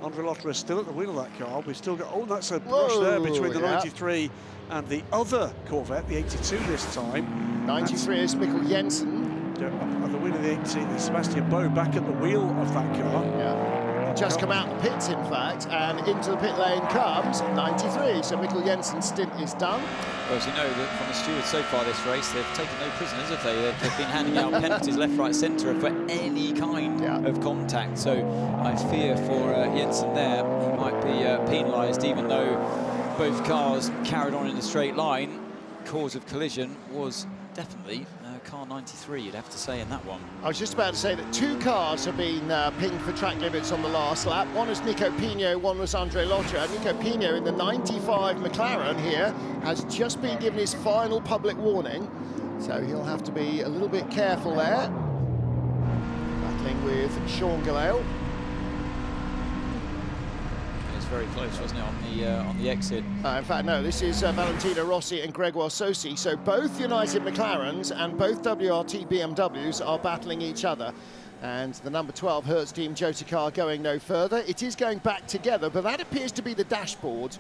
Andre Lotterer is still at the wheel of that car. We've still got, that's a brush there between the 93 and the other Corvette, the 82 this time. 93 is Mikkel Jensen. At the wheel of the 18, Sebastian Boe back at the wheel of that car. Yeah. Just come out the pits, in fact, and into the pit lane comes 93. So Mikkel Jensen's stint is done. Well, as you know, from the stewards so far this race, they've taken no prisoners, have they? They've been handing out penalties left, right, centre for any kind of contact. So I fear for Jensen there, he might be penalised, even though both cars carried on in a straight line. Cause of collision was definitely car 93, you'd have to say, in that one. I was just about to say that 2 cars have been pinged for track limits on the last lap. One was Nico Pino, one was Andre Lotterer. Nico Pino in the 95 McLaren here has just been given his final public warning, so he'll have to be a little bit careful there. Battling with Sean Gallale. Very close, wasn't it, on the exit? In fact, no, this is Valentino Rossi and Gregoire Sosi. So both United McLarens and both WRT BMWs are battling each other. And the number 12 Hertz team Jota car going no further. It is going back together, but that appears to be the dashboard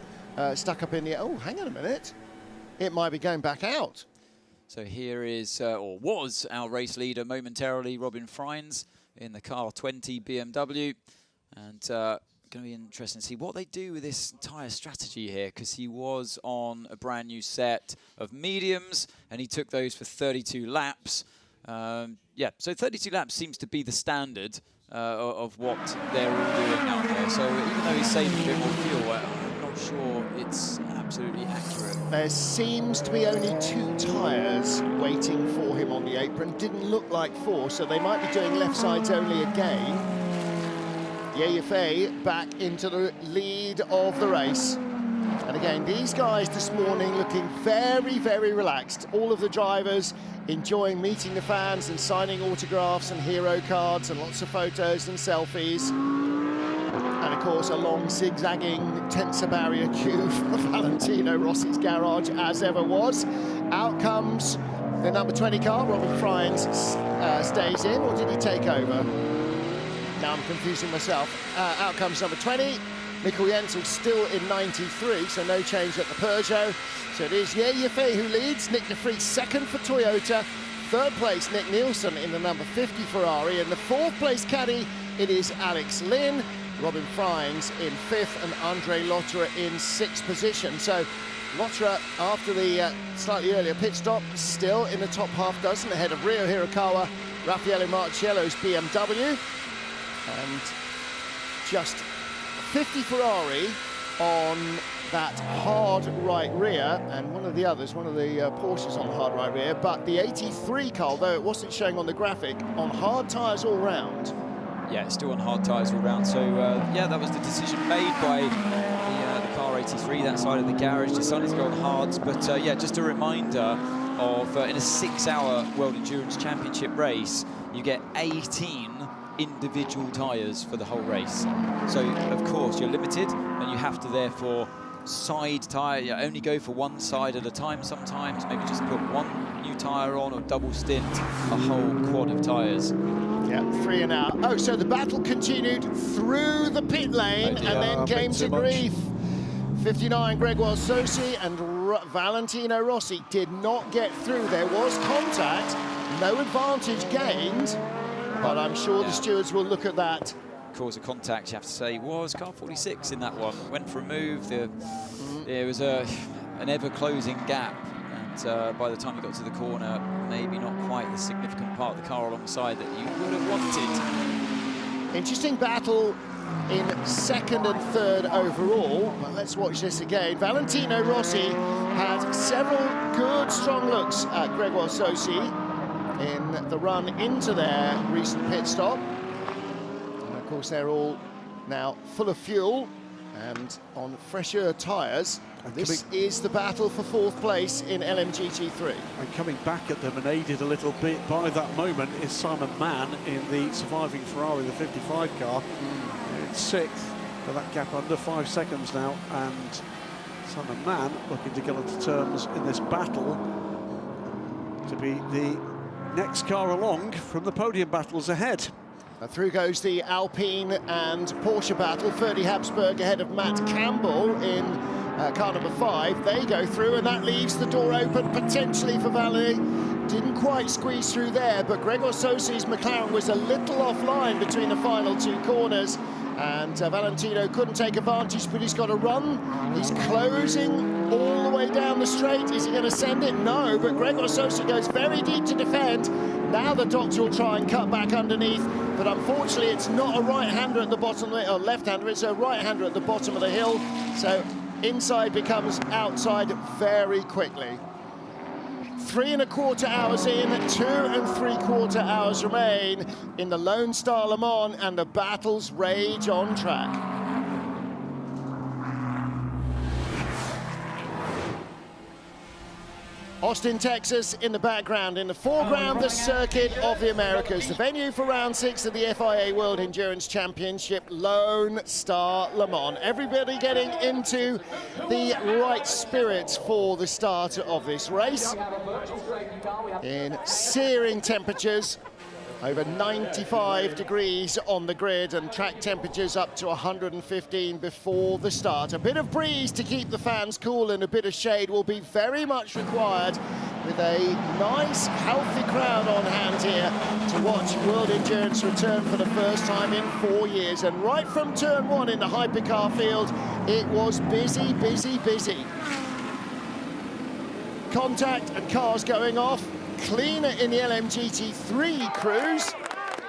stuck up in the... Oh, hang on a minute. It might be going back out. So here is, or was, our race leader momentarily, Robin Frines in the car 20 BMW. And... going to be interesting to see what they do with this tyre strategy here, because he was on a brand new set of mediums and he took those for 32 laps. Yeah, so 32 laps seems to be the standard of what they're all doing out there. So even though he's saving a bit more fuel, I'm not sure it's absolutely accurate. There seems to be only 2 tyres waiting for him on the apron. Didn't look like 4, so they might be doing left sides only again. Yaffe back into the lead of the race. And again, these guys this morning looking very, very relaxed. All of the drivers enjoying meeting the fans and signing autographs and hero cards and lots of photos and selfies. And of course, a long zigzagging tensor barrier queue for Valentino Rossi's garage, as ever was. Out comes the number 20 car. Robin Frines stays in, or did he take over? Now I'm confusing myself. Out comes number 20. Mikkel Jensen still in 93, so no change at the Peugeot. So it is Yaffe who leads. Nick de Vries second for Toyota. Third place, Nick Nielsen in the number 50 Ferrari. In the 4th place caddy, it is Alex Lynn. Robin Frines in 5th and Andre Lotterer in 6th position. So Lotterer, after the slightly earlier pit stop, still in the top half dozen ahead of Ryo Hirakawa, Raffaele Marciello's BMW. And just 50 Ferrari on that hard right rear, and one of the others, one of the Porsches on the hard right rear, but the 83 car, although it wasn't showing on the graphic, on hard tyres all round. Yeah, it's still on hard tyres all round. So yeah, that was the decision made by the car 83, that side of the garage, decided to go on hards. But yeah, just a reminder of in a 6-hour World Endurance Championship race, you get 18 individual tyres for the whole race. So of course you're limited, and you have to therefore side tyre, you only go for one side at a time sometimes, maybe just put one new tyre on or double stint a whole quad of tyres. Yeah, 3 and out. Oh, so the battle continued through the pit lane and then came to grief. 59 Gregoire Sosi and Valentino Rossi did not get through. There was contact, no advantage gained, but I'm sure the stewards will look at that. Cause of contact, you have to say, was car 46 in that one. Went for a move, there was an ever-closing gap, and by the time you got to the corner, maybe not quite the significant part of the car alongside that you would have wanted. Interesting battle in 2nd and 3rd overall, but let's watch this again. Valentino Rossi had several good, strong looks at Gregoire Sosi in the run into their recent pit stop. And of course, they're all now full of fuel and on fresher tyres. This is the battle for 4th place in LMGT3. And coming back at them and aided a little bit by that moment is Simon Mann in the surviving Ferrari, the 55 car. In 6th, but that gap under 5 seconds now, and Simon Mann looking to get onto terms in this battle to be the next car along from the podium battles ahead. Through goes the Alpine and Porsche battle. Ferdy Habsburg ahead of Matt Campbell in car number 5. They go through, and that leaves the door open potentially for Valley. Didn't quite squeeze through there, but Gregoire Sosi's McLaren was a little offline between the final 2 corners, and Valentino couldn't take advantage, but he's got a run. He's closing all the way down the straight. Is he going to send it? No, but Gregoire Sosi goes very deep to defend. Now the doctor will try and cut back underneath, but unfortunately it's not a right-hander at the bottom, or left-hander, it's a right-hander at the bottom of the hill, so inside becomes outside very quickly. 3 1/4 hours in, 2 3/4 hours remain in the Lone Star Le Mans, and the battles rage on track. Austin, Texas in the background. In the foreground, the Circuit of the Americas, the venue for round 6 of the FIA World Endurance Championship, Lone Star Le Mans. Everybody getting into the right spirits for the start of this race. In searing temperatures, over 95 degrees on the grid, and track temperatures up to 115 before the start. A bit of breeze to keep the fans cool, and a bit of shade will be very much required, with a nice, healthy crowd on hand here to watch World Endurance return for the first time in 4 years. And right from turn 1 in the hypercar field, it was busy, busy, busy. Contact and cars going off. Cleaner in the LMGT3 crews,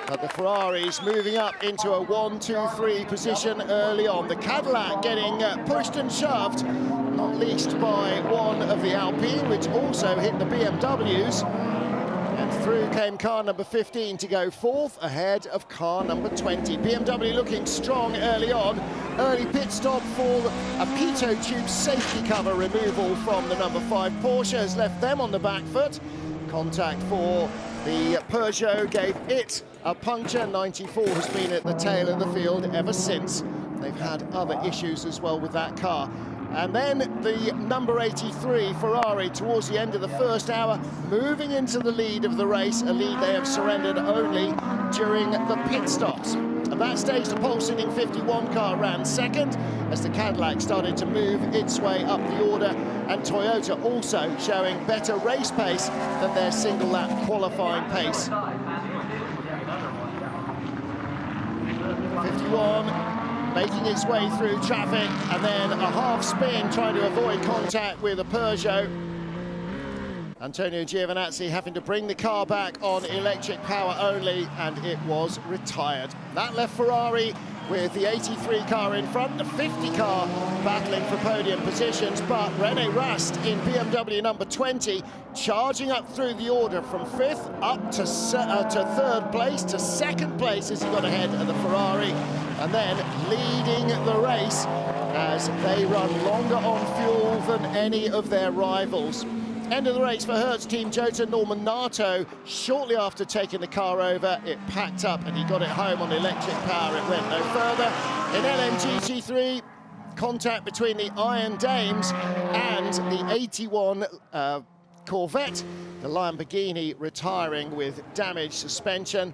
but the Ferraris moving up into a 1-2-3 position early on. The Cadillac getting pushed and shoved, not least by one of the Alpine, which also hit the BMWs. And through came car number 15 to go 4th, ahead of car number 20. BMW looking strong early on. Early pit stop for a pitot tube safety cover removal from the number 5 Porsche has left them on the back foot. Contact for the Peugeot gave it a puncture. 94 has been at the tail of the field ever since. They've had other issues as well with that car. And then the number 83 Ferrari towards the end of the first hour, moving into the lead of the race, a lead they have surrendered only during the pit stops. At that stage, the pole sitting 51 car ran second as the Cadillac started to move its way up the order, and Toyota also showing better race pace than their single lap qualifying pace. 51 making its way through traffic, and then a half spin trying to avoid contact with a Peugeot. Antonio Giovinazzi having to bring the car back on electric power only, and it was retired. That left Ferrari with the 83 car in front, the 50 car battling for podium positions, but René Rast in BMW number 20 charging up through the order from 5th up to 3rd place to 2nd place as he got ahead of the Ferrari, and then leading the race as they run longer on fuel than any of their rivals. End of the race for Hertz Team Cota. Norman Nato, shortly after taking the car over, it packed up and he got it home on electric power. It went no further. In LMGT3, contact between the Iron Dames and the 81 Corvette. The Lamborghini retiring with damaged suspension,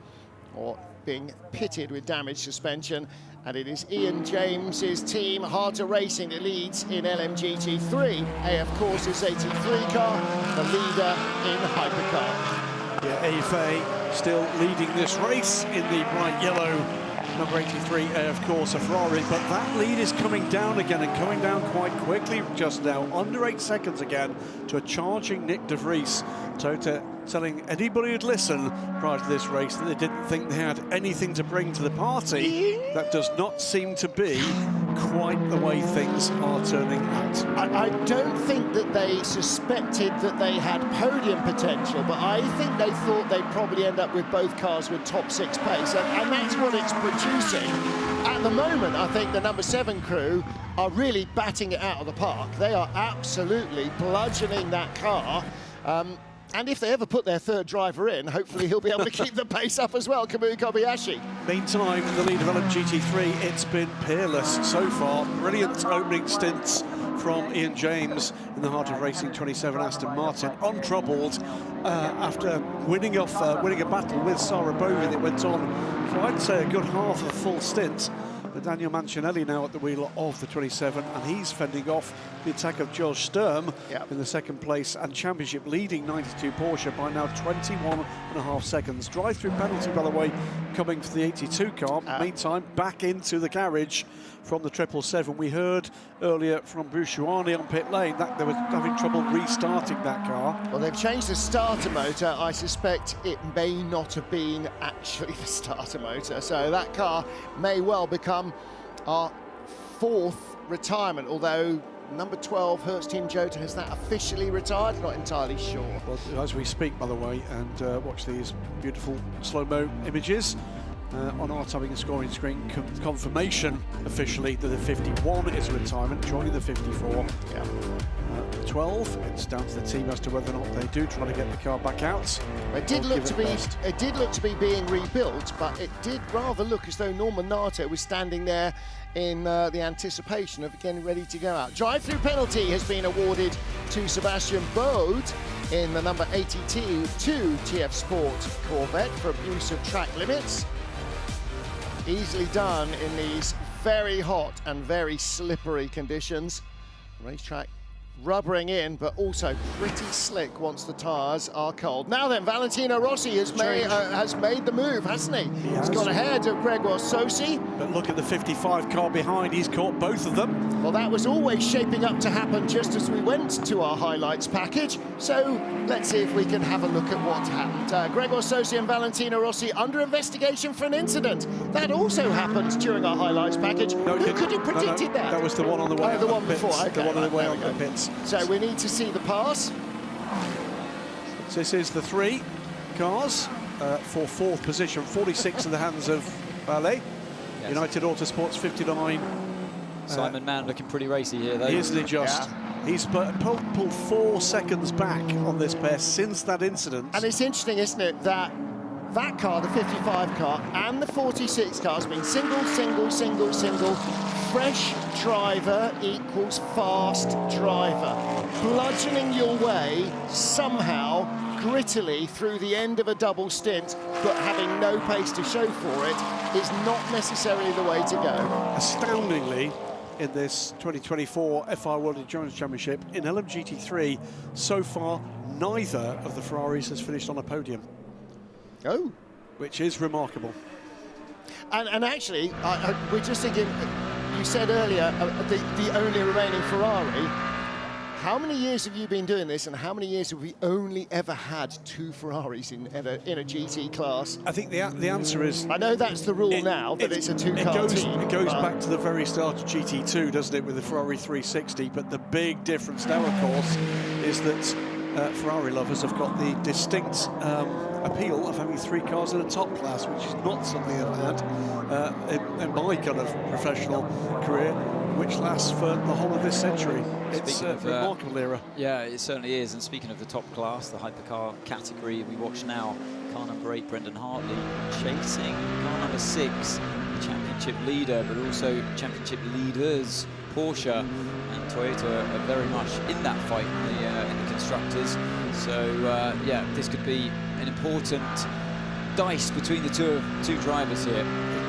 or being pitted with damaged suspension. And it is Ian James's team, Harter Racing, that leads in LMGT3. AF Corsa's 83 car, the leader in hypercar. Yeah, AFA still leading this race in the bright yellow number 83 AF Corsa Ferrari, but that lead is coming down again, and coming down quite quickly just now, under 8 seconds again, to a charging Nick de Vries. Cota telling anybody who'd listen prior to this race that they didn't think they had anything to bring to the party. That does not seem to be quite the way things are turning out. I don't think that they suspected that they had podium potential, but I think they thought they'd probably end up with both cars with top 6 pace, and that's what it's producing. At the moment, I think the number 7 crew are really batting it out of the park. They are absolutely bludgeoning that car. And if they ever put their 3rd driver in, hopefully he'll be able to keep the pace up as well, Kamui Kobayashi. Meantime, the lead of LMGT3, it's been peerless so far. Brilliant opening stints from Ian James in the Heart of Racing 27 Aston Martin, untroubled after winning a battle with Sarah Bovey that went on for, I'd say, a good half of a full stint. But Daniel Mancinelli now at the wheel of the 27, and he's fending off the attack of George Sturm in the 2nd place and championship leading 92 Porsche by now 21.5 seconds. Drive-through penalty, by the way, coming for the 82 car. Meantime, back into the garage from the 777. We heard earlier from Bouchouani on pit lane that they were having trouble restarting that car. Well, they've changed the starter motor. I suspect it may not have been actually the starter motor, so that car may well become our 4th retirement, although number 12 Hertz Team Cota has that officially retired. Not entirely sure. Well, as we speak, by the way, and watch these beautiful slow-mo images on our tabbing and scoring screen, confirmation officially that the 51 is a retirement, joining the 54. 12, it's down to the team as to whether or not they do try to get the car back out. It did look to be being rebuilt, but it did rather look as though Norman Nato was standing there in the anticipation of getting ready to go out. Drive-through penalty has been awarded to Sebastian Bode in the number 82 TF Sport Corvette for abuse of track limits. Easily done in these very hot and very slippery conditions. Racetrack rubbering in, but also pretty slick once the tyres are cold. Now then, Valentino Rossi has made the move, hasn't he? He's gone ahead of Grégoire Saucy. But look at the 55 car behind, he's caught both of them. Well, that was always shaping up to happen just as we went to our highlights package. So let's see if we can have a look at what happened. Grégoire Saucy and Valentino Rossi under investigation for an incident. That also happened during our highlights package. Who could have predicted that? That was the one on the way the one before. Okay, the one on the way on the pits. So we need to see the pass. So this is the 3 cars for 4th position, 46 in the hands of Ballet. Yes. United Autosports 59. Simon Mann looking pretty racy here, though. Isn't he just? Yeah. He's pulled 4 seconds back on this pair since that incident. And it's interesting, isn't it, that car, the 55 car, and the 46 car has been single. Fresh driver equals fast driver. Bludgeoning your way somehow, grittily, through the end of a double stint, but having no pace to show for it is not necessarily the way to go. Astoundingly, in this 2024 FI World Endurance Championship, in LMGT3, so far, neither of the Ferraris has finished on a podium. Oh. Which is remarkable. And actually, we're just thinking, you said earlier, the only remaining Ferrari. How many years have you been doing this, and how many years have we only ever had 2 Ferraris in a GT class? I think the answer is... I know that's the rule now, that it's a 2-car team. It goes back to the very start of GT2, doesn't it, with the Ferrari 360, but the big difference now, of course, is that Ferrari lovers have got the distinct appeal of having 3 cars in a top class, which is not something I've had in my kind of professional career, which lasts for the whole of this century. It's a remarkable era. Yeah, it certainly is. And speaking of the top class, the hypercar category, we watch now car number 8, Brendan Hartley, chasing car number 6, the championship leader, but also championship leaders, Porsche and Toyota are very much in that fight in the constructors. So yeah, this could be an important dice between the two drivers here.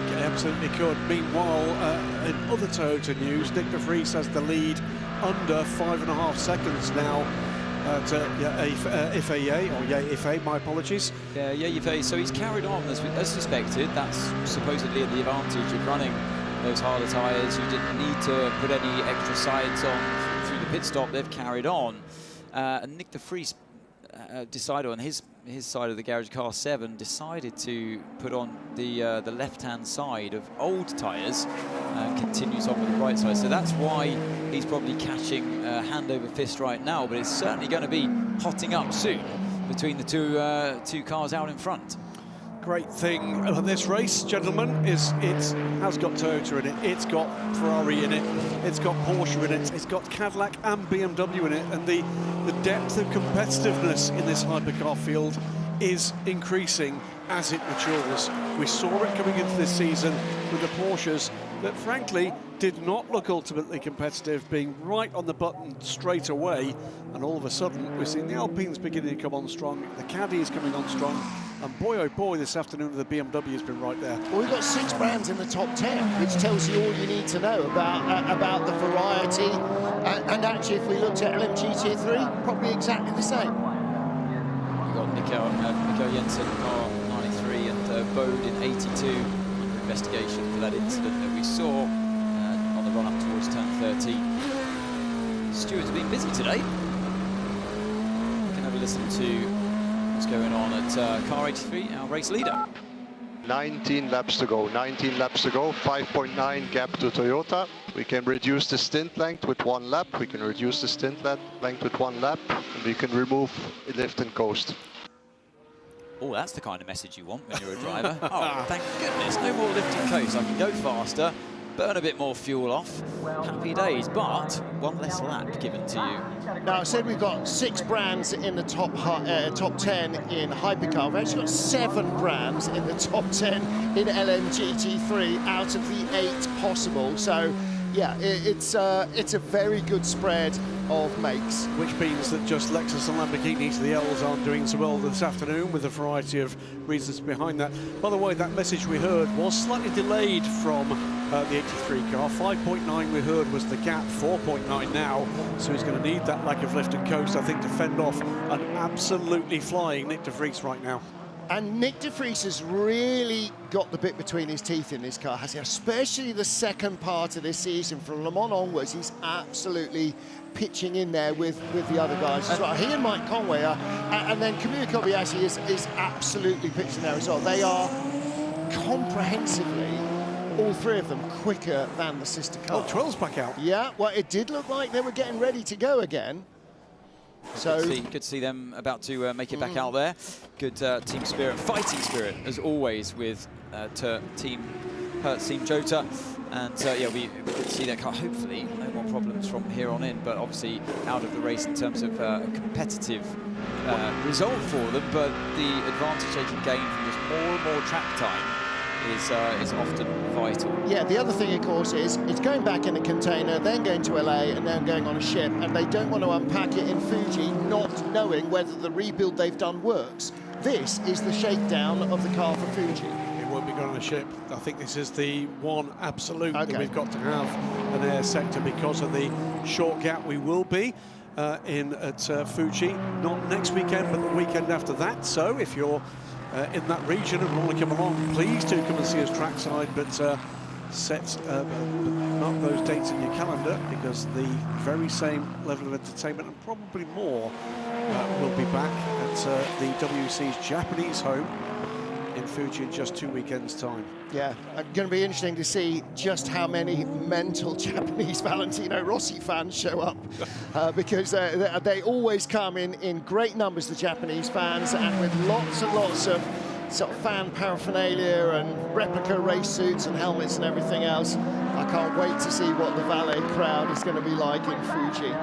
It absolutely could. Meanwhile, in other Toyota news, Nick de Vries has the lead under 5.5 seconds now to Ife, my apologies. Yeah, Ife. So he's carried on as suspected. That's supposedly at the advantage of running those harder tyres. You didn't need to put any extra sides on through the pit stop. They've carried on. And Nick de Vries decided on his side of the garage, car 7, decided to put on the left-hand side of old tyres and continues on with the right side. So that's why he's probably catching hand over fist right now, but it's certainly going to be hotting up soon between the two cars out in front. Great thing about this race, gentlemen, is it has got Toyota in it, it's got Ferrari in it, it's got Porsche in it, it's got Cadillac and BMW in it, and the depth of competitiveness in this hypercar field is increasing as it matures. We saw it coming into this season with the Porsches that frankly did not look ultimately competitive, being right on the button straight away, and all of a sudden we're seeing the Alpines beginning to come on strong, the Caddies coming on strong, and boy oh boy, this afternoon the BMW has been right there. Well, we've got 6 brands in the top 10, which tells you all you need to know about the variety, and actually if we looked at LMGT3, probably exactly the same. We've got Nico Jensen, car 93, and Bode in 82, under investigation for that incident that we saw on the run-up towards turn 30. Stewards have been busy today. We can have a listen to what's going on at car 83, our race leader. 19 laps to go, 5.9 gap to Toyota. We can reduce the stint length with 1 lap, we can reduce the stint length with 1 lap, and we can remove lift and coast. Oh, that's the kind of message you want when you're a driver. Oh, thank goodness, no more lift and coast. I can go faster, burn a bit more fuel off. Happy days, but 1 less lap given to you. Now, I said we've got 6 brands in the top 10 in hypercar. We've actually got 7 brands in the top 10 in LMGT3 out of the 8 possible. So, yeah, it's a very good spread of makes. Which means that just Lexus and Lamborghini to the L's aren't doing so well this afternoon, with a variety of reasons behind that. By the way, that message we heard was slightly delayed from the 83 car. 5.9 we heard was the gap, 4.9 now, so he's going to need that lack of lift and coast, I think, to fend off an absolutely flying Nick de Vries right now. And Nick de Vries has really got the bit between his teeth in this car, has he? Especially the second part of this season, from Le Mans onwards, he's absolutely pitching in there with the other guys as well. He and Mike Conway are, and then Kamui Kobayashi is absolutely pitching there as well. They are comprehensively, all 3 of them, quicker than the sister car. Oh, 12's back out. Yeah, well, it did look like they were getting ready to go again. So good to see them about to make it back out there. Good team spirit, fighting spirit, as always, with Team Cota. And yeah, we could see that car. Hopefully, no more problems from here on in. But obviously, out of the race in terms of a competitive result for them. But the advantage they can gain from just more and more track time is often vital. Yeah, the other thing, of course, is it's going back in a container, then going to LA, and then going on a ship, and they don't want to unpack it in Fuji, not knowing whether the rebuild they've done works. This is the shakedown of the car for Fuji. It won't be going on a ship. I think this is the one absolute that we've got to have an air sector because of the short gap we will be in at Fuji. Not next weekend, but the weekend after that. So if you're in that region and want to come along, please do come and see us trackside. But mark those dates in your calendar, because the very same level of entertainment and probably more will be back at the WEC's Japanese home in Fuji in just 2 weekends' time. Yeah, going to be interesting to see just how many mental Japanese Valentino Rossi fans show up, because they always come in great numbers, the Japanese fans, and with lots and lots of sort of fan paraphernalia and replica race suits and helmets and everything else. I can't wait to see what the valet crowd is going to be like in Fuji.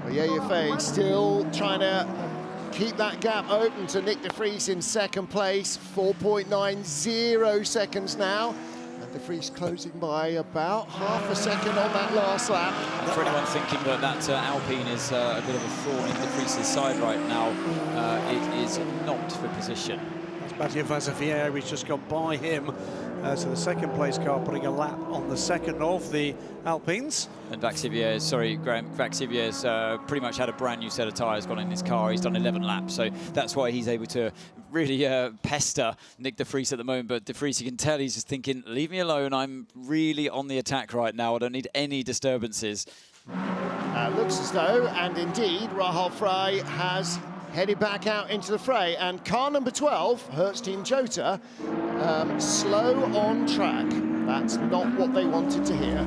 Well, Ye Fei still trying to keep that gap open to Nick de Vries in second place, 4.90 seconds now. And de Vries closing by about half a second on that last lap. For anyone thinking that Alpine is a bit of a thorn in de Vries' side right now, it is not for position. Mathieu Vazevier, he's just gone by him. So the second place car putting a lap on the second of the Alpines. And Vaxivier's pretty much had a brand new set of tyres gone in his car. He's done 11 laps, so that's why he's able to really pester Nick de Vries at the moment. But de Vries, you can tell he's just thinking, leave me alone, I'm really on the attack right now, I don't need any disturbances. Looks as though, and indeed, Rahul Frey has headed back out into the fray, and car number 12, Hertz Team Cota, slow on track. That's not what they wanted to hear.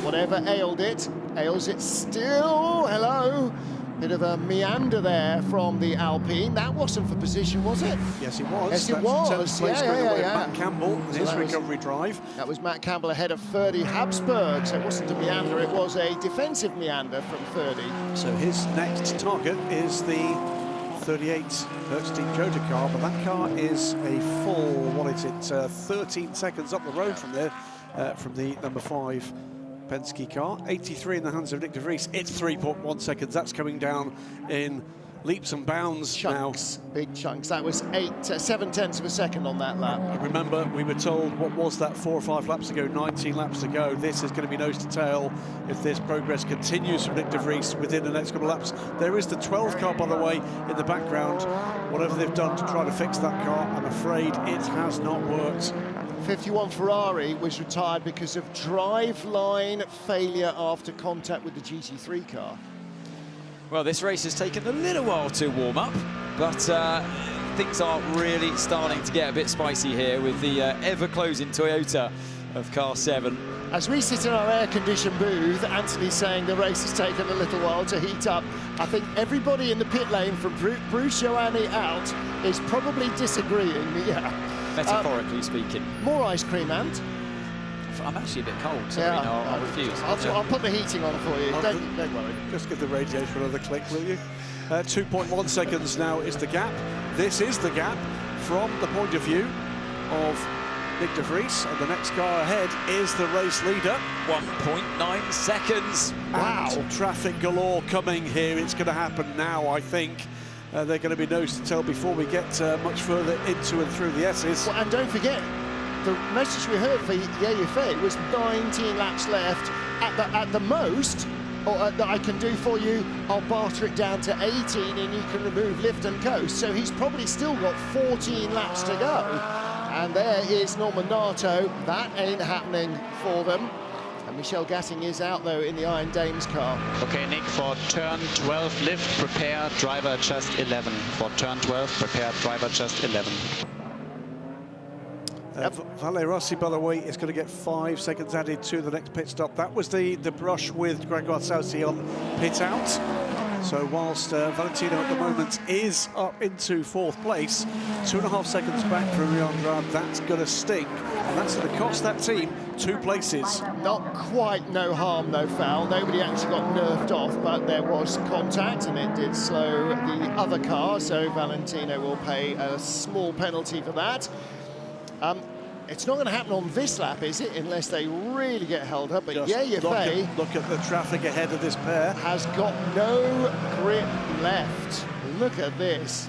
Whatever ails it still. Hello. Bit of a meander there from the Alpine. That wasn't for position, was it? Yes, it was. Yes, it was. Matt Campbell, his recovery drive. That was Matt Campbell ahead of Ferdy Habsburg, so it wasn't a meander, it was a defensive meander from Ferdy. So his next target is the 38 Hertz Team Cota car, but that car is a full, 13 seconds up the road from there, from the number 5 Penske car. 83 in the hands of Nick de Vries. It's 3.1 seconds. That's coming down in leaps and bounds chunks, now. Big chunks. That was 7/10 of a second on that lap. Remember, we were told, what was that, 4 or 5 laps ago, 19 laps to go. This is going to be nose to tail if this progress continues from Nick de Vries within the next couple of laps. There is the 12 car, by the way, in the background. Whatever they've done to try to fix that car, I'm afraid it has not worked. 51 Ferrari was retired because of driveline failure after contact with the GT3 car. Well, this race has taken a little while to warm up, but things are really starting to get a bit spicy here with the ever-closing Toyota of car 7. As we sit in our air-conditioned booth, Anthony's saying the race has taken a little while to heat up. I think everybody in the pit lane from Bruce Joanny out is probably disagreeing. Yeah. Metaphorically speaking. More ice cream, Ant. I'm actually a bit cold, so I'll refuse. I'll put the heating on for you. Don't worry. Just give the radiator another click, will you? 2.1 seconds now is the gap. This is the gap from the point of view of Nick de Vries, and the next car ahead is the race leader. 1.9 seconds. Wow. And traffic galore coming here. It's going to happen now, I think. They're going to be nose to tail before we get much further into and through the S's. Well, and don't forget, the message we heard for Ye Fei was 19 laps left. At the most, that I can do for you, I'll barter it down to 18 and you can remove lift and coast. So he's probably still got 14 laps to go. And there is Norman Nato. That ain't happening for them. And Michel Gatting is out, though, in the Iron Dames car. Okay, Nick, for turn 12 lift, prepare driver adjust 11. For turn 12, prepare driver adjust 11. Valle Rossi, by the way, is going to get 5 seconds added to the next pit stop. That was the brush with Gregoire Saucy on pit out. So whilst Valentino at the moment is up into 4th place, 2.5 seconds back from Andrade, that's going to sting. And that's going to cost that team 2 places. Not quite no harm, no foul. Nobody actually got nerfed off, but there was contact and it did slow the other car. So Valentino will pay a small penalty for that. It's not going to happen on this lap, is it? Unless they really get held up. But Ye Fei, look at the traffic ahead of this pair. Has got no grip left. Look at this.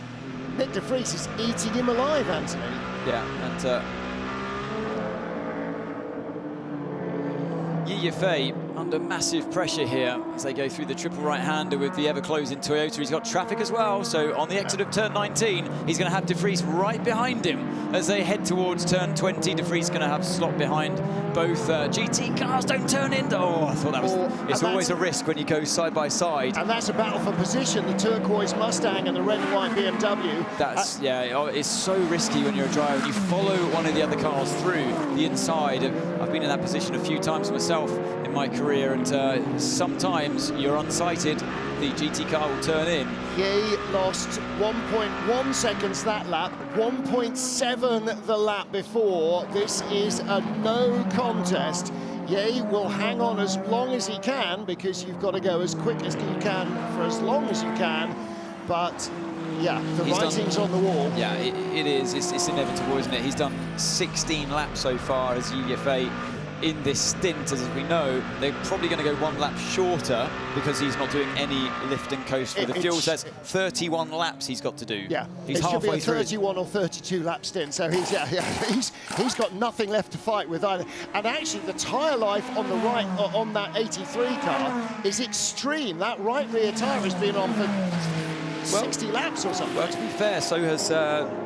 Nick de Vries is eating him alive, Anthony. Yeah, and Ye Fei under massive pressure here as they go through the triple right-hander with the ever-closing Toyota. He's got traffic as well, so on the exit of turn 19, he's going to have De Vries right behind him as they head towards turn 20. De Vries going to have slot behind both GT cars. Don't turn in. Oh, I thought that was... It's always a risk when you go side by side. And that's a battle for position, the turquoise Mustang and the red and white BMW. That's, yeah, it's so risky when you're a driver. You follow one of the other cars through the inside. I've been in that position a few times myself in my career, and sometimes you're unsighted, the GT car will turn in. He lost 1.1 seconds that lap, 1.7 the lap before. This is a no contest. Ye will hang on as long as he can, because you've got to go as quick as you can for as long as you can, but yeah, the writing's on the wall. Yeah, it is. It's inevitable, isn't it? He's done 16 laps so far as UFA in this stint. As we know, they're probably going to go one lap shorter because he's not doing any lift and coast for the fuel. So that's 31 laps he's got to do. Yeah, he's it halfway should be a 31 through. or 32 lap stint. So he's got nothing left to fight with either. And actually, the tyre life on the right on that 83 car is extreme. That right rear tyre has been on for 60 laps or something. Well, to be fair, so has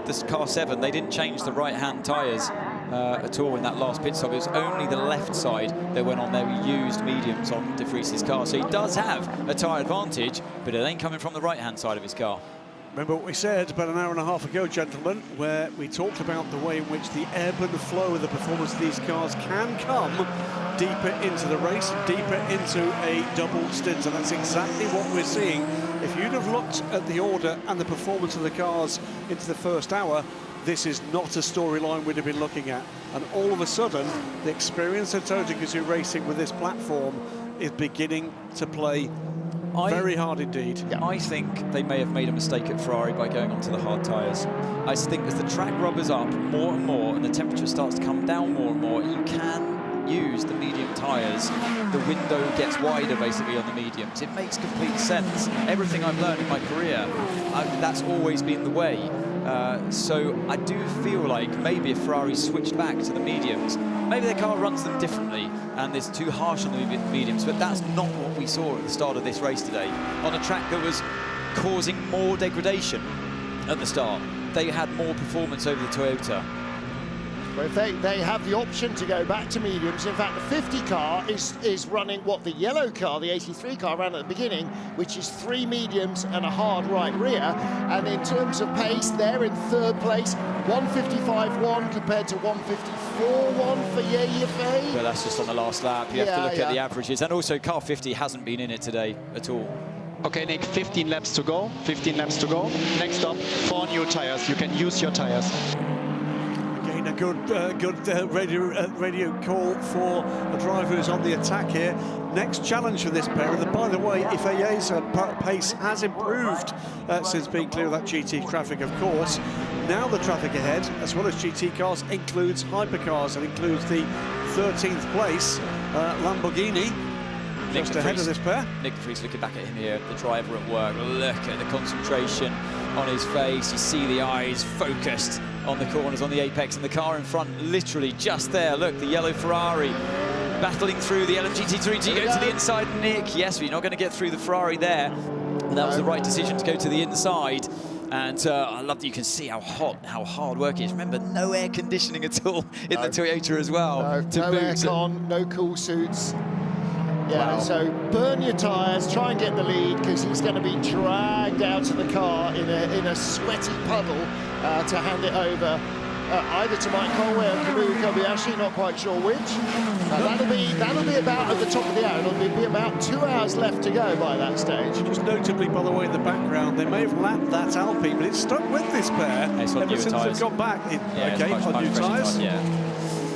this car 7. They didn't change the right-hand tyres at all in that last pit stop. It was only the left side that went on there. We used mediums on De Vries' car, so he does have a tyre advantage, but it ain't coming from the right-hand side of his car. Remember what we said about an hour and a half ago, gentlemen, where we talked about the way in which the ebb and flow of the performance of these cars can come deeper into the race, deeper into a double stint, and that's exactly what we're seeing. If you'd have looked at the order and the performance of the cars into the first hour, this is not a storyline we'd have been looking at. And all of a sudden, the experience of Cota Gazoo racing with this platform is beginning to play very hard indeed. I think they may have made a mistake at Ferrari by going onto the hard tyres. I think as the track rubbers up more and more and the temperature starts to come down more and more, you can use the medium tyres. The window gets wider basically on the mediums. It makes complete sense. Everything I've learned in my career, that's always been the way. So I do feel like maybe if Ferrari switched back to the mediums, maybe their car runs them differently and it's too harsh on the mediums, but that's not what we saw at the start of this race today. On a track that was causing more degradation at the start, they had more performance over the Toyota. Well, they have the option to go back to mediums. In fact, the 50 car is running what the yellow car, the 83 car, ran at the beginning, which is 3 mediums and a hard right rear. And in terms of pace, they're in third place, 155.1 compared to 154.1 for Ye. But that's just on the last lap. You have to look at the averages. And also, car 50 hasn't been in it today at all. Okay, Nick, 15 laps to go. 15 laps to go. Next stop, 4 new tires. You can use your tires. A good radio call for a driver who's on the attack here. Next challenge for this pair. And by the way, if FIA's pace has improved since being clear of that GT traffic, of course. Now the traffic ahead, as well as GT cars, includes hypercars and includes the 13th place Lamborghini. Just ahead of this pair. Nick De Vries looking back at him here, the driver at work. Look at the concentration on his face. You see the eyes focused on the corners, on the apex, and the car in front literally just there. Look, the yellow Ferrari battling through the LMGT3G. Go to the inside, Nick. Yes, but you're not going to get through the Ferrari there. And that was the right decision to go to the inside. And I love that you can see how hot, how hard work it is. Remember, no air conditioning at all in the Toyota as well. No aircon, no cool suits. Yeah, so burn your tyres, try and get the lead, because he's going to be dragged out of the car in a sweaty puddle to hand it over either to Mike Conway or Kamui Kobayashi, not quite sure which. That'll be about at the top of the hour. It'll be about 2 hours left to go by that stage. Just notably, by the way, in the background, they may have lapped that Alpine, but it's stuck with this pair ever since they've gone back. On new tyres.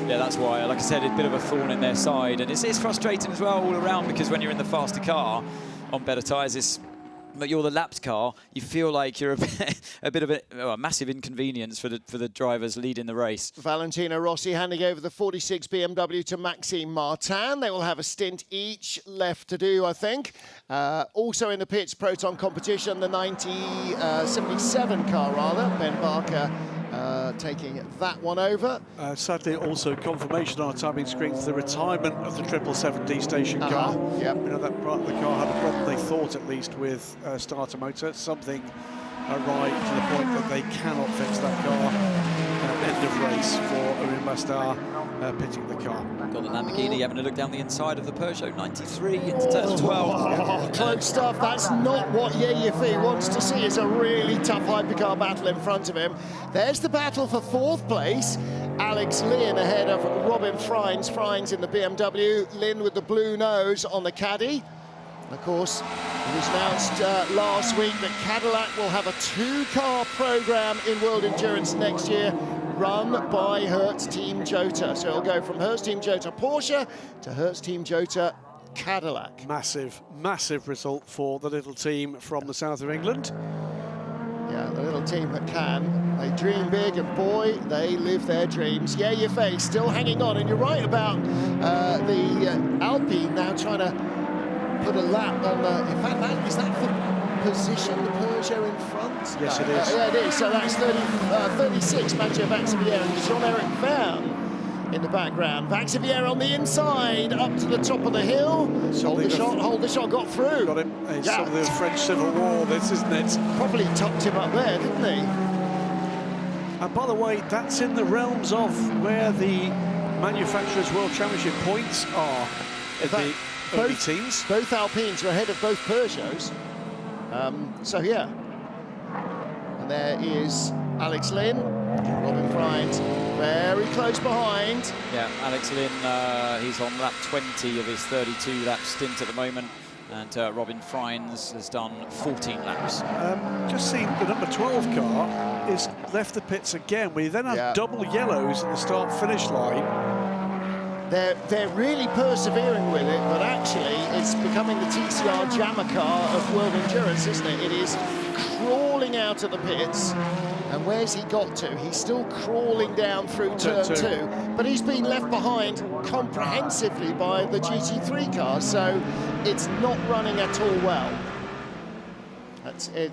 Yeah, that's why, like I said, it's a bit of a thorn in their side. And it's frustrating as well all around, because when you're in the faster car on better tyres, but you're the lapped car, you feel like you're a bit of a massive inconvenience for the drivers leading the race. Valentino Rossi handing over the 46 BMW to Maxime Martin. They will have a stint each left to do, I think. Also in the pits, Proton competition, the 77 car rather, Ben Barker taking that one over. Sadly, also confirmation on our timing screen for the retirement of the 777D station car. Yep. You know, that part of the car had a problem, they thought at least, with starter motor. Something right to the point that they cannot fix that car. End of race for Arun Bastar pitting the car. Got the Lamborghini having a look down the inside of the Peugeot 93 into turn 12. Oh, close stuff. That's not what Ye Yifei wants to see. It's a really tough hypercar battle in front of him. There's the battle for 4th place. Alex Lynn ahead of Robin Freins. Freins in the BMW. Lynn with the blue nose on the Caddy. Of course, it was announced last week that Cadillac will have a 2-car program in World Endurance next year, run by Hertz Team Jota. So it'll go from Hertz Team Jota Porsche to Hertz Team Jota Cadillac. Massive, massive result for the little team from the south of England. Yeah, the little team that can. They dream big, and boy, they live their dreams. Yeah, Yifei still hanging on, and you're right about the Alpine now trying to put a lap on the... In fact, is that for position, the Peugeot in front? Yes, it is. Yeah, it is. So that's 36, Matteo Vaxivière and Jean-Eric Verne in the background. Vaxivière on the inside, up to the top of the hill. Hold the shot, got through. Got him. It's some of the French Civil War, this, isn't it? Probably tucked him up there, didn't he? And by the way, that's in the realms of where the Manufacturers' World Championship points are in the early teams. Both Alpines are ahead of both Peugeots. So, yeah. And there is Alex Lynn, Robin Freins very close behind. Yeah, Alex Lynn, he's on lap 20 of his 32-lap stint at the moment. And Robin Freins has done 14 laps. Just seen the number 12 car is left the pits again. We then have double yellows at the start-finish line. They're really persevering with it, but actually it's becoming the TCR jammer car of World Endurance, isn't it? It is crawling out of the pits. And where's he got to? He's still crawling down through turn 2, but he's been left behind comprehensively by the GT3 cars, so it's not running at all well. That's it.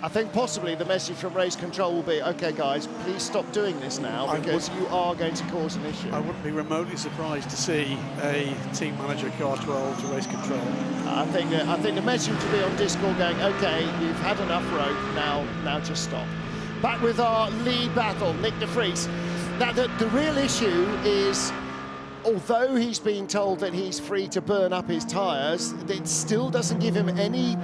I think possibly the message from race control will be, okay guys, please stop doing this now, because you are going to cause an issue. I wouldn't be remotely surprised to see a team manager car 12 to race control. I think the message will be on Discord going, okay, you've had enough rope, now just stop. Back with our lead battle, Nick de Vries. Now the real issue is, although he's been told that he's free to burn up his tyres, it still doesn't give him any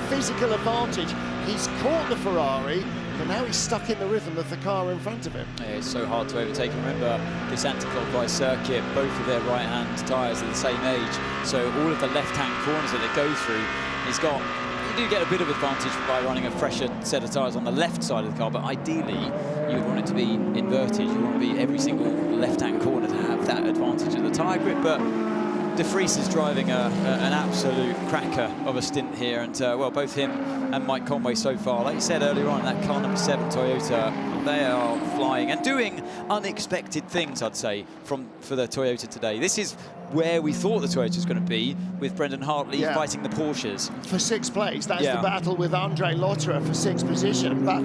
physical advantage. He's caught the Ferrari, but now he's stuck in the rhythm of the car in front of him. Yeah, it's so hard to overtake. Remember, this anti-clockwise circuit, both of their right-hand tyres are the same age, so all of the left-hand corners that they go through, you do get a bit of advantage by running a fresher set of tyres on the left side of the car, but ideally, you would want it to be inverted. You want to be every single left-hand corner to have that advantage of the tyre grip, but de Vries is driving an absolute cracker of a stint here, and well, both him and Mike Conway so far, like you said earlier on, that car number 7 Toyota, they are flying and doing unexpected things, I'd say, for the Toyota today. This is where we thought the Toyota was going to be, with Brendan Hartley fighting the Porsches. For 6th place, that's the battle with Andre Lotterer for 6th position, but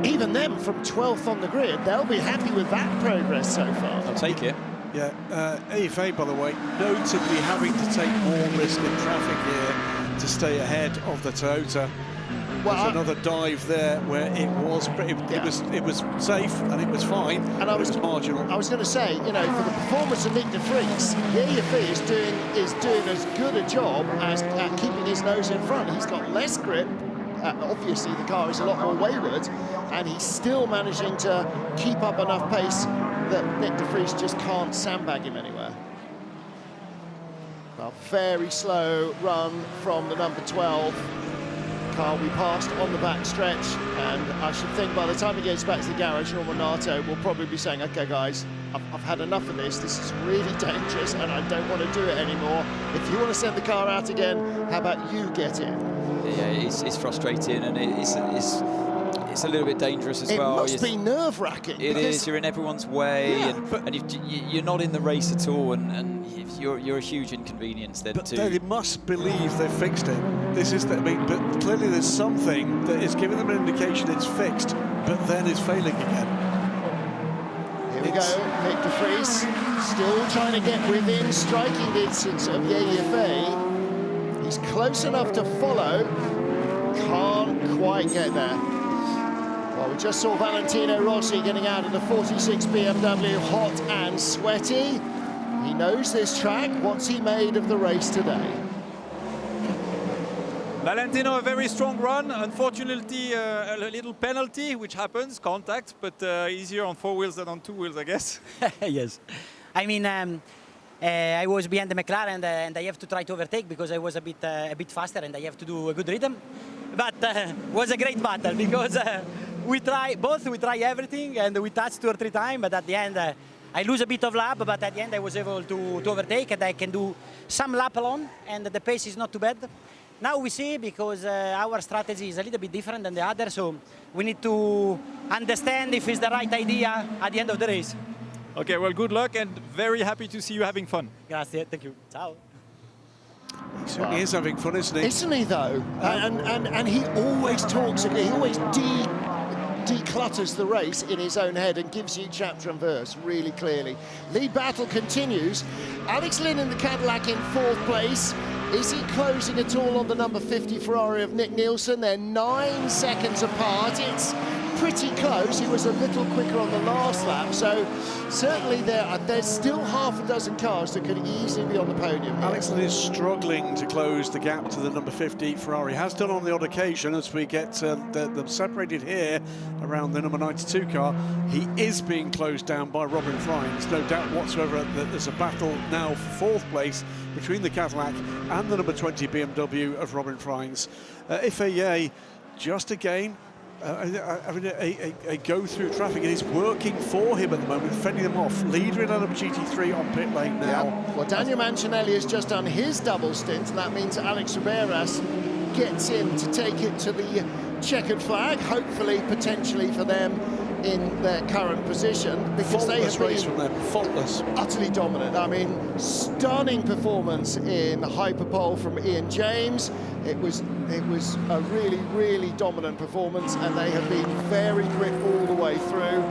even them from 12th on the grid, they'll be happy with that progress so far. I'll take it. Yeah, AFA, by the way, notably having to take more risk in traffic here to stay ahead of the Toyota. Well, there's another dive there where it was safe and it was fine, and it was marginal. I was going to say, you know, for the performance of Nick de Vries, Yifei is doing as good a job as at keeping his nose in front. He's got less grip. Obviously, the car is a lot more wayward, and he's still managing to keep up enough pace that Nick de Vries just can't sandbag him anywhere. Well, very slow run from the number 12. Car we passed on the back stretch, and I should think by the time he gets back to the garage, Norman Nato will probably be saying, okay guys, I've had enough of this is really dangerous and I don't want to do it anymore. If you want to send the car out again, how about you get in? Yeah, it's frustrating, and it's a little bit dangerous as well. It must be nerve-wracking. It is. You're in everyone's way, and you're not in the race at all, and you're a huge inconvenience then too. But they must believe they've fixed it. This is, but clearly there's something that is giving them an indication it's fixed, but then it's failing again. we go, Nick de Vries, still trying to get within striking distance of Yefe. He's close enough to follow, can't quite get there. Well, we just saw Valentino Rossi getting out of the 46 BMW, hot and sweaty. He knows this track. What's he made of the race today? Valentino, a very strong run. Unfortunately, a little penalty, which happens, contact, but easier on 4 wheels than on 2 wheels, I guess. Yes. I mean, I was behind the McLaren and I have to try to overtake because I was a bit faster and I have to do a good rhythm. But it was a great battle because we try everything and we touched 2 or 3 times, but at the end I lose a bit of lap, but at the end I was able to overtake and I can do some lap alone and the pace is not too bad. Now we see, because our strategy is a little bit different than the other, so we need to understand if it's the right idea at the end of the race. Okay, well, good luck and very happy to see you having fun. Grazie, thank you. Ciao. He certainly is having fun, isn't he? Isn't he, though? And he always talks, he always declutters the race in his own head and gives you chapter and verse really clearly. Lead battle continues. Alex Lynn in the Cadillac in 4th place. Is he closing at all on the number 50 Ferrari of Nick Nielsen? They're 9 seconds apart. It's pretty close. He was a little quicker on the last lap, so certainly there's still half a dozen cars that could easily be on the podium here. Alex Lynn is struggling to close the gap to the number 50 Ferrari. Has done on the odd occasion as we get them separated here around the number 92 car. He is being closed down by Robin Frijns. No doubt whatsoever that there's a battle now for 4th place between the Cadillac and the number 20 BMW of Robin Frijns. FAA just again having a go through traffic. It is working for him at the moment, fending them off. Leader in number GT3 on pit lane now. Yeah. Well, Daniel Mancinelli has just done his double stint, and that means Alex Riberas gets in to take it to the checkered flag, hopefully, potentially for them in their current position, because they have race from them, faultless, utterly dominant. I mean, stunning performance in the hyperpole from Ian James. It was a really dominant performance, and they have been very quick all the way through.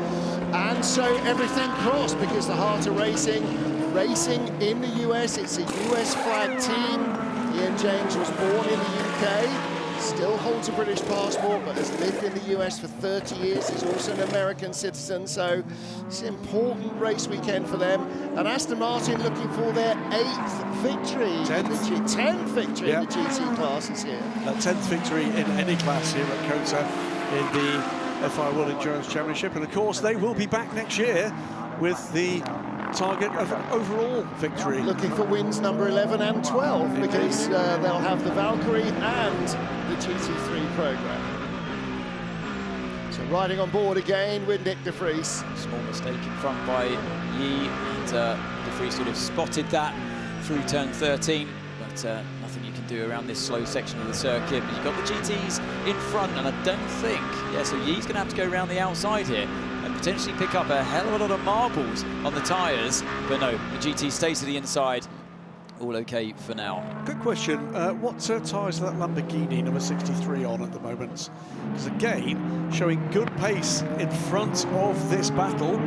And so everything crossed, because the heart of racing in the US. It's a US flag team. Ian James was born in the UK. Still holds a British passport, but has lived in the US for 30 years. He's also an American citizen, so it's an important race weekend for them. And Aston Martin looking for their 8th victory. 10th victory in the GT classes here. 10th victory in any class here at Cota in the FI World Endurance Championship. And of course, they will be back next year with the target of an overall victory. Looking for wins number 11 and 12, because they'll have the Valkyrie and the GT3 program. So riding on board again with Nick de Vries. Small mistake in front by Yi, and de Vries would have spotted that through turn 13, but nothing you can do around this slow section of the circuit. But you've got the GTs in front, and I don't think, so Yi's going to have to go around the outside here and potentially pick up a hell of a lot of marbles on the tyres. But no, the GT stays to the inside. All okay for now. Good question. What tyres is that Lamborghini number 63 on at the moment? Because again, showing good pace in front of this battle.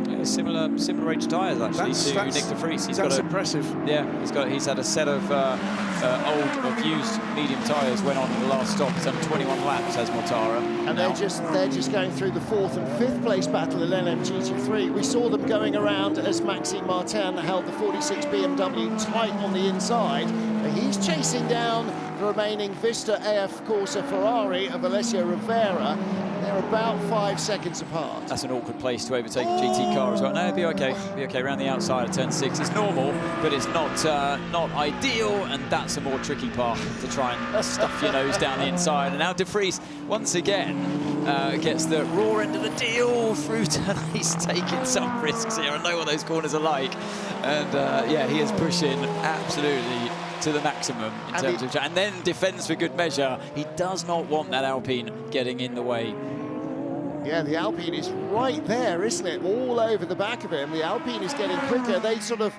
Yeah, similar age tyres actually to Nick de Vries. That's impressive. Yeah, he's had a set of old or used medium tyres. Went on in the last stop. He's done 21 laps as Mortara. And they're just going through the 4th and 5th place battle in LMGT3. We saw them going around as Maxime Martin held the 46 BMW tight on the inside. But he's chasing down the remaining Vista AF Corsa Ferrari of Alessio Rivera. They're about 5 seconds apart. That's an awkward place to overtake a GT car as well. No, it'll be okay. Be okay around the outside of turn 6. It's normal, but it's not ideal, and that's a more tricky path to try and stuff your nose down the inside. And now de Vries once again gets the raw end of the deal through turn. He's taking some risks here. I know what those corners are like, and yeah, he is pushing absolutely to the maximum in terms of, and then defends for good measure. He does not want that Alpine getting in the way. Yeah, the Alpine is right there, isn't it? All over the back of him. The Alpine is getting quicker. They sort of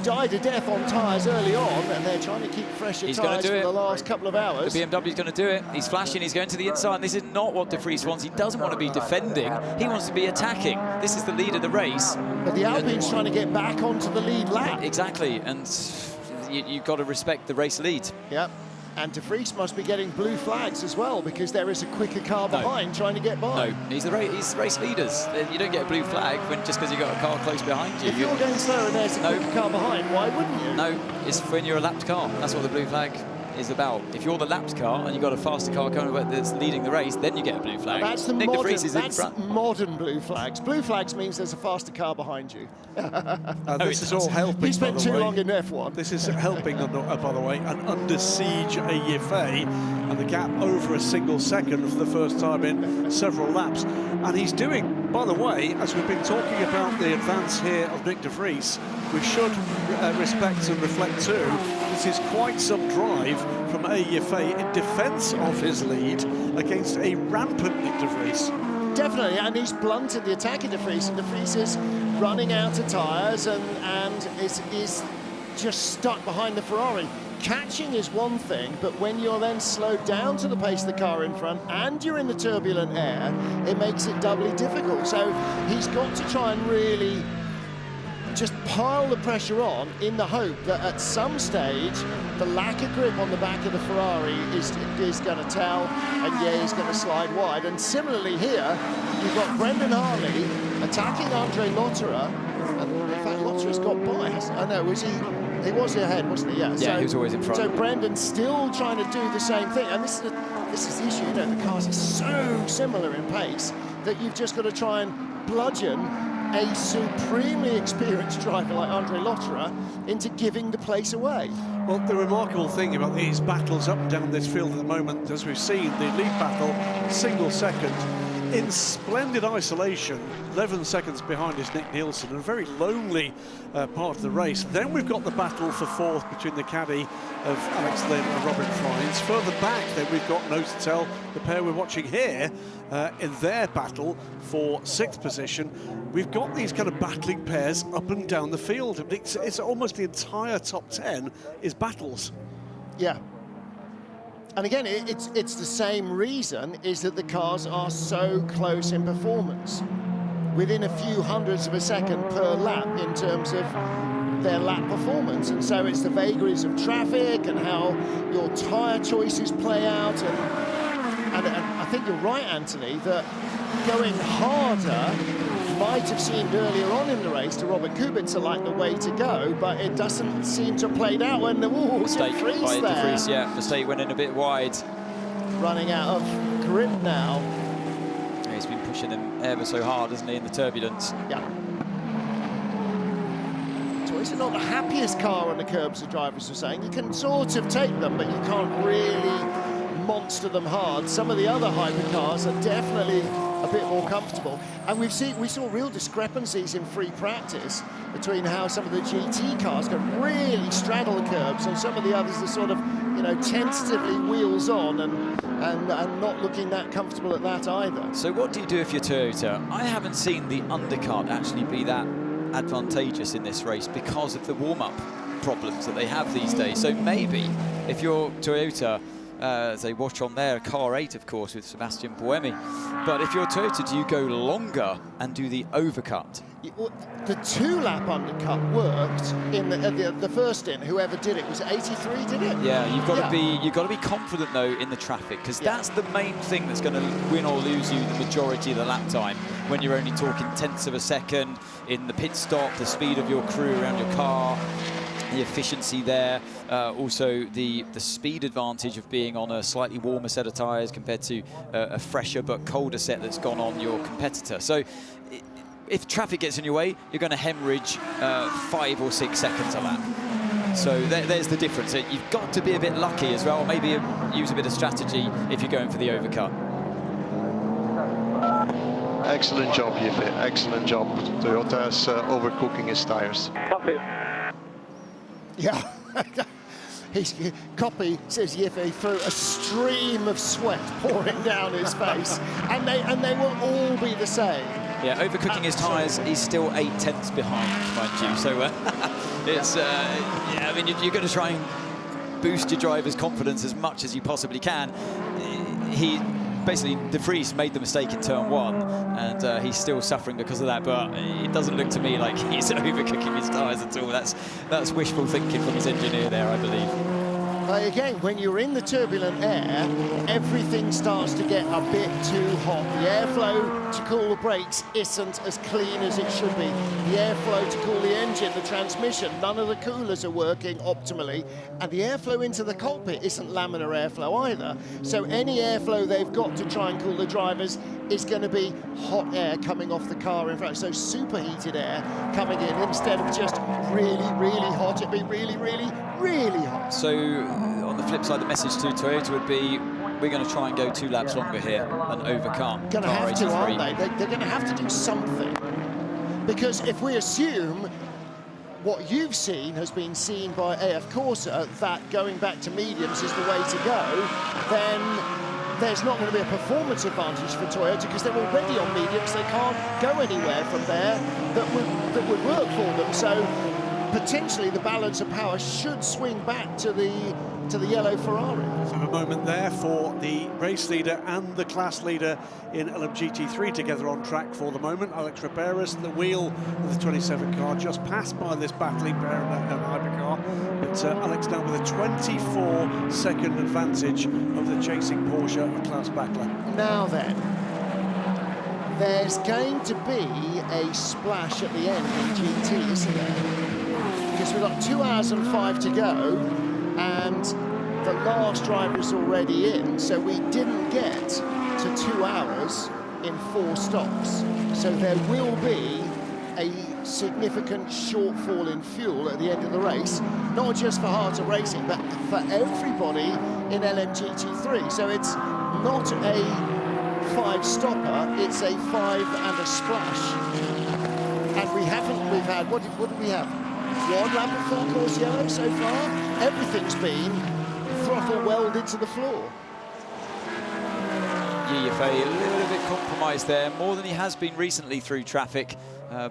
died a death on tyres early on, and they're trying to keep fresher tyres for the last couple of hours. The BMW's going to do it. He's flashing, he's going to the inside. This is not what De Vries wants. He doesn't want to be defending. He wants to be attacking. This is the lead of the race. But the Alpine's trying to get back onto the lead lap. Exactly, and you've got to respect the race lead. Yep. And De Vries must be getting blue flags as well, because there is a quicker car behind trying to get by. No, he's race leaders. You don't get a blue flag just because you've got a car close behind you. If you're going slow and there's a quicker car behind, why wouldn't you? No, it's when you're a lapped car. That's what the blue flag is about. If you're the lapped car and you've got a faster car coming that's leading the race, then you get a blue flag. That's the Nick De Vries modern, is in front. modern blue flags. Blue flags means there's a faster car behind you. This is all helping. You spent too long in F1. This is helping, by the way, an under siege AFA, and the gap over a single second for the first time in several laps. And he's doing, by the way, as we've been talking about the advance here of Nick De Vries, we should respect and reflect too. This is quite some drive from AFA in defence of his lead against a rampant Nick De Vries. Definitely, and he's blunted the attack of De Vries, and De Vries is running out of tyres and is just stuck behind the Ferrari. Catching is one thing, but when you're then slowed down to the pace of the car in front and you're in the turbulent air, it makes it doubly difficult. So he's got to try and really just pile the pressure on in the hope that at some stage the lack of grip on the back of the Ferrari is going to tell, and yeah, he's going to slide wide. And similarly here, you've got Brendan Hartley attacking Andre Lotterer, and in fact Lotterer's got by, hasn't he? I know, was he? He was ahead, wasn't he? Yeah, yeah, he was always in front. So Brendan's still trying to do the same thing, and this is the issue, you know, the cars are so similar in pace that you've just got to try and bludgeon a supremely experienced driver like Andre Lotterer into giving the place away. Well, the remarkable thing about these battles up and down this field at the moment, as we've seen, the lead battle, single second, in splendid isolation, 11 seconds behind is Nick Nielsen, a very lonely part of the race. Then we've got the battle for fourth between the caddy of Alex Lynn and Robin Fries. Further back, then we've got Nose to Tell, the pair we're watching here, in their battle for sixth position. We've got these kind of battling pairs up and down the field. It's almost the entire top 10 is battles. Yeah. And again, it's the same reason, is that the cars are so close in performance, within a few hundredths of a second per lap in terms of their lap performance. And so it's the vagaries of traffic and how your tyre choices play out. And I think you're right, Anthony, that going harder might have seemed earlier on in the race to Robert Kubica like the way to go, but it doesn't seem to have played out when mistake by De Vries, yeah, mistake went in a bit wide. Running out of grip now. Yeah, he's been pushing them ever so hard, hasn't he, in the turbulence. Yeah. So it's not the happiest car on the curbs, the drivers are saying. You can sort of take them, but you can't really monster them hard. Some of the other hypercars are definitely a bit more comfortable, and we saw real discrepancies in free practice between how some of the GT cars can really straddle the curbs and some of the others are sort of, you know, tentatively wheels on and not looking that comfortable at that either. So what do you do if you're Toyota? I haven't seen the undercut actually be that advantageous in this race because of the warm-up problems that they have these days. So maybe if you're Toyota, as they watch on there, car 8, of course, with Sebastian Buemi. But if you're Toyota, do you go longer and do the overcut? The two-lap undercut worked in the first stint. Whoever did it was 83, did it? Yeah, you've got to be confident though in the traffic, because that's the main thing that's going to win or lose you the majority of the lap time. When you're only talking tenths of a second in the pit stop, the speed of your crew around your car, the efficiency there, also the speed advantage of being on a slightly warmer set of tyres compared to a fresher but colder set that's gone on your competitor. So if traffic gets in your way, you're going to hemorrhage 5 or 6 seconds a lap. So there's the difference. You've got to be a bit lucky as well, maybe use a bit of strategy if you're going for the overcut. Excellent job, Yiffy. Excellent job. Toyota's overcooking his tyres. Yeah. Copy says Yiffy through a stream of sweat pouring down his face, and they will all be the same. Yeah, overcooking his tyres, he's still 8/10 behind, mind you. So it's yeah, I mean, you're going to try and boost your driver's confidence as much as you possibly can. He basically, De Vries made the mistake in turn 1, and he's still suffering because of that. But it doesn't look to me like he's overcooking his tyres at all. That's wishful thinking from his engineer there, I believe. Again, when you're in the turbulent air, everything starts to get a bit too hot. The airflow to cool the brakes isn't as clean as it should be. The airflow to cool the engine, the transmission, none of the coolers are working optimally. And the airflow into the cockpit isn't laminar airflow either. So any airflow they've got to try and cool the drivers is going to be hot air coming off the car in front. So superheated air coming in instead of just really, really hot. It'd be really, really, really hot. So on the flip side, the message to Toyota would be, we're going to try and go 2 laps longer here and overcome. Going to have to, aren't they? They're going to have to do something. Because if we assume what you've seen has been seen by AF Corsa, that going back to mediums is the way to go, then there's not going to be a performance advantage for Toyota because they're already on mediums. They can't go anywhere from there that would work for them. So potentially the balance of power should swing back to the yellow Ferrari. So a moment there for the race leader and the class leader in LMGT3 together on track for the moment. Alex Riberas at the wheel of the 27 car, just passed by this battling pair of hypercar. But Alex now with a 24-second advantage of the chasing Porsche class battler. Now then, there's going to be a splash at the end in GT, isn't there? Because we've got 2 hours and 5 to go, and the last driver is already in, so we didn't get to 2 hours in 4 stops. So there will be a significant shortfall in fuel at the end of the race, not just for Harter Racing, but for everybody in LMGT3. So it's not a 5-stopper, it's a 5 and a splash. And we've had, what did we have? 1 lap of full course yellow so far. Everything's been throttle welded to the floor. Yiffy a little bit compromised there, more than he has been recently through traffic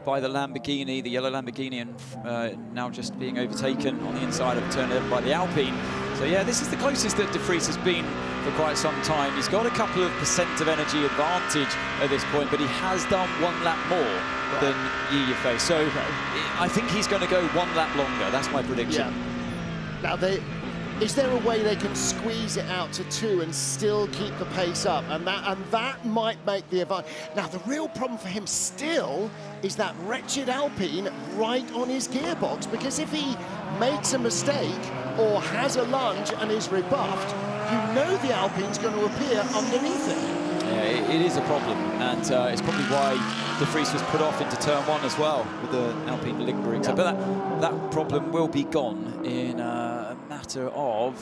by the Lamborghini, the yellow Lamborghini, and now just being overtaken on the inside of turn 11 by the Alpine. So yeah, this is the closest that De Vries has been for quite some time. He's got a couple of % of energy advantage at this point, but he has done 1 lap more than Yiffy. So I think he's going to go 1 lap longer. That's my prediction. Yeah. Now, is there a way they can squeeze it out to 2 and still keep the pace up? And that might make the advantage. Now, the real problem for him still is that wretched Alpine right on his gearbox, because if he makes a mistake or has a lunge and is rebuffed, you know the Alpine's going to appear underneath it. Yeah, it is a problem, and it's probably why De Vries was put off into turn 1 as well, with the Alpine lingering. So, but that problem will be gone in a matter of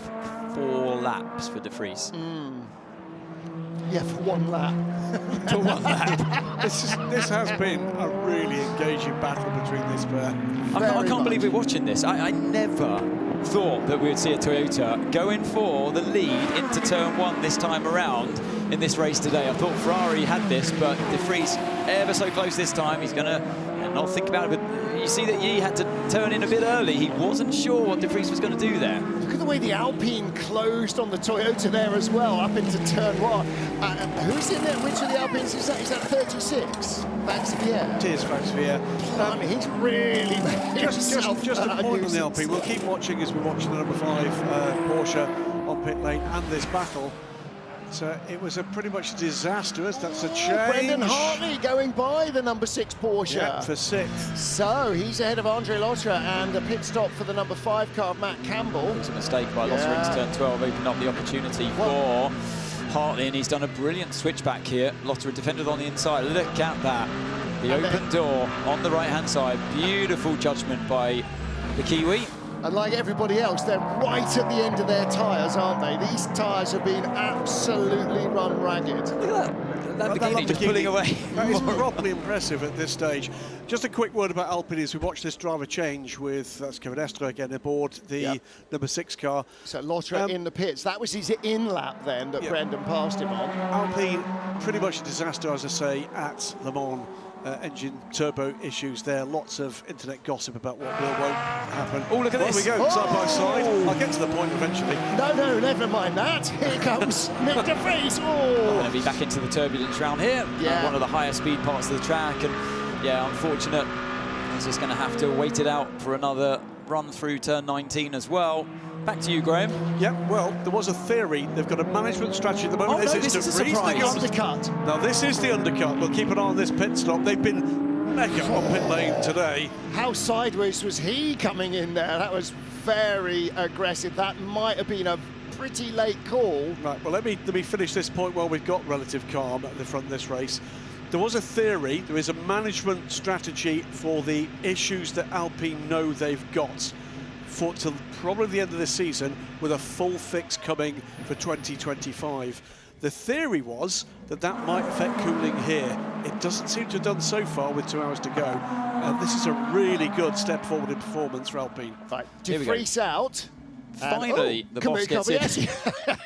4 laps for De Vries. Yeah, for 1 lap. For 1 lap. This has been a really engaging battle between this pair. I can't believe we're watching this. I never thought that we would see a Toyota going for the lead into turn 1 this time around in this race today. I thought Ferrari had this, but De Vries ever so close this time. He's going to not think about it, but you see that Yi had to turn in a bit early. He wasn't sure what De Vries was going to do there. Look at the way the Alpine closed on the Toyota there as well, up into turn 1. Who's in there? Which of the Alpines is that? Is that 36? Max Vier. It is Max Vier. I mean, he's really made just a point on the Alpine. We'll keep watching as we watch the number 5 Porsche on pit lane and this battle. So it was pretty much disastrous. That's a change. Brendan Hartley going by the number 6 Porsche. Yeah, for 6th. So he's ahead of Andre Lotterer, and a pit stop for the number 5 car of Matt Campbell. It was a mistake by Lotterer into turn 12, opened up the opportunity for Hartley, and he's done a brilliant switchback here. Lotterer defended on the inside. Look at that. The open door on the right-hand side. Beautiful judgment by the Kiwi. And like everybody else, they're right at the end of their tyres, aren't they? These tyres have been absolutely run ragged. Look at that. Lamborghini just pulling away. That is properly impressive at this stage. Just a quick word about Alpine as we watch this driver change with that's Kevin Estre again aboard the number 6 car. So Lautre in the pits. That was his in lap then that Brendan passed him on. Alpine, pretty much a disaster, as I say, at Le Mans. Engine turbo issues there. Lots of internet gossip about what will won't happen. Oh, look at this. There we go, side by side. I'll get to the point eventually. No, never mind that. Here comes Nick de Vries. Going to be back into the turbulence round here. Yeah. One of the higher speed parts of the track. And yeah, unfortunate. He's just going to have to wait it out for another run through turn 19 as well. Back to you, Graham. Yeah, well, there was a theory. They've got a management strategy at the moment. Oh, no, this is a surprise. Undercut. Now, this is the undercut. We'll keep an eye on this pit stop. They've been mega on pit lane today. How sideways was he coming in there? That was very aggressive. That might have been a pretty late call. Right, well, let me finish this point while we've got relative calm at the front of this race. There was a theory. There is a management strategy for the issues that Alpine know they've got for till probably the end of the season, with a full fix coming for 2025. The theory was that that might affect cooling here. It doesn't seem to have done so far with 2 hours to go. And this is a really good step forward in performance for Alpine. Right, de Vries out. Finally, the boss gets in.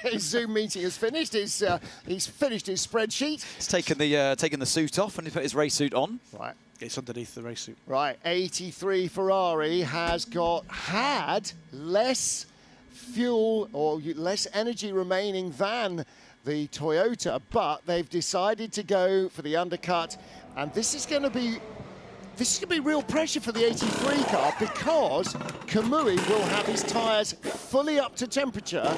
His Zoom meeting has finished. He's finished his spreadsheet. He's taken the suit off and he put his race suit on. Right. It's underneath the race suit. Right, 83 Ferrari has had less fuel or less energy remaining than the Toyota, but they've decided to go for the undercut, and this is going to be real pressure for the 83 car, because Kamui will have his tyres fully up to temperature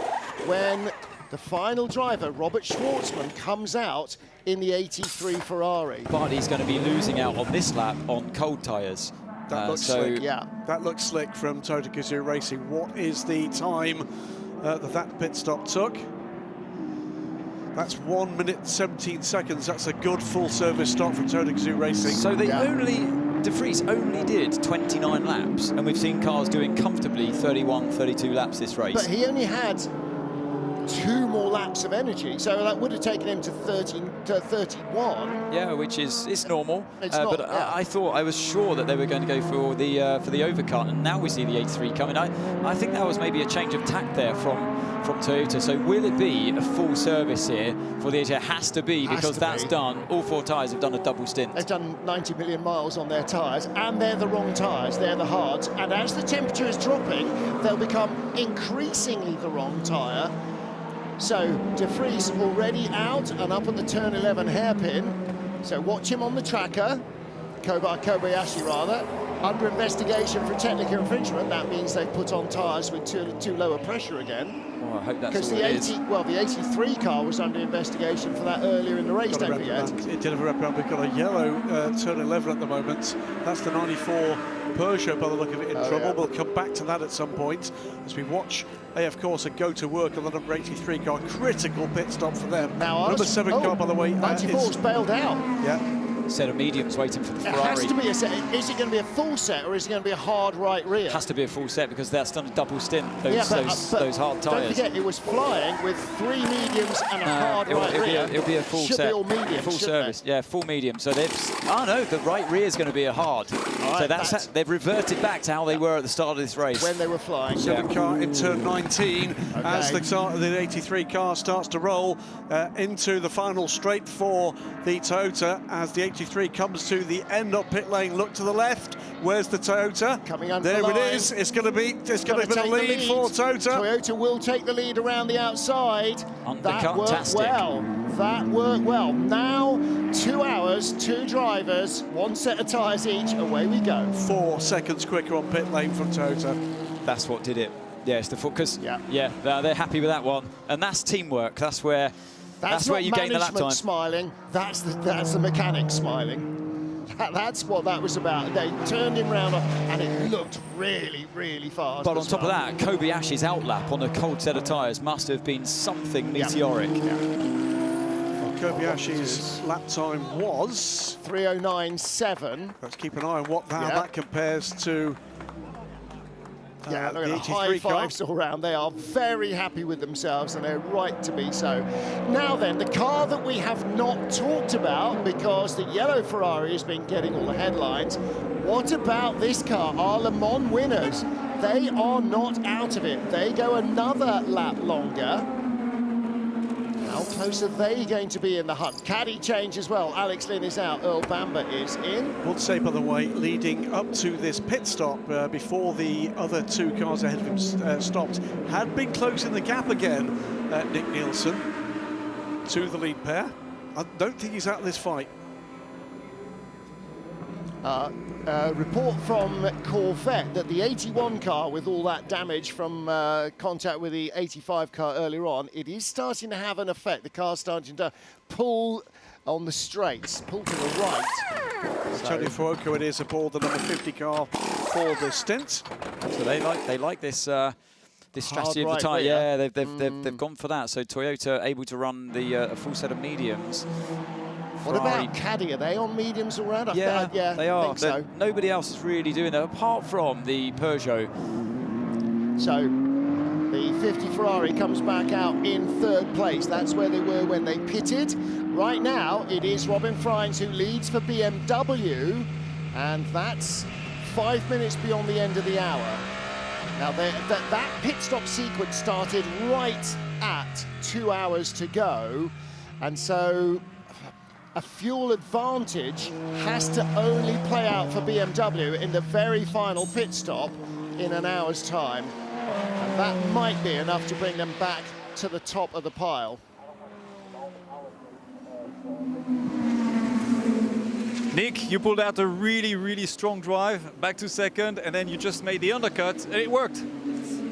when the final driver, Robert Schwartzman, comes out in the 83 Ferrari. But he's going to be losing out on this lap on cold tyres. That looks slick. Yeah, that looks slick from Cota Gazoo Racing. What is the time that pit stop took? That's 1 minute 17 seconds. That's a good full service stop from Cota Gazoo Racing. So they de Vries only did 29 laps, and we've seen cars doing comfortably 31, 32 laps this race. But he only had 2 more laps of energy, so that would have taken him to 31. Yeah, which is normal. It's not, but I was sure that they were going to go for the overcut, and now we see the 83 coming. I think that was maybe a change of tack there from Toyota. So will it be a full service here for the 83? It has to be, because that's done. All 4 tyres have done a double stint. They've done 90 million miles on their tyres, and they're the wrong tyres. They're the hards, and as the temperature is dropping, they'll become increasingly the wrong tyre. So de Vries already out and up at the turn 11 hairpin. So watch him on the tracker, Kobayashi rather, under investigation for technical infringement. That means they've put on tyres with too low a pressure again. Well, I hope that's because the 83 car was under investigation for that earlier in the race, don't forget. It did have a reprimand. We've got a yellow turn 11 at the moment. That's the 94 Peugeot, by the look of it, in trouble. Yeah. We'll come back to that at some point as we watch AF Corsa go to work on the number 83 car. Critical pit stop for them. Now, number 7 car, by the way, 94's bailed out. Yeah. Set of mediums waiting for the Ferrari. It has to be a set. Is it going to be a full set, or is it going to be a hard right rear? It has to be a full set, because that's done a double stint, those hard tyres. Don't forget, it was flying with 3 mediums and a hard right rear. It'll be a full Should set. Be all mediums, full service. Yeah, full medium. So they've... Oh, no, the right rear is going to be a hard. Right, so they've reverted back to how they were at the start of this race. When they were flying. 7 car in turn 19 as the 83 car starts to roll into the final straight for the Toyota, as the 83 comes to the end of pit lane. Look to the left. Where's the Toyota? Coming under there the line. It is. It's going to be the lead for Toyota. Toyota will take the lead around the outside. That worked well. That worked well. Now 2 hours, 2 drivers, 1 set of tyres each. Away we go. 4 seconds quicker on pit lane from Toyota. That's what did it. Yeah, it's the focus. Yeah, they're happy with that one, and that's teamwork. That's where you gain the lap time. Smiling. That's the mechanic smiling. That's what that was about. They turned him round and it looked really, really fast. But on top of that, Kobayashi's outlap on a cold set of tyres must have been something meteoric. Well, Kobayashi's lap time was 3:09.7. Let's keep an eye on how that compares to Yeah, look the at the 83 high car. fives all round. They are very happy with themselves, and they're right to be so. Now then, the car that we have not talked about, because the yellow Ferrari has been getting all the headlines. What about this car? Our Le Mans winners. They are not out of it. They go another lap longer. How close are they going to be in the hunt? Caddy change as well. Alex Lynn is out. Earl Bamber is in. Would say, by the way, leading up to this pit stop, before the other two cars ahead of him stopped, had been closing the gap again, Nick Nielsen, to the lead pair. I don't think he's out of this fight. Report from Corvette that the 81 car, with all that damage from contact with the 85 car earlier on, it is starting to have an effect. The car's starting to pull on the straights, pull to the right. Tony Fuoco, it is aboard the number 50 car for the stint. So they like this this strategy of the right tyre. rear. Yeah, they've gone for that. So Toyota able to run the a full set of mediums. What Ferrari. about Caddy? Are they on mediums all round? Yeah, yeah, they I are. think so. Nobody else is really doing that apart from the Peugeot. So the 50 Ferrari comes back out in third place. That's where they were when they pitted. Right now, it is Robin Freins who leads for BMW, and that's 5 minutes beyond the end of the hour. Now, that pit stop sequence started right at 2 hours to go, and so a fuel advantage has to only play out for BMW in the very final pit stop in an hour's time. And that might be enough to bring them back to the top of the pile. Nick, you pulled out a really, really strong drive, back to second, and then you just made the undercut, and it worked.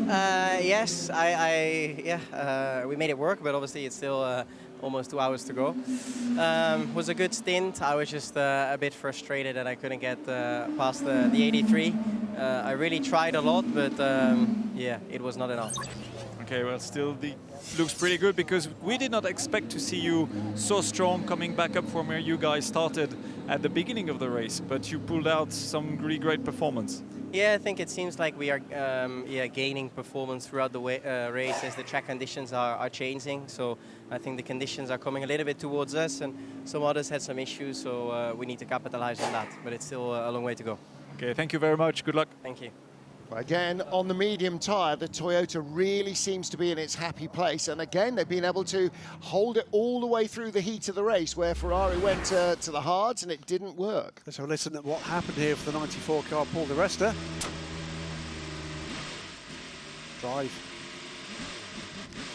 Yes, we made it work, but obviously it's still almost 2 hours to go. Was a good stint. I was just a bit frustrated that I couldn't get past the 83. I really tried a lot, but yeah, it was not enough. Okay, well, still looks pretty good, because we did not expect to see you so strong coming back up from where you guys started at the beginning of the race, but you pulled out some really great performance. Yeah, I think it seems like we are gaining performance throughout the race as the track conditions are changing. So I think the conditions are coming a little bit towards us, and some others had some issues, so we need to capitalize on that. But it's still a long way to go. Okay, thank you very much. Good luck. Thank you. Again, on the medium tyre, the Toyota really seems to be in its happy place. And again, they've been able to hold it all the way through the heat of the race, where Ferrari went to the hards and it didn't work. So listen to what happened here for the 94 car, Paul Di Resta. Drive.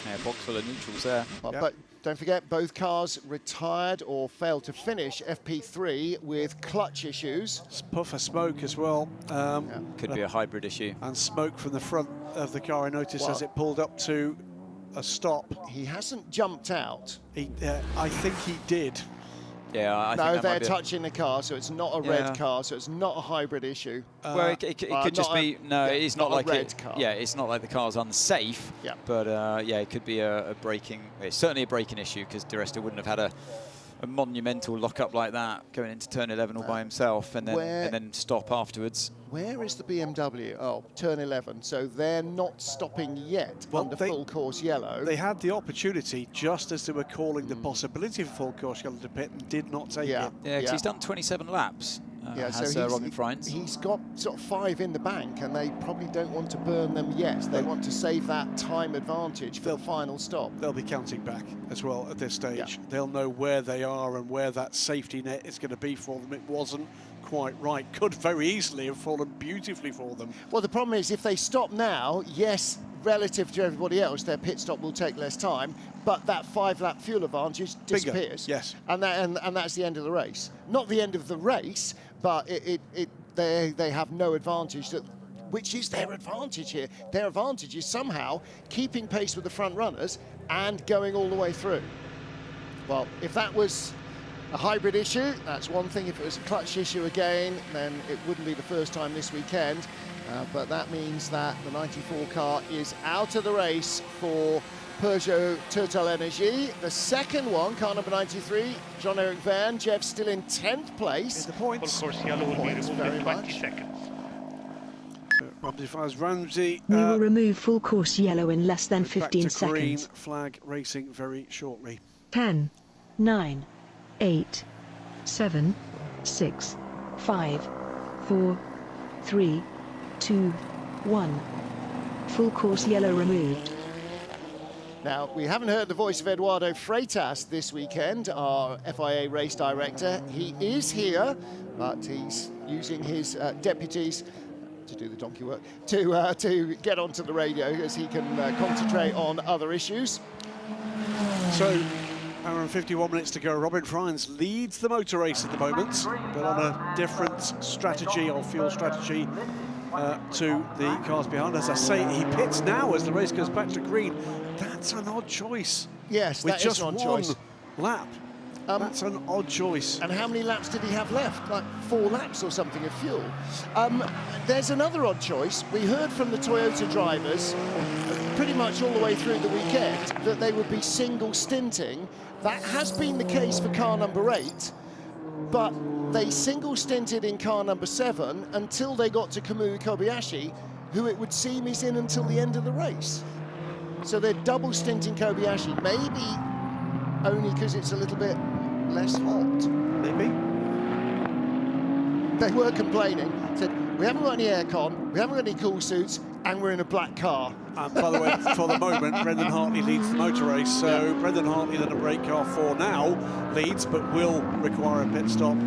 Yeah, box full of neutrals there. But don't forget, both cars retired or failed to finish FP3 with clutch issues. Puff of smoke as well. Could be a hybrid issue. And smoke from the front of the car, I noticed, Well, as it pulled up to a stop. He hasn't jumped out. I think he did. Yeah, I think no, that they're might be touching the car, so it's not a red car, so it's not a hybrid issue. Well, it could just be it's not like a red car. Yeah, it's not like the car's unsafe. Yeah. But yeah, it could be a braking. It's certainly a braking issue, because Di Resta wouldn't have had a monumental lock-up like that going into turn 11 all by himself, and then stop afterwards. Where is the BMW? Oh, turn 11. So they're not stopping yet under full course yellow. They had the opportunity just as they were calling the possibility of full course yellow to pit and did not take it. Yeah, because he's done 27 laps. Robin Freins. He's got sort of 5 in the bank, and they probably don't want to burn them yet. They want to save that time advantage for the final stop. They'll be counting back as well at this stage. Yeah. They'll know where they are and where that safety net is going to be for them. It wasn't quite right. Could very easily have fallen beautifully for them. Well, the problem is, if they stop now, yes, relative to everybody else, their pit stop will take less time, but that 5-lap fuel advantage disappears. Yes. And that's the end of the race. Not the end of the race, but they have no advantage, which is their advantage here. Their advantage is somehow keeping pace with the front runners and going all the way through. Well, if that was a hybrid issue, that's one thing. If it was a clutch issue again, then it wouldn't be the first time this weekend. But that means that the 94 car is out of the race for Peugeot TotalEnergies. The second one, car number 93, Jean-Eric Verne. Jeff still in 10th place. Full course yellow will be removed in 20 seconds. As Ramsey We will remove full course yellow in less than back 15 to seconds. green flag racing very shortly. 10, 9, 8, 7, 6, 5, 4, 3, 2, 1. Full course yellow removed. Now, we haven't heard the voice of Eduardo Freitas this weekend, our FIA race director. He is here, but he's using his deputies to do the donkey work, to get onto the radio as he can concentrate on other issues. So, hour and 51 minutes to go. Robin Frijns leads the motor race at the moment, but on a different strategy, or fuel strategy, to the cars behind. As I say, he pits now as the race goes back to green. That's an odd choice. Yes, with that just is an odd one choice. lap. That's an odd choice. And how many laps did he have left? Like 4 laps or something of fuel. There's another odd choice. We heard from the Toyota drivers pretty much all the way through the weekend that they would be single stinting. That has been the case for car number 8, but they single stinted in car number 7 until they got to Kamui Kobayashi, who it would seem is in until the end of the race. So they're double stinting Kobayashi, maybe only because it's a little bit less hot. Maybe. They were complaining, said, we haven't got any aircon, we haven't got any cool suits, and we're in a black car. And by the way, for the moment, Brendan Hartley leads the motor race. So Brendan Hartley, then a brake car 4 now, leads, but will require a pit stop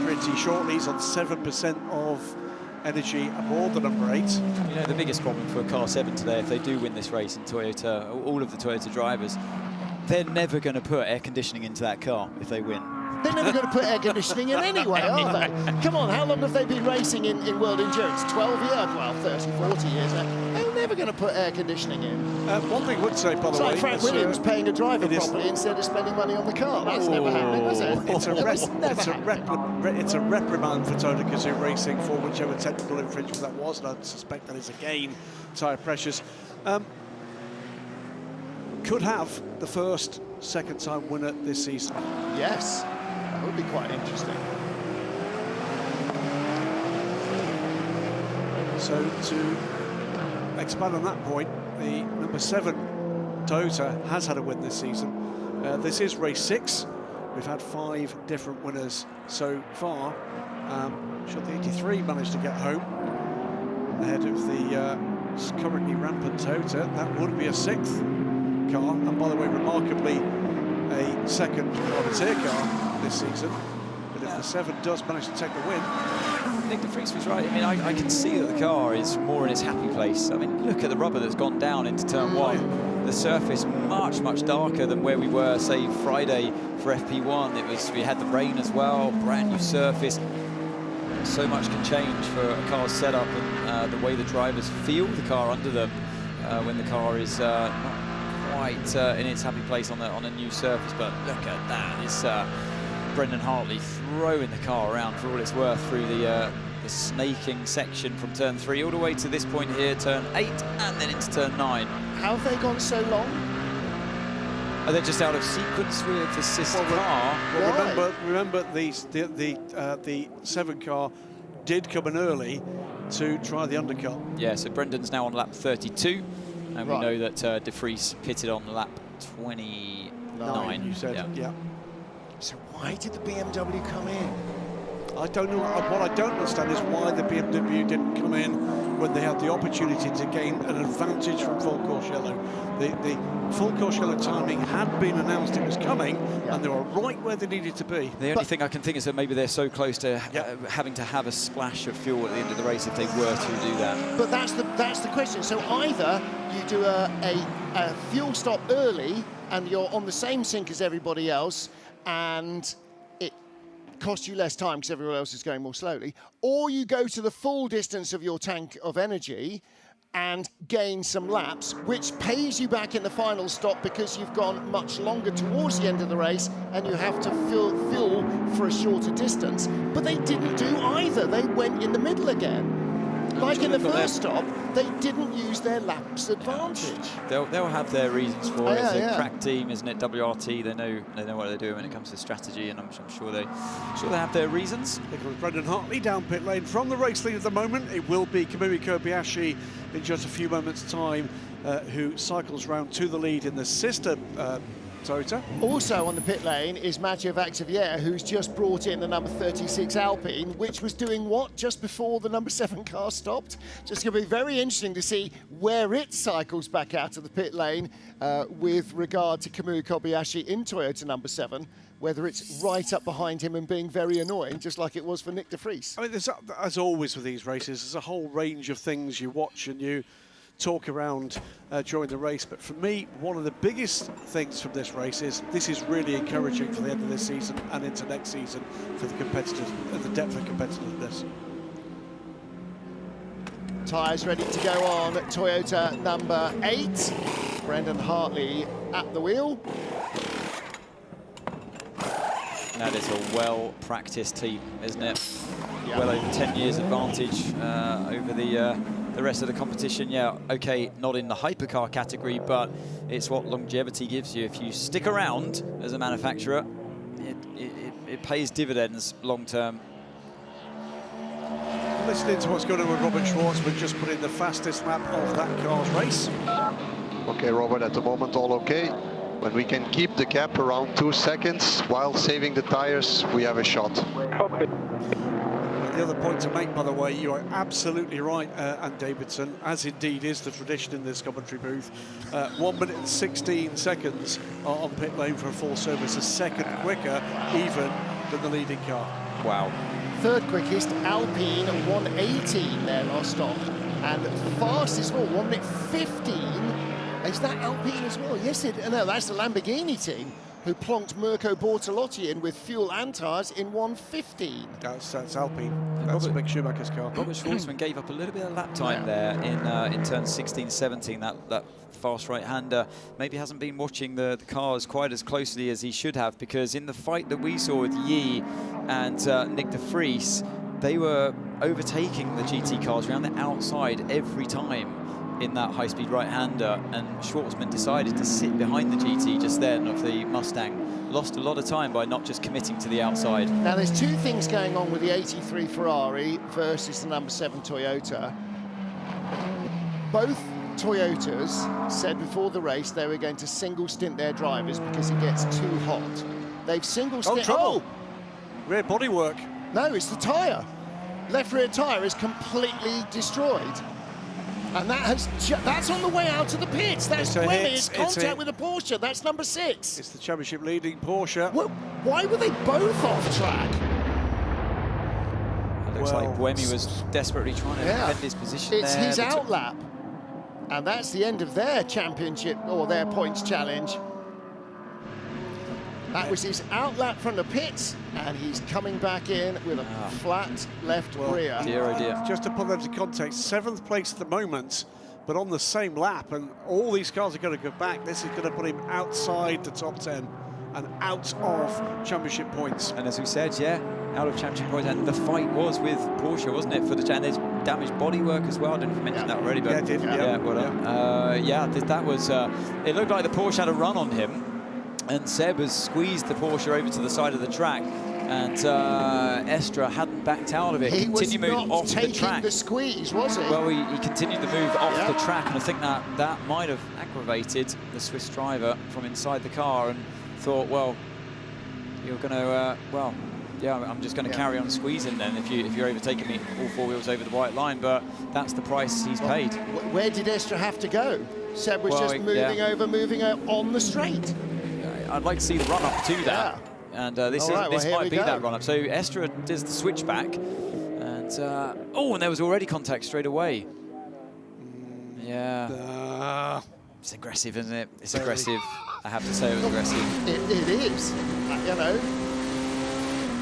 pretty shortly. He's on 7% of energy aboard the number 8. You know, the biggest problem for car 7 today, if they do win this race in Toyota, all of the Toyota drivers, they're never going to put air conditioning into that car if they win. They're never going to put air conditioning in anyway, are they? Come on, how long have they been racing in World Endurance? 12 years? Well, 30, 40 years now. They're never going to put air conditioning in. One thing I would say, by the way... It's like Frank Williams paying a driver properly instead of spending money on the car. That's never happening, was it? It's a reprimand for Toyota Gazoo Racing for whichever technical infringement that was, and I suspect that is again tyre pressures. Could have the first second-time winner this season. Yes, that would be quite interesting. So to expand on that point, the number 7 Toyota has had a win this season. This is race 6. We've had 5 different winners so far. Should the 83 manage to get home ahead of the currently rampant Toyota, that would be a 6th car, and by the way, remarkably, a 2nd privateer car this season. But if the 7 does manage to take the win, Nick de Vries was right. I mean, I can see that the car is more in its happy place. I mean, look at the rubber that's gone down into turn 1. The surface much darker than where we were, say, Friday for FP1. We had the rain as well, brand new surface. So much can change for a car's setup and the way the drivers feel the car under them when the car is not quite in its happy place on a new surface. But look at that. It's Brendan Hartley throwing the car around for all it's worth through the snaking section from turn 3 all the way to this point here, turn 8, and then into turn 9. How have they gone so long? Are they just out of sequence with the sister car? Well, remember the 7 car did come in early to try the undercut. Yeah, so Brendan's now on lap 32, and we know that de Vries pitted on lap 29. You said, yeah. So why did the BMW come in? I don't know. What I don't understand is why the BMW didn't come in when they had the opportunity to gain an advantage from full course yellow. The full course yellow timing had been announced it was coming, and they were right where they needed to be. The only thing I can think is that maybe they're so close to having to have a splash of fuel at the end of the race if they were to do that. But that's the question. So either you do a fuel stop early and you're on the same sync as everybody else, and it costs you less time because everyone else is going more slowly, or you go to the full distance of your tank of energy and gain some laps, which pays you back in the final stop because you've gone much longer towards the end of the race and you have to fuel for a shorter distance. But they didn't do either. They went in the middle again. like in the first stop, they didn't use their laps advantage. They'll have their reasons for it. Yeah, It's a yeah. crack team, isn't it? WRT, they know what they're doing when it comes to strategy, and I'm sure they have their reasons. Here comes Brendan Hartley down pit lane from the race lead at the moment. It will be Kamui Kobayashi in just a few moments' time, who cycles round to the lead in the sister Cota. Also on the pit lane is Mathieu Vaxivière, who's just brought in the number 36 Alpine, which was doing what just before the number 7 car stopped. Just going to be very interesting to see where it cycles back out of the pit lane with regard to Kamui Kobayashi in Toyota number 7, whether it's right up behind him and being very annoying, just like it was for Nick de Vries. I mean, as always with these races, there's a whole range of things you watch and you talk around during the race, but for me, one of the biggest things from this race is this is really encouraging for the end of this season and into next season for the competitors, the depth of competitiveness. Tyres ready to go on Toyota number 8. Brendan Hartley at the wheel. That is a well-practiced team, isn't it? Yeah. Well over 10 years advantage over the rest of the competition. Yeah, okay, not in the hypercar category, but it's what longevity gives you. If you stick around as a manufacturer, it pays dividends long term. Listening to what's going on with Robert Schwartzman, just put in the fastest lap of that car's race. Okay, Robert, at the moment all okay. When we can keep the gap around 2 seconds while saving the tires, we have a shot. The other point to make, by the way, you are absolutely right, Anne Davidson, as indeed is the tradition in this commentary booth. 1 minute and 16 seconds on pit lane for a full service, a second quicker even than the leading car. Wow. Third quickest, Alpine, 1:18 their last stop. And fastest, 1 minute 15. Is that Alpine as well? Yes, no, that's the Lamborghini team who plonked Mirko Bortolotti in with fuel and tyres in 1:15. That's Alpine. That's Mick Schumacher's car. Robert Schwartzman gave up a little bit of lap time there in turn 16, 17. That fast right-hander maybe hasn't been watching the cars quite as closely as he should have, because in the fight that we saw with Yi and Nick de Vries, they were overtaking the GT cars around the outside every time in that high-speed right-hander, and Schwartzman decided to sit behind the GT just then of the Mustang. Lost a lot of time by not just committing to the outside. Now there's two things going on with the 83 Ferrari versus the number 7 Toyota. Both Toyotas said before the race they were going to single stint their drivers because it gets too hot. They've single stint. Trouble! Rear bodywork. No, it's the tyre. Left rear tyre is completely destroyed. And that's on the way out of the pits. That's Buemi. It's contact with a Porsche. That's number 6. It's the championship leading Porsche. Well, why were they both off track? It looks like Buemi was desperately trying to defend his position It's there. his outlap. And that's the end of their championship, or their points challenge. That was his outlap from the pits, and he's coming back in with a flat left rear. Dear, oh dear. Just to put that into context, 7th place at the moment, but on the same lap, and all these cars are going to go back. This is going to put him outside the top 10 and out of championship points. And as we said, out of championship points, and the fight was with Porsche, wasn't it? For the and there's damaged bodywork as well. I don't know if you mentioned that already, but yeah, it did. That was. It looked like the Porsche had a run on him. And Seb has squeezed the Porsche over to the side of the track, and Estra hadn't backed out of it. He was moving not off taking the track. The squeeze, was he? Well, he continued the move off the track, and I think that might have aggravated the Swiss driver from inside the car, and thought, well, you're going to, I'm just going to carry on squeezing then if you're overtaking me all 4 wheels over the white line. But that's the price he's paid. Where did Estra have to go? Seb was just moving over on the straight. I'd like to see the run-up to that. And this might be that run-up. So Estra does the switchback. And, and there was already contact straight away. Yeah. It's aggressive, isn't it? It's aggressive. I have to say it was aggressive. It is, you know.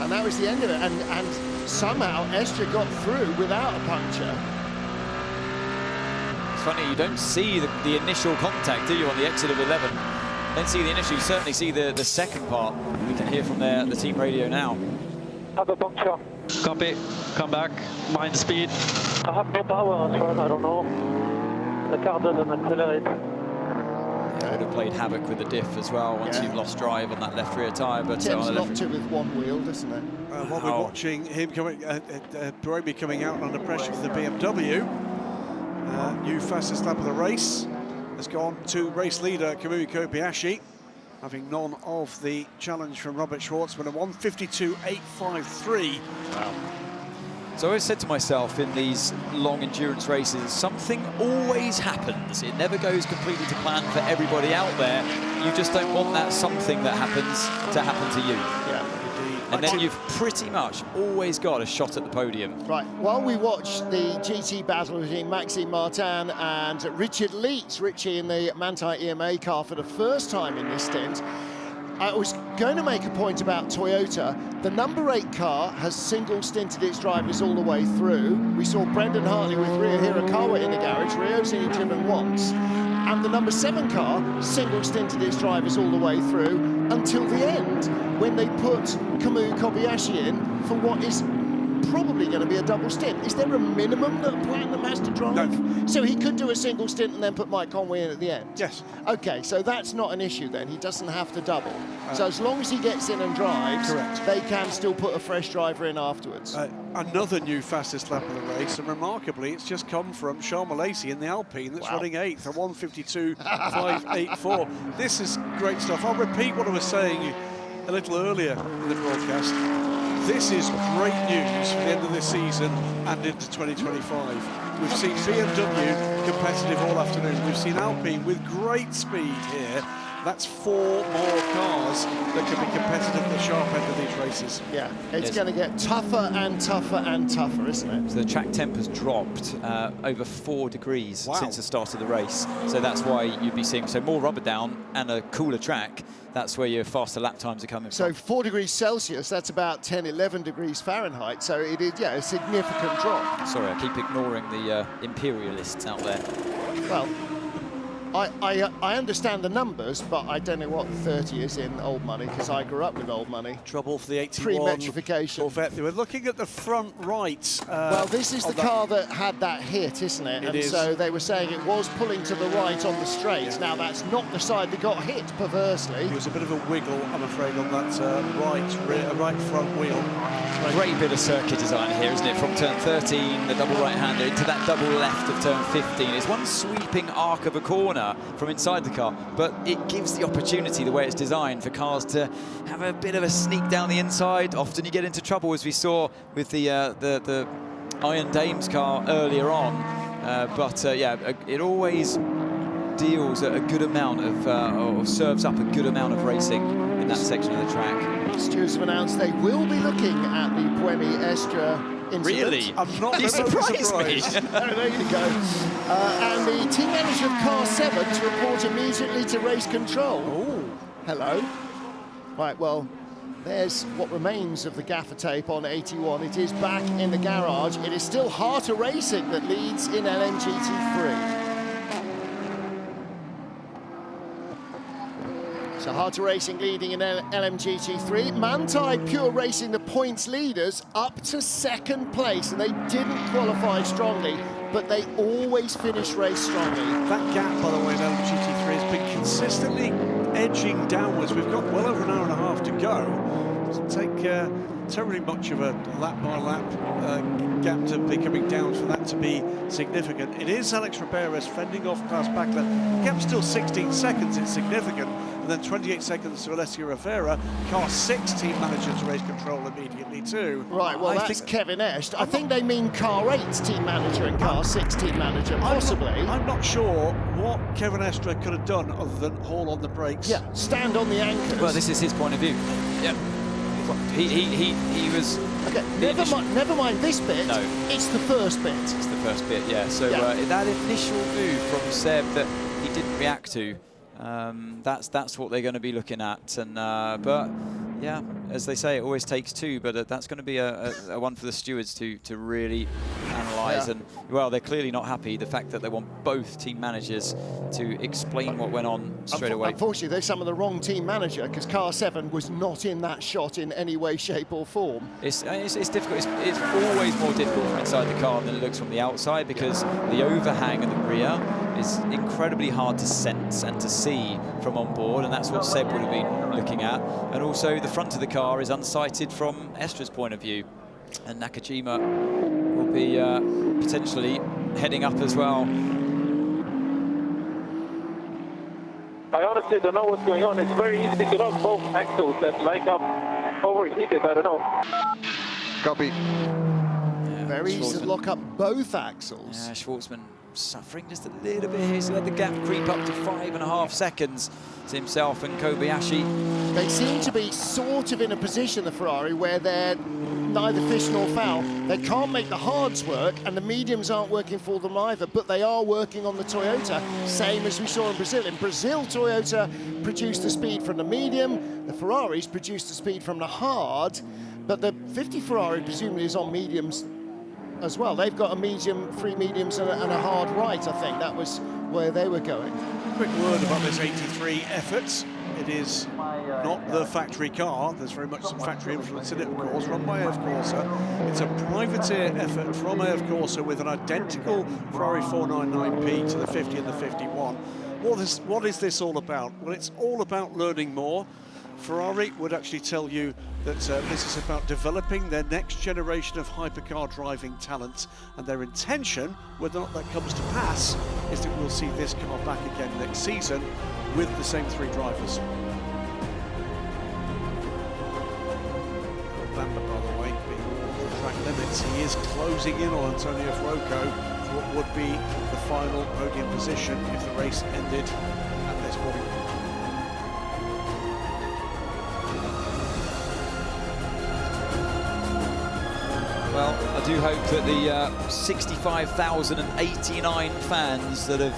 And that was the end of it. And somehow Estra got through without a puncture. It's funny, you don't see the initial contact, do you, on the exit of 11? Don't see the initial, you certainly see the second part. We can hear from the team radio now. Have a puncture. Copy, come back, mind the speed. I have no power as well, I don't know. The car doesn't accelerate. Yeah, would have played havoc with the diff as well once you've lost drive on that left rear tyre. But Tends not to with one wheel, doesn't it? While we're watching him coming, Brody coming out under pressure for the BMW. New fastest lap of the race has gone to race leader Kamui Kobayashi, having none of the challenge from Robert Schwartzman, a 152.853. Wow. So I always said to myself in these long endurance races, something always happens. It never goes completely to plan for everybody out there. You just don't want that something that happens to happen to you. Yeah, indeed. And then you've pretty much always got a shot at the podium. Right, while we watch the GT battle between Maxime Martin and Richard Leach, Richie in the Manthey EMA car for the first time in this stint, I was going to make a point about Toyota. The number 8 car has single stinted its drivers all the way through. We saw Brendan Hartley with Rio Hirakawa in the garage. Rio's only driven once. And the number 7 car single stinted its drivers all the way through until the end, when they put Kamui Kobayashi in for what is probably going to be a double stint. Is there a minimum that Platinum has to drive? No. So he could do a single stint and then put Mike Conway in at the end? Yes. Okay, so that's not an issue then. He doesn't have to double. So as long as he gets in and drives, they can still put a fresh driver in afterwards. Another new fastest lap of the race, and remarkably, it's just come from Charles Lacey in the Alpine that's running 8th, a 152.584. This is great stuff. I'll repeat what I was saying a little earlier in the broadcast. This is great news for the end of this season and into 2025. We've seen BMW competitive all afternoon. We've seen Alpine with great speed here. That's 4 more cars that can be competitive at the sharp end of these races. Yeah, it's going to get tougher and tougher and tougher, isn't it? So the track temp has dropped over 4 degrees since the start of the race. So that's why you'd be seeing more rubber down and a cooler track. That's where your faster lap times are coming so from. 4 degrees Celsius, that's about 10, 11 degrees Fahrenheit. So it is, a significant drop. Sorry, I keep ignoring the imperialists out there. Well, I understand the numbers, but I don't know what 30 is in old money, because I grew up with old money. Trouble for the 81 pre-metrification. Corvette. They were looking at the front right. Well, this is the car that had that hit, isn't it? And so they were saying it was pulling to the right on the straight. Now, that's not the side that got hit, perversely. There was a bit of a wiggle, I'm afraid, on that right front wheel. Great bit of circuit design here, isn't it? From turn 13, the double right-hander, into that double left of turn 15. It's one sweeping arc of a corner from inside the car, but it gives the opportunity, the way it's designed, for cars to have a bit of a sneak down the inside. Often you get into trouble, as we saw with the Iron Dames car earlier on. It always deals a good amount of, or serves up a good amount of racing in that section of the track. Stewards have announced they will be looking at the Buemi Estra incident. Really? I'm not you surprised me. There you go. And the team manager of car 7 to report immediately to race control. Oh, hello. Right, well, there's what remains of the gaffer tape on 81. It is back in the garage. It is still Harter Racing that leads in LMGT3. So Harter Racing leading in LMGT3. Manthey Pure Racing, the points leaders, up to 2nd place, and they didn't qualify strongly, but they always finish race strongly. That gap, by the way, in LMGT3 has been consistently edging downwards. We've got well over an hour and a half to go. Doesn't take terribly much of a lap-by-lap gap to be coming down for that to be significant. It is Alex Riberas fending off Klaus Bachler. The gap's still 16 seconds, it's significant. And then 28 seconds to Alessio Rivera. Car 6 team manager to race control immediately too. Right, well, that's Kevin Est. I think they mean car 8's team manager and car 6 team manager, possibly. I'm not sure what Kevin Estra could have done other than haul on the brakes. Yeah, stand on the anchors. Well, this is his point of view. Yep. He was... Okay, never mind this bit. No. It's the first bit. It's the first bit, yeah. So that initial move from Seb that he didn't react to, that's what they're going to be looking at. And but yeah, as they say, it always takes 2. But that's going to be a one for the stewards to really analyse. And, well, they're clearly not happy. The fact that they want both team managers to explain what went on straight away. Unfortunately, they're some of the wrong team manager, because car 7 was not in that shot in any way, shape or form. It's difficult. It's always more difficult from inside the car than it looks from the outside, because the overhang at the rear is incredibly hard to sense and to see from on board, and that's what Seb would have been looking at. And also the front of the car is unsighted from Estra's point of view, and Nakajima will be potentially heading up as well. I honestly don't know what's going on. It's very easy to lock both axles and like I'm overheated, I don't know. Copy. Yeah, very easy to lock up both axles. Yeah, Schwartzman suffering just a little bit here, so let the gap creep up to 5.5 seconds to himself and Kobayashi. They seem to be sort of in a position, the Ferrari, where they're neither fish nor fowl. They can't make the hards work, and the mediums aren't working for them either, but they are working on the Toyota, same as we saw in Brazil. In Brazil, Toyota produced the speed from the medium, the Ferraris produced the speed from the hard, but the 50 Ferrari presumably is on mediums as well. They've got a medium, 3 mediums and a hard right, I think. That was where they were going. Quick word about this 83 effort. It is not the factory car. There's very much some factory influence in it, of course, run by AF Corsa. It's a privateer effort from AF Corsa with an identical Ferrari 499P to the 50 and the 51. What is this all about? Well, it's all about learning more. Ferrari would actually tell you that this is about developing their next generation of hypercar driving talent, and their intention, whether or not that comes to pass, is that we'll see this car back again next season with the same 3 drivers. Lambert, by the way, being off the track limits, he is closing in on Antonio Fuoco for what would be the final podium position if the race ended at this point. Well, I do hope that the 65,089 fans that have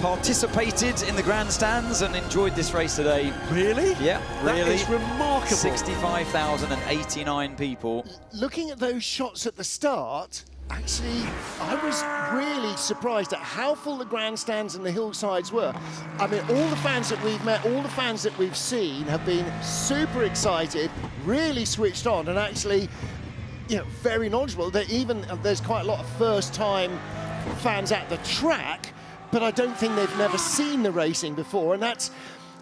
participated in the grandstands and enjoyed this race today. Really? Yeah, really. That is remarkable. 65,089 people. Looking at those shots at the start, actually, I was really surprised at how full the grandstands and the hillsides were. I mean, all the fans that we've met, all the fans that we've seen have been super excited, really switched on, and actually, you know, very knowledgeable. There's quite a lot of first-time fans at the track, but I don't think they've never seen the racing before, and that's,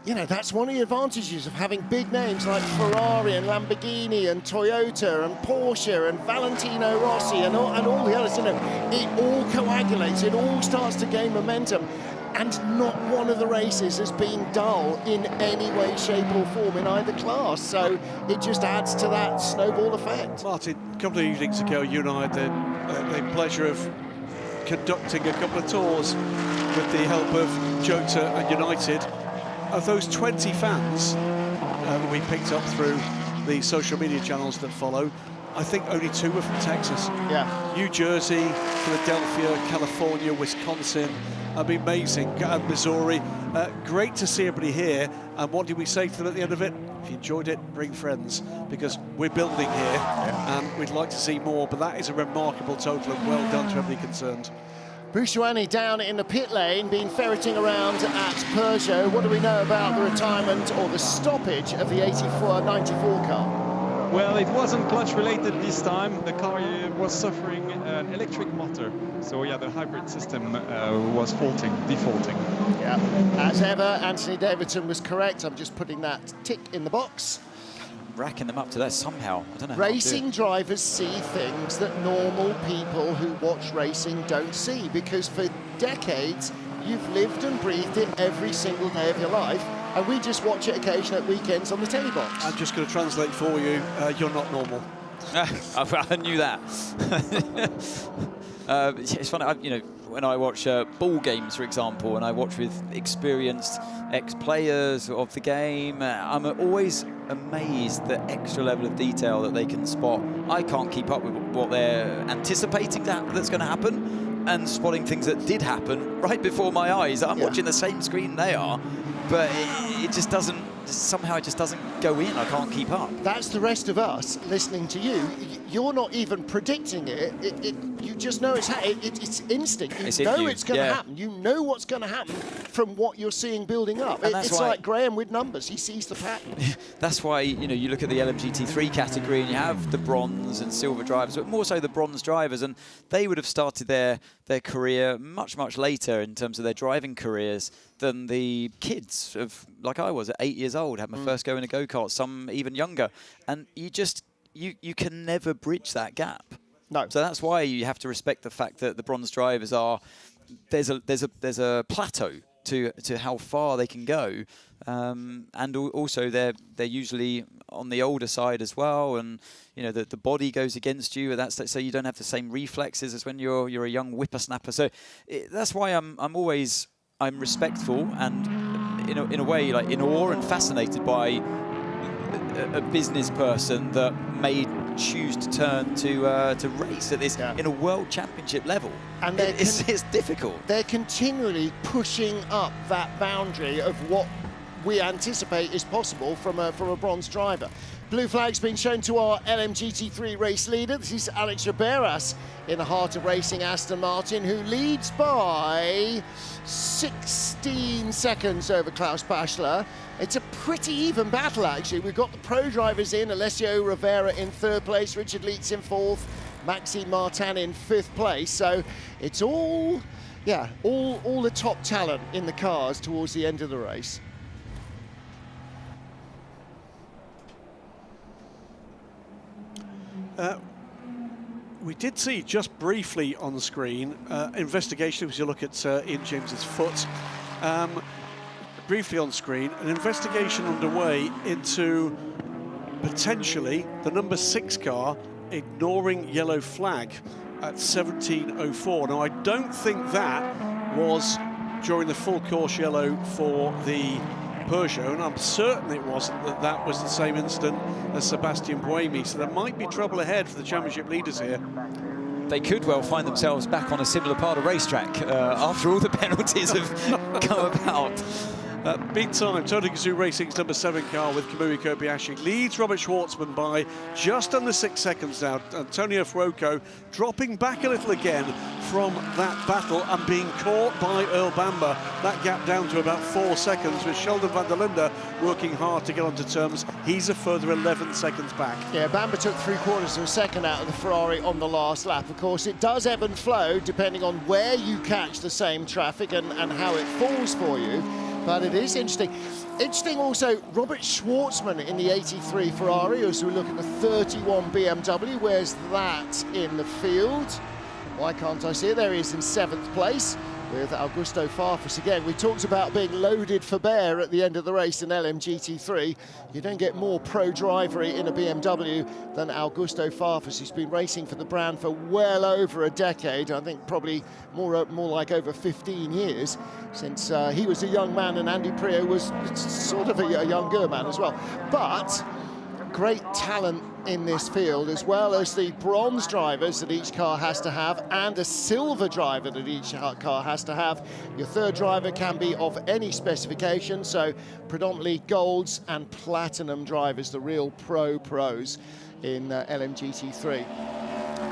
you know, that's one of the advantages of having big names like Ferrari and Lamborghini and Toyota and Porsche and Valentino Rossi and all the others. You know, it all coagulates, it all starts to gain momentum, and not one of the races has been dull in any way, shape or form in either class, so it just adds to that snowball effect. Martin, a couple of evenings ago, you and I had the pleasure of conducting a couple of tours with the help of Cota and United. Of those 20 fans that we picked up through the social media channels that follow, I think only 2 were from Texas. Yeah. New Jersey, Philadelphia, California, Wisconsin. Amazing. Missouri. Great to see everybody here. And what did we say to them at the end of it? If you enjoyed it, bring friends, because we're building here and we'd like to see more. But that is a remarkable total and well done to everybody concerned. Bushwani down in the pit lane, been ferreting around at Peugeot. What do we know about the retirement or the stoppage of the 94 car? Well, it wasn't clutch related this time. The car was suffering an electric motor. So yeah, the hybrid system was defaulting. Yeah, as ever, Anthony Davidson was correct. I'm just putting that tick in the box. Racking them up to that somehow. I don't know. Racing drivers see things that normal people who watch racing don't see, because for decades you've lived and breathed it every single day of your life, and we just watch it occasionally at weekends on the telly box. I'm just going to translate for you. You're not normal. I knew that. It's funny, you know, when I watch ball games, for example, and I watch with experienced ex-players of the game, I'm always amazed the extra level of detail that they can spot. I can't keep up with what they're anticipating that's going to happen, and spotting things that did happen right before my eyes. I'm watching the same screen they are, but it just doesn't somehow it just doesn't go in. I can't keep up. That's the rest of us listening to you. You're not even predicting it. You just know it's instinct. You know it's going to happen. You know what's going to happen from what you're seeing building up. It's like Graham with numbers. He sees the pattern. That's why, you know, you look at the LMGT3 category and you have the bronze and silver drivers, but more so the bronze drivers, and they would have started their career much, much later in terms of their driving careers than the kids of, like I was at 8 years old, had my first go in a go-kart, some even younger. And you can never bridge that gap. No. So that's why you have to respect the fact that the bronze drivers are, there's a plateau to how far they can go. And also they're usually on the older side as well, and you know the body goes against you. So you don't have the same reflexes as when you're a young whippersnapper. So that's why I'm respectful and in a way like in awe and fascinated by a business person that may choose to turn to race at this in a world championship level. And it's difficult. They're continually pushing up that boundary of what we anticipate is possible from a bronze driver. Blue flag's been shown to our LMGT3 race leader. This is Alex Riberas in the heart of racing Aston Martin, who leads by 16 seconds over Klaus Bachler. It's a pretty even battle, actually. We've got the pro drivers in, Alessio Rivera in third place, Richard Leeds in fourth, Maxime Martin in fifth place. So it's all the top talent in the cars towards the end of the race. We did see just briefly on the screen investigation, as you look at Ian James's foot, briefly on screen, an investigation underway into potentially the number 6 car ignoring yellow flag at 17:04. Now, I don't think that was during the full course yellow for the Peugeot, and I'm certain it wasn't that was the same incident as Sebastian Buemi, so there might be trouble ahead for the championship leaders here. They could well find themselves back on a similar part of racetrack after all the penalties have come about. Big time, Tony Gazoo Racing's number 7 car with Kamui Kobayashi leads Robert Schwartzman by just under 6 seconds now. Antonio Fuoco dropping back a little again from that battle and being caught by Earl Bamber. That gap down to about 4 seconds, with Sheldon van der Linde working hard to get onto terms. He's a further 11 seconds back. Yeah, Bamber took 3/4 of a second out of the Ferrari on the last lap. Of course, it does ebb and flow depending on where you catch the same traffic and how it falls for you. But it is interesting. Interesting also, Robert Schwartzman in the 83 Ferrari, as we look at the 31 BMW. Where's that in the field? Why can't I see it? There he is in 7th place with Augusto Farfus again. We talked about being loaded for bear at the end of the race in LMGT3. You don't get more pro-drivery in a BMW than Augusto Farfus, who's been racing for the brand for well over a decade. I think probably more like over 15 years, since he was a young man and Andy Prio was sort of a younger man as well. But great talent in this field, as well as the bronze drivers that each car has to have and a silver driver that each car has to have. Your third driver can be of any specification, so predominantly golds and platinum drivers, the real pros in LMGT3.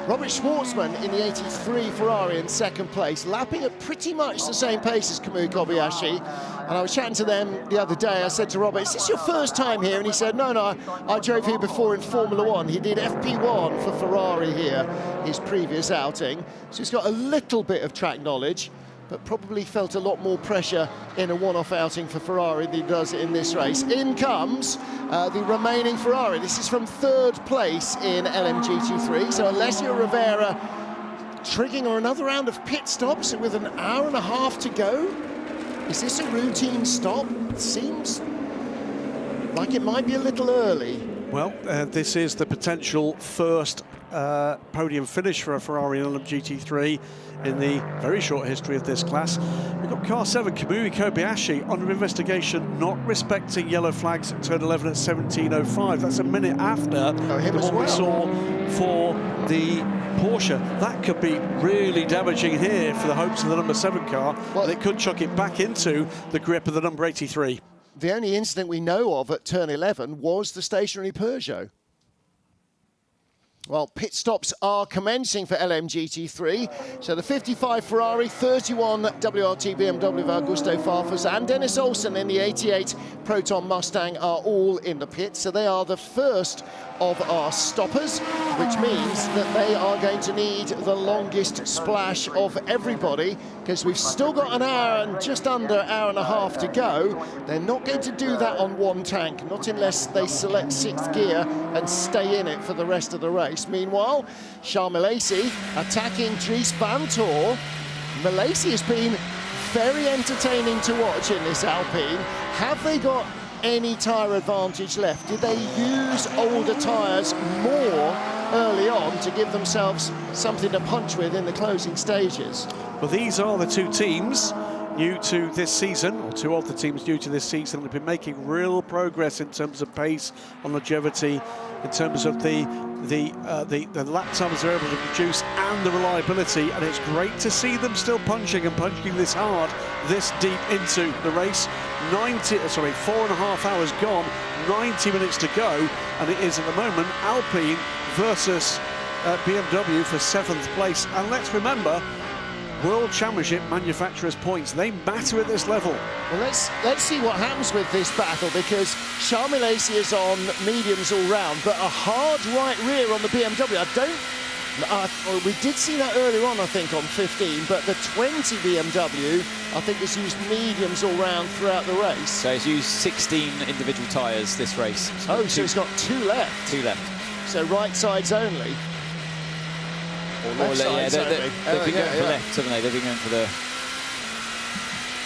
Robert Schwartzman in the 83 Ferrari in 2nd place, lapping at pretty much the same pace as Kamui Kobayashi. And I was chatting to them the other day. I said to Robert, is this your first time here? And he said, no, I drove here before in Formula 1. He did FP1 for Ferrari here, his previous outing. So he's got a little bit of track knowledge, but probably felt a lot more pressure in a one-off outing for Ferrari than he does in this race. In comes the remaining Ferrari. This is from 3rd place in LMGT3. So Alessio Rivera triggering on another round of pit stops with an hour and a half to go. Is this a routine stop? It seems like it might be a little early. Well, this is the potential first podium finish for a Ferrari in LMGT3 in the very short history of this class. We've got car 7, Kamui Kobayashi, under investigation, not respecting yellow flags at turn 11 at 17:05. That's a minute after the one we saw for the Porsche. That could be really damaging here for the hopes of the number 7 car. Well, and it could chuck it back into the grip of the number 83. the only incident we know of at turn 11 was the stationary Peugeot. Well, pit stops are commencing for LMGT3. So the 55 Ferrari, 31 WRT BMW of Augusto Farfus and Dennis Olsen in the 88 Proton Mustang are all in the pit. So they are the first of our stoppers, which means that they are going to need the longest splash of everybody, because we've still got an hour and just under hour and a half to go. They're not going to do that on one tank, not unless they select 6th gear and stay in it for the rest of the race. Meanwhile, Charles Milesi attacking Dries Van Tor. Milesi has been very entertaining to watch in this Alpine. Have they got any tyre advantage left? Did they use older tyres more early on to give themselves something to punch with in the closing stages? Well, these are the two teams new to this season, or two of the teams new to this season, that have been making real progress in terms of pace, on longevity, in terms of the lap times they're able to produce and the reliability, and it's great to see them still punching this hard, this deep into the race. 4.5 hours gone, 90 minutes to go, and it is at the moment Alpine versus BMW for 7th place. And let's remember, World Championship manufacturers' points, they matter at this level. Well, let's see what happens with this battle, because Charles Milesi is on mediums all round, but a hard right rear on the BMW. We did see that earlier on, I think, on 15, but the 20 BMW, I think, has used mediums all round throughout the race. So he's used 16 individual tyres this race. So he's got 2 left. 2 left. So right sides only. Or left sides only. They've been going for left, haven't they? They've been going for the...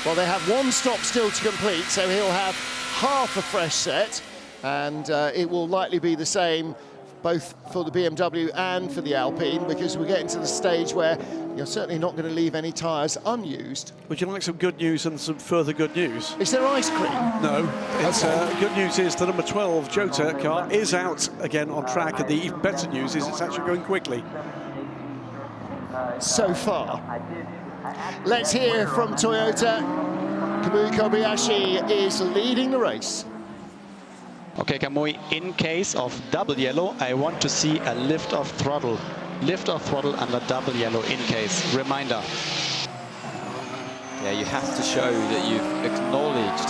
Well, they have 1 stop still to complete, so he'll have half a fresh set, and it will likely be the same both for the BMW and for the Alpine, because we're getting to the stage where you're certainly not going to leave any tyres unused. Would you like some good news and some further good news? Is there ice cream? No. It's, good news is the number 12 Cota car is out again on track, and the even better news is it's actually going quickly. So far. Let's hear from Toyota. Kamui Kobayashi is leading the race. Okay, Kamui, in case of double yellow, I want to see a lift of throttle. Lift of throttle under double yellow in case. Reminder. Yeah, you have to show that you've acknowledged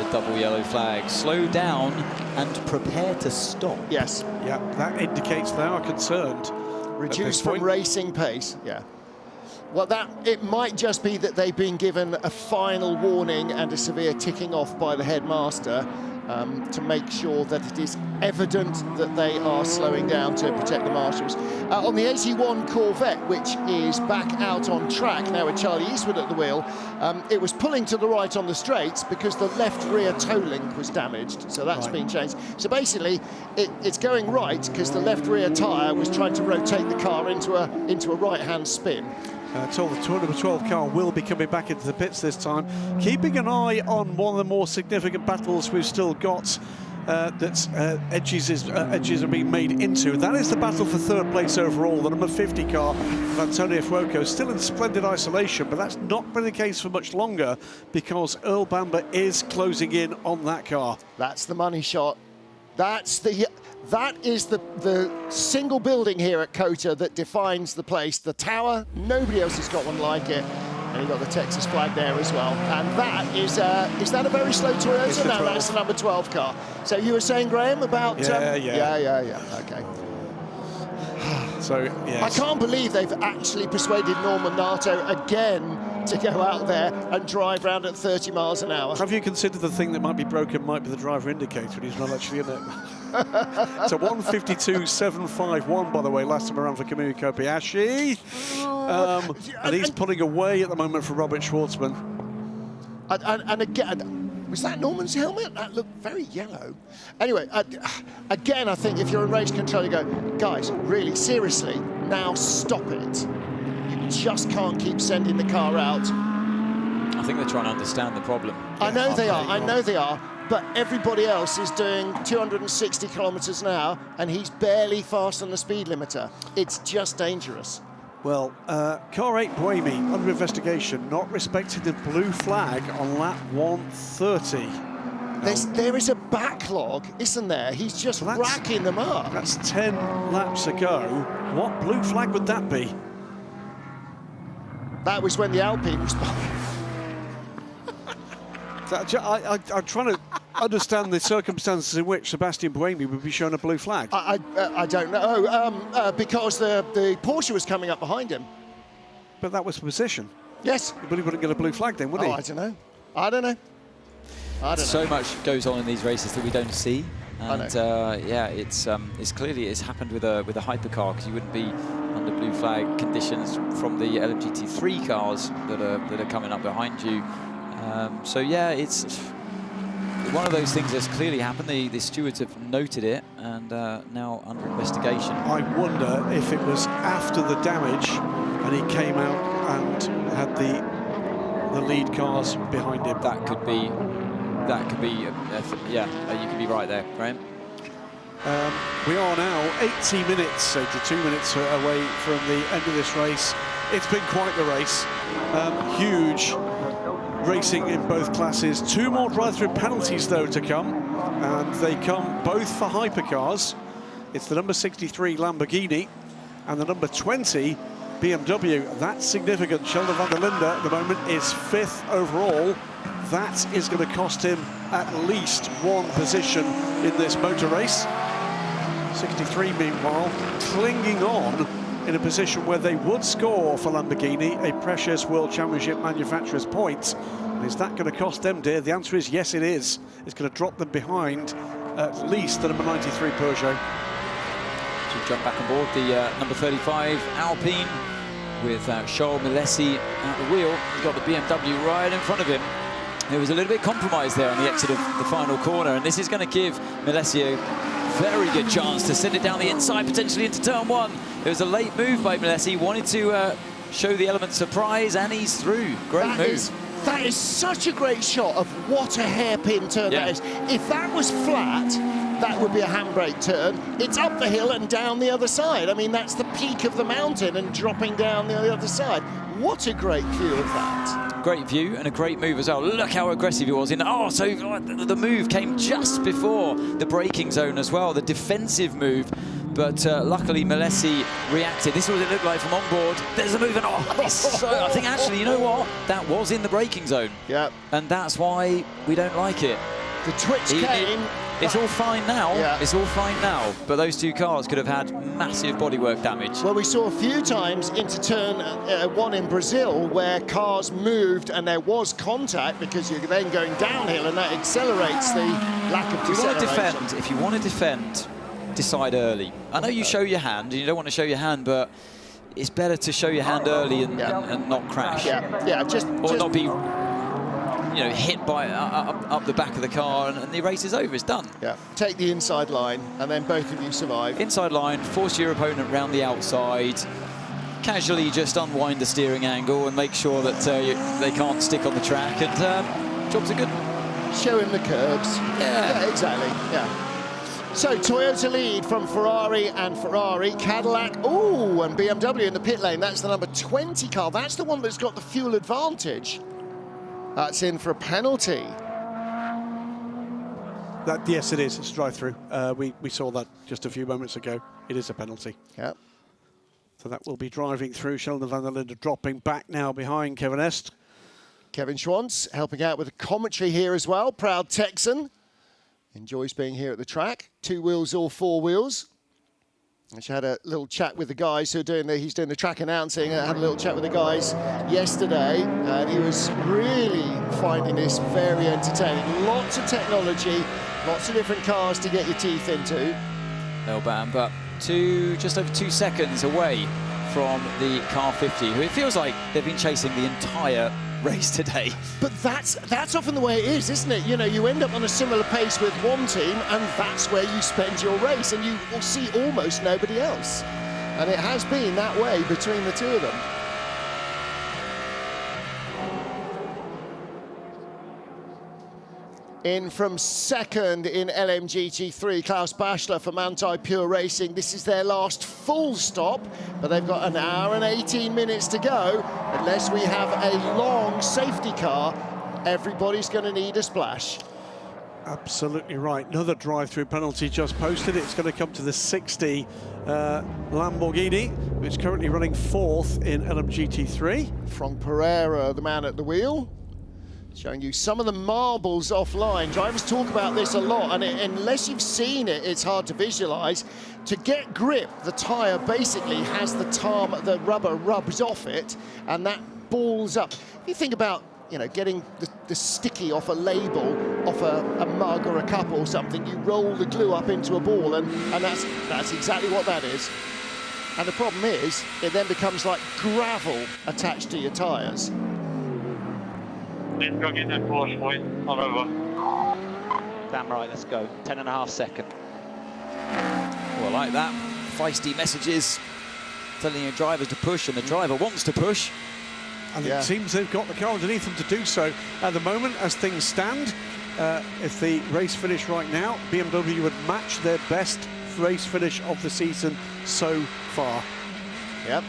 a double yellow flag. Slow down and prepare to stop. Yes. Yeah, that indicates they are concerned. Reduced from racing pace, yeah. Well, it might just be that they've been given a final warning and a severe ticking off by the headmaster to make sure that it is evident that they are slowing down to protect the marshals. On the 81 Corvette, which is back out on track now with Charlie Eastwood at the wheel, it was pulling to the right on the straights because the left rear toe link was damaged, so that's been changed. So basically, it's going right because the left rear tyre was trying to rotate the car into a right-hand spin. So the number 12 car will be coming back into the pits this time, keeping an eye on one of the more significant battles we've still got that edges are being made into. That is the battle for 3rd place overall. The number 50 car of Antonio Fuoco still in splendid isolation, but that's not been the case for much longer because Earl Bamber is closing in on that car. That's the money shot. That is the single building here at Cota that defines the place. The tower, nobody else has got one like it. And you've got the Texas flag there as well. And that is that a very slow Toyota? No, that's the number 12 car. So you were saying, Graham, about... Yeah, okay. So, yes. I can't believe they've actually persuaded Norman Nato again to go out there and drive around at 30 miles an hour. Have you considered the thing that might be broken might be the driver indicator and he's not actually in it? So 1:52.751, by the way, last time around for Kamui Kobayashi. And he's pulling away at the moment for Robert Schwartzman. And again, was that Norman's helmet? That looked very yellow. Anyway, again, I think if you're in race control, you go, guys, really, seriously, now stop it. You just can't keep sending the car out. I think they're trying to understand the problem. I know they are, but everybody else is doing 260 kilometres an hour, and he's barely fast on the speed limiter. It's just dangerous. Well, car 8 Buemi under investigation, not respecting the blue flag on lap 130. There is a backlog, isn't there? He's just racking them up. That's 10 laps ago. What blue flag would that be? That was when the Alpine was I'm trying to understand the circumstances in which Sebastian Buemi would be shown a blue flag. I don't know. Because the Porsche was coming up behind him. But that was position. Yes. But he wouldn't get a blue flag then, would he? I don't know. I don't know. So much goes on in these races that we don't see, and yeah, it's clearly it's happened with a hypercar, because you wouldn't be under blue flag conditions from the LMGT3 cars that are coming up behind you. So yeah, it's one of those things that's clearly happened. The stewards have noted it, and now under investigation. I wonder if it was after the damage and he came out and had the lead cars behind him. That could be. Yeah, you could be right there, Graham. We are now 82 minutes away from the end of this race. It's been quite the race. Huge racing in both classes. 2 more drive-through penalties, though, to come. And they come both for hypercars. It's the number 63 Lamborghini and the number 20 BMW. That's significant. Sheldon van der Linde at the moment is 5th overall. That is going to cost him at least 1 position in this motor race. 63, meanwhile, clinging on in a position where they would score for Lamborghini a precious World Championship manufacturer's points. And is that going to cost them, dear? The answer is yes, it is. It's going to drop them behind at least the number 93 Peugeot. So jump back on board the number 35 Alpine with Charles Milesi at the wheel. He's got the BMW right in front of him. There was a little bit compromised there on the exit of the final corner, and this is going to give Milesi a very good chance to send it down the inside, potentially into turn 1. It was a late move by Milesi. Wanted to show the element of surprise, and he's through. Great move. That is such a great shot of what a hairpin turn that is. If that was flat, that would be a handbrake turn. It's up the hill and down the other side. I mean, that's the peak of the mountain and dropping down the other side. What a great view of that. Great view and a great move as well. Look how aggressive he was. So the move came just before the braking zone as well, the defensive move. But luckily, Milesi reacted. This is what it looked like from on board. There's a move, and I think actually, you know what? That was in the braking zone. Yeah. And that's why we don't like it. The twitch came. It's all fine now. Yeah. It's all fine now. But those 2 cars could have had massive bodywork damage. Well, we saw a few times into turn 1 in Brazil where cars moved and there was contact, because you're then going downhill, and that accelerates the lack of deceleration. If you want to defend, decide early. I know you show your hand, and you don't want to show your hand, but it's better to show your hand early and not crash. Or not be hit by up the back of the car, and the race is over. It's done. Yeah. Take the inside line, and then both of you survive. Inside line, force your opponent round the outside. Casually just unwind the steering angle and make sure that they can't stick on the track, and jobs are good. Show him the curbs. Yeah, exactly. Yeah. So Toyota lead from Ferrari and Ferrari, Cadillac, and BMW in the pit lane. That's the number 20 car. That's the one that's got the fuel advantage. That's in for a penalty. Yes, it is. It's drive-through. We saw that just a few moments ago. It is a penalty. Yeah. So that will be driving through. Sheldon van der Linde dropping back now behind Kevin Est. Kevin Schwantz helping out with the commentary here as well. Proud Texan. Enjoys being here at the track. 2 wheels or 4 wheels. Actually had a little chat with the guys who are doing he's doing the track announcing. I had a little chat with the guys yesterday, and he was really finding this very entertaining. Lots of technology, lots of different cars to get your teeth into. Elban, but just over 2 seconds away from the car 50, who it feels like they've been chasing the entire race today. But that's often the way it is, isn't it? You know, you end up on a similar pace with one team, and that's where you spend your race, and you will see almost nobody else. And it has been that way between the 2 of them. In from second in LMGT3, Klaus Bachler for Manthey Pure Racing. This is their last full stop, but they've got an hour and 18 minutes to go. Unless we have a long safety car, everybody's going to need a splash. Absolutely right. Another drive-through penalty just posted. It's going to come to the 60 Lamborghini, which is currently running 4th in LMGT3. Frank Pereira, the man at the wheel, showing you some of the marbles offline. Drivers talk about this a lot, and unless you've seen it, it's hard to visualize. To get grip, the tire basically has the rubber rubs off it, and that balls up. If you think about, you know, getting the sticky off a label, off a mug or a cup or something, you roll the glue up into a ball, and that's exactly what that is. And the problem is, it then becomes like gravel attached to your tires. Damn right, let's go. 10.5 seconds. Well, I like that. Feisty messages telling your drivers to push, and the driver wants to push. And it seems they've got the car underneath them to do so. At the moment, as things stand, if the race finished right now, BMW would match their best race finish of the season so far. Yep.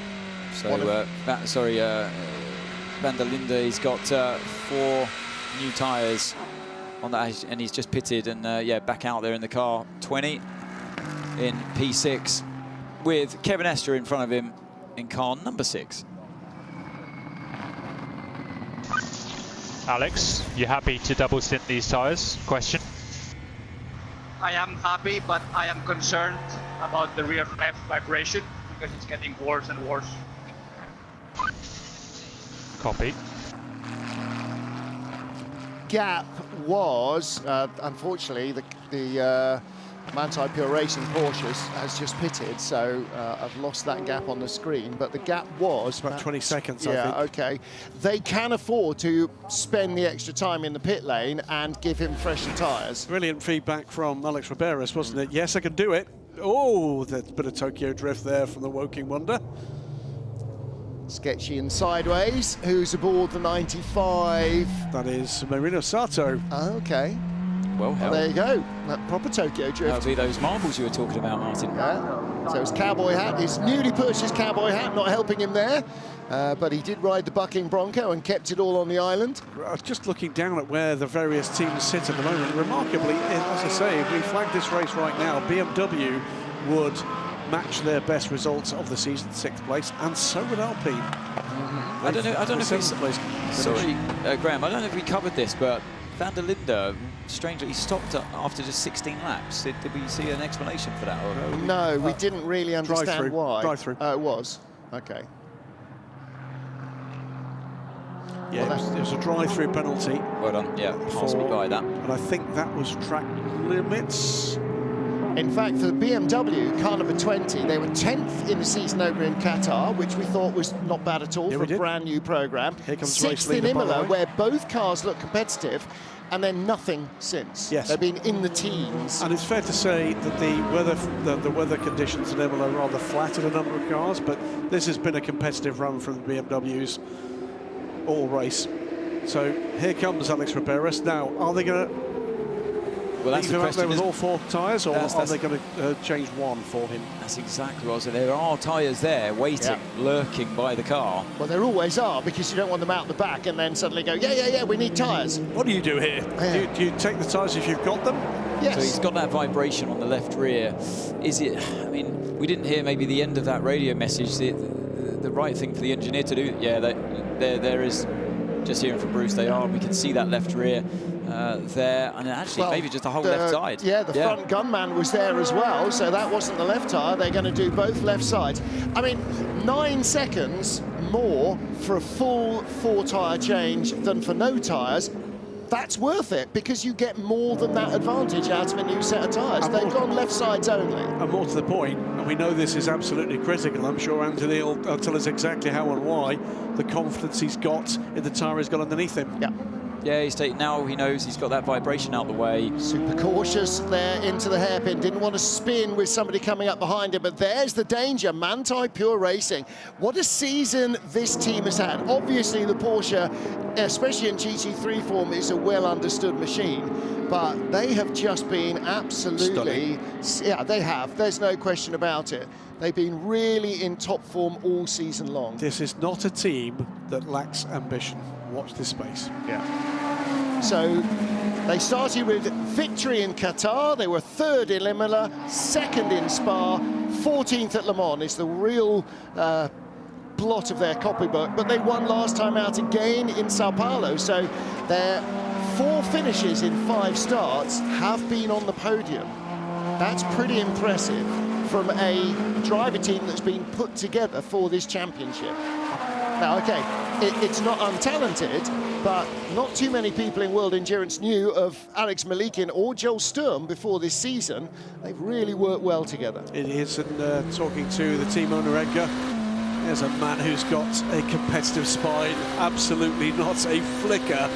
So, Van der Linde, he's got 4 new tyres on that, and he's just pitted and back out there in the car. 20 in P6 with Kevin Estre in front of him in car number 6. Alex, you happy to double stint these tyres? Question. I am happy, but I am concerned about the rear left vibration because it's getting worse and worse. Copy. Gap was, unfortunately, the Manthey Pure Racing Porsches has just pitted, so I've lost that gap on the screen, but the gap was about 20 seconds, I think. think. Okay. They can afford to spend the extra time in the pit lane and give him fresher tyres. Brilliant feedback from Alex Riberas, wasn't it? Yes, I can do it. Oh, there's a bit of Tokyo drift there from the Woking Wonder. Sketchy and sideways. Who's aboard the 95? That is Marino Sato. Okay. Well, there you go. That proper Tokyo drift. That'll be those marbles you were talking about, Martin. Yeah. So his cowboy hat, his newly purchased cowboy hat, not helping him there. But he did ride the bucking Bronco and kept it all on the island. Just looking down at where the various teams sit at the moment, remarkably, as I say, if we flag this race right now, BMW would match their best results of the season, 6th place, and so would Alpine. I don't know if we... Sorry, Graham, I don't know if we covered this, but Van der Linde, strangely, he stopped after just 16 laps. Did we see an explanation for that? Or no, we didn't really understand why. Drive-through. It was. Okay. Yeah, well, it was a drive-through penalty. Well done. Yeah, passed me by that. And I think that was track limits. In fact, for the BMW, car number 20, they were 10th in the season over in Qatar, which we thought was not bad at all for a brand new program. Here comes 6th in Imola, where both cars look competitive, and then nothing since. Yes. They've been in the teens. And it's fair to say that the weather conditions in Imola rather flattered a number of cars, but this has been a competitive run from the BMWs all race. So here comes Alex Riberas. Now, are they going to leave him out there with all 4 tyres, or are they going to change one for him? That's exactly what I said. There are tyres there waiting, lurking by the car. Well, there always are, because you don't want them out the back and then suddenly go, yeah, we need tyres. What do you do here? Do you take the tyres if you've got them? Yes. So he's got that vibration on the left rear. Is it, I mean, we didn't hear maybe the end of that radio message. The right thing for the engineer to do, there is, just hearing from Bruce, they are. We can see that left rear there, and actually maybe just the whole left side. Yeah, the front gunman was there as well, so that wasn't the left tyre. They're going to do both left sides. I mean, 9 seconds more for a full 4-tyre change than for no tyres. That's worth it, because you get more than that advantage out of a new set of tyres. They've gone left sides only. And more to the point, and we know this is absolutely critical, I'm sure Anthony will tell us exactly how and why, the confidence he's got in the tyre he's got underneath him. Yeah. Yeah, now he knows he's got that vibration out the way. Super cautious there into the hairpin. Didn't want to spin with somebody coming up behind him, but there's the danger. Manthey Pure Racing. What a season this team has had. Obviously, the Porsche, especially in GT3 form, is a well-understood machine, but they have just been absolutely... Stunning. Yeah, they have. There's no question about it. They've been really in top form all season long. This is not a team that lacks ambition. Watch this space. Yeah. So they started with victory in Qatar, they were third in Imola, second in Spa, 14th at Le Mans is the real blot of their copybook, but they won last time out again in Sao Paulo, so their 4 finishes in 5 starts have been on the podium. That's pretty impressive from a driver team that's been put together for this championship. Now, okay, it's not untalented, but not too many people in World Endurance knew of Alex Malikin or Joel Sturm before this season. They've really worked well together. It is, and talking to the team owner, Edgar, there's a man who's got a competitive spine, absolutely not a flicker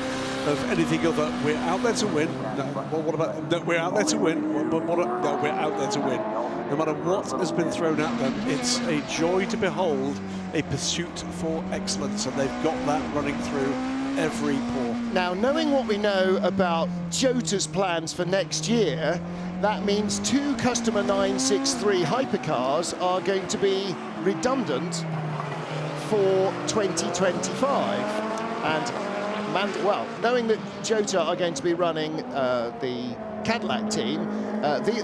of anything other. We're out there to win. No, well, what about, no, we're out there to win. No, we're out there to win. No matter what has been thrown at them, it's a joy to behold a pursuit for excellence, and they've got that running through every pore. Now, knowing what we know about Jota's plans for next year, that means 2 Customer 963 hypercars are going to be redundant for 2025. And well, knowing that Jota are going to be running the Cadillac team,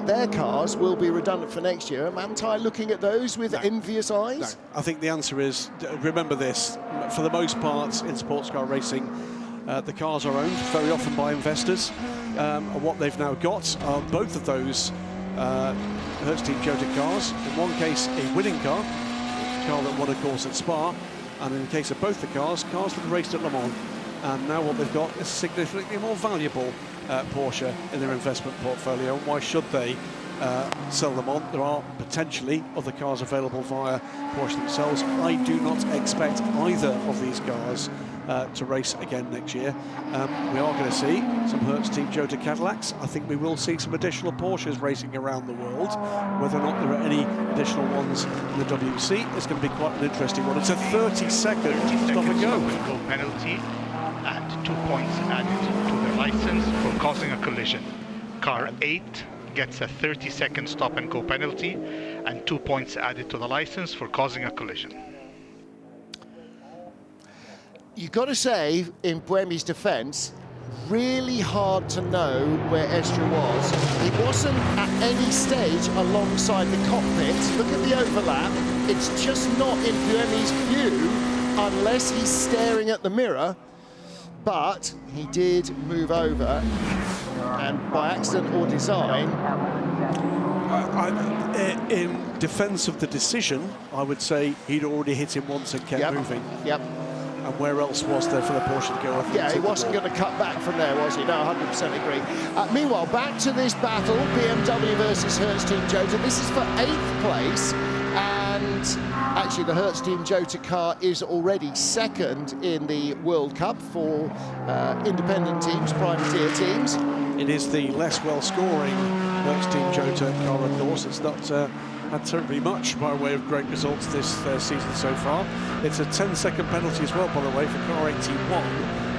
their cars will be redundant for next year. Am Manthey looking at those with envious eyes? No. I think the answer is, remember this, for the most part in sports car racing, the cars are owned very often by investors. And what they've now got are both of those Hertz Team Jota cars. In one case, a winning car, a car that won a course at Spa, and in the case of both the cars that raced at Le Mans. And now what they've got is a significantly more valuable Porsche in their investment portfolio. Why should they sell them on? There are potentially other cars available via Porsche themselves. I do not expect either of these cars to race again next year. We are going to see some Hertz Team Jota Cadillacs. I think we will see some additional Porsches racing around the world. Whether or not there are any additional ones in the WC is going to be quite an interesting one. It's a 30-second stop and go penalty, and 2 points added to their license for causing a collision. Car 8 gets a 30-second stop and go penalty and 2 points added to the license for causing a collision. You've got to say, in Buemi's defence, really hard to know where Estre was. He wasn't at any stage alongside the cockpit. Look at the overlap. It's just not in Buemi's view unless he's staring at the mirror. But he did move over, and by accident or design... in defence of the decision, I would say he'd already hit him once and kept moving. Yep. And where else was there for the Porsche to go? Yeah, he wasn't going to cut back from there, was he? No, 100% agree. Meanwhile, back to this battle, BMW versus Hertz Team Jota. This is for 8th place, and actually the Hertz Team Jota car is already 2nd in the World Cup for independent teams, privateer teams. It is the less well-scoring Hertz Team Jota car, of course. It's not had terribly much by way of great results this season so far. It's a 10-second penalty as well, by the way, for car 81.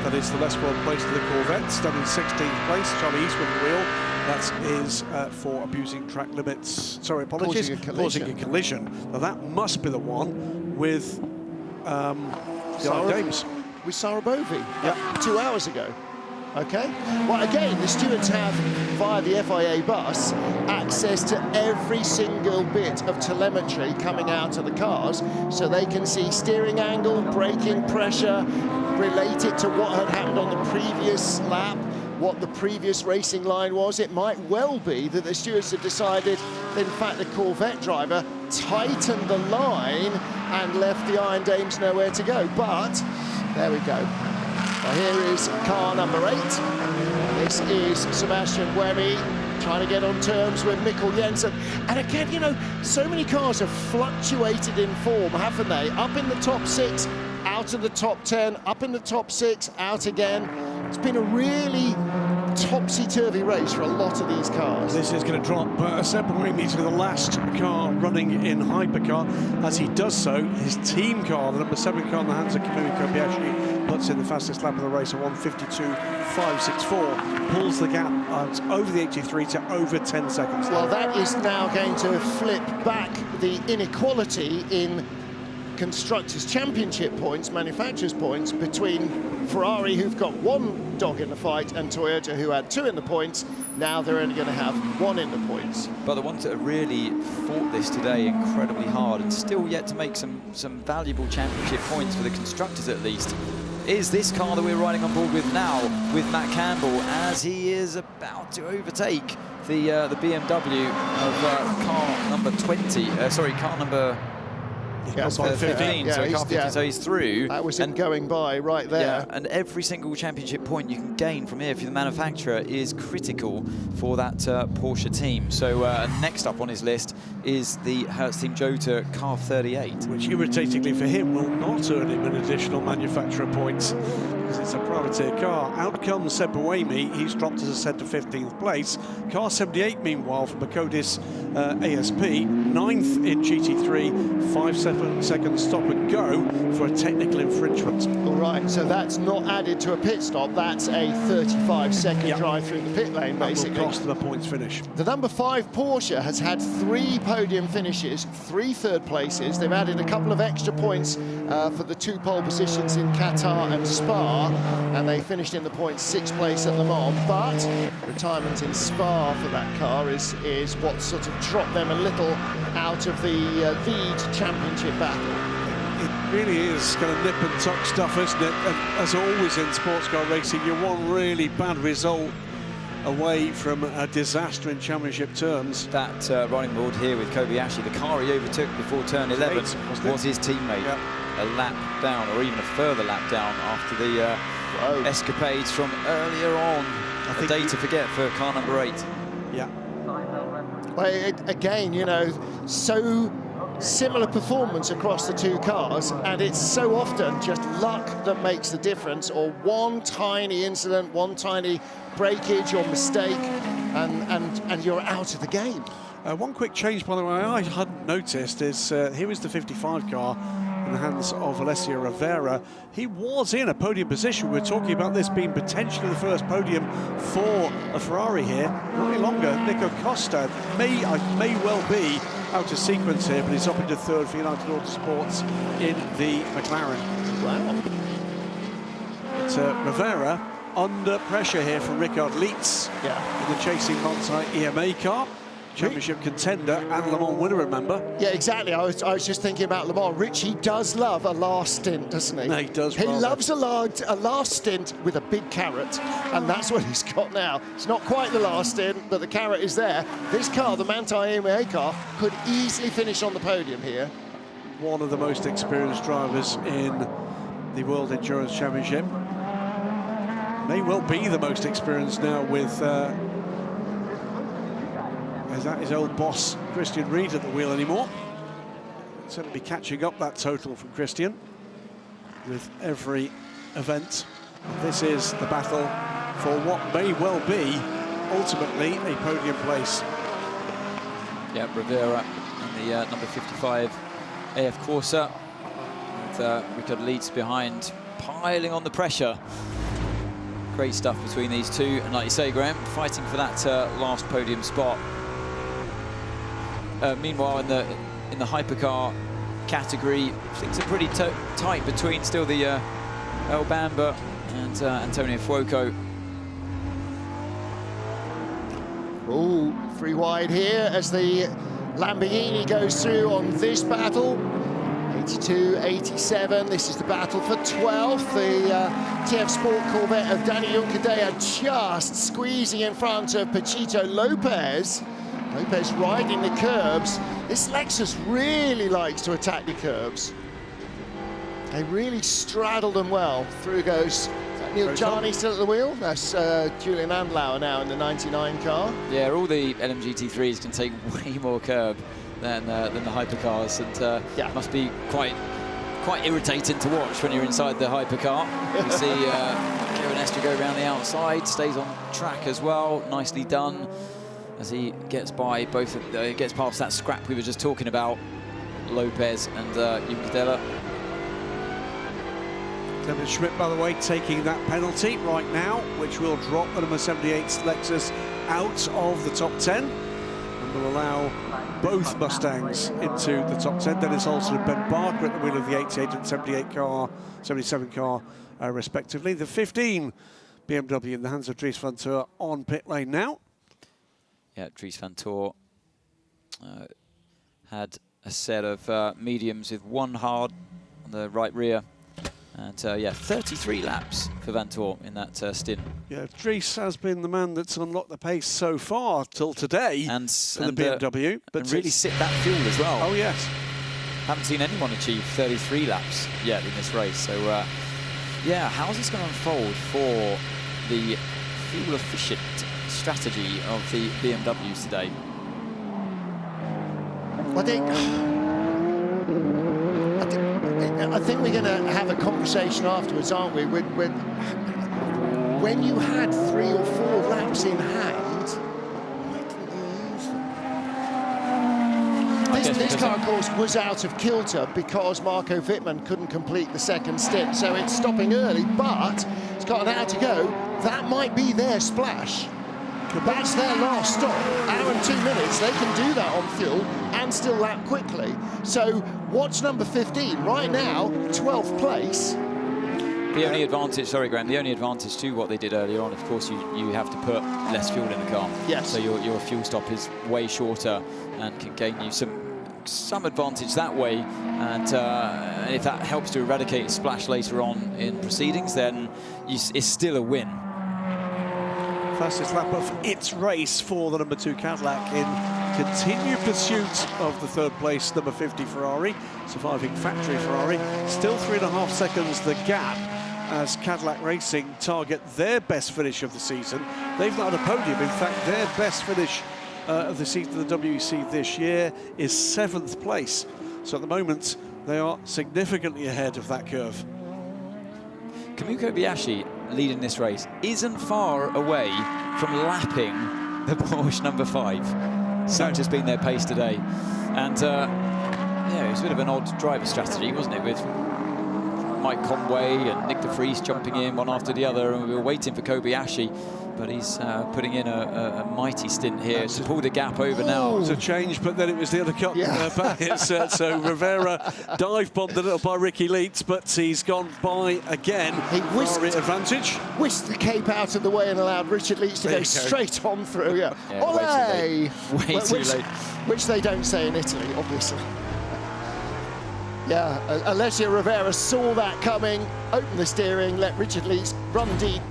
That is the less well placed of the Corvette, standing 16th place. Charlie Eastwood wheel. That is for abusing track limits. Sorry, apologies. Causing a collision. Now that must be the one with the Iron Dames. With Sarabovi, 2 hours ago. Okay, well again, the stewards have, via the FIA bus, access to every single bit of telemetry coming out of the cars, so they can see steering angle, braking pressure, relate it to what had happened on the previous lap, what the previous racing line was. It might well be that the stewards have decided that, in fact, the Corvette driver tightened the line and left the Iron Dames nowhere to go, but there we go. Well, here is car number 8. This is Sebastian Buemi trying to get on terms with Mikkel Jensen. And again, you know, so many cars have fluctuated in form, haven't they? Up in the top 6, out of the top 10, up in the top 6, out again. It's been a really topsy-turvy race for a lot of these cars. This is going to drop Seb Buemi to the last car running in hypercar. As he does so, his team car, the number 7 car in the hands of Kamui Kobayashi, puts in the fastest lap of the race at 1:52.564, pulls the gap over the 83 to over 10 seconds. Well, that is now going to flip back the inequality in Constructors' Championship points, manufacturers' points, between Ferrari, who've got 1 dog in the fight, and Toyota, who had 2 in the points. Now they're only going to have 1 in the points. But the ones that have really fought this today incredibly hard and still yet to make some valuable championship points for the constructors at least is this car that we're riding on board with now, with Matt Campbell, as he is about to overtake the BMW of car number 20. Car number 15. Yeah, So car 15. So he's through. That was him going by right there. Yeah, and every single championship point you can gain from here for the manufacturer is critical for that Porsche team. So next up on his list is the Hertz Team Jota car 38. Which irritatingly for him will not earn him an additional manufacturer points because it's a privateer car. Out comes Seb Buemi, he's dropped as I said to 15th place. Car 78 meanwhile from Bacodis ASP, 9th in GT3, 5-second stop and go for a technical infringement. All right, so that's not added to a pit stop, that's a 35-second drive through the pit lane, basically. That will cost them a points finish. The number 5 Porsche has had 3 podium finishes, 3 third places. They've added a couple of extra points for the 2 pole positions in Qatar and Spa, and they finished in the points 6th place at Le Mans. But retirement in Spa for that car is what sort of dropped them a little out of the lead championship battle. It really is kind of nip and tuck stuff, isn't it? And as always in sports car racing, you're one really bad result away from a disaster in championship terms. That riding board here with Kobayashi, the car he overtook before turn 11 was his teammate. Yep. A lap down, or even a further lap down after the escapades from earlier on. A day to forget for car number 8. Yeah. Well, again, you know, so similar performance across the 2 cars, and it's so often just luck that makes the difference, or one tiny incident, one tiny breakage or mistake, and you're out of the game. One quick change, by the way, I hadn't noticed is here is the 55 car in the hands of Alessio Rivera. He was in a podium position. We're talking about this being potentially the first podium for a Ferrari here. Not any longer. Nico Costa may well be out of sequence here, but he's up into 3rd for United Autosports in the McLaren. Wow. But Rivera under pressure here from Richard Lietz in the chasing Monza EMA car. Championship contender and Le Mans winner, remember? Yeah, exactly. I was just thinking about Le Mans. Richie does love a last stint, doesn't he? No, he does. He loves a last stint with a big carrot, and that's what he's got now. It's not quite the last stint, but the carrot is there. This car, the Manthey EMA car, could easily finish on the podium here. One of the most experienced drivers in the World Endurance Championship. May well be the most experienced now with is that his old boss Christian Reed at the wheel anymore. Certainly be catching up that total from Christian with every event. This is the battle for what may well be ultimately a podium place. Yeah, Rivera in the number 55 AF Corsa with Richard Lietz behind, piling on the pressure. Great stuff between these two, and like you say, Graham, fighting for that last podium spot. Meanwhile, in the hypercar category, things are pretty tight between still the El Bamba and Antonio Fuoco. Oh, 3 wide here as the Lamborghini goes through on this battle. 82, 87, this is the battle for 12th. The TF Sport Corvette of Danny Juncadella just squeezing in front of Pachito Lopez. Lopez riding the curbs. This Lexus really likes to attack the curbs. They really straddle them well. Through goes, is that Neil Charney still at the wheel? That's Julian Andlauer now in the 99 car. Yeah, all the LMGT3s can take way more curb than the hypercars, and must be quite irritating to watch when you're inside the hypercar. You see Kieran Estre go around the outside, stays on track as well, nicely done. As he gets by both, gets past that scrap we were just talking about, Lopez and Juncadella. Kevin Schmidt, by the way, taking that penalty right now, which will drop the number 78 Lexus out of the top 10. And will allow both Mustangs into the top 10. Dennis Olsen and Ben Barker at the wheel of the 88 and 77 car, respectively. The 15 BMW in the hands of Dries van Toor on pit lane now. Yeah, Dries van Toor had a set of mediums with one hard on the right rear. And yeah, 33 laps for Van Toor in that stint. Yeah, Dries has been the man that's unlocked the pace so far till today for the BMW. But really sit that fuel as well. Oh, yes. Haven't seen anyone achieve 33 laps yet in this race. So, yeah, how's this going to unfold for the fuel-efficient strategy of the BMWs today? I think we're going to have a conversation afterwards, aren't we? When you had 3 or 4 laps in hand, why didn't you use them? This car, of course, was out of kilter because Marco Wittmann couldn't complete the second stint, so it's stopping early, but it's got an hour to go. That might be their splash. That's their last stop. Hour and 2 minutes, they can do that on fuel and still lap quickly. So what's number 15? Right now, 12th place. The only advantage, sorry Graham, the only advantage to what they did earlier on, of course, you have to put less fuel in the car. Yes. So your fuel stop is way shorter and can gain you some advantage that way. And if that helps to eradicate splash later on in proceedings, then it's still a win. Fastest lap of its race for the number 2 Cadillac in continued pursuit of the 3rd place number 50 Ferrari, surviving factory Ferrari. Still 3.5 seconds the gap as Cadillac Racing target their best finish of the season. They've not had a podium. In fact, their best finish of the season of the WEC this year is 7th place. So at the moment, they are significantly ahead of that curve. Kamui Kobayashi, leading this race, isn't far away from lapping the Porsche number 5. Such has been their pace today. And yeah, it was a bit of an odd driver strategy, wasn't it, with Mike Conway and Nick de Vries jumping in one after the other, and we were waiting for Kobayashi, but he's putting in a mighty stint here to pull the gap over now. It was a change, but then it was the undercut back. So Rivera dive-bombed a little by Ricky Leitz, but he's gone by again. He whisked advantage. the cape out of the way and allowed Richard Leitz to go straight on through. Yeah, Way too late. Which they don't say in Italy, obviously. Yeah, Alessio Rivera saw that coming, opened the steering, let Richard Leitz run deep.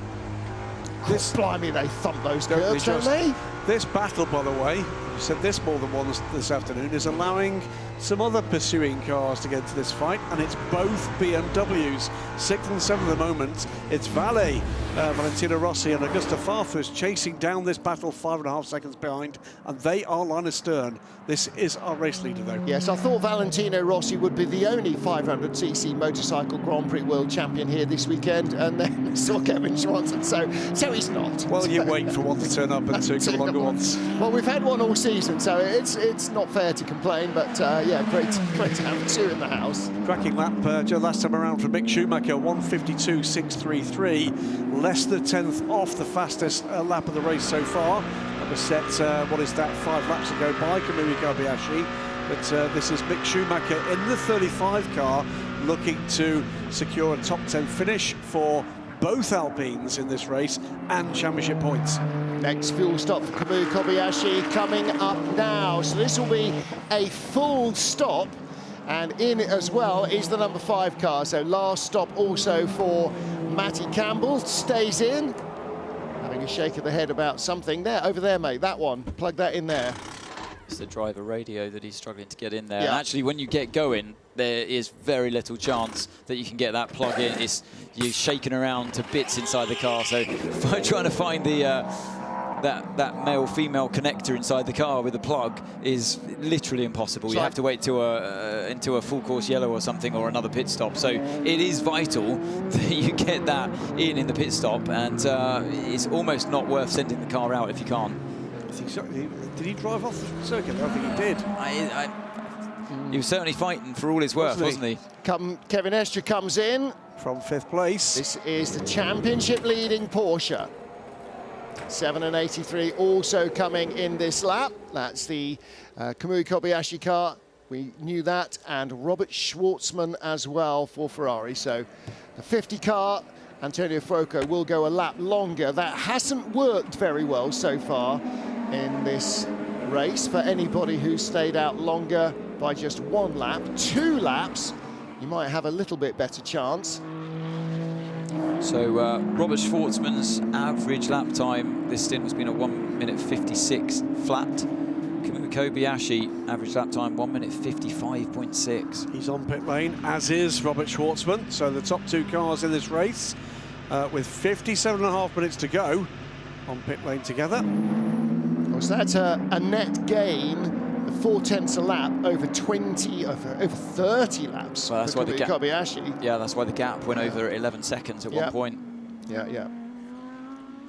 Blimey, they thump those curves, don't they? This battle, by the way, you said this more than once this afternoon, is allowing some other pursuing cars to get into this fight, and it's both BMWs. 6th and 7th at the moment. It's Valentino Rossi and Augusto Farfus chasing down this battle 5.5 seconds behind, and they are line astern. This is our race leader, though. Yes, I thought Valentino Rossi would be the only 500cc motorcycle Grand Prix world champion here this weekend, and then saw Kevin Schwanson, so he's not. Well, you wait for one to turn up and 2 come along at once. Well, we've had one all season, so it's not fair to complain, but yeah, great to have 2 in the house. Cracking lap last time around for Mick Schumacher, 1:52.633, less than 10th off the fastest lap of the race so far. That was set, what is that, 5 laps ago by Kamui Kobayashi. But this is Mick Schumacher in the 35 car, looking to secure a top 10 finish for both Alpines in this race and championship points. Next fuel stop for Kamui Kobayashi coming up now. So this will be a full stop, and in as well is the number 5 car. So last stop also for Matty Campbell, stays in. Having a shake of the head about something there, over there, mate, that one, plug that in there. It's the driver radio that he's struggling to get in there. Yeah. And actually, when you get going, there is very little chance that you can get that plug in. You're shaking around to bits inside the car. So trying to find the that male-female connector inside the car with the plug is literally impossible. You have to wait into a full course yellow or something, or another pit stop. So it is vital that you get that in the pit stop, and it's almost not worth sending the car out if you can't. Did he drive off the circuit? I think he did. He was certainly fighting for all his worth, wasn't he? Kevin Estre comes in. From 5th place. This is the championship leading Porsche. 7 and 83 also coming in this lap. That's the Kamui Kobayashi car. We knew that, and Robert Schwartzman as well for Ferrari. So the 50 car, Antonio Fuoco, will go a lap longer. That hasn't worked very well so far in this race for anybody who's stayed out longer by just 1 lap. 2 laps, you might have a little bit better chance. So Robert Schwartzman's average lap time this stint has been a 1 minute 56 flat. Kamui Kobayashi average lap time 1 minute 55.6. He's on pit lane, as is Robert Schwartzman. So the top 2 cars in this race with 57.5 minutes to go on pit lane together. So that's a net gain of 0.4 a lap over 30 laps. Well, that's for why the gap. Kobayashi. Yeah, that's why the gap went over 11 seconds at one point. Yeah.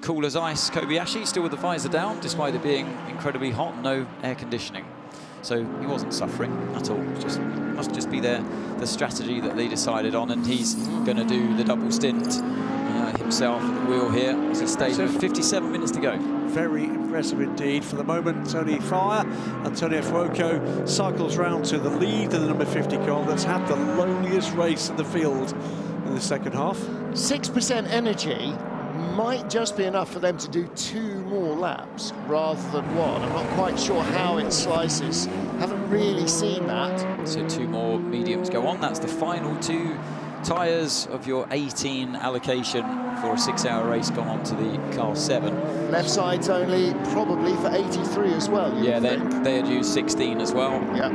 Cool as ice, Kobayashi still with the visor down, despite it being incredibly hot, no air conditioning. So he wasn't suffering at all. Just must just be the strategy that they decided on, and he's going to do the double stint himself at the wheel here as he stays with 57 minutes to go. Very impressive indeed. For the moment, Tony Fire, Antonio Fuoco cycles round to the lead in the number 50 car that's had the loneliest race in the field in the second half. 6% energy might just be enough for them to do 2 more laps rather than 1. I'm not quite sure how it slices. Haven't really seen that. So 2 more mediums go on. That's the final 2 tyres of your 18 allocation for a 6-hour race gone on to the car 7. Left side's only probably for 83 as well. Yeah, they had used 16 as well. Yeah.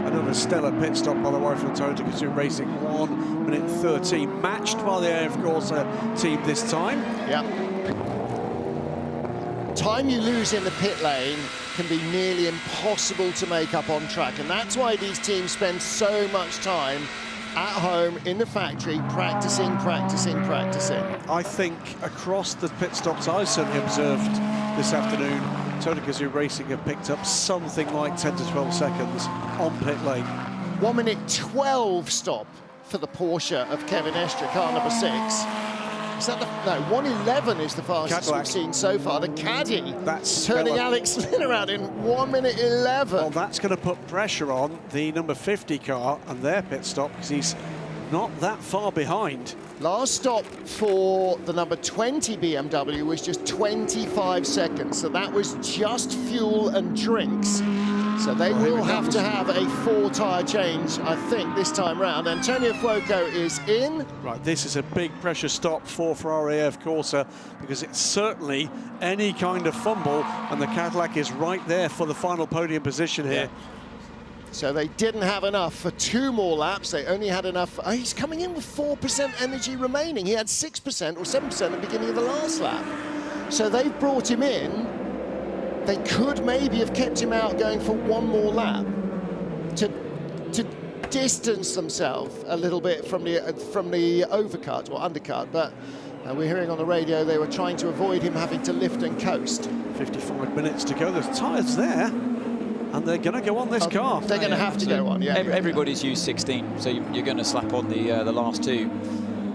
Another stellar pit stop, by the way, from Cota Racing. 1 minute 13, matched by the AF Corsa team this time. Yeah. Time you lose in the pit lane can be nearly impossible to make up on track, and that's why these teams spend so much time at home in the factory practicing. I think across the pit stops I've certainly observed this afternoon, Cota Gazoo Racing have picked up something like 10 to 12 seconds on pit lane. 1 minute 12 stop for the Porsche of Kevin Estre, car number 6. Is that no, 1:11 is the fastest Cadillac. we've seen so far. The caddy that's turning stellar. Alex Lynn around in 1 minute 11. Well, that's going to put pressure on the number 50 car and their pit stop, because he's not that far behind. Last stop for the number 20 BMW was just 25 seconds, so that was just fuel and drinks. So they will have to have a 4-tyre change, I think, this time round. Antonio Fuoco is in. Right, this is a big pressure stop for Ferrari AF Corsa, because it's certainly any kind of fumble, and the Cadillac is right there for the final podium position here. So they didn't have enough for 2 more laps. They only had enough. Oh, he's coming in with 4% energy remaining. He had 6% or 7% at the beginning of the last lap. So they've brought him in. They could maybe have kept him out going for 1 more lap to distance themselves a little bit from the overcut or undercut. But we're hearing on the radio they were trying to avoid him having to lift and coast. 55 minutes to go. There's tyres there, and they're going to go on this car. They're going to have to go on, yeah. Everybody's used 16, so you're going to slap on the last 2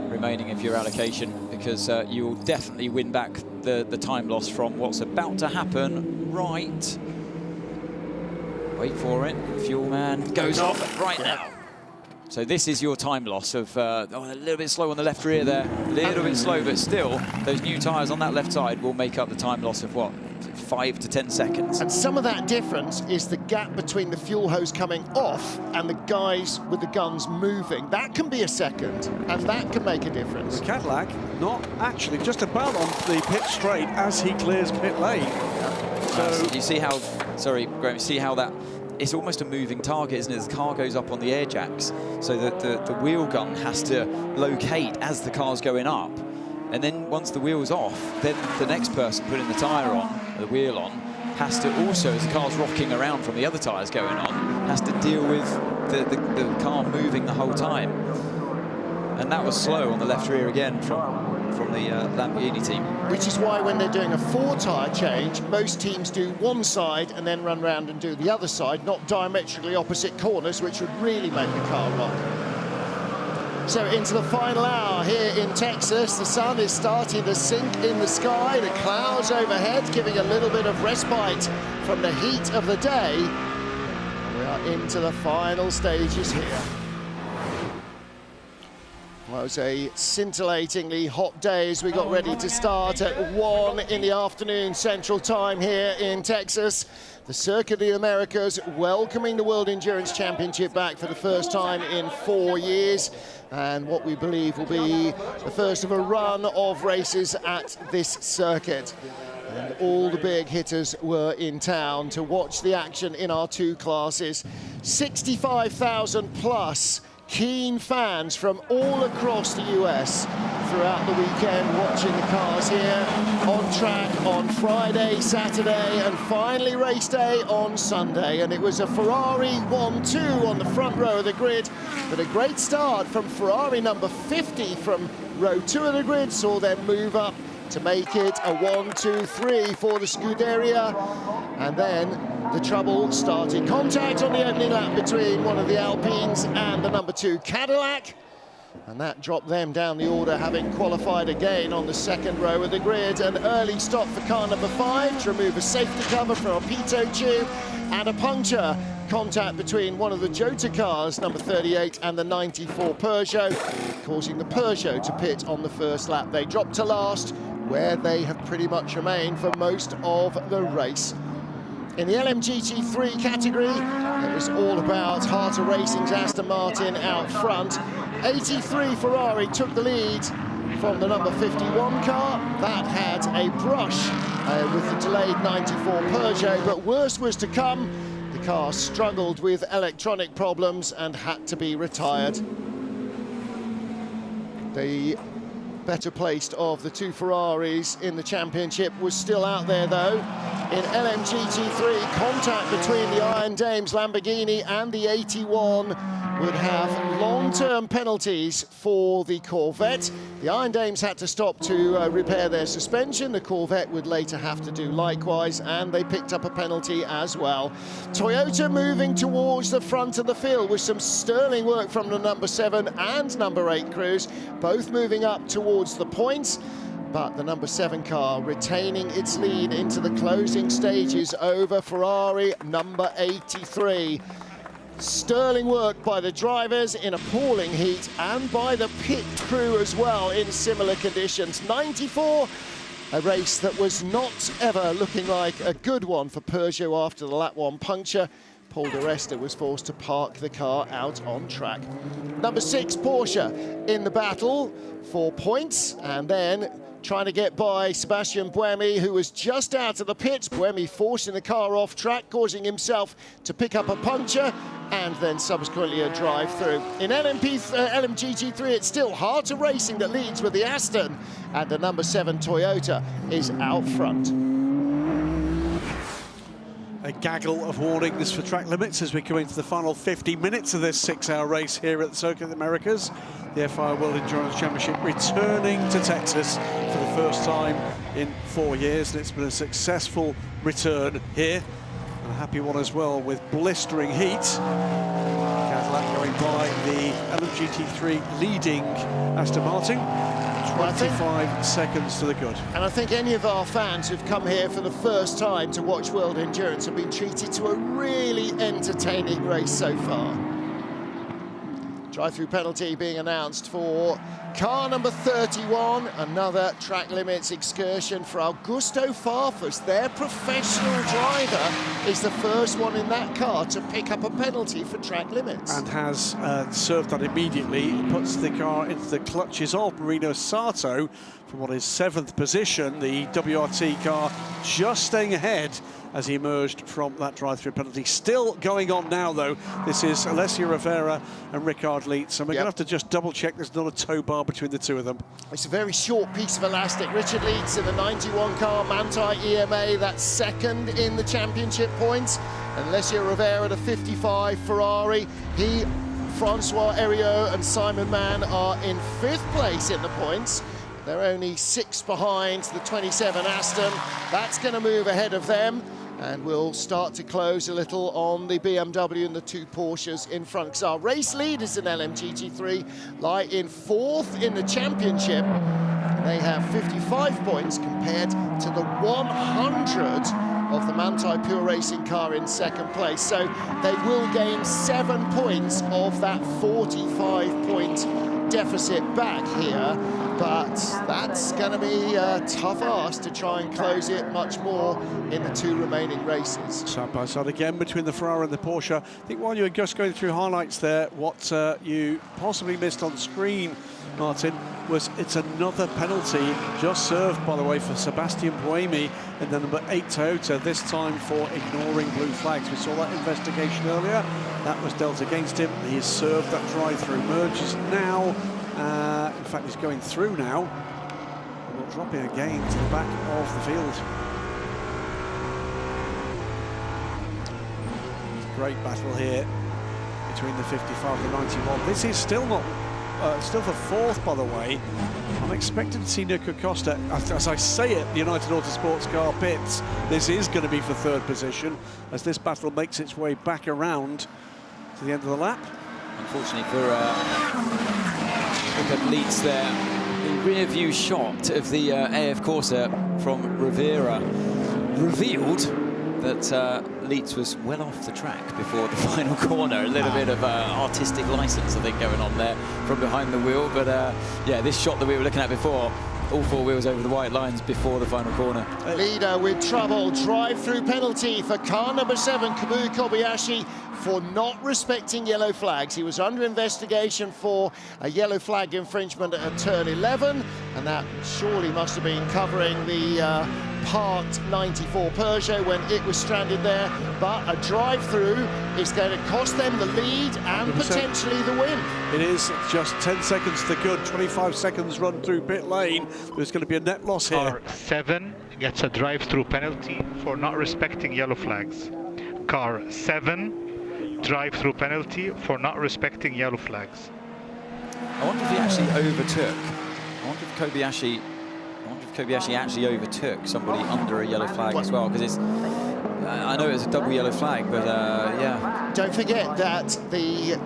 remaining of your allocation, because you will definitely win back the time loss from what's about to happen right. Wait for it. Fuel man goes off right now. So this is your time loss of a little bit slow on the left rear there. A little bit slow, but still, those new tyres on that left side will make up the time loss of what? 5 to 10 seconds. And some of that difference is the gap between the fuel hose coming off and the guys with the guns moving. That can be a second, and that can make a difference. The Cadillac not actually just about on the pit straight as he clears pit lane. So you see how, sorry, Graham, see how that, it's almost a moving target, isn't it? As the car goes up on the air jacks, so that the wheel gun has to locate as the car's going up. And then once the wheel's off, then the next person putting the tyre on, the wheel on, has to also, as the car's rocking around from the other tyres going on, has to deal with the car moving the whole time. And that was slow on the left rear again from the Lamborghini team. Which is why when they're doing a 4-tyre change, most teams do one side and then run round and do the other side, not diametrically opposite corners, which would really make the car rock. So into the final hour here in Texas. The sun is starting to sink in the sky. The clouds overhead giving a little bit of respite from the heat of the day. We are into the final stages here. Well, it was a scintillatingly hot day as we got ready to start at 1 in the afternoon Central Time here in Texas. The Circuit of the Americas welcoming the World Endurance Championship back for the first time in 4 years, and what we believe will be the first of a run of races at this circuit. And all the big hitters were in town to watch the action in our two classes. 65,000 plus keen fans from all across the US throughout the weekend watching the cars here on track on Friday, Saturday, and finally race day on Sunday. And it was a Ferrari 1-2 on the front row of the grid, but a great start from Ferrari number 50 from row 2 of the grid, saw them move up to make it a 1-2-3 for the Scuderia. And then the trouble started. Contact on the opening lap between one of the Alpines and the number 2 Cadillac, and that dropped them down the order, having qualified again on the second row of the grid. An early stop for car number 5 to remove a safety cover from a pitot tube, and a puncture. Contact between one of the Cota cars, number 38, and the 94 Peugeot, causing the Peugeot to pit on the first lap. They dropped to last, where they have pretty much remained for most of the race. In the LMGT3 category, it was all about Heart of Racing's Aston Martin out front. 83 Ferrari took the lead from the number 51 car. That had a brush with the delayed 94 Peugeot, but worse was to come. The car struggled with electronic problems and had to be retired. The better placed of the two Ferraris in the championship was still out there, though. In LMGT3, contact between the Iron Dames Lamborghini and the 81 would have long-term penalties for the Corvette. The Iron Dames had to stop to repair their suspension. The Corvette would later have to do likewise, and they picked up a penalty as well. Toyota moving towards the front of the field with some sterling work from the number 7 and number 8 crews, both moving up towards the points. But the number 7 car retaining its lead into the closing stages over Ferrari number 83. Sterling work by the drivers in appalling heat, and by the pit crew as well in similar conditions. 94, a race that was not ever looking like a good one for Peugeot after the lap 1 puncture. Paul di Resta was forced to park the car out on track. Number 6 Porsche in the battle for points, and then trying to get by Sebastian Buemi, who was just out of the pits. Buemi forcing the car off track, causing himself to pick up a puncture and then subsequently a drive-through. In LMGT3, it's still Heart of Racing that leads with the Aston, and the number 7 Toyota is out front. A gaggle of warnings for track limits as we come into the final 50 minutes of this 6-hour race here at the Circuit of the Americas. The FIA World Endurance Championship returning to Texas for the first time in 4 years, and it's been a successful return here. And a happy one as well, with blistering heat. Cadillac going by the LMGT3 leading Aston Martin. 25 seconds to the good. And I think any of our fans who've come here for the first time to watch World Endurance have been treated to a really entertaining race so far. Drive-through penalty being announced for car number 31. Another track limits excursion for Augusto Farfus. Their professional driver is the first one in that car to pick up a penalty for track limits. And has served that immediately. It puts the car into the clutches of Marino Sato from what is 7th position. The WRT car just staying ahead as he emerged from that drive-through penalty. Still going on now, though. This is Alessio Rivera and Ricard Leitz, and we're going to have to just double-check there's not a tow bar between the two of them. It's a very short piece of elastic. Richard Leitz in the 91 car, Manthey EMA, that's second in the championship points. And Alessio Rivera, the 55 Ferrari. He, Francois Heriot and Simon Mann are in 5th place in the points. They're only 6 behind the 27 Aston. That's going to move ahead of them. And we'll start to close a little on the BMW and the two Porsches in front. Because our race leaders in LMG GT3 lie in 4th in the championship. They have 55 points compared to the 100 of the Manthey Pure Racing car in 2nd place. So they will gain 7 points of that 45-point deficit back here. But that's going to be a tough ask to try and close it much more in the 2 remaining races. Side by side again between the Ferrari and the Porsche. I think while you were just going through highlights there, what you possibly missed on screen, Martin, was it's another penalty just served, by the way, for Sebastian Buemi in the number 8 Toyota, this time for ignoring blue flags. We saw that investigation earlier. That was dealt against him. He has served that drive-through. Merges now. In fact, he's going through now. We'll drop in again to the back of the field. Great battle here between the 55 and the 91. This is still not, still for 4th, by the way. I'm expecting to see Nico Costa, as I say it, the United Autosports car pits. This is going to be for 3rd position as this battle makes its way back around to the end of the lap. Unfortunately for look at Leeds there, the rear view shot of the AF Corsa from Rivera revealed that Leeds was well off the track before the final corner. A little bit of artistic license, I think, going on there from behind the wheel. But yeah, this shot that we were looking at before, all 4 wheels over the white lines before the final corner. Leader with trouble, drive-through penalty for car number 7, Kamui Kobayashi, for not respecting yellow flags. He was under investigation for a yellow flag infringement at turn 11, and that surely must have been covering the parked 94 Peugeot when it was stranded there. But a drive-through is going to cost them the lead and 100%. Potentially the win. It is just 10 seconds to good, 25 seconds run through pit lane. There's going to be a net loss here. Car 7 gets a drive-through penalty for not respecting yellow flags. Car 7, drive-through penalty for not respecting yellow flags. I wonder if he actually overtook. I wonder if Kobayashi actually overtook somebody under a yellow flag as well, because it's. I know it's a double yellow flag, but yeah. Don't forget that the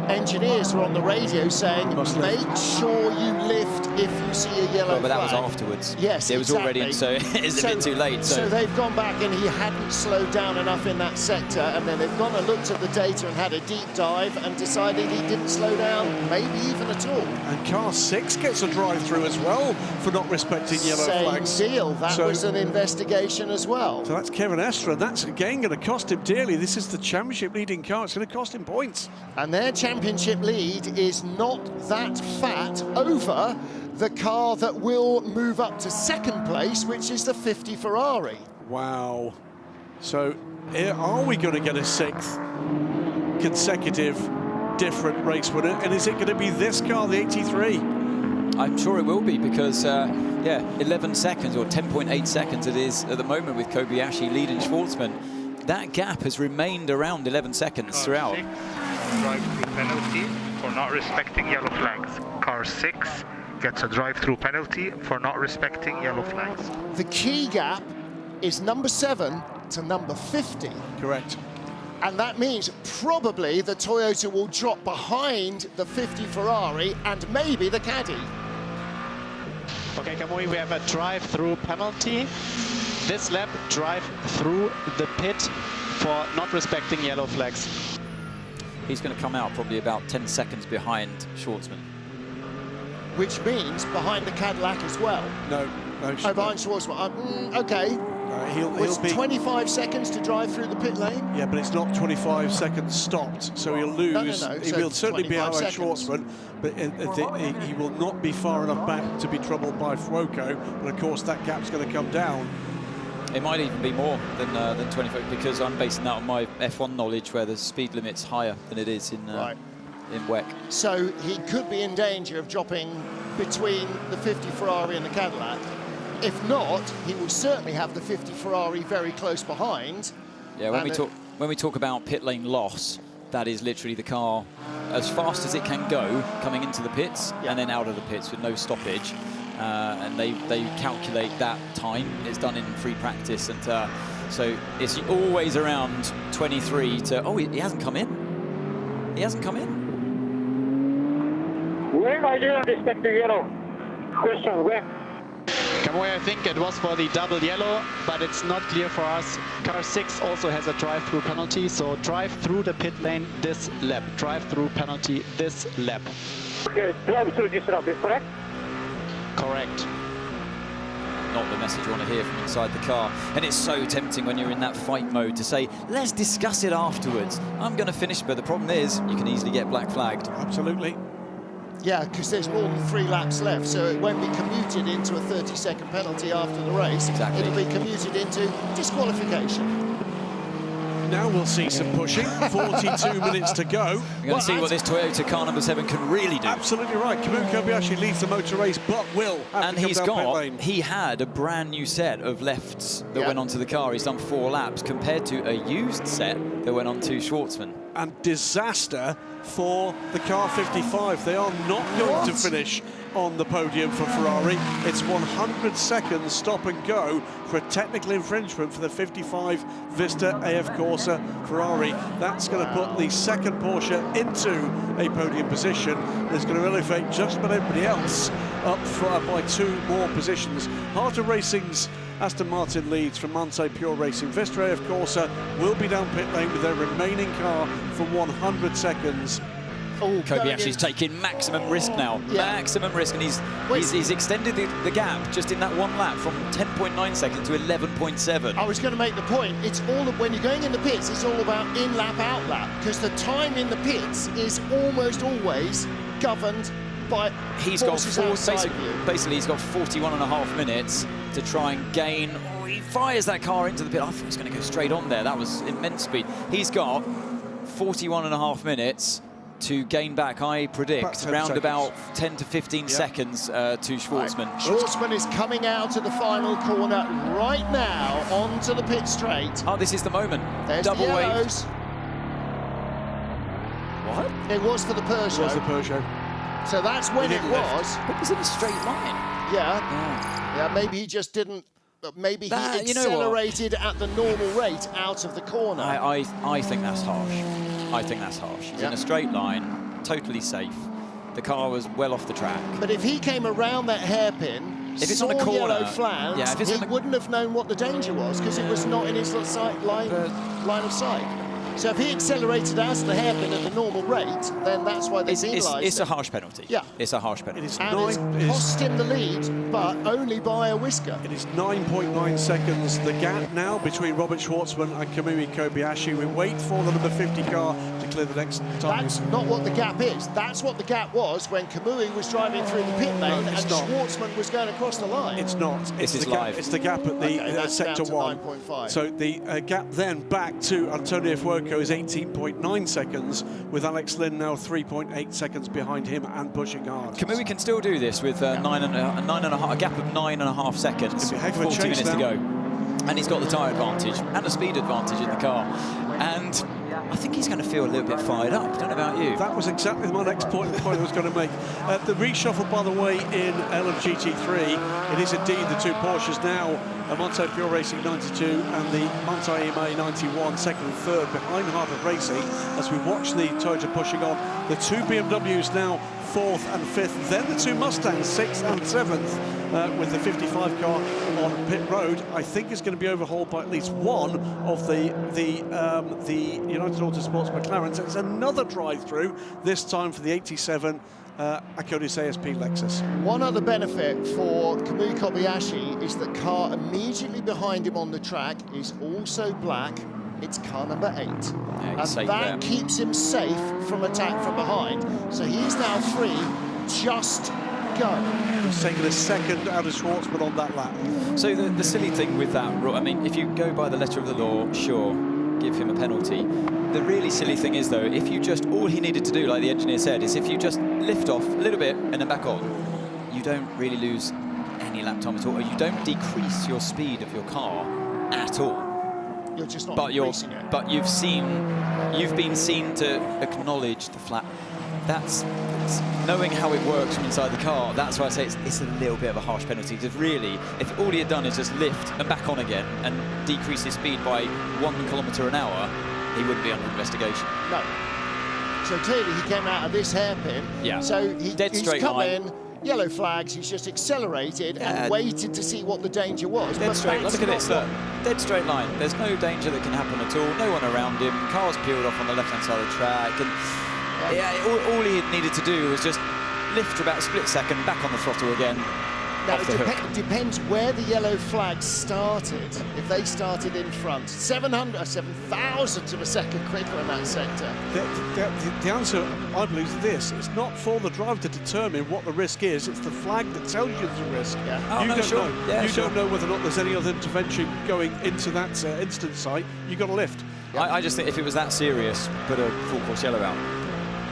engineers were on the radio saying, make sure you lift if you see a yellow flag. But that was afterwards. Yes, it was exactly. already, so it's a bit too late. So they've gone back and he hadn't slowed down enough in that sector, and then they've gone and looked at the data and had a deep dive and decided he didn't slow down, maybe even at all. And car 6 gets a drive-through as well for not respecting yellow flags. Same deal, that was an investigation as well. So that's Kevin Estre, and that's again going to cost him dearly. This is the championship leading car, it's going to cost him points. And their championship lead is not that fat over the car that will move up to 2nd place, which is the 50 Ferrari. Wow. So are we going to get a 6th consecutive different race winner? And is it going to be this car, the 83? I'm sure it will be, because yeah, 11 seconds or 10.8 seconds it is at the moment with Kobayashi leading Schwartzman. That gap has remained around 11 seconds throughout. 6, drive-through penalty for not respecting yellow flags. Car 6 gets a drive-through penalty for not respecting yellow flags. The key gap is number 7 to number 50. Correct. And that means probably the Toyota will drop behind the 50 Ferrari and maybe the Caddy. Okay, Kamui, we have a drive-through penalty. This lap, drive through the pit for not respecting yellow flags. He's going to come out probably about 10 seconds behind Schwartzman. Which means behind the Cadillac as well. No. Oh, behind Schwartzman. Okay. He'll be 25 seconds to drive through the pit lane. Yeah, but it's not 25 seconds stopped, so he'll lose. No. He So will certainly be out by 25 Schwartzman, but he will not be far enough back to be troubled by Fuoco. But of course, that gap's going to come down. It might even be more than 25, because I'm basing that on my F1 knowledge, where the speed limit's higher than it is in WEC. So he could be in danger of dropping between the 50 Ferrari and the Cadillac. If not, he will certainly have the 50 Ferrari very close behind. Yeah, when we talk about pit lane loss, that is literally the car as fast as it can go coming into the pits and then out of the pits with no stoppage. And they calculate that time. It's done in free practice, and So it's always around 23 to... Oh, he hasn't come in. He hasn't come in. Where are you on respect to yellow? Question, where? Kamui, I think it was for the double yellow, but it's not clear for us. Car 6 also has a drive-through penalty, so drive through the pit lane this lap. Drive-through penalty this lap. Okay, drive through this lap, is correct? Correct. Not the message you want to hear from inside the car. And it's so tempting when you're in that fight mode to say, let's discuss it afterwards. I'm going to finish, but the problem is you can easily get black flagged. Absolutely. Yeah, because there's more than 3 laps left, so it won't be commuted into a 30-second penalty after the race. Exactly. It'll be commuted into disqualification. Now we'll see some pushing. 42 minutes to go. We're going to see what this Toyota car number 7 can really do. Absolutely right. Kamui Kobayashi leads the motor race, but will have to come down pit lane. He had a brand new set of lefts that went onto the car. He's done 4 laps compared to a used set that went on to Schwartzman. And disaster for the car 55. They are not going to finish on the podium for Ferrari. It's 100 seconds stop and go for a technical infringement for the 55 Vista AF Corsa Ferrari. That's going to put the second Porsche into a podium position. It's going to elevate just about everybody else up by 2 more positions. Harter Racing's Aston Martin leads from Manthey Pure Racing. Vista AF Corsa will be down pit lane with their remaining car for 100 seconds. Oh, Kobayashi's taking maximum risk now. Maximum risk, and he's extended the gap just in that 1 lap from 10.9 seconds to 11.7. I was going to make the point, it's all when you're going in the pits, it's all about in-lap, out-lap, because the time in the pits is almost always governed by forces outside of you. Basically, he's got 41.5 minutes to try and gain. Oh, he fires that car into the pit. I thought he was going to go straight on there. That was immense speed. He's got 41.5 minutes to gain back, I predict, around about 10 to 15 seconds to Schwartzman. Right. Schwartzman is coming out of the final corner right now onto the pit straight. Oh, this is the moment. There's double the wave. yellows. What? It was for the Peugeot. It was the Peugeot. So that's when it was. But it was in a straight line. Yeah, maybe he just didn't. Maybe he accelerated at the normal rate out of the corner. I think that's harsh. I think that's harsh. He's in a straight line, totally safe. The car was well off the track. But if he came around that hairpin, if it's saw on the corner, yellow flags, he wouldn't have known what the danger was because it was not in his line of sight. So if he accelerated out of the hairpin at the normal rate, then that's why they penalised It's a harsh penalty. Yeah. It's a harsh penalty. It cost him the lead, but only by a whisker. It is 9.9 seconds, the gap now between Robert Schwartzman and Kamui Kobayashi. We wait for the number 50 car to clear the next time. That's not what the gap is. That's what the gap was when Kamui was driving through the pit lane and Schwartzman was going across the line. It's not. It's the gap. It's the gap at the sector 1. 9.5. So the gap then back to Antonio Fuoco is 18.9 seconds, with Alex Lynn now 3.8 seconds behind him and pushing hard. Kamui can still do this with a gap of 9.5 seconds. 40 minutes to go. And he's got the tyre advantage and a speed advantage in the car. And I think he's going to feel a little bit fired up. I don't know about you. That was exactly my next point, the point I was going to make. The reshuffle, by the way, in LMGT3, it is indeed the 2 Porsches now, a Manthey Pure Racing 92 and the Manthey EMA 91, second and third behind Harter Racing as we watch the Toyota pushing on. The 2 BMWs now 4th and 5th, then the 2 Mustangs 6th and 7th, with the 55 car on pit road. I think is going to be overhauled by at least one of the United Autosports McLarens. It's another drive-through, this time for the 87 Acodis ASP Lexus. One other benefit for Kamui Kobayashi is that car immediately behind him on the track is also black. It's car number 8. Yeah, and that keeps him safe from attack from behind. So he's now free, just go. He's taken a second out of Schwartzman on that lap. So the silly thing with that, I mean, if you go by the letter of the law, sure, give him a penalty. The really silly thing is, though, if you just, all he needed to do, like the engineer said, is if you just lift off a little bit and then back on, you don't really lose any lap time at all, or you don't decrease your speed of your car at all. You're just not increasing it. But you've been seen to acknowledge the flat. That's knowing how it works from inside the car, that's why I say it's a little bit of a harsh penalty. Because really, if all he had done is just lift and back on again and decrease his speed by 1 kilometre an hour, he wouldn't be under investigation. No. So clearly he came out of this hairpin. Yeah. So he's come line. in, yellow flags, he's just accelerated and waited to see what the danger was. Dead But straight. that's Look at this. not Look. Dead straight line. There's no danger that can happen at all. No one around him. Car's peeled off on the left-hand side of the track. And all he needed to do was just lift for about a split second, back on the throttle again. Now, off the hook. it depends where the yellow flags started. If they started in front, 7,000ths of a second quicker in that sector. The answer, I believe, is this. It's not for the driver to determine what the risk is. It's the flag that tells you the risk. Yeah. You don't know. Yeah, you don't know whether or not there's any other intervention going into that incident site. You've got to lift. I just think if it was that serious, put a full course yellow out.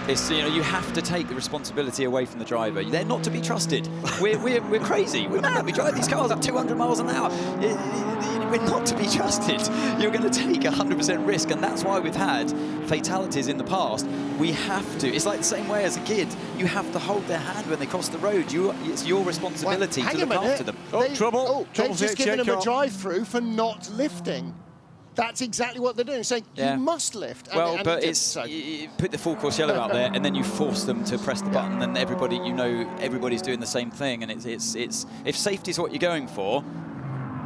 It's, you know, you have to take the responsibility away from the driver. They're not to be trusted. We're crazy. We're mad. We drive these cars up 200 miles an hour. We're not to be trusted. You're going to take 100% risk, and that's why we've had fatalities in the past. We have to. It's like the same way as a kid. You have to hold their hand when they cross the road. It's your responsibility to look after them. Trouble They've just given him car. a drive-through for not lifting. That's exactly what they're doing, saying you must lift. And but you put the full course yellow out there, and then you force them to press the button, and everybody, everybody's doing the same thing. And it's if safety is what you're going for,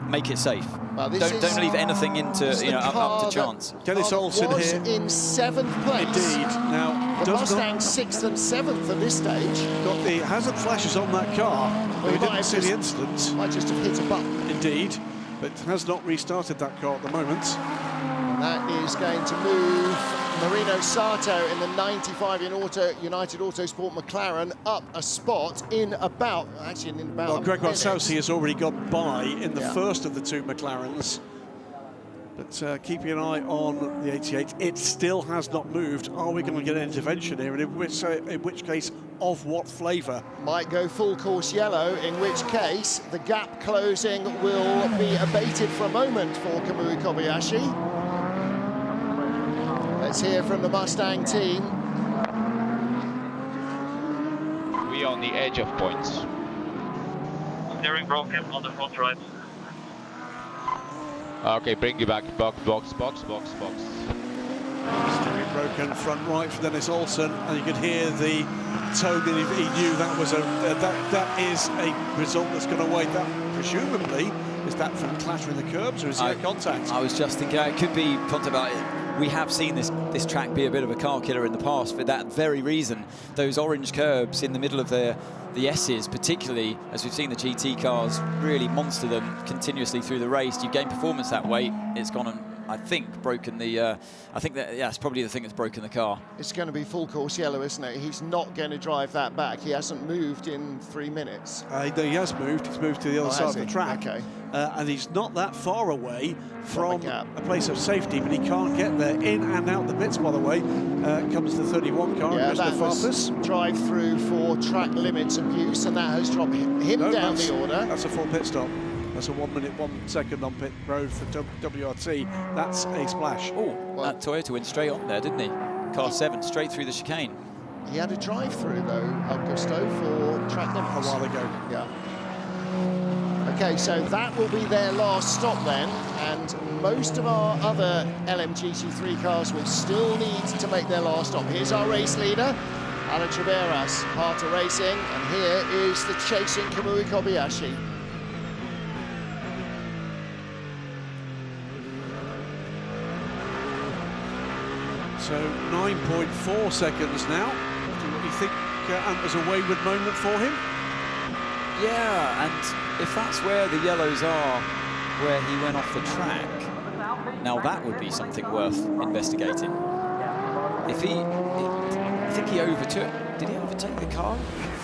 make it safe. Well, don't leave anything into up to chance. Dennis Olsen was here in 7th place. Indeed. Now the Mustang 6th and 7th at this stage. Got the hazard flashes on that car. Well, We didn't see the incident. Might just have hit a button. Indeed, but has not restarted that car at the moment. And that is going to move Marino Sato in the 95 in United Autosport McLaren up a spot in about, Well, Gregoire Saucy has already got by in the first of the two McLarens. But keeping an eye on the 88, it still has not moved. Are we going to get an intervention here? And in which case, of what flavour? Might go full course yellow, in which case the gap closing will be abated for a moment for Kamui Kobayashi. Let's hear from the Mustang team. We are on the edge of points. Steering broken on the front right. Okay, bring you back. Box. Steering broken, front right for Dennis Olsen, and you could hear the tone that he knew that was that is a result that's going to wait. That presumably is that from clattering the curbs, or is it contact? I was just thinking it could be contact. We have seen this track be a bit of a car killer in the past for that very reason. Those orange curbs in the middle of the S's, particularly as we've seen the GT cars really monster them continuously through the race. You gain performance that way. It's gone and I think broken the. I think that it's probably the thing that's broken the car. It's going to be full course yellow, isn't it? He's not going to drive that back. He hasn't moved in 3 minutes. He has moved. He's moved to the other side of the track. Okay. And he's not that far away from a place of safety, but he can't get there. In and out the pits, by the way, comes the 31 car. Yeah, that was drive-through for track limits abuse, and that has dropped him down the order. That's a full pit stop. That's a 1 minute, 1 second on pit road for WRT. That's a splash. Oh, that Toyota went straight on there, didn't he? Car 7, straight through the chicane. He had a drive-through, though, Augusto, for track limits. A while ago. Yeah. Okay, so that will be their last stop then, and most of our other LMGT3 cars will still need to make their last stop. Here's our race leader, Alan Triveras, Harter Racing, and here is the chasing Kamui Kobayashi. So 9.4 seconds now. Do you think was a wayward moment for him? Yeah, and if that's where the yellows are, where he went off the track, now that would be something worth investigating. If I think he overtook. Did he overtake the car?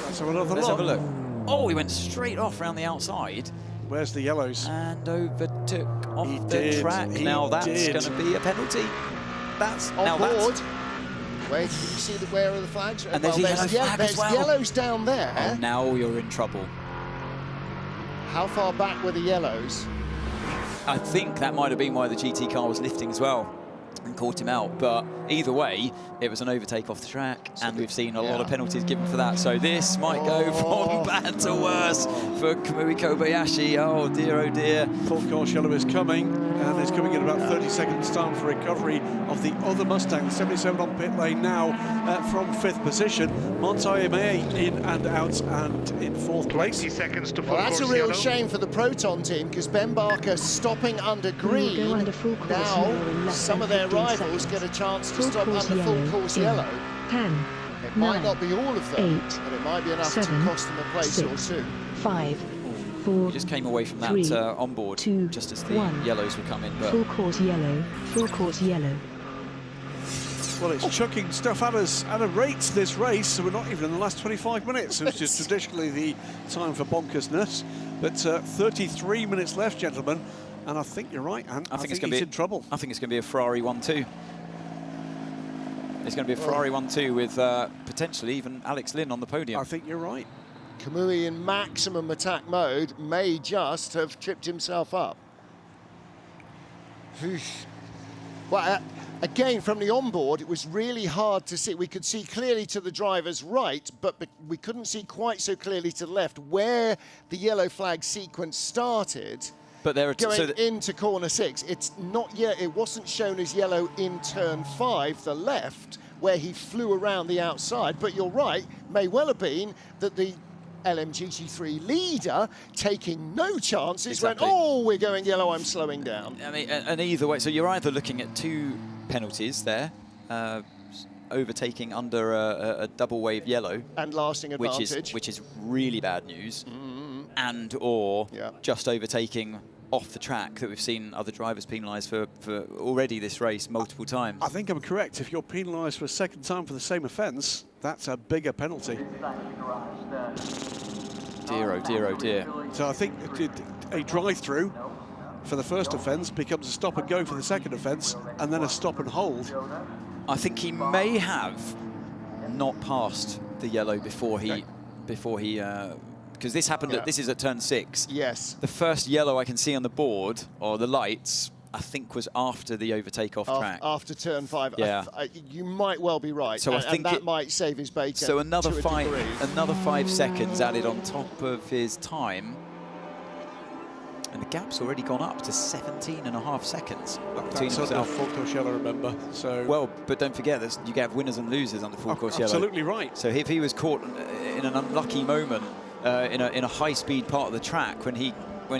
Let's have another Let's look. have a look. Oh, he went straight off around the outside. Where's the yellows? And overtook off the track. Now that's going to be a penalty. That's on board. Wait, you see where are the flags? And there's yellows down there. Oh, now you're in trouble. How far back were the yellows? I think that might have been why the GT car was lifting as well. and caught him out. But either way, it was an overtake off the track, and we've seen a lot of penalties given for that. So this might go from bad to worse for Kamui Kobayashi. Oh dear. Full course yellow is coming, and it's coming in about 30 seconds time for recovery of the other Mustang. 77 on pit lane now from 5th position. Montoya in and out and in 4th place. 20 seconds to full That's course a real yellow. shame for the Proton team, because Ben Barker stopping under green. Go under full course Now yellow in less some than of their 15 rivals seconds. get a chance to Full stop course under full yellow course in yellow. 10, It might 9, not be all of them, 8, but it might be enough 7, to cost them a place 6, or two. 5, 4, He just came away from that 3, onboard 2, just as the 1. yellows were coming. But Full course yellow, full course yellow. Well, it's chucking stuff at us at a rate, this race, so we're not even in the last 25 minutes, which is traditionally the time for bonkersness. But 33 minutes left, gentlemen, and I think you're right, Ant. I think it's going he's to be in trouble. I think it's going to be a Ferrari 1-2. It's going to be a Ferrari 1-2 with potentially even Alex Lynn on the podium. I think you're right. Kamui in maximum attack mode may just have tripped himself up. Well, again, from the onboard, it was really hard to see. We could see clearly to the driver's right, but we couldn't see quite so clearly to the left where the yellow flag sequence started. But there are going into corner 6. It's not yet. It wasn't shown as yellow in turn 5, the left, where he flew around the outside. But you're right. May well have been that the LMGT3 leader, taking no chances, went, oh, we're going yellow, I'm slowing down. I mean, and either way, so you're either looking at 2 penalties there, overtaking under a double wave yellow, and lasting advantage, which is really bad news, and or just overtaking off the track that we've seen other drivers penalised for already this race multiple times. I think I'm correct. If you're penalised for a second time for the same offence, that's a bigger penalty. Dear, oh dear, oh dear. So I think a drive-through for the first offence becomes a stop and go for the second offence, and then a stop and hold. I think he may have not passed the yellow before he because this happened this is at turn 6. Yes. The first yellow I can see on the board, or the lights, I think was after the overtake off track. After turn 5. Yeah. You might well be right. So I think that might save his bacon. So another to a another degree. 5 seconds added on top of his time. And the gap's already gone up to 17.5 seconds between That's himself. full course yellow, remember. So well, but don't forget, you get winners and losers under full course yellow. Absolutely right. So if he was caught in an unlucky moment in a high-speed part of the track when he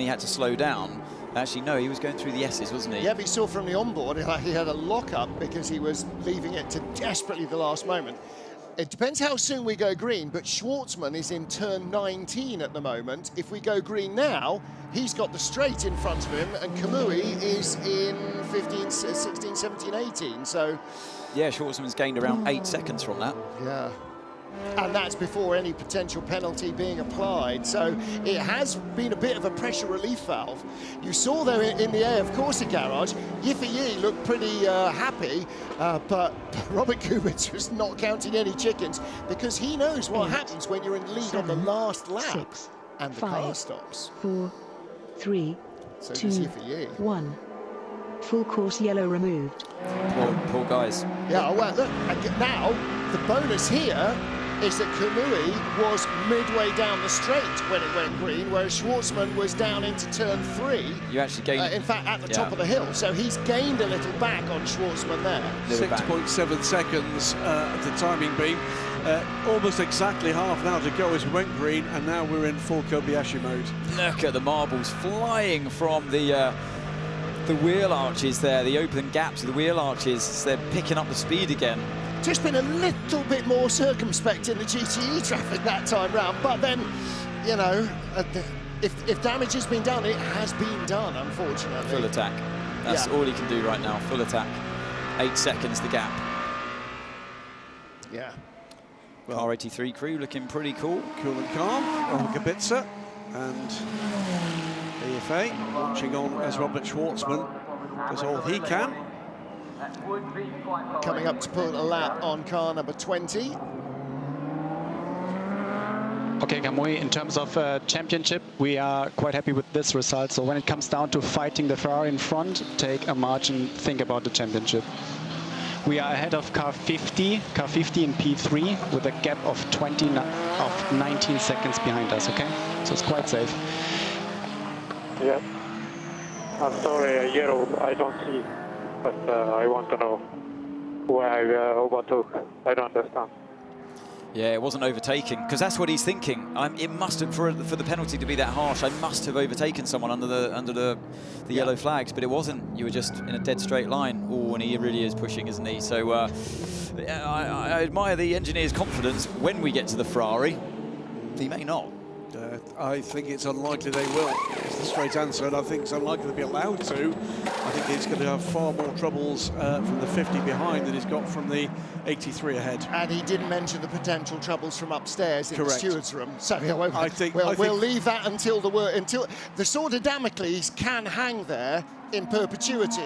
had to slow down, actually no, he was going through the S's, wasn't he? Yeah, but you saw from the onboard, he had a lock-up because he was leaving it to desperately the last moment. It depends how soon we go green, but Schwartzman is in turn 19 at the moment. If we go green now, he's got the straight in front of him, and Kamui is in 15, 16, 17, 18. So, yeah, Schwartzman's gained around 8 seconds from that. Yeah. And that's before any potential penalty being applied. So it has been a bit of a pressure relief valve. You saw, though, in the AF Corsa garage, Yiffy Yi looked pretty happy, but Robert Kubitz was not counting any chickens, because he knows what happens when you're in lead on the last lap and the car stops. 4, 3, So 2, does Yiffy Yi. 1. Full course yellow removed. Poor guys. Yeah, well, look, now the bonus here is that Kamui was midway down the straight when it went green, whereas Schwartzman was down into turn 3. You actually gained... in fact, at the top of the hill, so he's gained a little back on Schwartzman there. 6.7 seconds the timing being. Almost exactly half an hour to go as we went green, and now we're in full Kobayashi mode. Look at the marbles flying from the wheel arches there, the open gaps of the wheel arches. They're picking up the speed again. Just been a little bit more circumspect in the GTE traffic that time round, but then, you know, if damage has been done, it has been done, unfortunately. Full attack. That's all he can do right now, full attack. 8 seconds the gap. Yeah. Well, Car 83 crew looking pretty cool. Cool and calm. On Kubica and AFA watching on as Robert Schwartzman does all he can. Coming up to put a lap on car number 20. Okay, Kamui, in terms of championship, we are quite happy with this result. So when it comes down to fighting the Ferrari in front, take a margin, think about the championship. We are ahead of car 50 in P3 with a gap of 19 seconds behind us, okay? So it's quite safe. Yeah. I'm sorry, yellow, I don't see, but I want to know where I overtook. I don't understand. Yeah, it wasn't overtaking, because that's what he's thinking. It must have, for the penalty to be that harsh, I must have overtaken someone under the yellow flags, but it wasn't. You were just in a dead straight line. Oh, and he really is pushing, isn't he? So I admire the engineer's confidence. When we get to the Ferrari, he may not. I think it's unlikely they will. It's the straight answer, and I think it's unlikely they'll be allowed to. I think he's going to have far more troubles from the 50 behind than he's got from the 83 ahead. And he didn't mention the potential troubles from upstairs in Correct. the steward's room. So I think we'll leave that until the sword of Damocles can hang there in perpetuity,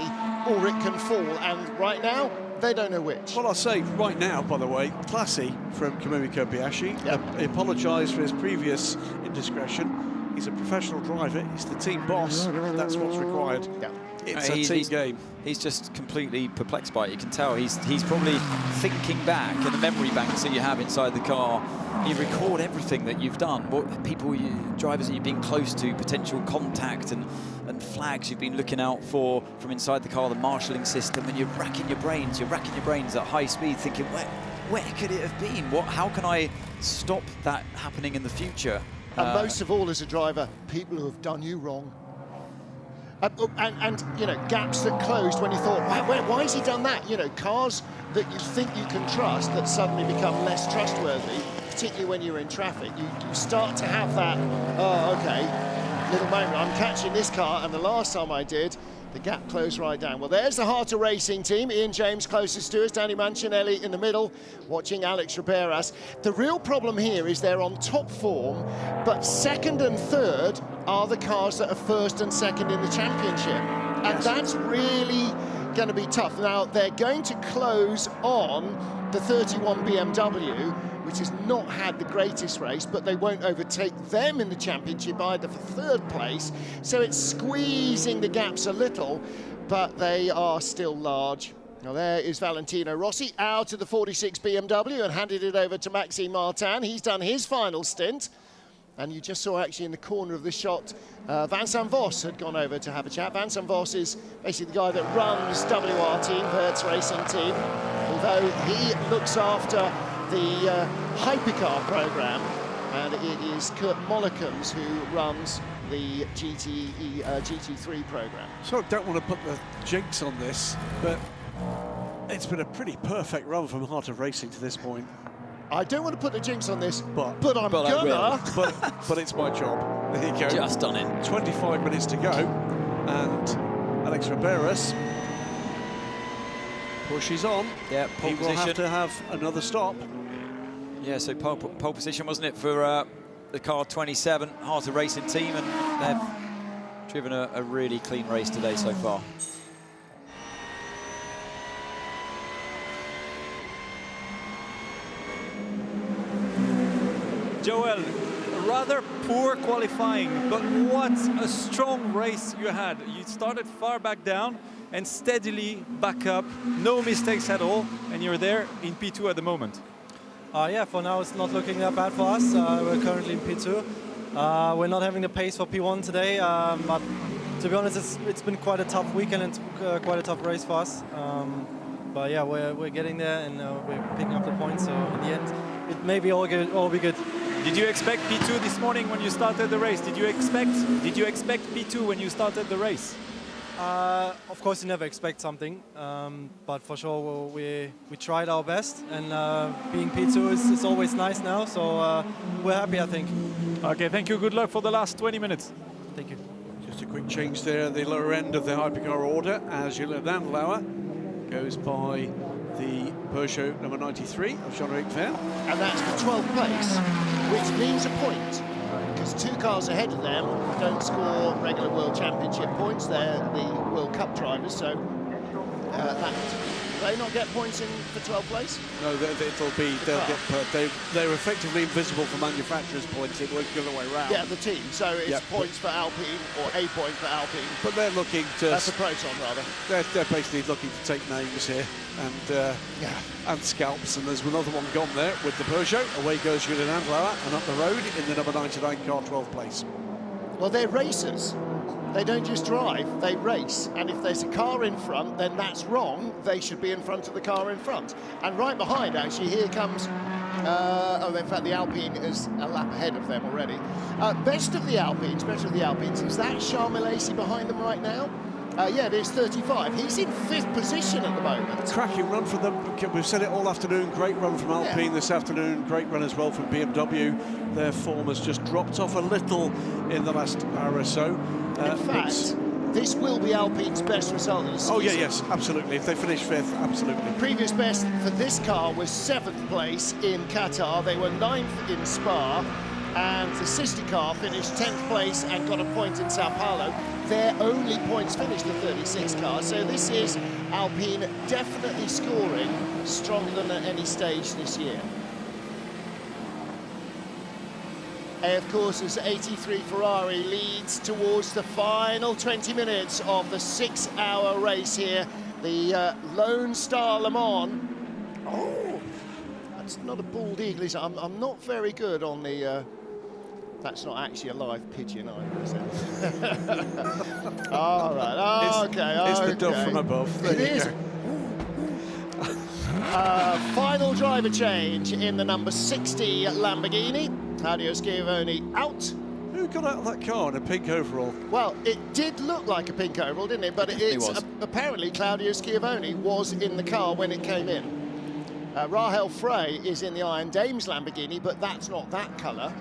or it can fall. And right now, they don't know which. Well, I'll say right now, by the way, classy from Kamui Kobayashi. He apologised for his previous indiscretion. He's a professional driver. He's the team boss. That's what's required. Yeah. It's a team game. He's just completely perplexed by it. You can tell he's probably thinking back in the memory banks that you have inside the car. You record everything that you've done, what drivers that you've been close to, potential contact and flags you've been looking out for from inside the car, the marshalling system, and you're racking your brains at high speed, thinking, where could it have been? How can I stop that happening in the future? And most of all, as a driver, people who have done you wrong. And you know, gaps that closed when you thought, why has he done that? You know, cars that you think you can trust that suddenly become less trustworthy, particularly when you're in traffic. You start to have that, oh, okay, little moment. I'm catching this car, and the last time I did, the gap closed right down. Well, there's the Cota Racing team. Ian James closest to us, Danny Mancinelli in the middle, watching Alex Riberas. The real problem here is they're on top form, but second and third are the cars that are first and second in the championship. And that's really going to be tough. Now, they're going to close on the 31 BMW, which has not had the greatest race, but they won't overtake them in the championship either for third place. So it's squeezing the gaps a little, but they are still large. Now there is Valentino Rossi out of the 46 BMW and handed it over to Maxime Martin. He's done his final stint. And you just saw actually in the corner of the shot, Vincent Voss had gone over to have a chat. Vincent Voss is basically the guy that runs WR team, Vert's racing team, although he looks after the hypercar program, and it is Kurt Mollekens who runs the GT3 program. So I don't want to put the jinx on this, but it's been a pretty perfect run from Cota Racing to this point. I don't want to put the jinx on this, but I'm but gonna. but it's my job. There you go. Just done it. 25 minutes to go, and Alex Riberas pushes on. Yeah, pole he will position. have to have another stop. Yeah, so pole position, wasn't it, for the car 27 Cota Racing team, and they've driven a really clean race today so far. Joel, rather poor qualifying, but what a strong race you had. You started far back down and steadily back up, no mistakes at all, and you're there in P2 at the moment. Yeah, for now it's not looking that bad for us. We're currently in P2. We're not having the pace for P1 today, but to be honest, it's been quite a tough weekend and quite a tough race for us. But yeah, we're getting there, and we're picking up the points. So in the end, it may be all be good. Did you expect P2 this morning when you started the race? Did you expect P2 when you started the race? Of course, you never expect something, but for sure we tried our best, and being P2 is always nice now. So we're happy, I think. Okay, thank you. Good luck for the last 20 minutes. Thank you. Just a quick change there at the lower end of the hypercar order as Julien Dandelauer goes by the Peugeot number 93 of Jean-Eric Verne. And that's for 12th place, which means a point, because two cars ahead of them don't score regular World Championship points. They're the World Cup drivers, so that They not get points in for 12th place? No, they're effectively invisible for manufacturers' points. It works the other way round. Yeah, the team. So it's points for Alpine, or a point for Alpine. But they're looking to... That's a Proton, rather. They're basically looking to take names here and scalps. And there's another one gone there with the Peugeot. Away goes Julian Andlauer, and up the road in the number 99 car, 12th place. Well, they're racers. They don't just drive, they race. And if there's a car in front, then that's wrong. They should be in front of the car in front. And right behind, actually, here comes... in fact, the Alpine is a lap ahead of them already. Best of the Alpines, is that Charles Milesi behind them right now? Yeah, it is 35. He's in 5th position at the moment. Cracking run for them. We've said it all afternoon. Great run from Alpine this afternoon. Great run as well from BMW. Their form has just dropped off a little in the last hour or so. In fact, this will be Alpine's best result of the season. Oh, yeah, yes, absolutely. If they finish 5th, absolutely. Previous best for this car was 7th place in Qatar. They were 9th in Spa. And the sister car finished 10th place and got a point in Sao Paulo. Their only points finished the 36 car. So this is Alpine definitely scoring stronger than at any stage this year. Of course, as 83 Ferrari leads towards the final 20 minutes of the 6-hour race here. The Lone Star Le Mans. Oh, that's not a bald eagle, is it? I'm not very good on the... That's not actually a live pigeon either, is it? All right, It's the dove from above. It is. Final driver change in the number 60 Lamborghini. Claudio Schiavone out. Who got out of that car in a pink overall? Well, it did look like a pink overall, didn't it? But apparently Claudio Schiavone was in the car when it came in. Rahel Frey is in the Iron Dames Lamborghini, but that's not that colour.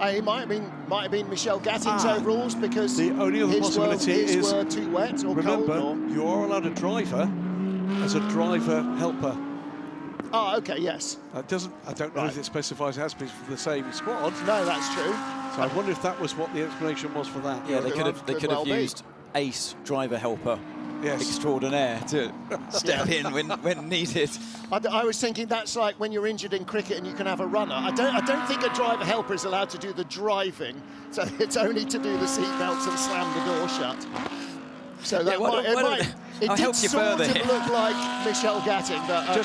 It might have been Michel Gatting's overalls, because the only other possibility were too wet or cold. Remember, you are allowed a driver as a driver helper. Oh, okay, yes. I don't know if it specifies it has to be for the same squad. No, that's true. So I wonder if that was what the explanation was for that. Yeah, they could have used ace driver helper. Yes. Extraordinaire to step in when needed. I was thinking that's like when you're injured in cricket and you can have a runner. I don't think a driver helper is allowed to do the driving, so it's only to do the seatbelts and slam the door shut. So that it did sort of look like Michel Gatting, but who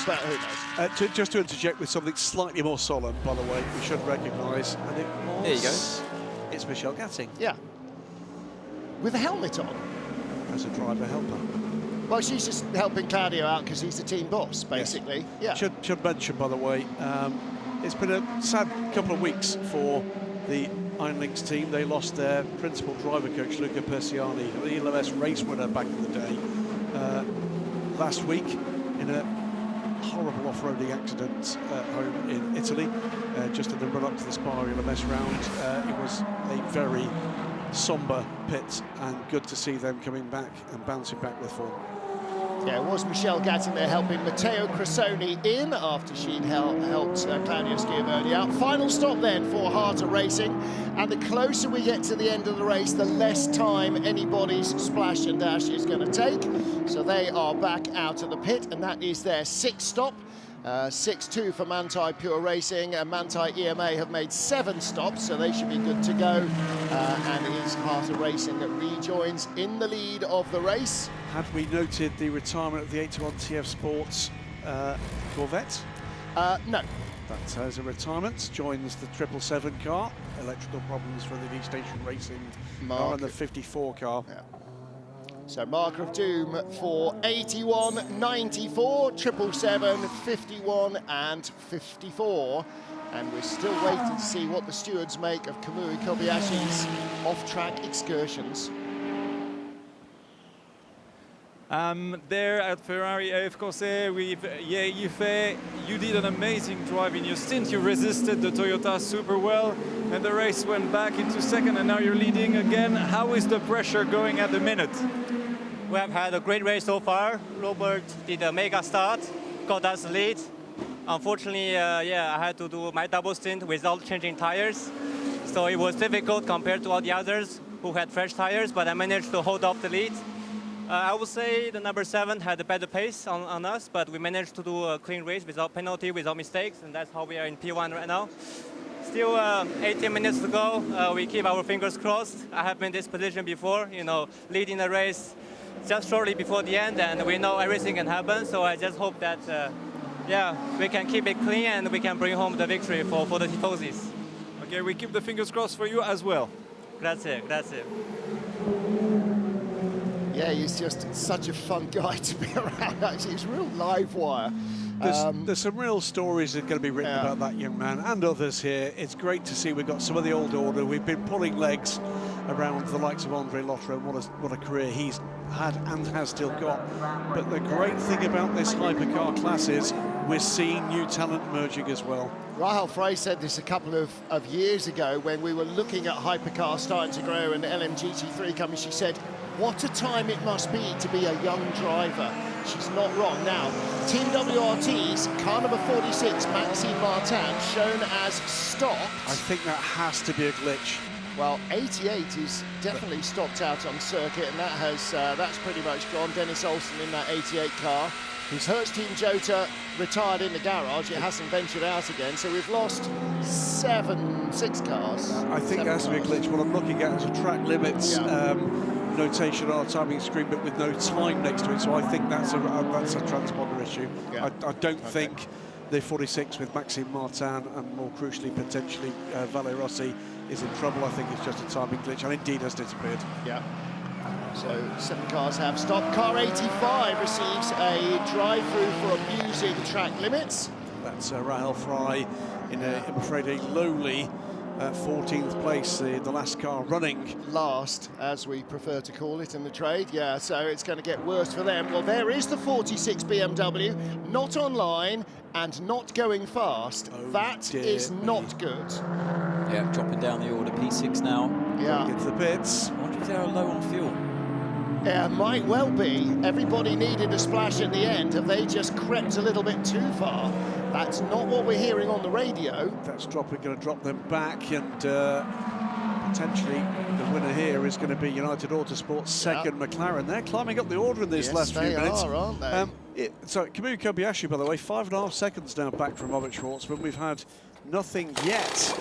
knows? Just to interject with something slightly more solemn, by the way, we should recognise, and it was... There you go. It's Michel Gatting. Yeah. With a helmet on. As a driver helper. Well, she's just helping Claudio out because he's the team boss, basically. Yes. Yeah. Should mention, by the way, it's been a sad couple of weeks for the Iron Lynx team. They lost their principal driver coach, Luca Persiani, the ELMS race winner back in the day, last week in a horrible off-roading accident home in Italy, just in the run-up to the Spa ELMS round. It was a very sombre pit, and good to see them coming back and bouncing back with form. Yeah, it was Michel Gatting there helping Matteo Cressoni in after she'd helped Claudio Schiavone out. Final stop then for Harter Racing, and the closer we get to the end of the race, the less time anybody's splash and dash is going to take. So they are back out of the pit, and that is their 6th stop. 6-2 for Manthey Pure Racing, and Manthey EMA have made 7 stops, so they should be good to go. And it is Harter Racing that rejoins in the lead of the race. Had we noted the retirement of the 81 TF Sports Corvette? No. That has a retirement, joins the 777 car, electrical problems for the V-Station Racing car and the 54 car. Yeah. So marker of doom for 81, 94, 777, 51 and 54. And we're still waiting to see what the stewards make of Kamui Kobayashi's off-track excursions. There at Ferrari, of course, you did an amazing drive in your stint. You resisted the Toyota super well, and the race went back into second, and now you're leading again. How is the pressure going at the minute? We have had a great race so far. Robert did a mega start, got us the lead. Unfortunately, I had to do my double stint without changing tires. So it was difficult compared to all the others who had fresh tires, but I managed to hold off the lead. I would say the number 7 had a better pace on us, but we managed to do a clean race without penalty, without mistakes, and that's how we are in P1 right now. Still 18 minutes to go. We keep our fingers crossed. I have been in this position before, you know, leading the race just shortly before the end, and we know everything can happen. So I just hope that, yeah, we can keep it clean and we can bring home the victory for the Tifosis. Okay, we keep the fingers crossed for you as well. Grazie, grazie. Yeah, he's just such a fun guy to be around. Actually, he's a real live wire. There's some real stories that are going to be written about that young man and others here. It's great to see we've got some of the old order. We've been pulling legs around the likes of Andre Lotterer, and what a career he's had and has still got. But the great thing about this hypercar class is we're seeing new talent emerging as well. Rahel Frey said this a couple of years ago when we were looking at hypercars starting to grow and LMGT3 coming. She said, what a time it must be to be a young driver. She's not wrong. Now, Team WRT's car number 46, Maxime Martin, shown as stopped. I think that has to be a glitch. Well, 88 is definitely stopped out on circuit, and that has that's pretty much gone. Dennis Olsen in that 88 car. Hertz Team Jota retired in the garage. It hasn't ventured out again, so we've lost 6 cars. I think there has to be a glitch. What I'm looking at is a track limits notation on our timing screen, but with no time next to it. So I think that's a transponder issue. Yeah. I don't think the 46 with Maxime Martin and more crucially potentially Valle Rossi is in trouble. I think it's just a timing glitch, and indeed has disappeared. Yeah. So 7 cars have stopped. Car 85 receives a drive-through for abusing track limits. That's Rahel Frey in, I'm afraid, a lowly 14th place, the last car running. Last, as we prefer to call it in the trade, yeah, so it's going to get worse for them. Well, there is the 46 BMW, not online and not going fast. Oh, that is not good. Yeah, dropping down the order, P6 now. Yeah. Into the pits. I wonder if they're low on fuel. Yeah, might well be. Everybody needed a splash at the end. Have they just crept a little bit too far? That's not what we're hearing on the radio. That's going to drop them back, and potentially the winner here is going to be United Autosport's second McLaren. They're climbing up the order in these last few minutes. They are, aren't they? So Kamui Kobayashi, by the way, 5.5 seconds now back from Robert Schwartzman. We've had nothing yet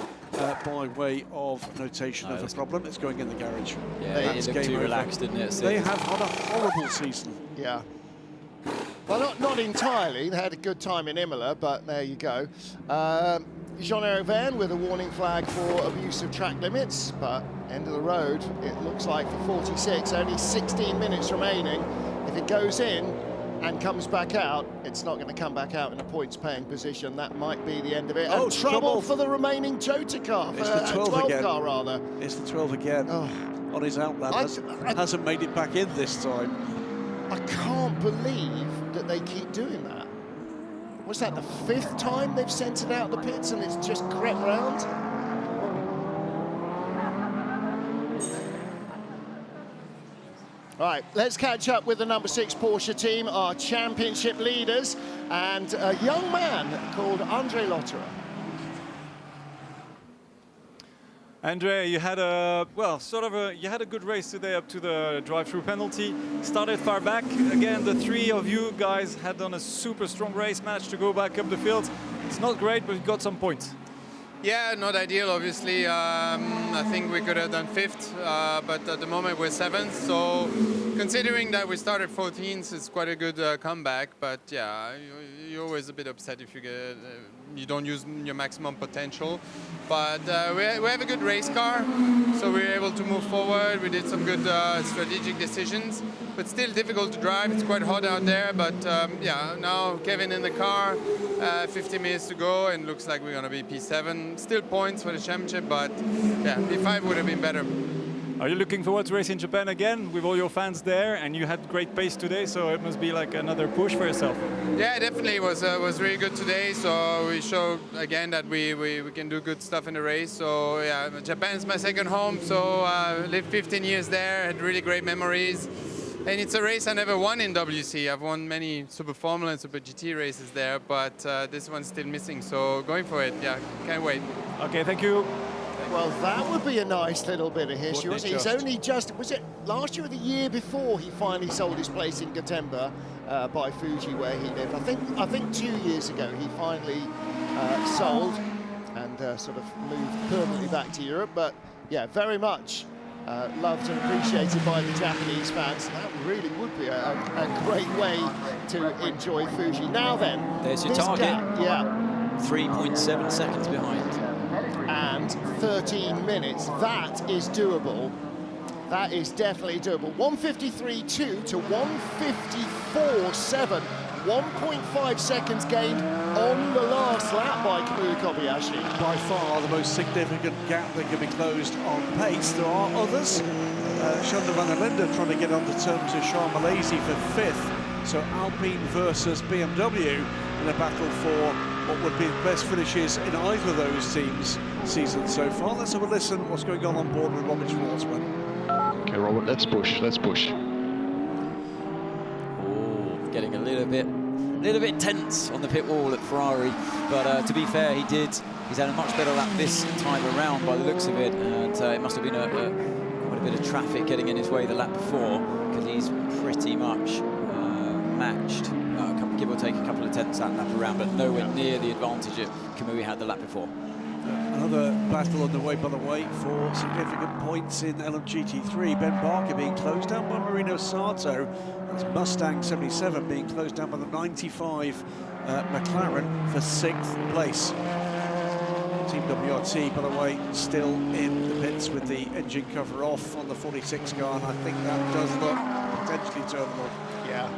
by way of notation of a problem. It's going in the garage. Yeah, it looked too relaxed, didn't it? They have had a horrible season. Yeah. Well, not entirely. They had a good time in Imola, but there you go. Jean-Eric Verne with a warning flag for abuse of track limits, but end of the road, it looks like for 46, only 16 minutes remaining. If it goes in and comes back out, it's not going to come back out in a points-paying position. That might be the end of it. Oh, and trouble for the remaining Jota car. It's the 12 again. car, rather. It's the 12 again. Oh. On his Outlander. Hasn't made it back in this time. I can't believe that they keep doing that. Was that the 5th time they've sent it out the pits and it's just crept round? Right, let's catch up with the number 6 Porsche team, our championship leaders, and a young man called Andre Lotterer. Andre, you had a good race today up to the drive-through penalty. Started far back. Again, the 3 of you guys had done a super strong race, managed to go back up the field. It's not great, but you got some points. Yeah, not ideal, obviously. I think we could have done 5th, but at the moment we're 7th. So considering that we started 14th, it's quite a good comeback. But yeah, you're always a bit upset if you don't use your maximum potential. But we have a good race car, so we were able to move forward. We did some good strategic decisions, but still difficult to drive. It's quite hot out there, but yeah, now Kevin in the car, 50 minutes to go, and looks like we're going to be P7. Still points for the championship, but yeah, P5 would have been better. Are you looking forward to race in Japan again with all your fans there? And you had great pace today, so it must be like another push for yourself. Yeah, definitely was really good today. So we showed again that we can do good stuff in the race. So yeah, Japan's my second home. So lived 15 years there, had really great memories. And it's a race I never won in WC. I've won many Super Formula and Super GT races there, but this one's still missing. So going for it, yeah, can't wait. Okay, thank you. Well, that would be a nice little bit of history, Wouldn't wasn't it it? He's only just, was it last year or the year before he finally sold his place in Gotemba by Fuji where he lived? I think 2 years ago he finally sold and sort of moved permanently back to Europe. But yeah, very much loved and appreciated by the Japanese fans. That really would be a great way to enjoy Fuji. Now then, there's your target. Gap, yeah. 3.7 seconds behind. And 13 minutes. That is doable. That is definitely doable. 153.2 to 154.7. 1.5 seconds gained on the last lap by Kamui Kobayashi. By far the most significant gap that can be closed on pace. There are others. Sheldon van der Linde trying to get on the terms of Charles Malaysia for 5th. So Alpine versus BMW in a battle for what would be the best finishes in either of those teams' season so far. Let's have a listen what's going on board with Robert Schwartzman. Okay, Robert, let's push, let's push. Oh, getting a little bit tense on the pit wall at Ferrari, but to be fair, he's had a much better lap this time around by the looks of it, and it must have been quite a bit of traffic getting in his way the lap before, because he's pretty much matched, give or take a couple of tenths that lap around, but nowhere near the advantage that Kamui had the lap before. Another battle underway, by the way, for significant points in LMGT3. Ben Barker being closed down by Marino Sato. That's Mustang 77 being closed down by the 95 McLaren for 6th place. Team WRT, by the way, still in the pits with the engine cover off on the 46 car, and I think that does look potentially terminal. Yeah.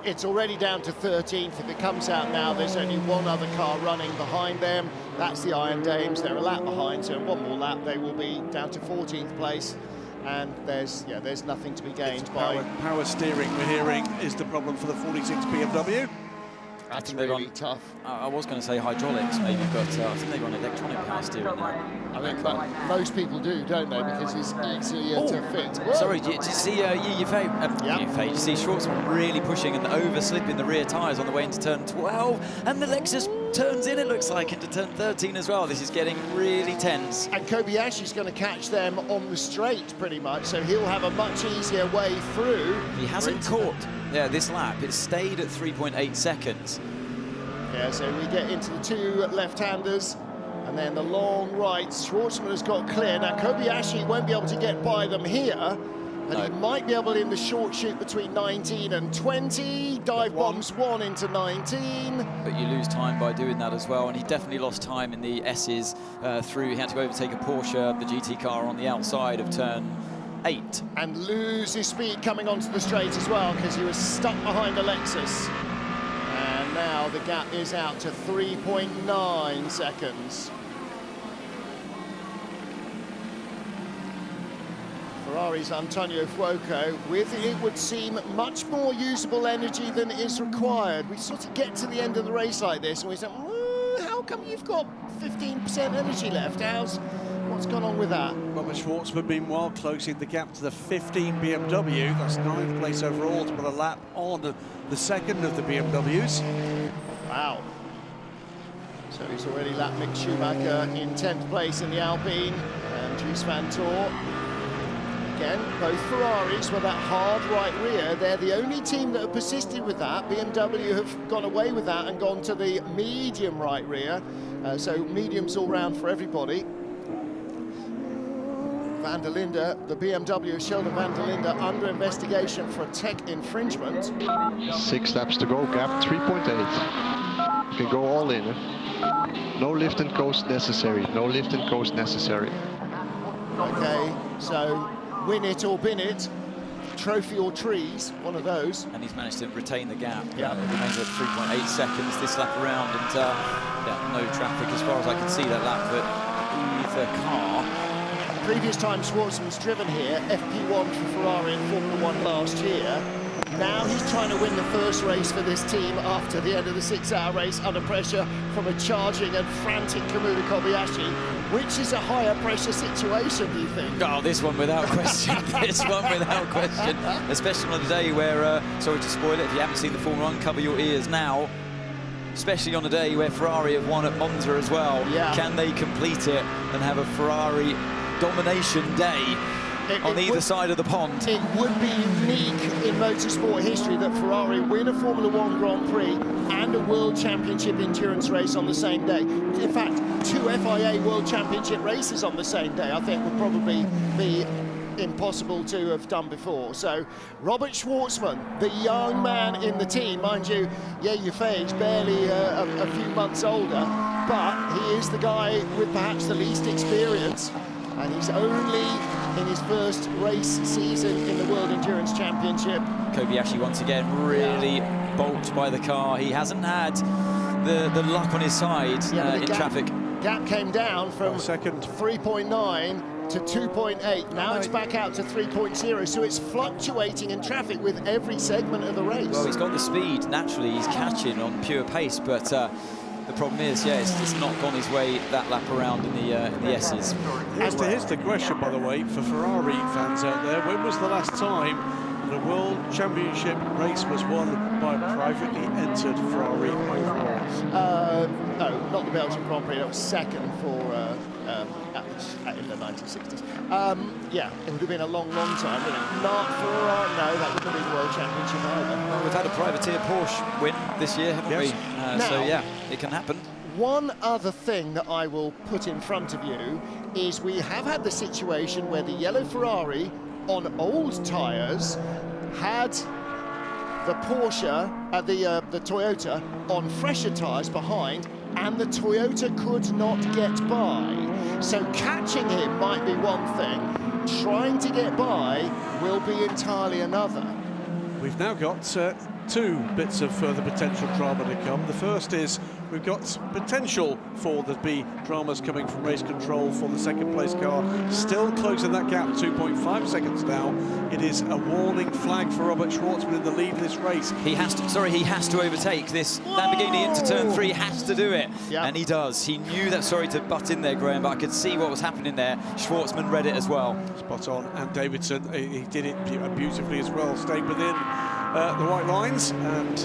It's already down to 13th. If it comes out now, there's only one other car running behind them. That's the Iron Dames. They're a lap behind, so in one more lap they will be down to 14th place. And there's nothing to be gained by power steering. We're hearing is the problem for the 46 BMW. That's really tough. I was going to say hydraulics maybe, but I think they run electronic power steering now. I think most people do, don't they? Because it's easier to fit. Whoa. Sorry, did you see did you see Schwartzman really pushing and overslipping the rear tyres on the way into turn 12? And the Lexus turns in, it looks like, into turn 13 as well. This is getting really tense. And Kobayashi's going to catch them on the straight, pretty much, so he'll have a much easier way through. He hasn't caught this lap. It stayed at 3.8 seconds. Yeah, so we get into the two left-handers, and then the long right. Schwartzman has got clear. Now, Kobayashi won't be able to get by them here, and he might be able in the short shoot between 19 and 20. Dive bombs 1 into 19. But you lose time by doing that as well, and he definitely lost time in the S's through. He had to go overtake a Porsche, the GT car, on the outside of turn 8. And lose his speed coming onto the straight as well, because he was stuck behind a Lexus. And now the gap is out to 3.9 seconds. Ferrari's Antonio Fuoco with, it would seem, much more usable energy than is required. We sort of get to the end of the race like this and we say, how come you've got 15% energy left? What's gone on with that? Robert Schwartzman, meanwhile, closing the gap to the 15 BMW. That's 9th place overall, to put a lap on the second of the BMWs. Wow. So he's already lapped Mick Schumacher in 10th place in the Alpine, and Dries Van Toor. Again, both Ferraris with that hard right rear. They're the only team that have persisted with that. BMW have gone away with that and gone to the medium right rear. So mediums all round for everybody. Van der Linde, the BMW, Sheldon Van der Linde, under investigation for a tech infringement. 6 laps to go, gap 3.8. You can go all in. No lift and coast necessary. No lift and coast necessary. Okay, so win it or bin it. Trophy or trees, one of those. And he's managed to retain the gap. Yeah, it remains at 3.8 seconds this lap around, and no traffic as far as I can see that lap for either car. Previous time Schwartzman's driven here, FP1 for Ferrari in Formula 1 last year. Now he's trying to win the first race for this team after the end of the 6-hour race under pressure from a charging and frantic Kamui Kobayashi. Which is a higher pressure situation, do you think? Oh, this one without question. This one without question. Especially on a day where, sorry to spoil it, if you haven't seen the Formula 1, cover your ears now. especially on a day where Ferrari have won at Monza as well. Yeah. Can they complete it and have a Ferrari domination day on either side of the pond? It would be unique in motorsport history that Ferrari win a Formula One Grand Prix and a World Championship endurance race on the same day. In fact, 2 FIA World Championship races on the same day, I think, would probably be impossible to have done before. So Robert Schwartzman, the young man in the team, mind you, Yefei is barely a few months older, but he is the guy with perhaps the least experience, and he's only in his first race season in the World Endurance Championship. Kobayashi once again really balked by the car. He hasn't had the luck on his side in traffic. Gap came down from 3.9 to 2.8. Now it's back out to 3.0, so it's fluctuating in traffic with every segment of the race. Well, he's got the speed. Naturally, he's catching on pure pace, but the problem is, it's not gone his way that lap around in the S's. Here's the question, by the way, for Ferrari fans out there. When was the last time the World Championship race was won by a privately entered Ferrari overall? No, not the Belgian Grand Prix. That was second for in the 1960s. Yeah, it would have been a long, long time, wouldn't it? Not for no, that wouldn't have been the World Championship either. Well, we've had a privateer Porsche win this year, haven't we? So yeah, it can happen. One other thing that I will put in front of you is we have had the situation where the yellow Ferrari on old tyres had the Porsche, the Toyota on fresher tyres behind, and the Toyota could not get by. So catching him might be one thing, trying to get by will be entirely another. We've now got 2 bits of further potential drama to come. The first is we've got potential for there to be dramas coming from race control for the second place car. Still closing that gap, 2.5 seconds now. It is a warning flag for Robert Schwartzman in the lead of this race. He has to overtake this Lamborghini into turn 3, has to do it. Yep. And he does. He knew that, sorry to butt in there, Graham, but I could see what was happening there. Schwartzman read it as well. Spot on, and Davidson, he did it beautifully as well, stayed within the white lines, and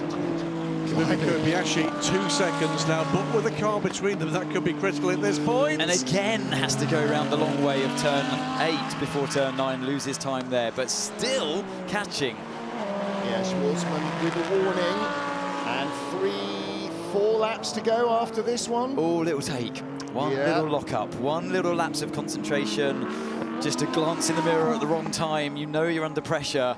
Kobayashi 2 seconds now, but with a car between them, that could be critical at this point. And again has to go around the long way of turn 8 before turn 9, loses time there, but still catching. Yeah, Schwartzman with a warning, and 3-4 laps to go after this one. All it'll take, one little lock-up, one little lapse of concentration, just a glance in the mirror at the wrong time, you know you're under pressure.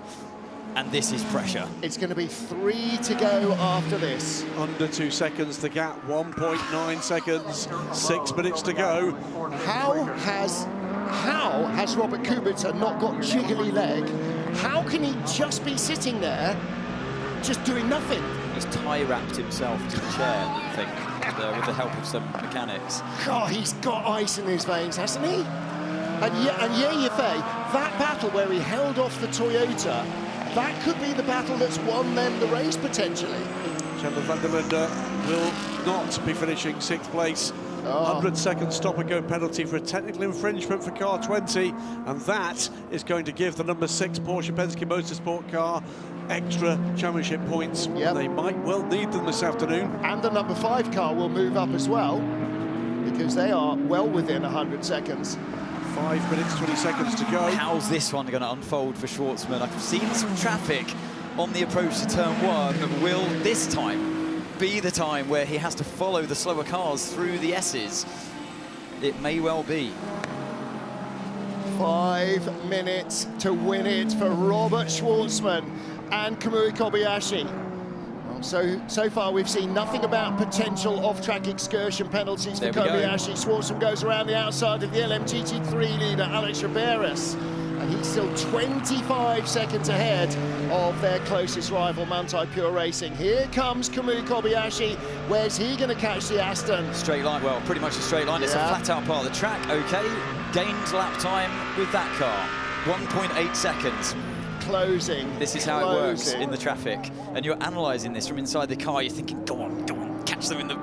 And this is pressure. It's going to be 3 to go after this. Under 2 seconds, the gap, 1.9 seconds, 6 minutes to go. How has Robert Kubica not got jiggly leg? How can he just be sitting there, just doing nothing? He's tie-wrapped himself to the chair, I think, with the help of some mechanics. God, he's got ice in his veins, hasn't he? And Yefei, that battle where he held off the Toyota, that could be the battle that's won them the race, potentially. Chandler van der Linde will not be finishing 6th place. 100-second stop-and-go penalty for a technical infringement for car 20, and that is going to give the number 6 Porsche Penske Motorsport car extra championship points. Yep. They might well need them this afternoon. And the number 5 car will move up as well, because they are well within 100 seconds. 5 minutes, 20 seconds to go. How's this one going to unfold for Schwartzman? I've seen some traffic on the approach to turn 1. Will this time be the time where he has to follow the slower cars through the S's? It may well be. 5 minutes to win it for Robert Schwartzman and Kamui Kobayashi. So far we've seen nothing about potential off-track excursion penalties for Kobayashi. Schwartzman goes around the outside of the LMGT3 leader, Alex Riberas, and he's still 25 seconds ahead of their closest rival, Manthey Pure Racing. Here comes Kamui Kobayashi. Where's he going to catch the Aston? Straight line, well, pretty much a straight line. It's a flat-out part of the track, okay. Gained lap time with that car, 1.8 seconds. Closing. This is how it works in the traffic, and you're analysing this from inside the car. You're thinking, go on, catch them in the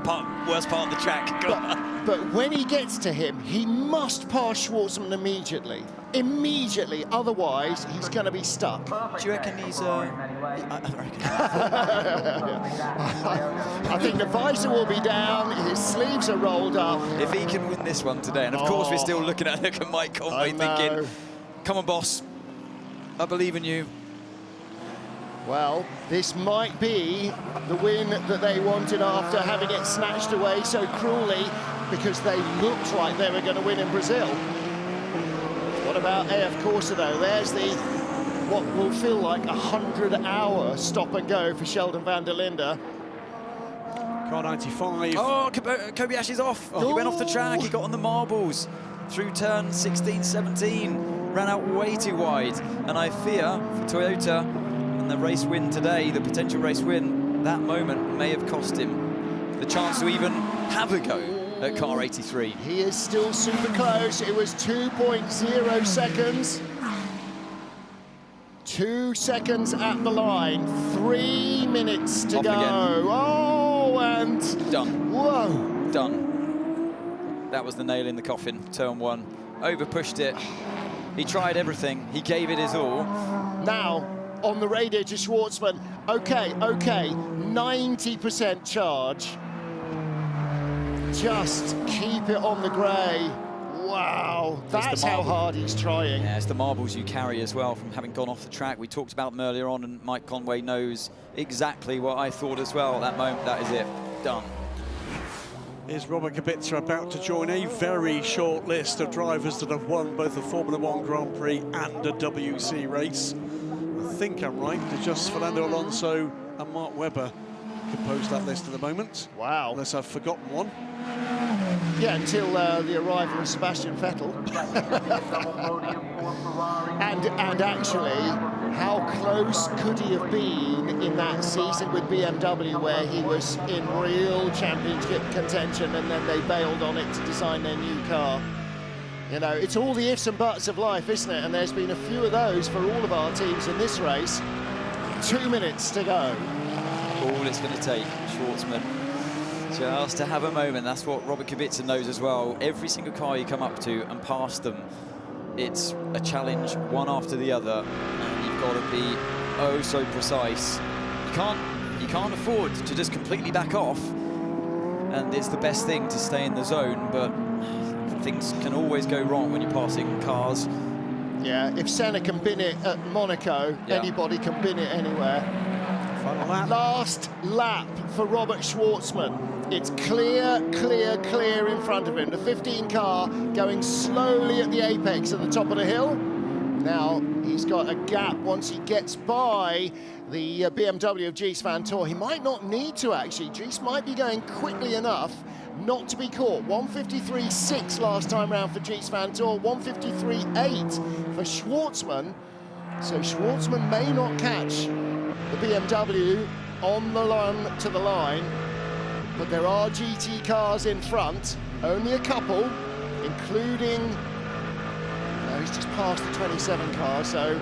worst part of the track. Go on. But when he gets to him, he must pass Schwartzman immediately. Immediately, otherwise he's going to be stuck. Do you reckon he's... I think the visor will be down, his sleeves are rolled up. If he can win this one today, and of course we're still looking at Mike Conway thinking, come on, boss, I believe in you. Well, this might be the win that they wanted after having it snatched away so cruelly, because they looked like they were going to win in Brazil. What about AF Corsa though? There's the, what will feel like 100-hour stop and go for Sheldon van der Linde. Car 95. Oh, Kobayashi's off. He went off the track, he got on the marbles through turn 16, 17, ran out way too wide. And I fear for Toyota and the race win today, the potential race win, that moment may have cost him the chance to even have a go at car 83. He is still super close. It was 2.0 seconds. 2 seconds at the line. 3 minutes to go. Again. Oh, and done. Whoa. Done. That was the nail in the coffin, turn one. Over pushed it. He tried everything. He gave it his all. Now, on the radio to Schwartzman. Okay, 90% charge. Just keep it on the grey. Wow, that's how hard he's trying. Yeah, it's the marbles you carry as well from having gone off the track. We talked about them earlier on, and Mike Conway knows exactly what I thought as well at that moment. That is it, done. Is Robert Kubica about to join a very short list of drivers that have won both a Formula One Grand Prix and a WC race. I think I'm right, it's just Fernando Alonso and Mark Webber compose that list at the moment. Wow. Unless I've forgotten one. Yeah, until the arrival of Sebastian Vettel. and actually, how close could he have been in that season with BMW where he was in real championship contention and then they bailed on it to design their new car? You know, it's all the ifs and buts of life, isn't it? And there's been a few of those for all of our teams in this race. 2 minutes to go. All it's going to take, Schwartzman, just to have a moment. That's what Robert Kubica knows as well. Every single car you come up to and past them, it's a challenge, one after the other, and you've got to be oh so precise. You can't afford to just completely back off, and it's the best thing to stay in the zone, but things can always go wrong when you're passing cars. Yeah, if Senna can bin it at Monaco, anybody can bin it anywhere. Final lap. Last lap for Robert Schwartzman. It's clear in front of him. The 15 car going slowly at the apex at the top of the hill. Now he's got a gap once he gets by the BMW of Dries van Tor. He might not need to actually. Dries might be going quickly enough not to be caught. 153.6 last time round for Dries van Tor, 153.8 for Schwartzman. So Schwartzman may not catch the BMW on the run to the line, but there are GT cars in front, only a couple, including, no, he's just past the 27 car, so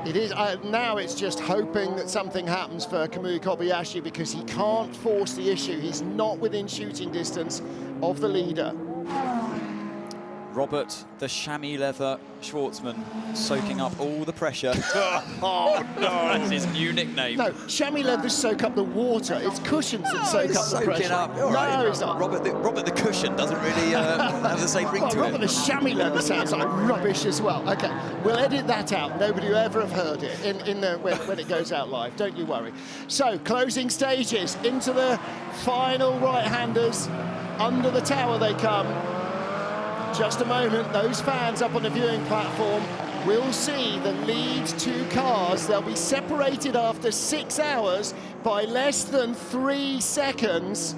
it is, now it's just hoping that something happens for Kamui Kobayashi because he can't force the issue. He's not within shooting distance of the leader. Robert, the chamois leather Schwartzman, soaking up all the pressure. Oh, no. That's his new nickname. No, chamois leathers soak up the water. It's cushions that soak up the pressure. Up. No, right. it's not. Robert the cushion doesn't really have the same ring to Robert it. the chamois leather sounds like rubbish as well. OK, we'll edit that out. Nobody will ever have heard it when it goes out live. Don't you worry. So, closing stages into the final right-handers. Under the tower they come. Just a moment, those fans up on the viewing platform will see the lead two cars. They'll be separated after 6 hours by less than 3 seconds.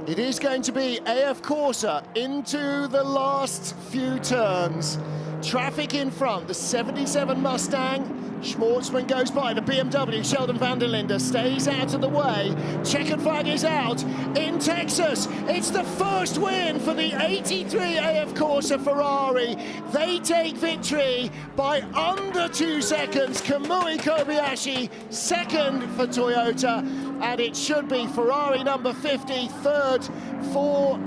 It is going to be AF Corsa into the last few turns. Traffic in front, the 77 Mustang. Schwartzman goes by, the BMW, Sheldon van der Linde stays out of the way. Checkered flag is out in Texas. It's the first win for the 83 AF Corsa Ferrari. They take victory by under 2 seconds. Kamui Kobayashi second for Toyota, and it should be Ferrari number 50, third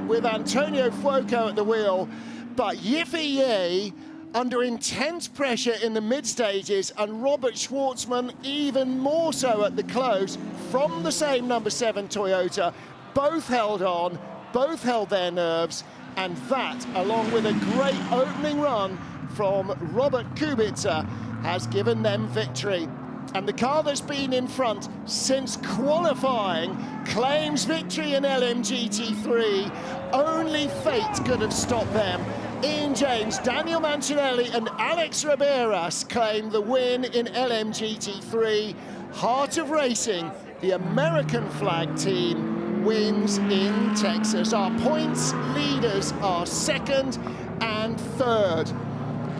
with Antonio Fuoco at the wheel. But Yiffy Ye under intense pressure in the mid-stages, and Robert Schwartzman even more so at the close from the same number 7 Toyota. Both held on, both held their nerves, and that, along with a great opening run from Robert Kubica, has given them victory. And the car that's been in front since qualifying claims victory in LMGT3. Only fate could have stopped them. Ian James, Daniel Mancinelli and Alex Riberas claim the win in LMGT3. Heart of Racing, the American flag team, wins in Texas. Our points leaders are second and third.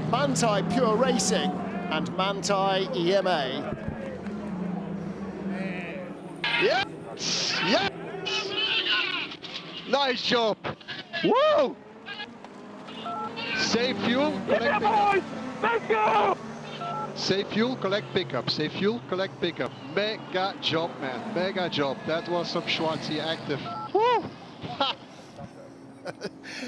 Manthey Pure Racing and Manthey EMA. Yes! Yes! Nice job! Woo! Save fuel, collect pickup. Let's go! Save fuel, collect pickup. Save fuel, collect pickup. Mega job, man. Mega job. That was some Schwartzy active. Woo!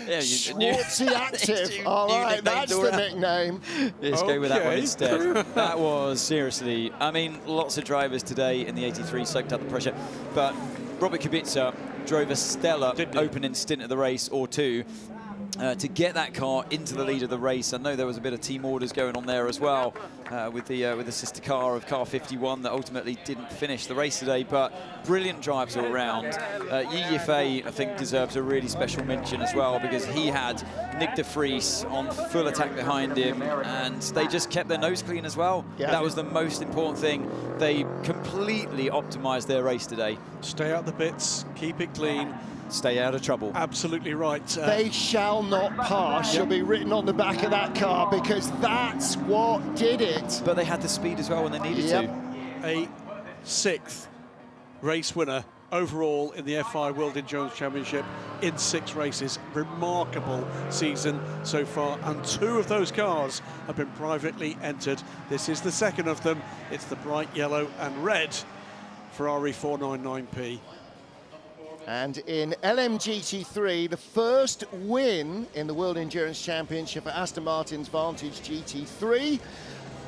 Yeah, Schwartzy active. All right, that's the nickname. Let's go with that one instead. That was seriously, I mean, lots of drivers today in the 83 soaked up the pressure, but Robert Kubica drove a stellar opening stint of the race or two. To get that car into the lead of the race. I know there was a bit of team orders going on there as well with the sister car of car 51 that ultimately didn't finish the race today, but brilliant drives all around. Yi Yifei, I think, deserves a really special mention as well, because he had Nick de Vries on full attack behind him, and they just kept their nose clean as well. Yeah. That was the most important thing. They completely optimized their race today. Stay out the pits, keep it clean. Stay out of trouble. Absolutely right. They shall not pass shall be written on the back of that car, because that's what did it. But they had the speed as well when they needed to. A 6th race winner overall in the FI World Endurance Championship in 6 races. Remarkable season so far, and 2 of those cars have been privately entered. This is the second of them. It's the bright yellow and red Ferrari 499P. And in LMGT3, the first win in the World Endurance Championship for Aston Martin's Vantage GT3.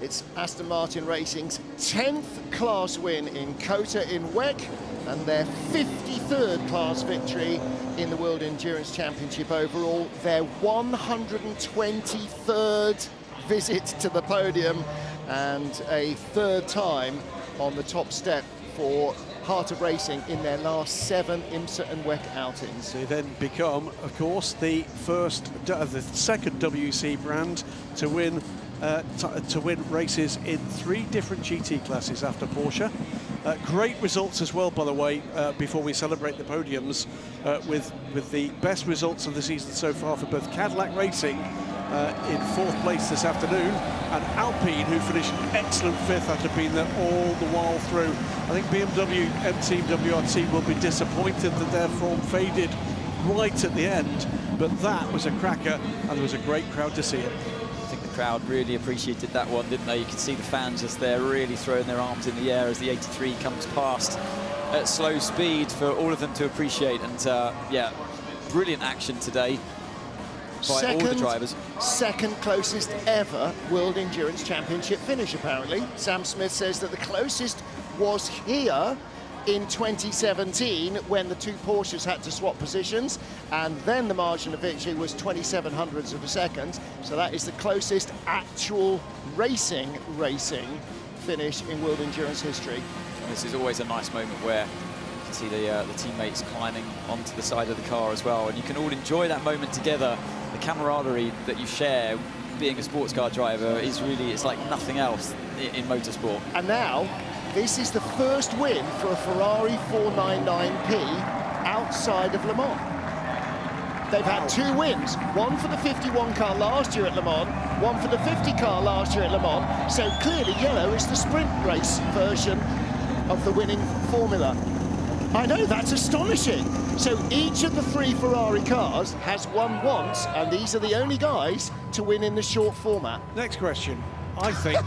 It's Aston Martin Racing's 10th class win in Cota in WEC, and their 53rd class victory in the World Endurance Championship overall. Their 123rd visit to the podium, and a 3rd time on the top step for Heart of Racing in their last 7 IMSA and WEC outings. They then become, of course, the second WC brand to win races in 3 different GT classes after Porsche. Great results as well, by the way, before we celebrate the podiums, with the best results of the season so far for both Cadillac Racing in 4th place this afternoon, and Alpine, who finished excellent 5th after being there all the while through. I think BMW and Team WRT will be disappointed that their form faded right at the end, but that was a cracker, and there was a great crowd to see it. I think the crowd really appreciated that one, didn't they? You could see the fans just there really throwing their arms in the air as the 83 comes past at slow speed for all of them to appreciate. And yeah, brilliant action today by all the drivers. Second closest ever World Endurance Championship finish, apparently. Sam Smith says that the closest was here in 2017 when the 2 Porsches had to swap positions, and then the margin of victory was 27 hundredths of a second. So that is the closest actual racing finish in World Endurance history. And this is always a nice moment where you can see the teammates climbing onto the side of the car as well, and you can all enjoy that moment together. The camaraderie that you share being a sports car driver is really, it's like nothing else in motorsport. And now, this is the first win for a Ferrari 499P outside of Le Mans. They've had 2 wins, one for the 51 car last year at Le Mans, one for the 50 car last year at Le Mans. So clearly yellow is the sprint race version of the winning formula. I know, that's astonishing. So each of the 3 Ferrari cars has won once, and these are the only guys to win in the short format. Next question. I think